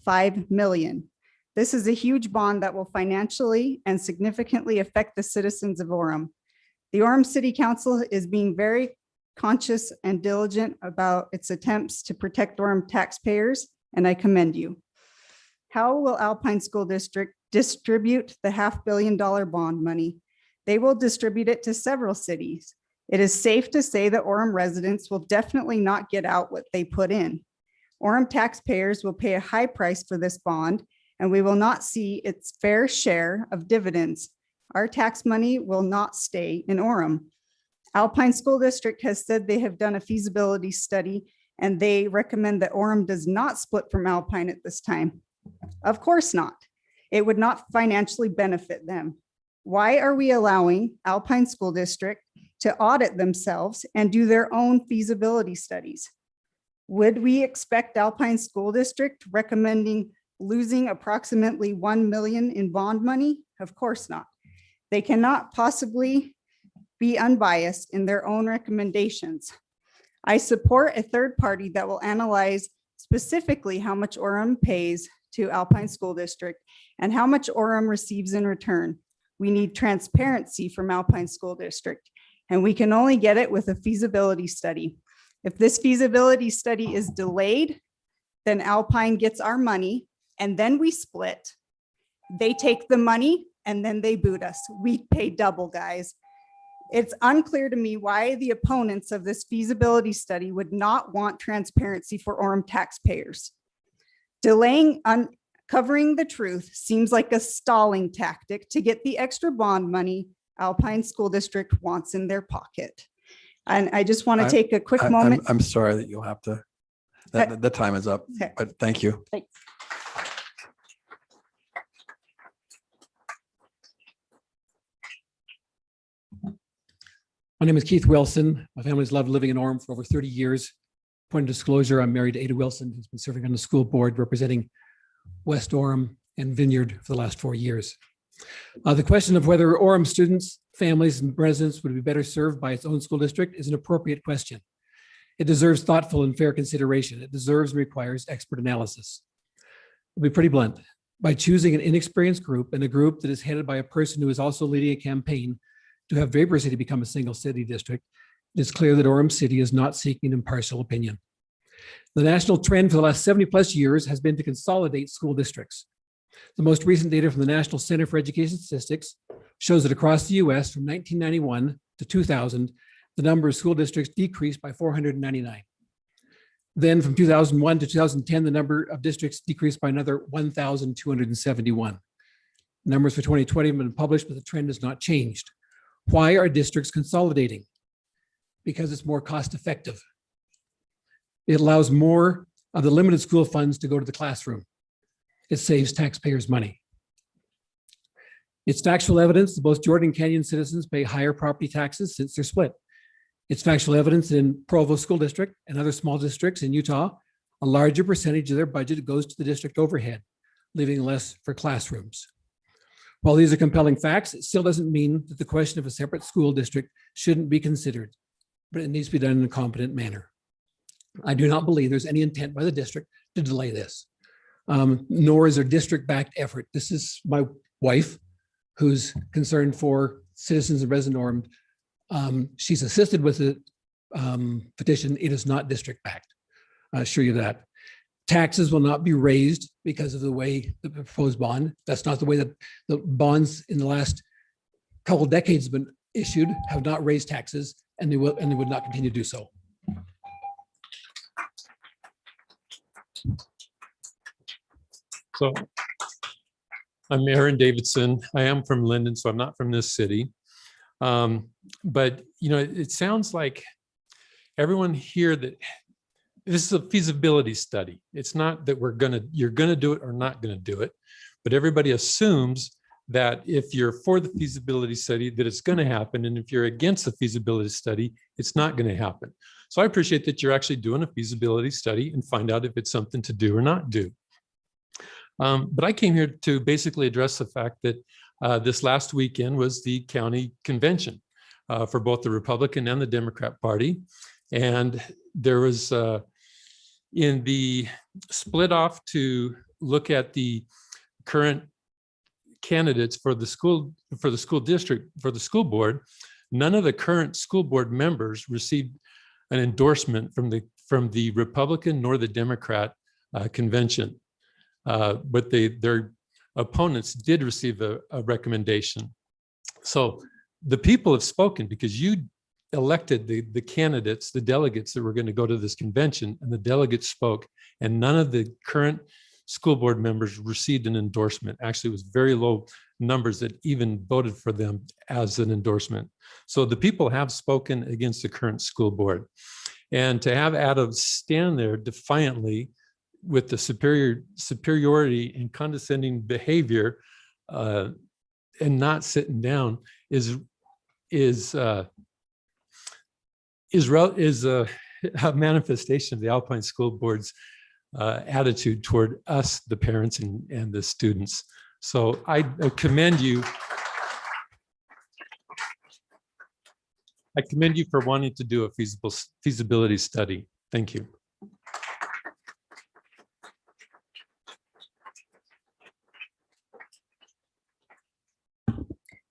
$5 million. This is a huge bond that will financially and significantly affect the citizens of Orem. The Orem City Council is being very conscious and diligent about its attempts to protect Orem taxpayers, and I commend you. How will Alpine School District distribute the $500 million bond money? They will distribute it to several cities. It is safe to say that Orem residents will definitely not get out what they put in. Orem taxpayers will pay a high price for this bond, and we will not see its fair share of dividends. Our tax money will not stay in Orem. Alpine School District has said they have done a feasibility study and they recommend that Orem does not split from Alpine at this time. Of course not. It would not financially benefit them. Why are we allowing Alpine School District to audit themselves and do their own feasibility studies? Would we expect Alpine School District recommending losing approximately $1 million in bond money? Of course not. They cannot possibly be unbiased in their own recommendations. I support a third party that will analyze specifically how much Orem pays to Alpine School District and how much Orem receives in return. We need transparency from Alpine School District, and we can only get it with a feasibility study. If this feasibility study is delayed, then Alpine gets our money and then we split. They take the money and then they boot us. We pay double, guys. It's unclear to me why the opponents of this feasibility study would not want transparency for Orem taxpayers. Delaying uncovering the truth seems like a stalling tactic to get the extra bond money Alpine School District wants in their pocket. And I just want to take a quick moment. I'm sorry that you'll have to, the time is up, Okay. but thank you. Thanks. My name is Keith Wilson. My family's loved living in Orem for over 30 years. Point of disclosure, I'm married to Ada Wilson, who's been serving on the school board representing West Orem and Vineyard for the last 4 years. The question of whether Orem students, families, and residents would be better served by its own school district is an appropriate question. It deserves thoughtful and fair consideration. It deserves and requires expert analysis. I'll be pretty blunt. By choosing an inexperienced group and a group that is headed by a person who is also leading a campaign to have Vapor City become a single city district, it is clear that Orem City is not seeking impartial opinion. The national trend for the last 70+ years has been to consolidate school districts. The most recent data from the National Center for Education Statistics shows that across the US from 1991 to 2000, the number of school districts decreased by 499. Then from 2001 to 2010, the number of districts decreased by another 1,271. Numbers for 2020 have been published, but the trend has not changed. Why are districts consolidating? Because it's more cost effective. It allows more of the limited school funds to go to the classroom. It saves taxpayers money. It's factual evidence that both Jordan Canyon citizens pay higher property taxes since they're split. It's factual evidence that in Provo School District and other small districts in Utah, a larger percentage of their budget goes to the district overhead, leaving less for classrooms. While these are compelling facts, it still doesn't mean that the question of a separate school district shouldn't be considered, but it needs to be done in a competent manner. I do not believe there's any intent by the district to delay this, nor is there district-backed effort. This is my wife, who's concerned for citizens of resident Orem. She's assisted with the petition. It is not district-backed. I assure you that. Taxes will not be raised because of the way the proposed bond. That's not the way that the bonds in the last couple of decades have been issued, have not raised taxes, and they would not continue to do so. So I'm Aaron Davidson. I am from Linden, so I'm not from this city. But you know, it sounds like everyone here that this is a feasibility study. It's not that you're gonna do it or not gonna do it, but everybody assumes that if you're for the feasibility study, that it's gonna happen, and if you're against the feasibility study, it's not gonna happen. So I appreciate that you're actually doing a feasibility study and find out if it's something to do or not do. But I came here to basically address the fact that this last weekend was the county convention for both the Republican and the Democrat Party. And there was, in the split off to look at the current candidates for the school district, for the school board, none of the current school board members received an endorsement from the Republican nor the Democrat convention. But their opponents did receive a recommendation. So the people have spoken because you elected the candidates, the delegates that were going to go to this convention, and the delegates spoke, and none of the current school board members received an endorsement. Actually, it was very low numbers that even voted for them as an endorsement. So the people have spoken against the current school board. And to have Adams stand there defiantly with the superiority and condescending behavior and not sitting down is a manifestation of the Alpine School Board's attitude toward us, the parents and the students. So I commend you. I commend you for wanting to do a feasibility study. Thank you.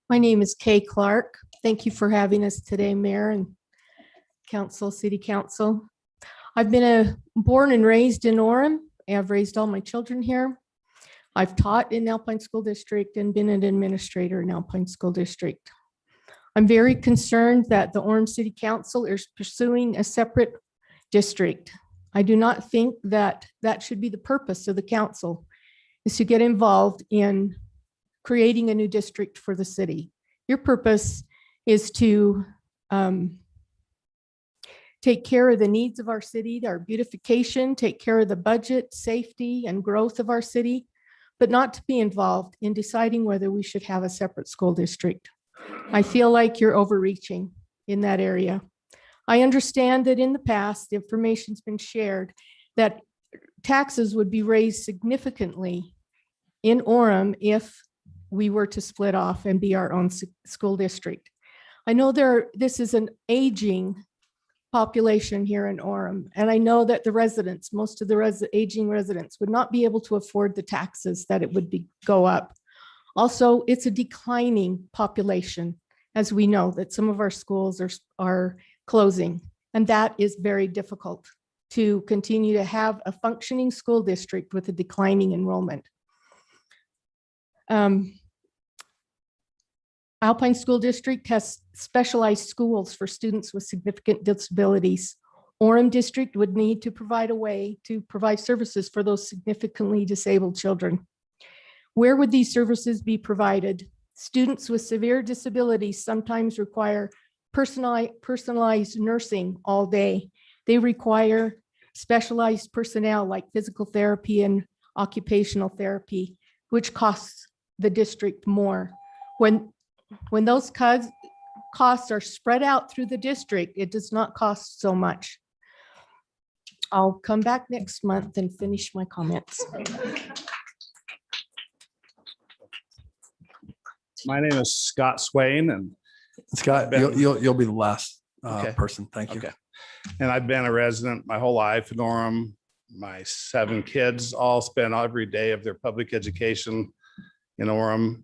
My name is Kay Clark. Thank you for having us today, Mayor and Council, City Council. I've been born and raised in Orem. I've raised all my children here. I've taught in Alpine School District and been an administrator in Alpine School District. I'm very concerned that the Orem City Council is pursuing a separate district. I do not think that that should be the purpose of the council, is to get involved in creating a new district for the city. Your purpose is to take care of the needs of our city, our beautification, take care of the budget, safety, and growth of our city, but not to be involved in deciding whether we should have a separate school district. I feel like you're overreaching in that area. I understand that in the past, the information's been shared that taxes would be raised significantly in Orem if we were to split off and be our own school district. I know this is an aging population here in Orem. And I know that the residents, most of the aging residents would not be able to afford the taxes that it would go up. Also, it's a declining population, as we know that some of our schools are closing, and that is very difficult to continue to have a functioning school district with a declining enrollment. Alpine School District has specialized schools for students with significant disabilities. Orem District would need to provide a way to provide services for those significantly disabled children. Where would these services be provided? Students with severe disabilities sometimes require personalized nursing all day. They require specialized personnel like physical therapy and occupational therapy, which costs the district more. When those costs are spread out through the district, it does not cost so much. I'll come back next month and finish my comments. My name is Scott Swain, and Scott, you'll be the last person. Thank you. Okay. And I've been a resident my whole life in Orem. My 7 kids all spend every day of their public education in Orem.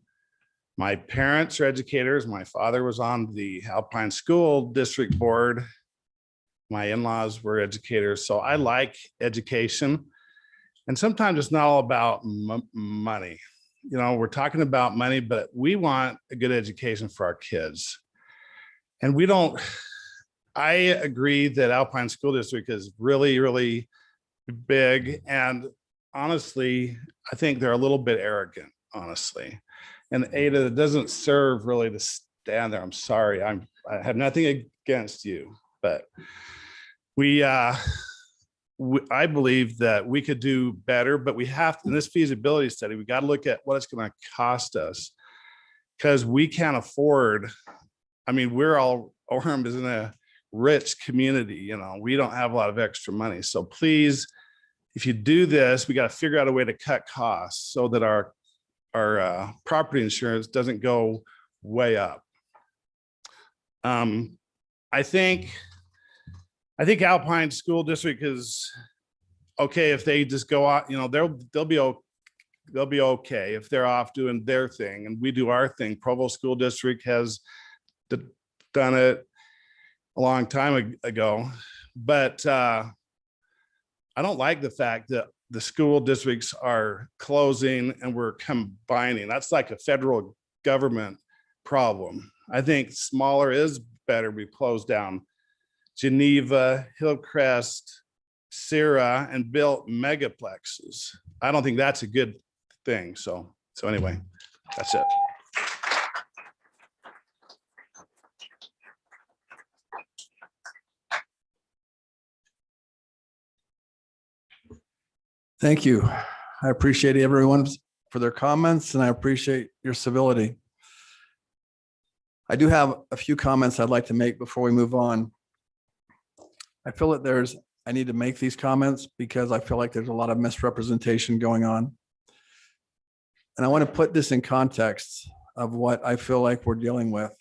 My parents are educators. My father was on the Alpine School District Board. My in-laws were educators. So I like education. And sometimes it's not all about money. You know, we're talking about money, but we want a good education for our kids. And we don't, I agree that Alpine School District is really, really big. And honestly, I think they're a little bit arrogant, honestly. And Ada, it doesn't serve really to stand there. I'm sorry. I have nothing against you, but I believe that we could do better, but we have to, in this feasibility study, we got to look at what it's going to cost us, because we can't afford, I mean, Orem is in a rich community, you know, we don't have a lot of extra money. So please, if you do this, we got to figure out a way to cut costs so that our property insurance doesn't go way up. I think Alpine School District is okay if they just go out, you know, they'll be okay if they're off doing their thing and we do our thing. Provo School District has done it a long time ago, but I don't like the fact that the school districts are closing and we're combining. That's like a federal government problem. I think smaller is better. We closed down Geneva, Hillcrest, Sierra, and built megaplexes. I don't think that's a good thing. So anyway, that's it. Thank you. I appreciate everyone for their comments and I appreciate your civility. I do have a few comments I'd like to make before we move on. I feel that I need to make these comments because I feel like there's a lot of misrepresentation going on. And I want to put this in context of what I feel like we're dealing with.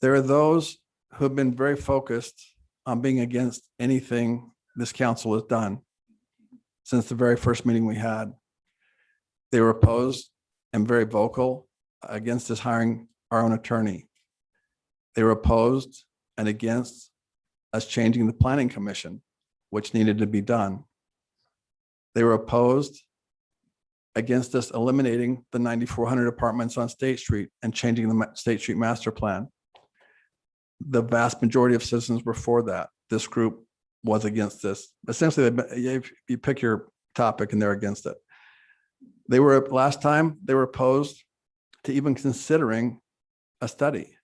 There are those who have been very focused on being against anything this council has done since the very first meeting we had. They were opposed and very vocal against us hiring our own attorney. They were opposed and against us changing the planning commission, which needed to be done. They were opposed against us eliminating the 9,400 apartments on State Street and changing the State Street master plan. The vast majority of citizens were for that. This group was against this. Essentially, you pick your topic and they're against it. Last time they were opposed to even considering a study.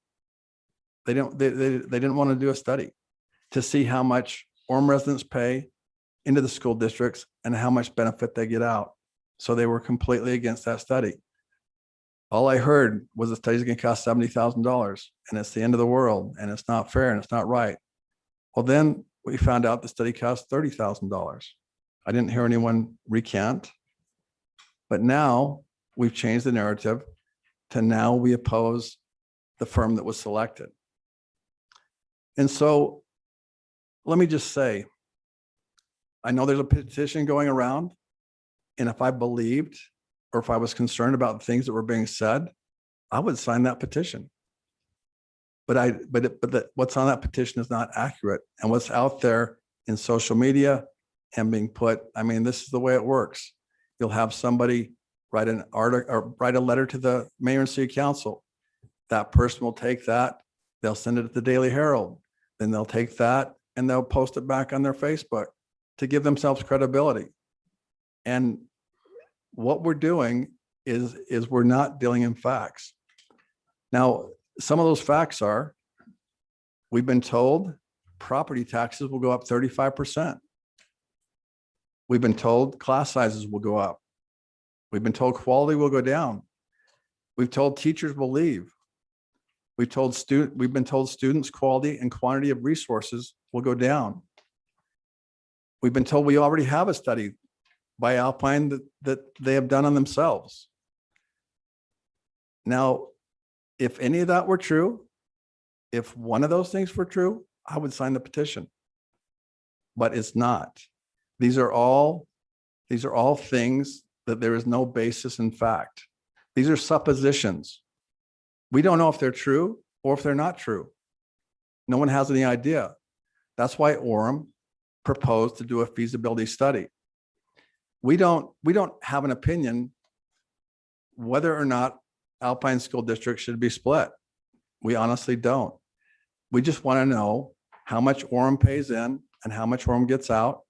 They didn't want to do a study to see how much Orem residents pay into the school districts and how much benefit they get out. So they were completely against that study. All I heard was the study's going to cost $70,000 and it's the end of the world and it's not fair and it's not right. Well, then we found out the study cost $30,000. I didn't hear anyone recant, but now we've changed the narrative to now we oppose the firm that was selected. And so let me just say, I know there's a petition going around, and if I believed or if I was concerned about the things that were being said, I would sign that petition. But what's on that petition is not accurate, and what's out there in social media and being put, I mean, this is the way it works. You'll have somebody write an article or write a letter to the mayor and city council. That person will take that, they'll send it to the Daily Herald, then they'll take that and they'll post it back on their Facebook to give themselves credibility. And what we're doing is we're not dealing in facts. Now, some of those facts are, we've been told property taxes will go up 35%. We've been told class sizes will go up. We've been told quality will go down. We've told teachers will leave. We've been told students' quality and quantity of resources will go down. We've been told we already have a study by Alpine that they have done on themselves. Now, if any of that were true, if one of those things were true, I would sign the petition. But it's not. These are all things that there is no basis in fact. These are suppositions. We don't know if they're true or if they're not true. No one has any idea. That's why Orem proposed to do a feasibility study. We don't have an opinion whether or not Alpine School District should be split. We honestly don't. We just want to know how much Orem pays in and how much Orem gets out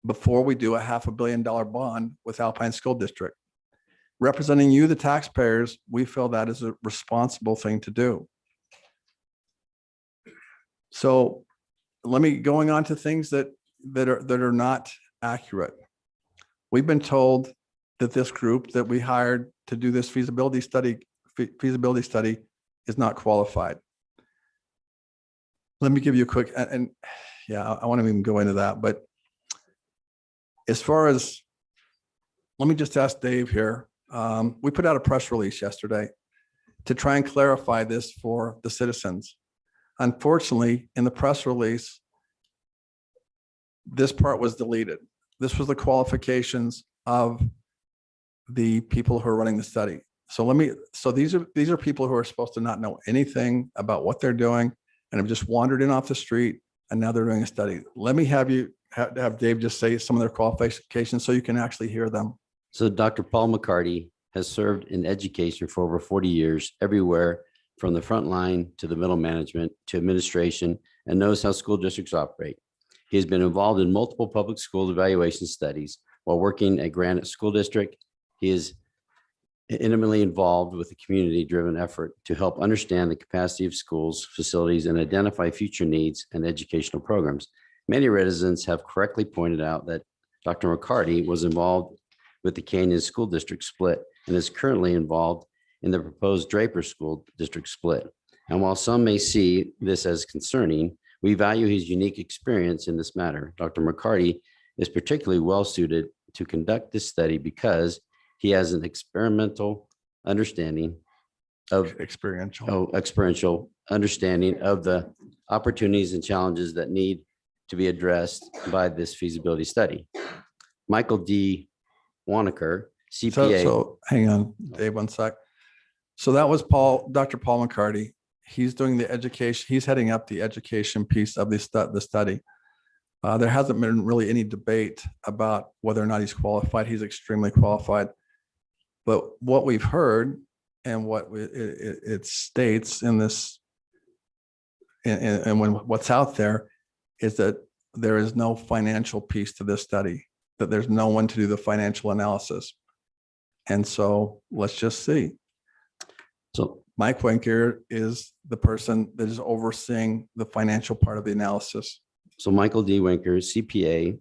before we do a $500 million bond with Alpine School District. Representing you, the taxpayers, we feel that is a responsible thing to do. So let me going on to things that are not accurate. We've been told that this group that we hired to do this feasibility study is not qualified. Let me give you a quick, and yeah, I want to even go into that, but as far as, let me just ask Dave here. We put out a press release yesterday to try and clarify this for the citizens. Unfortunately, in the press release, this part was deleted. This was the qualifications of the people who are running the study. So these are people who are supposed to not know anything about what they're doing and have just wandered in off the street, and now they're doing a study. Let me have Dave just say some of their qualifications so you can actually hear them. So Dr. Paul McCarty has served in education for over 40 years, everywhere from the front line to the middle management to administration, and knows how school districts operate. He has been involved in multiple public school evaluation studies. While working at Granite School District, he is intimately involved with the community-driven effort to help understand the capacity of schools, facilities, and identify future needs and educational programs. Many residents have correctly pointed out that Dr. McCarty was involved with the Canyon School District split and is currently involved in the proposed Draper School District split. And while some may see this as concerning, we value his unique experience in this matter. Dr. McCarty is particularly well suited to conduct this study because he has an experiential understanding of the opportunities and challenges that need to be addressed by this feasibility study. Michael D. Wanaker, CPA. So hang on, Dave, one sec. So that was Dr. Paul McCarty. He's doing the education. He's heading up the education piece of the study. There hasn't been really any debate about whether or not he's qualified. He's extremely qualified. But what we've heard and what it states in this, and what's out there is that there is no financial piece to this study, that there's no one to do the financial analysis. And so let's just see. So Mike Winker is the person that is overseeing the financial part of the analysis. So Michael D. Winker, CPA,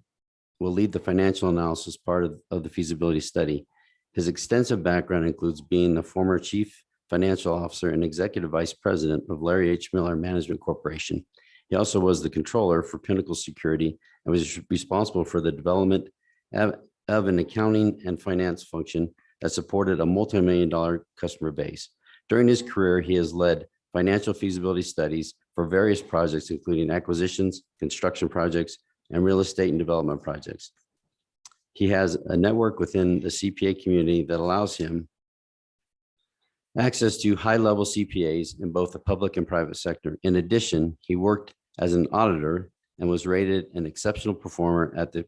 will lead the financial analysis part of the feasibility study. His extensive background includes being the former chief financial officer and executive vice president of Larry H. Miller Management Corporation. He also was the controller for Pinnacle Security and was responsible for the development of an accounting and finance function that supported a multi-million-dollar customer base. During his career, he has led financial feasibility studies for various projects, including acquisitions, construction projects, and real estate and development projects. He has a network within the CPA community that allows him access to high-level CPAs in both the public and private sector. In addition, he worked as an auditor and was rated an exceptional performer at the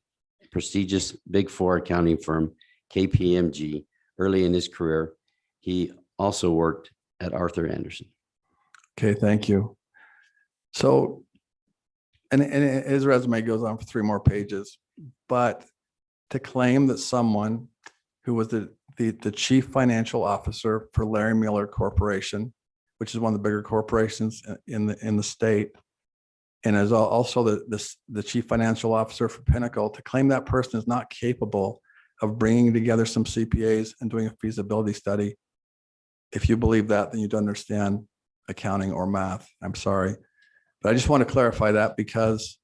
prestigious Big Four accounting firm KPMG early in his career. He also worked at Arthur Andersen. Okay, thank you. So, and his resume goes on for 3 more pages, but to claim that someone who was the chief financial officer for Larry Miller Corporation, which is one of the bigger corporations in the state, and is also the chief financial officer for Pinnacle, to claim that person is not capable of bringing together some CPAs and doing a feasibility study. If you believe that, then you don't understand accounting or math. I'm sorry, but I just want to clarify that because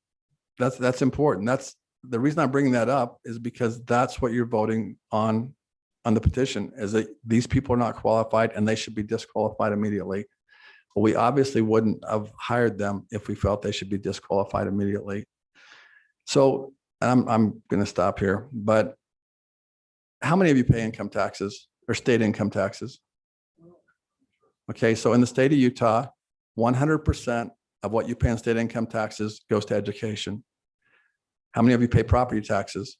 that's important. That's the reason I'm bringing that up, is because that's what you're voting on the petition, is that these people are not qualified and they should be disqualified immediately. But we obviously wouldn't have hired them if we felt they should be disqualified immediately. So I'm going to stop here, but how many of you pay income taxes or state income taxes? Okay, so in the state of Utah, 100% of what you pay in state income taxes goes to education. How many of you pay property taxes?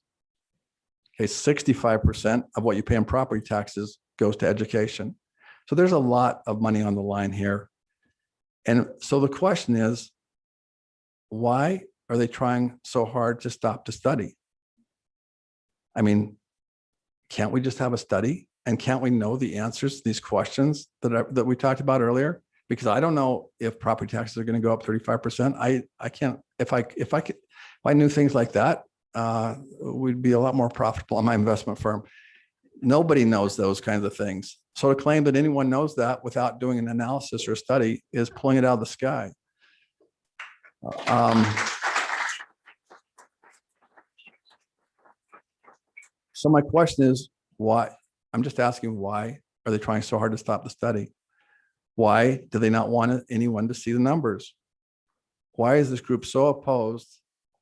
Okay, 65% of what you pay in property taxes goes to education. So there's a lot of money on the line here. And so the question is, why are they trying so hard to stop the study? I mean, can't we just have a study? And can't we know the answers to these questions that we talked about earlier? Because I don't know if property taxes are going to go up 35%. I can't, if I knew things like that, we'd be a lot more profitable in my investment firm. Nobody knows those kinds of things. So to claim that anyone knows that without doing an analysis or a study is pulling it out of the sky. So my question is, why? I'm just asking, why are they trying so hard to stop the study? Why do they not want anyone to see the numbers? Why is this group so opposed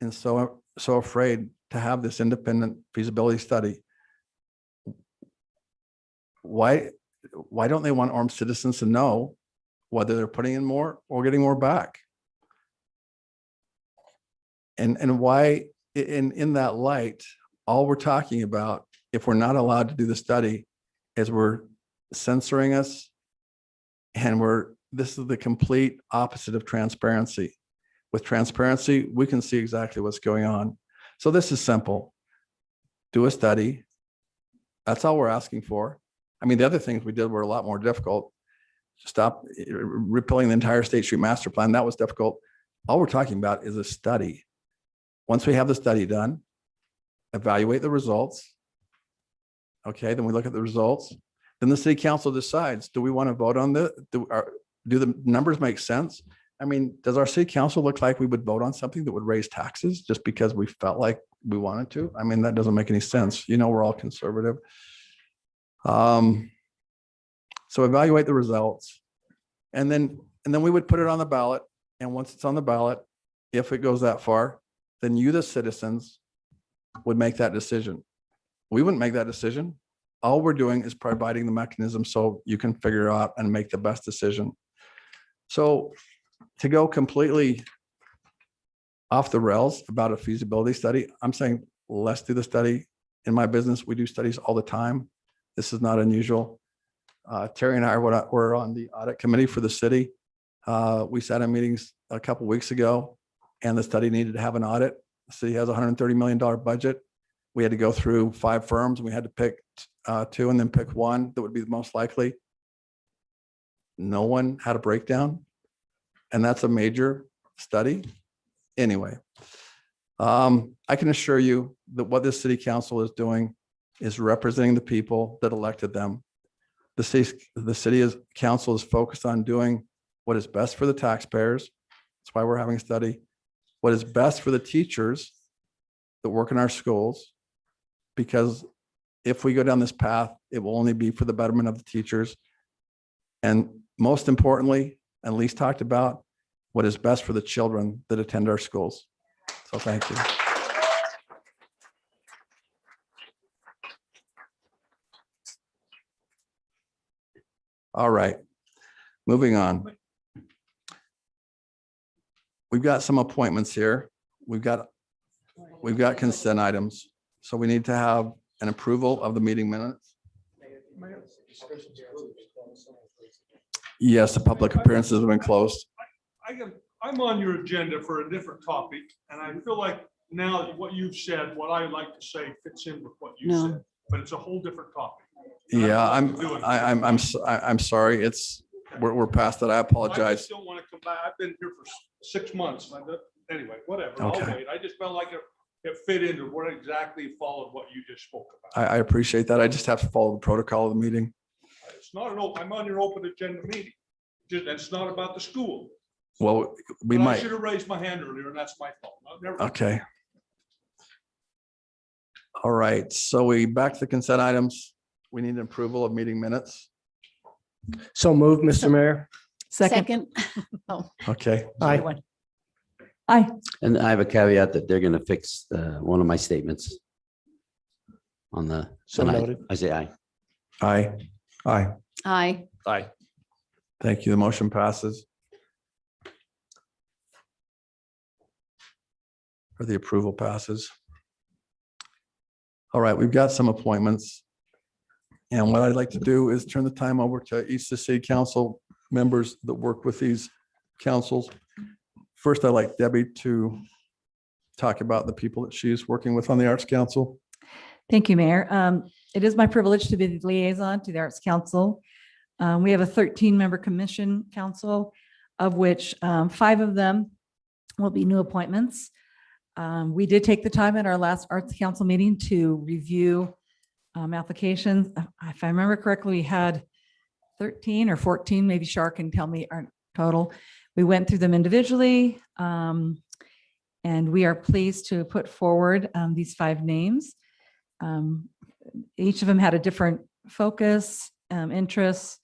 and so afraid to have this independent feasibility study? Why don't they want Orem citizens to know whether they're putting in more or getting more back? And why, in that light, all we're talking about, if we're not allowed to do the study, is we're censoring us, and this is the complete opposite of transparency. With transparency, we can see exactly what's going on. So this is simple. Do a study. That's all we're asking for. I mean, the other things we did were a lot more difficult. Stop repealing the entire State Street Master Plan. That was difficult. All we're talking about is a study. Once we have the study done, evaluate the results. Okay, then we look at the results. Then the city council decides, do we want to vote on this? Do the numbers make sense? I mean, does our city council look like we would vote on something that would raise taxes just because we felt like we wanted to? I mean, that doesn't make any sense. You know, we're all conservative. So evaluate the results, and then we would put it on the ballot. And once it's on the ballot, if it goes that far, then you, the citizens, would make that decision. We wouldn't make that decision. All we're doing is providing the mechanism so you can figure out and make the best decision. So to go completely off the rails about a feasibility study, I'm saying let's do the study. In my business, we do studies all the time. This is not unusual. Terry and I were on the audit committee for the city. We sat in meetings a couple of weeks ago, and the study needed to have an audit. The city has a $130 million budget. We had to go through 5 firms. We had to pick 2 and then pick one that would be the most likely. No one had a breakdown, and that's a major study. Anyway, I can assure you that what this city council is doing is representing the people that elected them. The city council is focused on doing what is best for the taxpayers. That's why we're having a study. What is best for the teachers that work in our schools, because if we go down this path, it will only be for the betterment of the teachers. And most importantly, and least talked about, what is best for the children that attend our schools. So thank you. All right, moving on. We've got some appointments here. We've got consent items. So we need to have an approval of the meeting minutes. Yes, the public appearances have been closed. I'm on your agenda for a different topic, and I feel like now what you've said, what I like to say fits in with what you said, but it's a whole different topic. Yeah, I'm sorry. We're past that. I I apologize. just don't want to come back. I've been here for 6 months. Anyway, whatever. I'll Okay. wait. I just felt like it fit into what exactly followed what you just spoke about. I appreciate that. I just have to follow the protocol of the meeting. It's not I'm on your open agenda meeting. It's not about the school. Well, we But I might. should have raised my hand earlier, and that's my fault. Never mind. Okay. All right. So we back to the consent items. We need approval of meeting minutes. So moved, Mr. Mayor. Second. Oh. Okay. Aye. Aye. And I have a caveat that they're going to fix one of my statements on the. So and noted. I say aye. Aye. Aye. Aye. Aye. Thank you. The motion passes. Or the approval passes. All right, we've got some appointments. And what I'd like to do is turn the time over to each of the city council members that work with these councils. First, I'd like Debbie to talk about the people that she's working with on the Arts Council. Thank you, Mayor. It is my privilege to be the liaison to the Arts Council. We have a 13-member commission council, of which 5 of them will be new appointments. We did take the time at our last Arts Council meeting to review applications. If I remember correctly, we had 13 or 14, maybe Shar can tell me our total. We went through them individually, and we are pleased to put forward these 5 names. Each of them had a different focus, interests.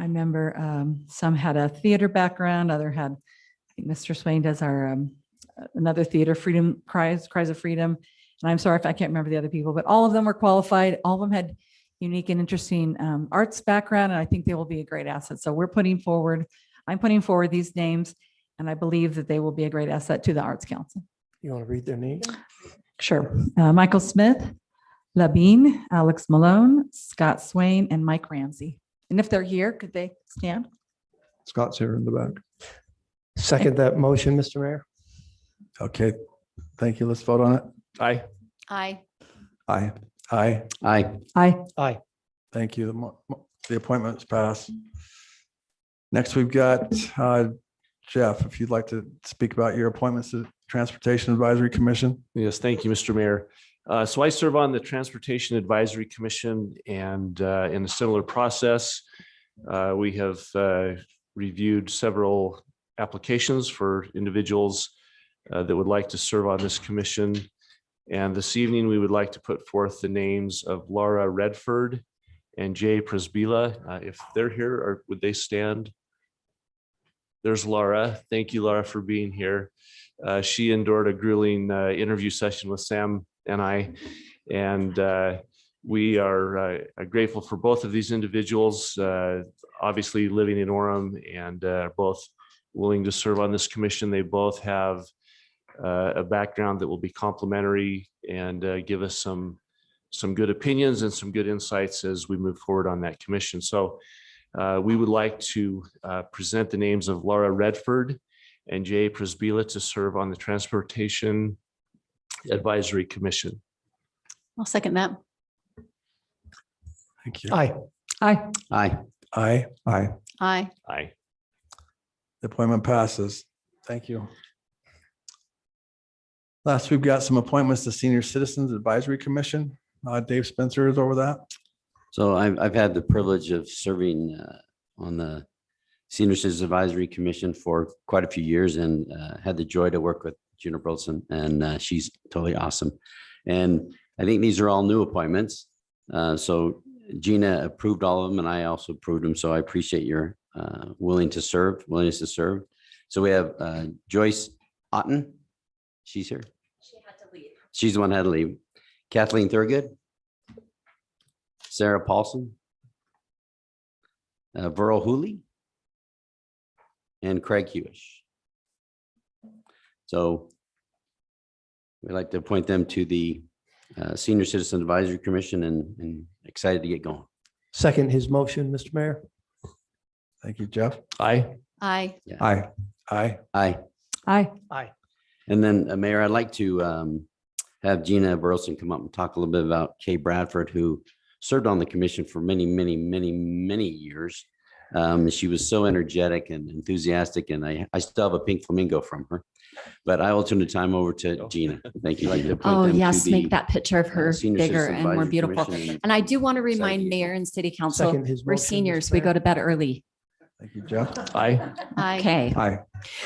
I remember some had a theater background, other had, I think Mr. Swain does our another theater, Freedom Cries of Freedom. And I'm sorry if I can't remember the other people, but all of them were qualified. All of them had unique and interesting arts background, and I think they will be a great asset. So I'm putting forward these names, and I believe that they will be a great asset to the Arts Council. You want to read their names? Sure. Michael Smith, Labine, Alex Malone, Scott Swain, and Mike Ramsey. And if they're here, could they stand? Scott's here in the back. Second that motion, Mr. Mayor. Okay, thank you. Let's vote on it. Aye. Aye. Aye. Aye. Aye. Aye. Aye. Thank you. The appointment is passed. Next, we've got Jeff, if you'd like to speak about your appointments to Transportation Advisory Commission. Yes, thank you, Mr. Mayor. So I serve on the Transportation Advisory Commission, and in a similar process, we have reviewed several applications for individuals that would like to serve on this commission. And this evening, we would like to put forth the names of Laura Redford and Jay Presbila. If they're here, or would they stand? There's Laura. Thank you, Laura, for being here. She endured a grueling interview session with Sam and I, and we are grateful for both of these individuals, obviously living in Orem, and both willing to serve on this commission. They both have a background that will be complementary and give us some good opinions and some good insights as we move forward on that commission. So we would like to present the names of Laura Redford and Jay Presbila to serve on the Transportation Advisory Commission. I'll second that. Thank you. Aye. Aye. Aye. Aye. Aye. Aye. Aye. The appointment passes. Thank you. Last, we've got some appointments to Senior Citizens Advisory Commission. Dave Spencer is over that. So I've had the privilege of serving on the Senior Citizens Advisory Commission for quite a few years, and had the joy to work with Gina Brolson, and she's totally awesome. And I think these are all new appointments. So Gina approved all of them, and I also approved them. So I appreciate your willingness to serve. So we have Joyce Otten. She's here. She's the one that had to leave. Kathleen Thurgood. Sarah Paulson. Verl Hooley. And Craig Hewish. So we'd like to appoint them to the Senior Citizen Advisory Commission and excited to get going. Second his motion, Mr. Mayor. Thank you, Jeff. Aye. Aye. Yeah. Aye. Aye. Aye. Aye. Aye. And then, Mayor, I'd like to have Gina Burleson come up and talk a little bit about Kay Bradford, who served on the commission for many, many, many, many years. She was so energetic and enthusiastic, and I still have a pink flamingo from her. But I will turn the time over to Gina. Thank you. I'd like to appoint Oh, them to yes, the, make that picture of her Senior bigger Citizen and more Advisory beautiful. Commission. And I do want to Excited to remind get mayor going. and city council, Second his we're motion, Mr. seniors, we Mayor. go to bed early. Thank you, Jeff. Aye. Okay. Aye.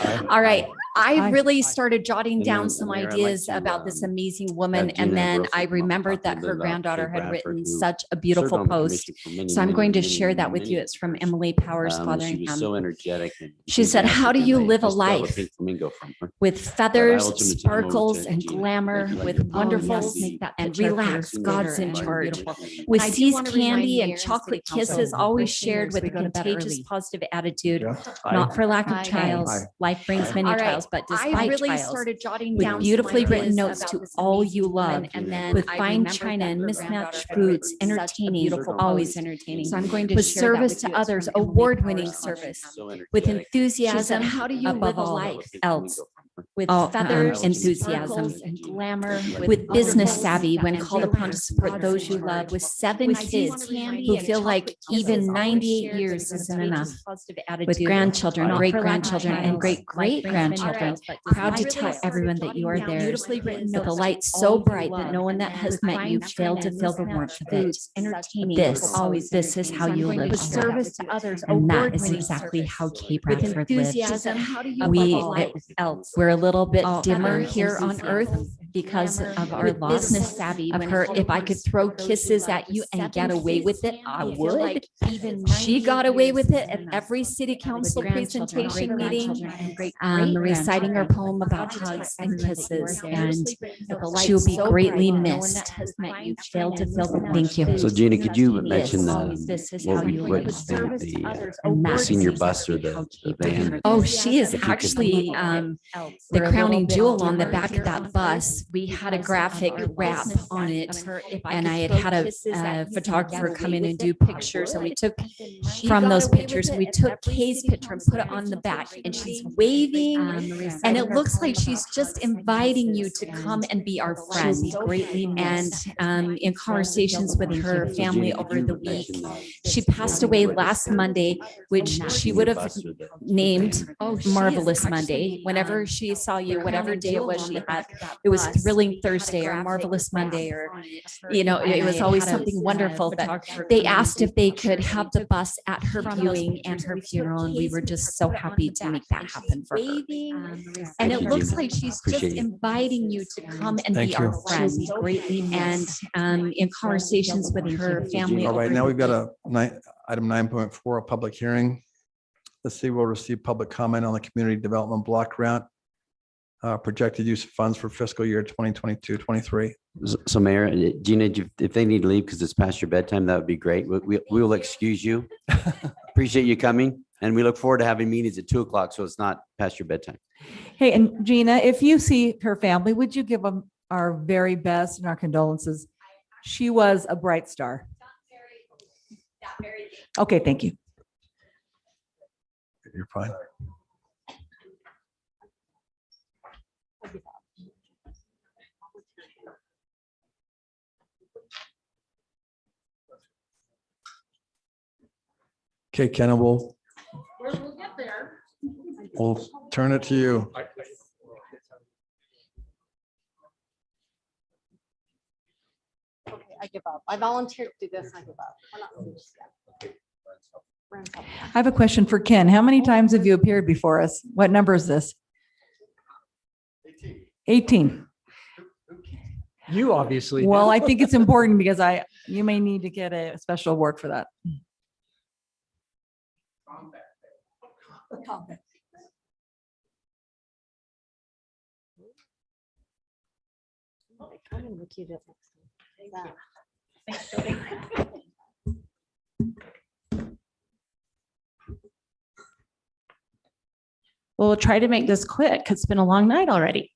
Aye. All right. I Aye. really started jotting And down then, some Mayor, I'd like ideas to, about this amazing woman. have Gina And then Burleson I come up and remembered talk a that little her bit about granddaughter Kay had Bradford, written who such a served beautiful on the post. commission for many, So I'm many, going to many, share that with many you. It's from years. Emily Powers She was Fotheringham. so energetic. And She said, "How do enthusiastic, you and live a I still have life pink flamingo from her. with But I feathers, will turn the time over to sparkles, and Gina. glamour, Thank you. with Like to- wonderful yes, make that and picture of her relax? Senior God's Citizen in Advisory charge. Commission. With I do seized wanna remind candy mayor and and chocolate city council, kisses, always we're shared seniors, with we a go to bed contagious early. positive attitude, Jeff. not for lack of Aye. trials. Aye. Life brings Aye. many All right. trials, but I despite really trials, started jotting with down beautifully some written ideas notes about to this all amazing you woman, love, and then with I fine remembered china that and her mismatched granddaughter had foods, written such a entertaining, beautiful always post. entertaining. So I'm going to With share that service with to you. It's others, from Emily award-winning Powers service, So with energetic. enthusiasm, how do you above live a all life else, with Oh, feathers, enthusiasm, sparkles, and glamour, With with business wonderful savvy when and called upon to relax. support God's those in you love, charge. with 7 With seized kids candy who and feel like chocolate even kisses, 98 always years shared isn't with a enough. contagious positive With attitude, grandchildren, not great for lack of grandchildren, and trials. great great grandchildren, proud to tell everyone that you are theirs. With a light so bright that no one that has met you failed to feel the warmth of it. This is how you live. With service to others, And that is exactly how Kay Bradford lived. We're a little bit dimmer here on earth because of our loss business savvy of her. If I could throw kisses at you and get away with it, I would. She got away with it at every city council presentation meeting, reciting her poem about hugs and kisses, and she'll be greatly missed. Thank you. So Gina, could you mention This is what how we you what live. the senior bus or the van? Oh, she is If you could- actually the crowning jewel on the back of that bus. We had a graphic wrap on it, and I had a photographer come in and do pictures, and we took from those pictures, and we took Kay's picture and put it on the back, and she's waving, and it looks like she's just inviting you to come and be our friend. And in conversations with her family over the week, she passed away last Monday, which she would have named Marvelous Monday. Whenever she saw you, whatever day it was, she had, it was Thrilling Thursday or Marvelous Monday, or, you know, it was always something wonderful. But they asked if they could have the bus at her viewing and her funeral, and we were just so happy to make that happen for her. And it looks like she's just inviting you to come and be our friend. And in conversations with her family. All right, now we've got item 9.4, a public hearing. The city will receive public comment on the community development block grant, projected use of funds for fiscal year 2022-23. So Mayor, Gina, if they need to leave because it's past your bedtime, that would be great. We will excuse you. Appreciate you coming, and we look forward to having meetings at 2:00, so it's not past your bedtime. Hey, and Gina, if you see her family, would you give them our very best and our condolences? She was a bright star. Okay, thank you. You're fine. Okay, Ken, we'll get there. we'll turn it to you. I give up. I volunteered to do this. I give up. I have a question for Ken. How many times have you appeared before us? What number is this? 18. You obviously. Well, do. I think it's important because you may need to get a special award for that. I'm gonna look you up next time. Well, we'll try to make this quick 'cause it's been a long night already.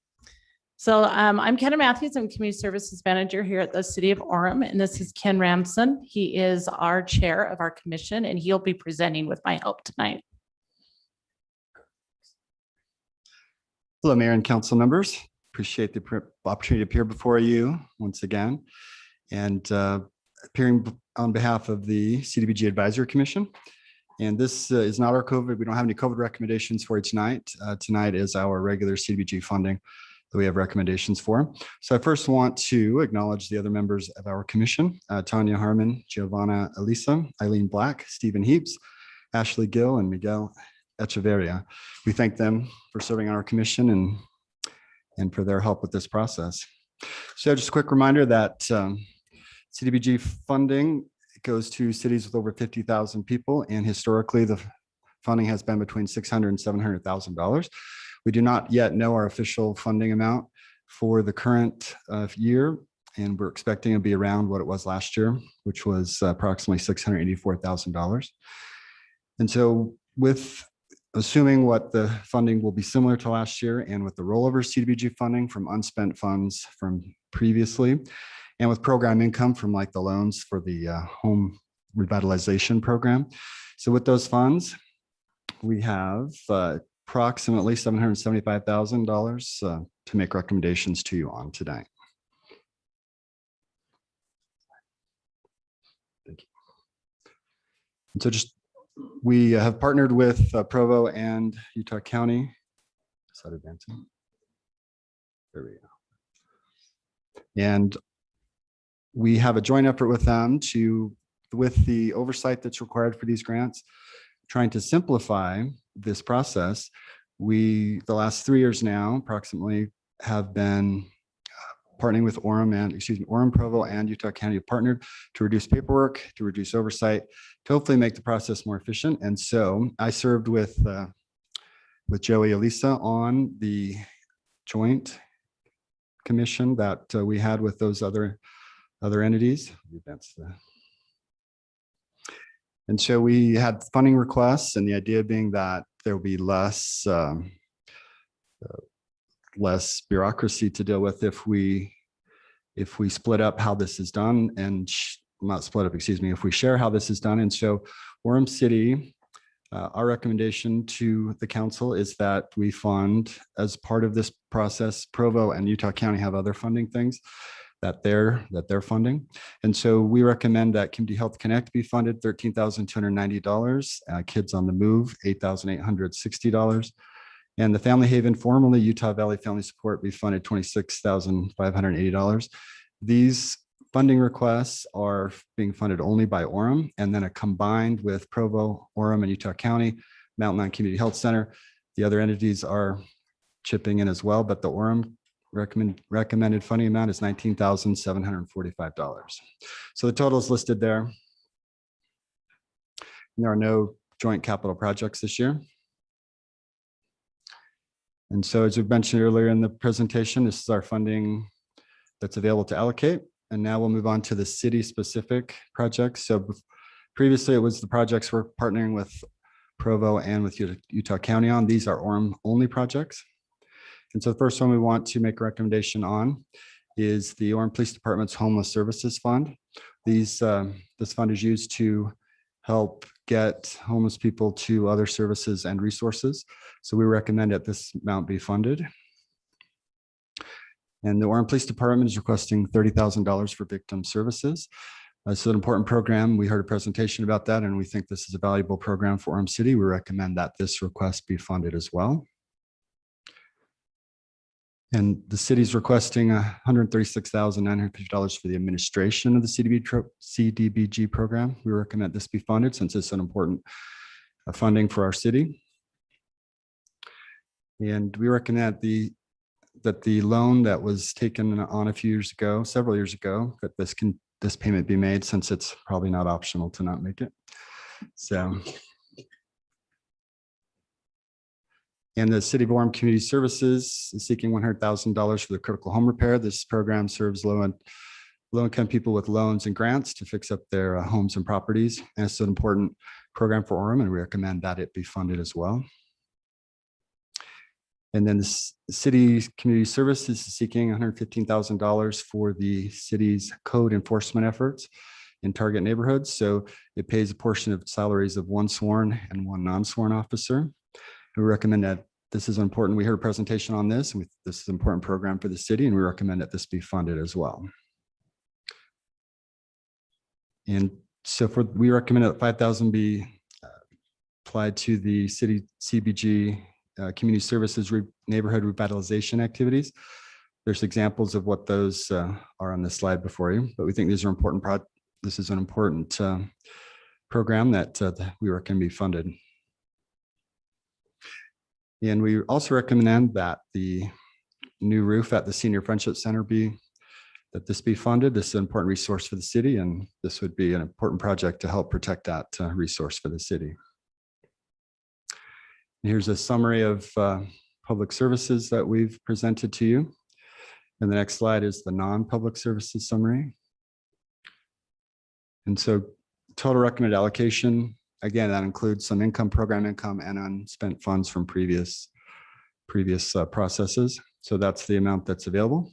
So I'm Kenna Matthews. I'm Community Services Manager here at the City of Orem, and this is Ken Ramson. He is our chair of our commission, and he'll be presenting with my help tonight. Hello, Mayor and council members. Appreciate the opportunity to appear before you once again and appearing on behalf of the CDBG Advisory Commission. And this is not our COVID. We don't have any COVID recommendations for you tonight. Tonight is our regular CDBG funding that we have recommendations for. So I first want to acknowledge the other members of our commission, Tanya Harmon, Giovanna Elisa, Eileen Black, Stephen Heaps, Ashley Gill, and Miguel Echeverria. We thank them for serving on our commission and for their help with this process. So just a quick reminder that CDBG funding goes to cities with over 50,000 people, and historically the funding has been between $600,000 and $700,000. We do not yet know our official funding amount for the current year, and we're expecting it to be around what it was last year, which was approximately $684,000. And so with assuming what the funding will be similar to last year, and with the rollover CDBG funding from unspent funds from previously, and with program income from like the loans for the home revitalization program. So with those funds, we have approximately $775,000 to make recommendations to you on today. Thank you. And so we have partnered with Provo and Utah County. Is that advancing? There we go. And we have a joint effort with them with the oversight that's required for these grants, trying to simplify this process. The last 3 years now, approximately, have been partnering with Orem, Provo, and Utah County have partnered to reduce paperwork, to reduce oversight, to hopefully make the process more efficient. And so I served with Joey Elisa on the joint commission that we had with those other entities. And so we had funding requests, and the idea being that there will be less bureaucracy to deal with if we split up how this is done, and not split up, excuse me, if we share how this is done. And so Orem City, our recommendation to the council is that we fund, as part of this process, Provo and Utah County have other funding things that they're funding. And so we recommend that Community Health Connect be funded $13,290, Kids on the Move, $8,860. And the Family Haven, formerly Utah Valley Family Support, be funded $26,580. These funding requests are being funded only by Orem, and then combined with Provo, Orem, and Utah County, Mountain Line Community Health Center. The other entities are chipping in as well, but the Orem recommended funding amount is $19,745. So the total is listed there. There are no joint capital projects this year. And so, as we mentioned earlier in the presentation, this is our funding that's available to allocate. And now we'll move on to the city-specific projects. So previously it was the projects we're partnering with Provo and with Utah County on. These are Orem-only projects. And so the first one we want to make a recommendation on is the Orem Police Department's Homeless Services Fund. This fund is used to help get homeless people to other services and resources. So we recommend that this amount be funded. And the Orem Police Department is requesting $30,000 for victim services. It's an important program. We heard a presentation about that, and we think this is a valuable program for Orem City. We recommend that this request be funded as well. And the city's requesting $136,950 for the administration of the CDBG program. We recommend this be funded since it's an important funding for our city. And we recommend that the loan that was taken on a few years ago, several years ago, that this payment be made, since it's probably not optional to not make it. So And the City of Orem Community Services is seeking $100,000 for the critical home repair. This program serves low-income people with loans and grants to fix up their homes and properties. And it's an important program for Orem, and we recommend that it be funded as well. And then the City Community Services is seeking $115,000 for the city's code enforcement efforts in target neighborhoods. So it pays a portion of salaries of one sworn and one non-sworn officer. We recommend that this is important. We heard a presentation on this, and this is an important program for the city, and we recommend that this be funded as well. And so we recommend that 5,000 be applied to the city CDBG community services neighborhood revitalization activities. There's examples of what those are on the slide before you, but we think these are important. This is an important program that we recommend be funded. And we also recommend that the new roof at the Senior Friendship Center be funded. This is an important resource for the city, and this would be an important project to help protect that resource for the city. Here's a summary of public services that we've presented to you. And the next slide is the non-public services summary. And so total recommended allocation, again, that includes some program income and unspent funds from previous processes. So that's the amount that's available.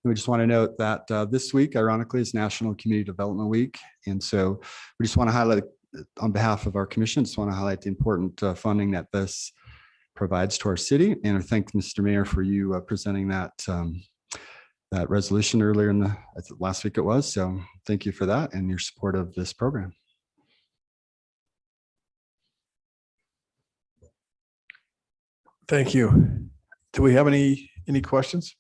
We just want to note that this week, ironically, is National Community Development Week. And so we just want to highlight, on behalf of our commission, just want to highlight the important funding that this provides to our city. And I thank Mr. Mayor for you presenting that resolution earlier last week it was. So thank you for that and your support of this program. Thank you. Do we have any questions?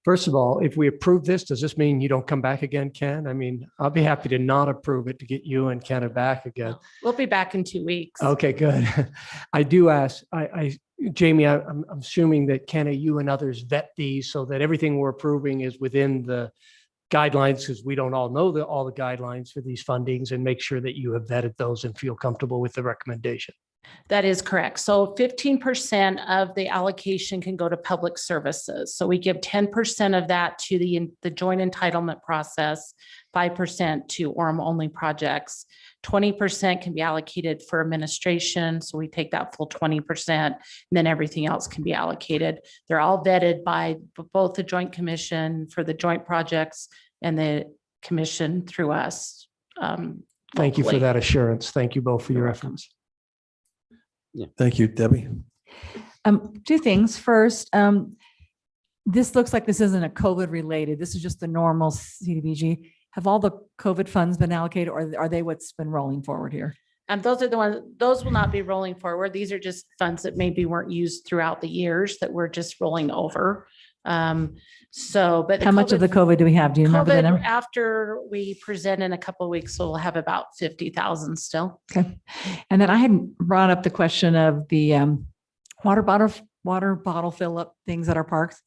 First of all, if we approve this, does this mean you don't come back again, Ken? I mean, I'll be happy to not approve it to get you and Ken back again. We'll be back in 2 weeks. Okay, good. I do ask, Jamie, I'm assuming that Kenna, you and others vet these so that everything we're approving is within the guidelines, because we don't all know all the guidelines for these fundings, and make sure that you have vetted those and feel comfortable with the recommendation. That is correct. So 15% of the allocation can go to public services. So we give 10% of that to the joint entitlement process, 5% to Orem only projects. 20% can be allocated for administration. So we take that full 20%, and then everything else can be allocated. They're all vetted by both the Joint Commission for the joint projects and the commission through us. Thank you for that assurance. Thank you both for your efforts. Yeah. Thank you, Debbie. Two things. First, this looks like this isn't a COVID related. This is just the normal CDBG. Have all the COVID funds been allocated, or are they what's been rolling forward here? And those are the ones, those will not be rolling forward. These are just funds that maybe weren't used throughout the years that we're just rolling over. But how much of the COVID do we have? Do you remember the number? After we present in a couple of weeks, so we'll have about 50,000 still. Okay. And then I had brought up the question of the water bottle fill up things at our parks.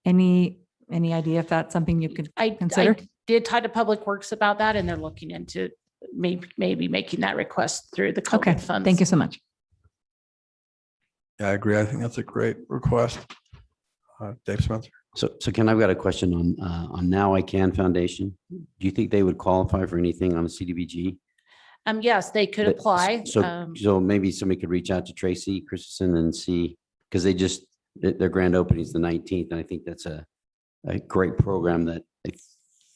Any idea if that's something you could consider? I did talk to Public Works about that, and they're looking into maybe making that request through the COVID funds. Thank you so much. Yeah, I agree. I think that's a great request. Dave Spencer. So Ken, I've got a question on Now I Can Foundation. Do you think they would qualify for anything on the CDBG? Yes, they could apply. So maybe somebody could reach out to Tracy Christensen and see, because their grand opening is the 19th, and I think that's a great program that I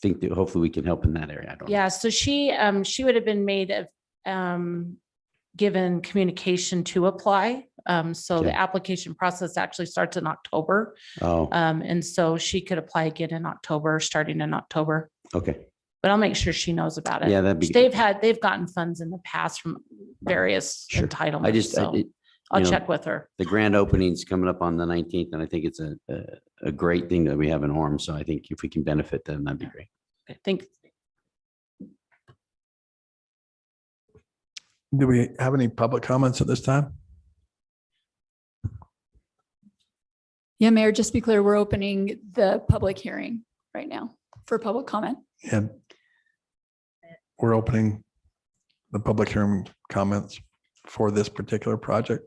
think that hopefully we can help in that area. I don't know. Yeah, so she would have been made given communication to apply. So the application process actually starts in October. Oh. And so she could apply again in October, starting in October. Okay. But I'll make sure she knows about it. Yeah, that'd be. They've gotten funds in the past from various entitlements. I'll check with her. The grand opening's coming up on the 19th, and I think it's a great thing that we have in Orem. So I think if we can benefit them, that'd be great. I think. Do we have any public comments at this time? Yeah, Mayor, just to be clear, we're opening the public hearing right now for public comment. And we're opening the public hearing comments for this particular project?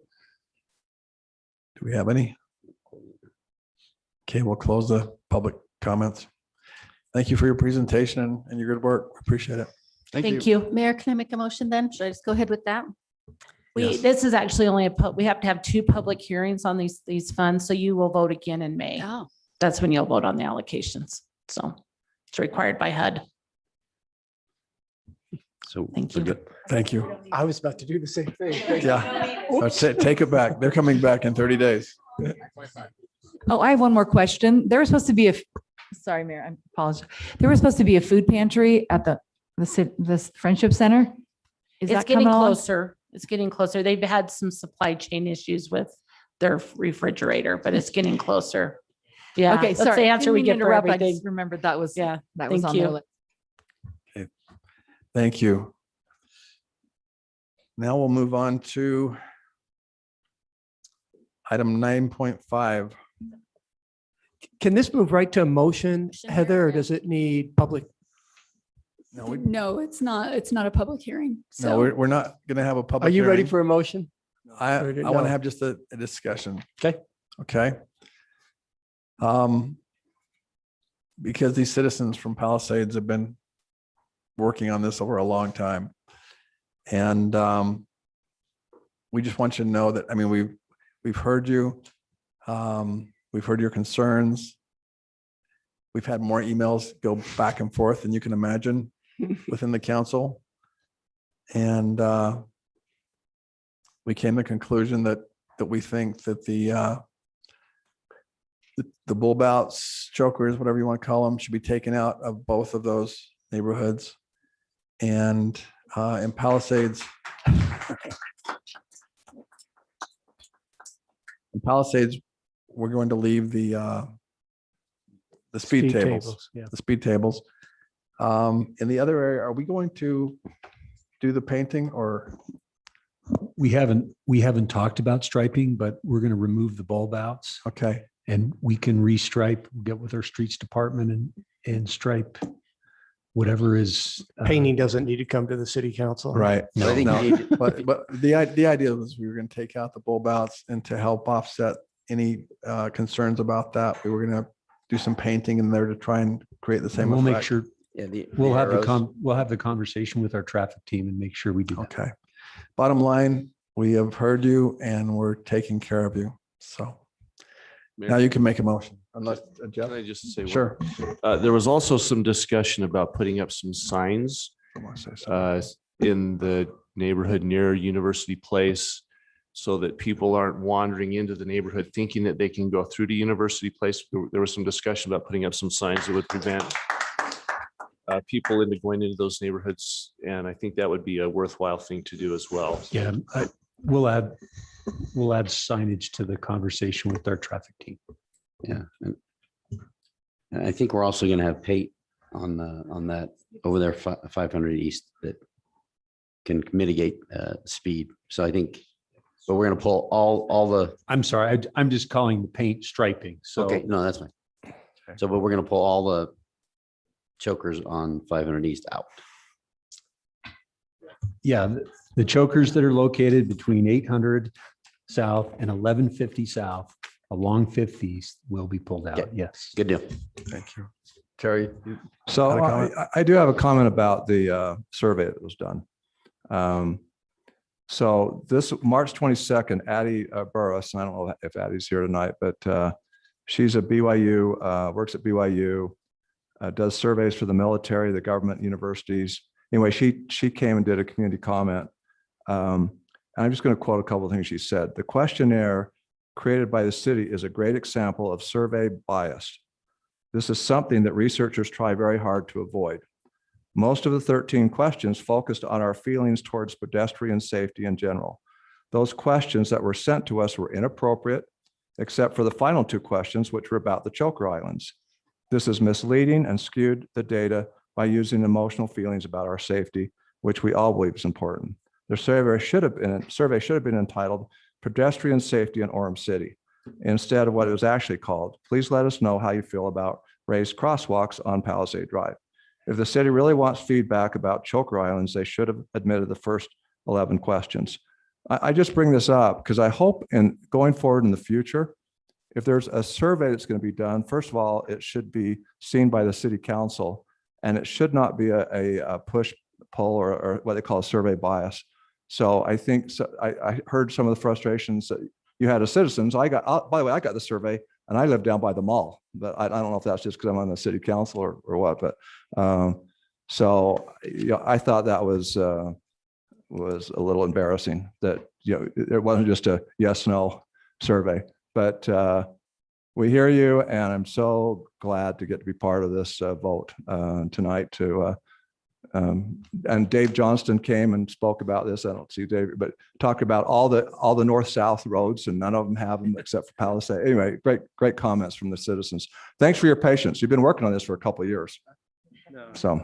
Do we have any? Okay, we'll close the public comments. Thank you for your presentation and your good work. Appreciate it. Thank you. Mayor, can I make a motion then? Should I just go ahead with that? This is actually only we have to have 2 public hearings on these funds, so you will vote again in May. Oh. That's when you'll vote on the allocations. So it's required by HUD. So thank you. Thank you. I was about to do the same thing. Yeah. Take it back. They're coming back in 30 days. Oh, I have one more question. There was supposed to be sorry, Mayor, I apologize. There was supposed to be a food pantry at the Friendship Center. Is It's that getting coming along? closer. It's getting closer. They've had some supply chain issues with their refrigerator, but it's getting closer. Yeah. Okay, That's sorry. the answer we get for I everything. just remembered that was, Yeah. that was Thank on their you. list. Okay. Thank you. Now we'll move on to item 9.5. Can this move right to a motion, Heather, or does it need public? No, it's not. It's not a public hearing. No, So we're not going to have a public. Are you ready hearing. for a motion? I Or want no? to have just a discussion. Okay. Okay. Because these citizens from Palisades have been working on this over a long time. And we just want you to know that, I mean, we've heard you. We've heard your concerns. We've had more emails go back and forth than you can imagine within the council. And we came to the conclusion that we think that the bull bouts, chokers, whatever you want to call them, should be taken out of both of those neighborhoods. And in Palisades, we're going to leave the speed tables, yeah. the speed tables. In the other area, are we going to do the painting or? We haven't talked about striping, but we're going to remove the bulb outs. Okay. And we can restripe, get with our streets department and stripe whatever is. Painting doesn't need to come to the city council. Right. No, No. But the idea was we were going to take out the bulb outs and to help offset any concerns about that, we were going to do some painting in there to try and create the same We'll effect. make sure, we'll have the conversation with our traffic team and make sure we do that. Okay. Bottom line, we have heard you and we're taking care of you. So now you can make a motion unless Jeff. Can I just say? Sure. There was also some discussion about putting up some signs in the neighborhood near University Place so that people aren't wandering into the neighborhood thinking that they can go through to University Place. There was some discussion about putting up some signs that would prevent people into going into those neighborhoods. And I think that would be a worthwhile thing to do as well. Yeah, we'll add signage to the conversation with our traffic team. Yeah. And I think we're also going to have Pate on that over there, 500 East, that can mitigate speed. So I think, but we're going to pull all the. I'm sorry, I'm just calling the paint striping. So. Okay, no, that's fine. So, but we're going to pull all the chokers on 500 East out. Yeah, the chokers that are located between 800 South and 1150 South along 5th East will be pulled out. Okay. Yes. Good deal. Thank you. Terry. So had a comment? I do have a comment about the survey that was done. So this March 22nd, Addie Burris, and I don't know if Addie's here tonight, but she's at BYU, works at BYU, does surveys for the military, the government, universities. Anyway, she came and did a community comment. And I'm just going to quote a couple of things she said. The questionnaire created by the city is a great example of survey bias. This is something that researchers try very hard to avoid. Most of the 13 questions focused on our feelings towards pedestrian safety in general. Those questions that were sent to us were inappropriate, except for the final 2 questions, which were about the choker islands. This is misleading and skewed the data by using emotional feelings about our safety, which we all believe is important. The survey should have been entitled Pedestrian Safety in Orem City, instead of what it was actually called. Please let us know how you feel about raised crosswalks on Palisade Drive. If the city really wants feedback about choker islands, they should have admitted the first 11 questions. I just bring this up because I hope in going forward in the future, if there's a survey that's going to be done, first of all, it should be seen by the city council, and it should not be a push pull or what they call a survey bias. So I think, I heard some of the frustrations that you had as citizens. By the way, I got the survey and I live down by the mall, but I don't know if that's just because I'm on the city council or what, but so I thought that was a little embarrassing that, it wasn't just a yes, no survey, but we hear you, and I'm so glad to get to be part of this vote tonight and Dave Johnston came and spoke about this. I don't see Dave, but talk about all the north-south roads, and none of them have them except for Palisade. Anyway, great comments from the citizens. Thanks for your patience. You've been working on this for a couple of years. So.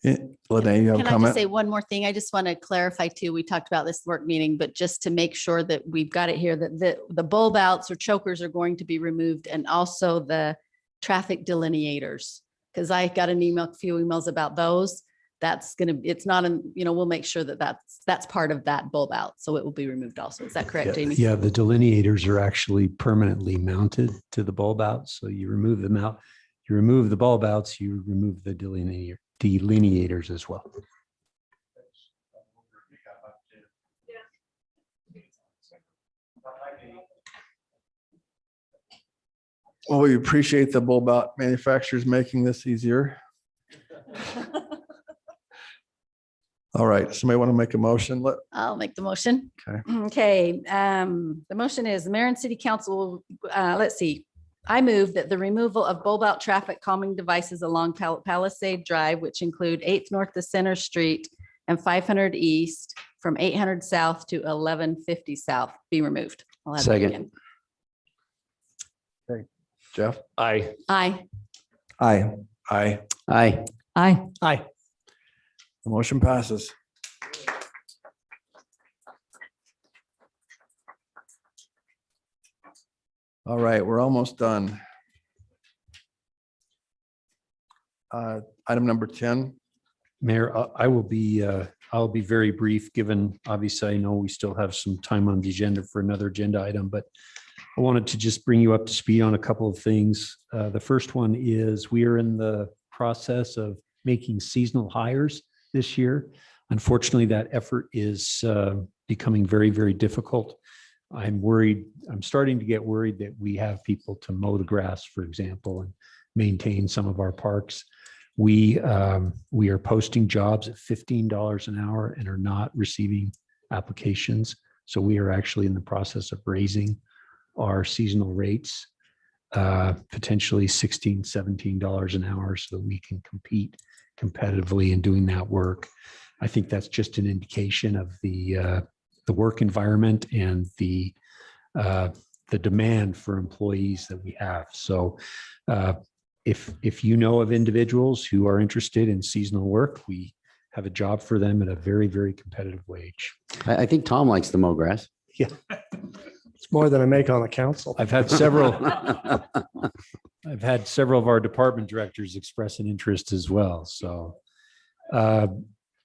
Lene, you have a Can I comment? just say one more thing? I just want to clarify too, we talked about this work meeting, but just to make sure that we've got it here, that the bulb outs or chokers are going to be removed, and also the traffic delineators. Because I got a few emails about those. It's not, we'll make sure that that's part of that bulb out. So it will be removed also. Is that correct, Jamie? Yeah, the delineators are actually permanently mounted to the bulb out. So you remove them out, you remove the bulb outs, you remove the delineators as well. Well, we appreciate the bulb out manufacturers making this easier. All right, somebody want to make a motion? I'll make the motion. Okay. Okay, the motion is the mayor and city council, let's see. I move that the removal of bulb out traffic calming devices along Palisade Drive, which include 8th North to Center Street and 500 East from 800 South to 1150 South be removed. I'll add that Second. again. Okay, Jeff? Aye. Aye. Aye. Aye. Aye. Aye. Aye. The motion passes. All right, we're almost done. Item number 10. Mayor, I'll be very brief, given obviously I know we still have some time on the agenda for another agenda item, but I wanted to just bring you up to speed on a couple of things. The first one is we are in the process of making seasonal hires this year. Unfortunately, that effort is becoming very, very difficult. I'm starting to get worried that we have people to mow the grass, for example, and maintain some of our parks. We are posting jobs at $15 an hour and are not receiving applications. So we are actually in the process of raising our seasonal rates, potentially $16, $17 an hour, so that we can compete competitively in doing that work. I think that's just an indication of the work environment and the demand for employees that we have. So if you know of individuals who are interested in seasonal work, we have a job for them at a very, very competitive wage. I think Tom likes to mow grass. Yeah. It's more than I make on the council. I've had several of our department directors express an interest as well. So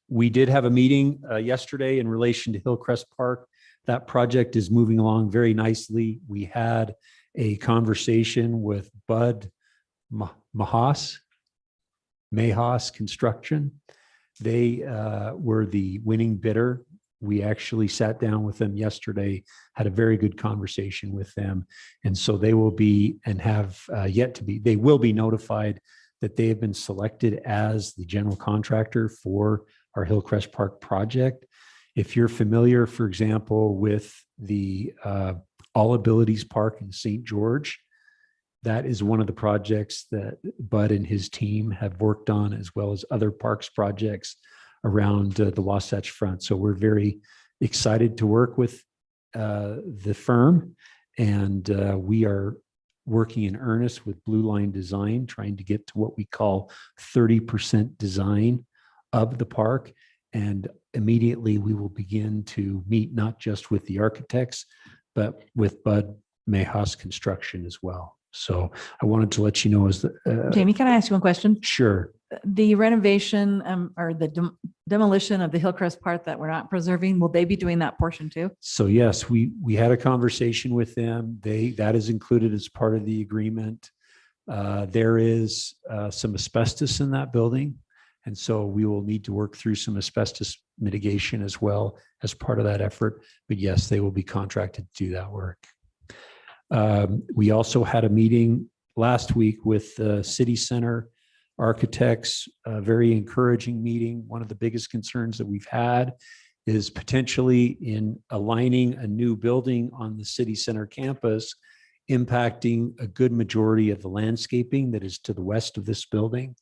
we did have a meeting yesterday in relation to Hillcrest Park. That project is moving along very nicely. We had a conversation with Bud Mahas Construction. They were the winning bidder. We actually sat down with them yesterday, had a very good conversation with them. And so they will be and have they will be notified that they have been selected as the general contractor for our Hillcrest Park project. If you're familiar, for example, with the All Abilities Park in St. George, that is one of the projects that Bud and his team have worked on, as well as other parks projects around the Wasatch Front. So we're very excited to work with the firm, and we are working in earnest with Blue Line Design, trying to get to what we call 30% design of the park. And immediately we will begin to meet not just with the architects, but with Bud Mahas Construction as well. So I wanted to let you know as the. Jamie, can I ask you one question? Sure. The renovation or the demolition of the Hillcrest part that we're not preserving, will they be doing that portion too? So yes, we had a conversation with them. That is included as part of the agreement. There is some asbestos in that building. And so we will need to work through some asbestos mitigation as well as part of that effort. But yes, they will be contracted to do that work. We also had a meeting last week with the city center architects, a very encouraging meeting. One of the biggest concerns that we've had is potentially in aligning a new building on the city center campus, impacting a good majority of the landscaping that is to the west of this building.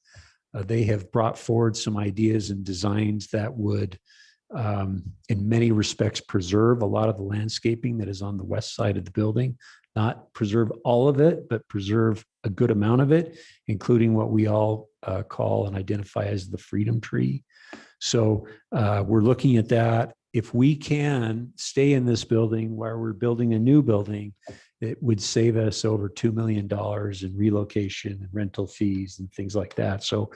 They have brought forward some ideas and designs that would, in many respects, preserve a lot of the landscaping that is on the west side of the building. Not preserve all of it, but preserve a good amount of it, including what we all call and identify as the freedom tree. So we're looking at that. If we can stay in this building while we're building a new building, it would save us over $2 million in relocation and rental fees and things like that. So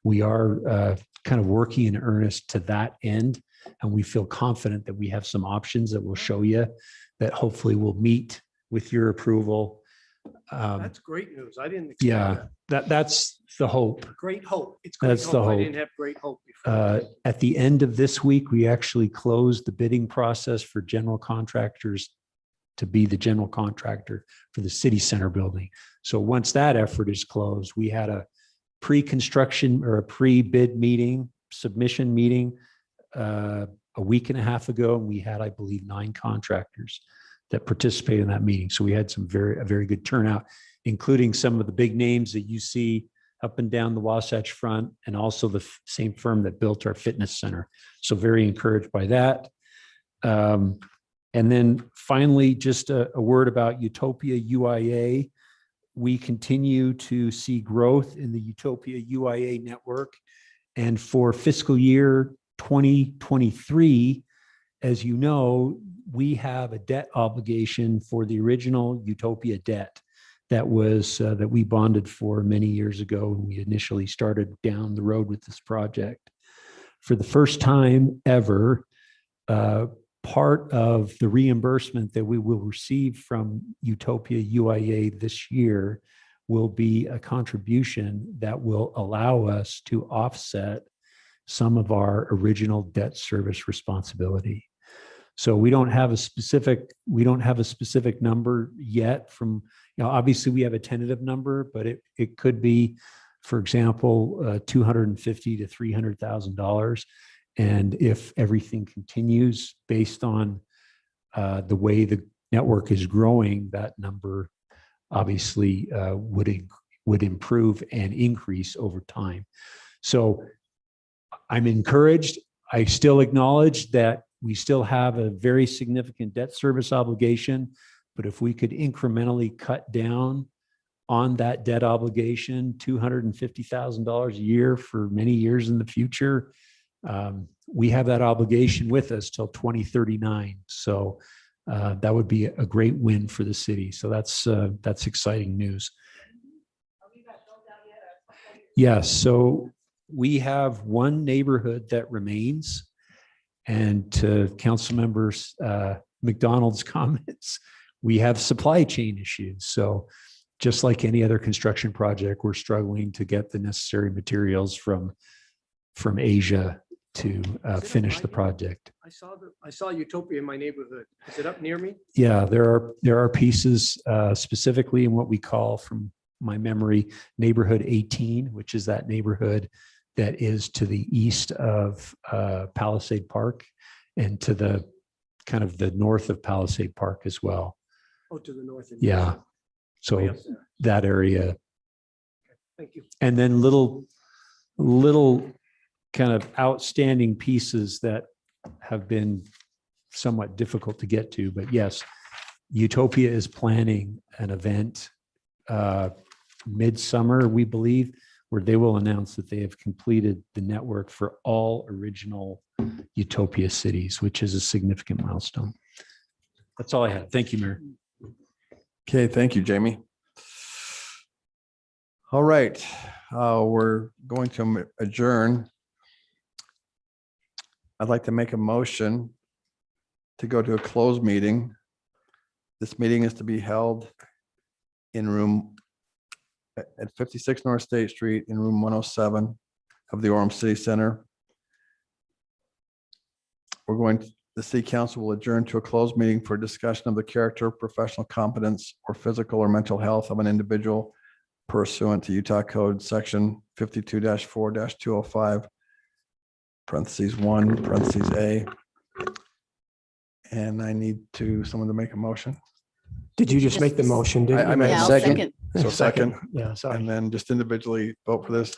we are kind of working in earnest to that end. And we feel confident that we have some options that we'll show you that hopefully will meet with your approval. That's great news. I didn't. expect Yeah, that's the hope. Great hope. It's great That's the hope. I hope. didn't have great hope before. At the end of this week, we actually closed the bidding process for general contractors to be the general contractor for the city center building. So once that effort is closed, we had a pre-construction or a pre-bid meeting, submission meeting a week and a half ago, and we had, I believe, 9 contractors that participated in that meeting. So we had a very good turnout, including some of the big names that you see up and down the Wasatch Front, and also the same firm that built our fitness center. So very encouraged by that. And then finally, just a word about Utopia UIA. We continue to see growth in the Utopia UIA network. And for fiscal year 2023, as you know, we have a debt obligation for the original Utopia debt that was that we bonded for many years ago when we initially started down the road with this project. For the first time ever, part of the reimbursement that we will receive from Utopia UIA this year will be a contribution that will allow us to offset some of our original debt service responsibility. So we don't have a specific number yet from, obviously we have a tentative number, but it could be, for example, $250,000 to $300,000. And if everything continues based on the way the network is growing, that number obviously would improve and increase over time. So I'm encouraged. I still acknowledge that we still have a very significant debt service obligation, but if we could incrementally cut down on that debt obligation, $250,000 a year for many years in the future, we have that obligation with us till 2039. So that would be a great win for the city. So that's exciting news. Yes. So we have one neighborhood that remains, and to Council Members McDonald's comments, we have supply chain issues. So just like any other construction project, we're struggling to get the necessary materials from Asia to finish the project. I saw Utopia in my neighborhood. Is it up near me? Yeah, there are pieces specifically in what we call, from my memory, neighborhood 18, which is that neighborhood that is to the east of Palisade Park and to the kind of the north of Palisade Park as well. Oh, to the north. Yeah. So Way up there. that area. Thank you. And then little kind of outstanding pieces that have been somewhat difficult to get to. But yes, Utopia is planning an event midsummer, we believe, where they will announce that they have completed the network for all original Utopia cities, which is a significant milestone. That's all I have. Thank you, Mayor. Okay, thank you, Jamie. All right, we're going to adjourn. I'd like to make a motion to go to a closed meeting. This meeting is to be held in room at 56 North State Street in room 107 of the Orem City Center. The city council will adjourn to a closed meeting for discussion of the character, professional competence, or physical or mental health of an individual pursuant to Utah Code Section 52-4-205, parentheses 1, parentheses A. And I need someone to make a motion. Did you just make the motion? didn't I you? made Yeah, a I'll second. So second, Yeah, sorry. and then just individually vote for this.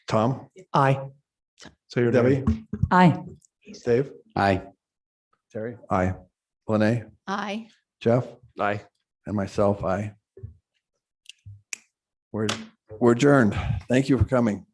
Tom, Aye. so you're Debbie, Aye. Dave, Aye. Terry, Aye. Lene, Aye. Jeff, Aye. and myself, aye. We're adjourned. Thank you for coming.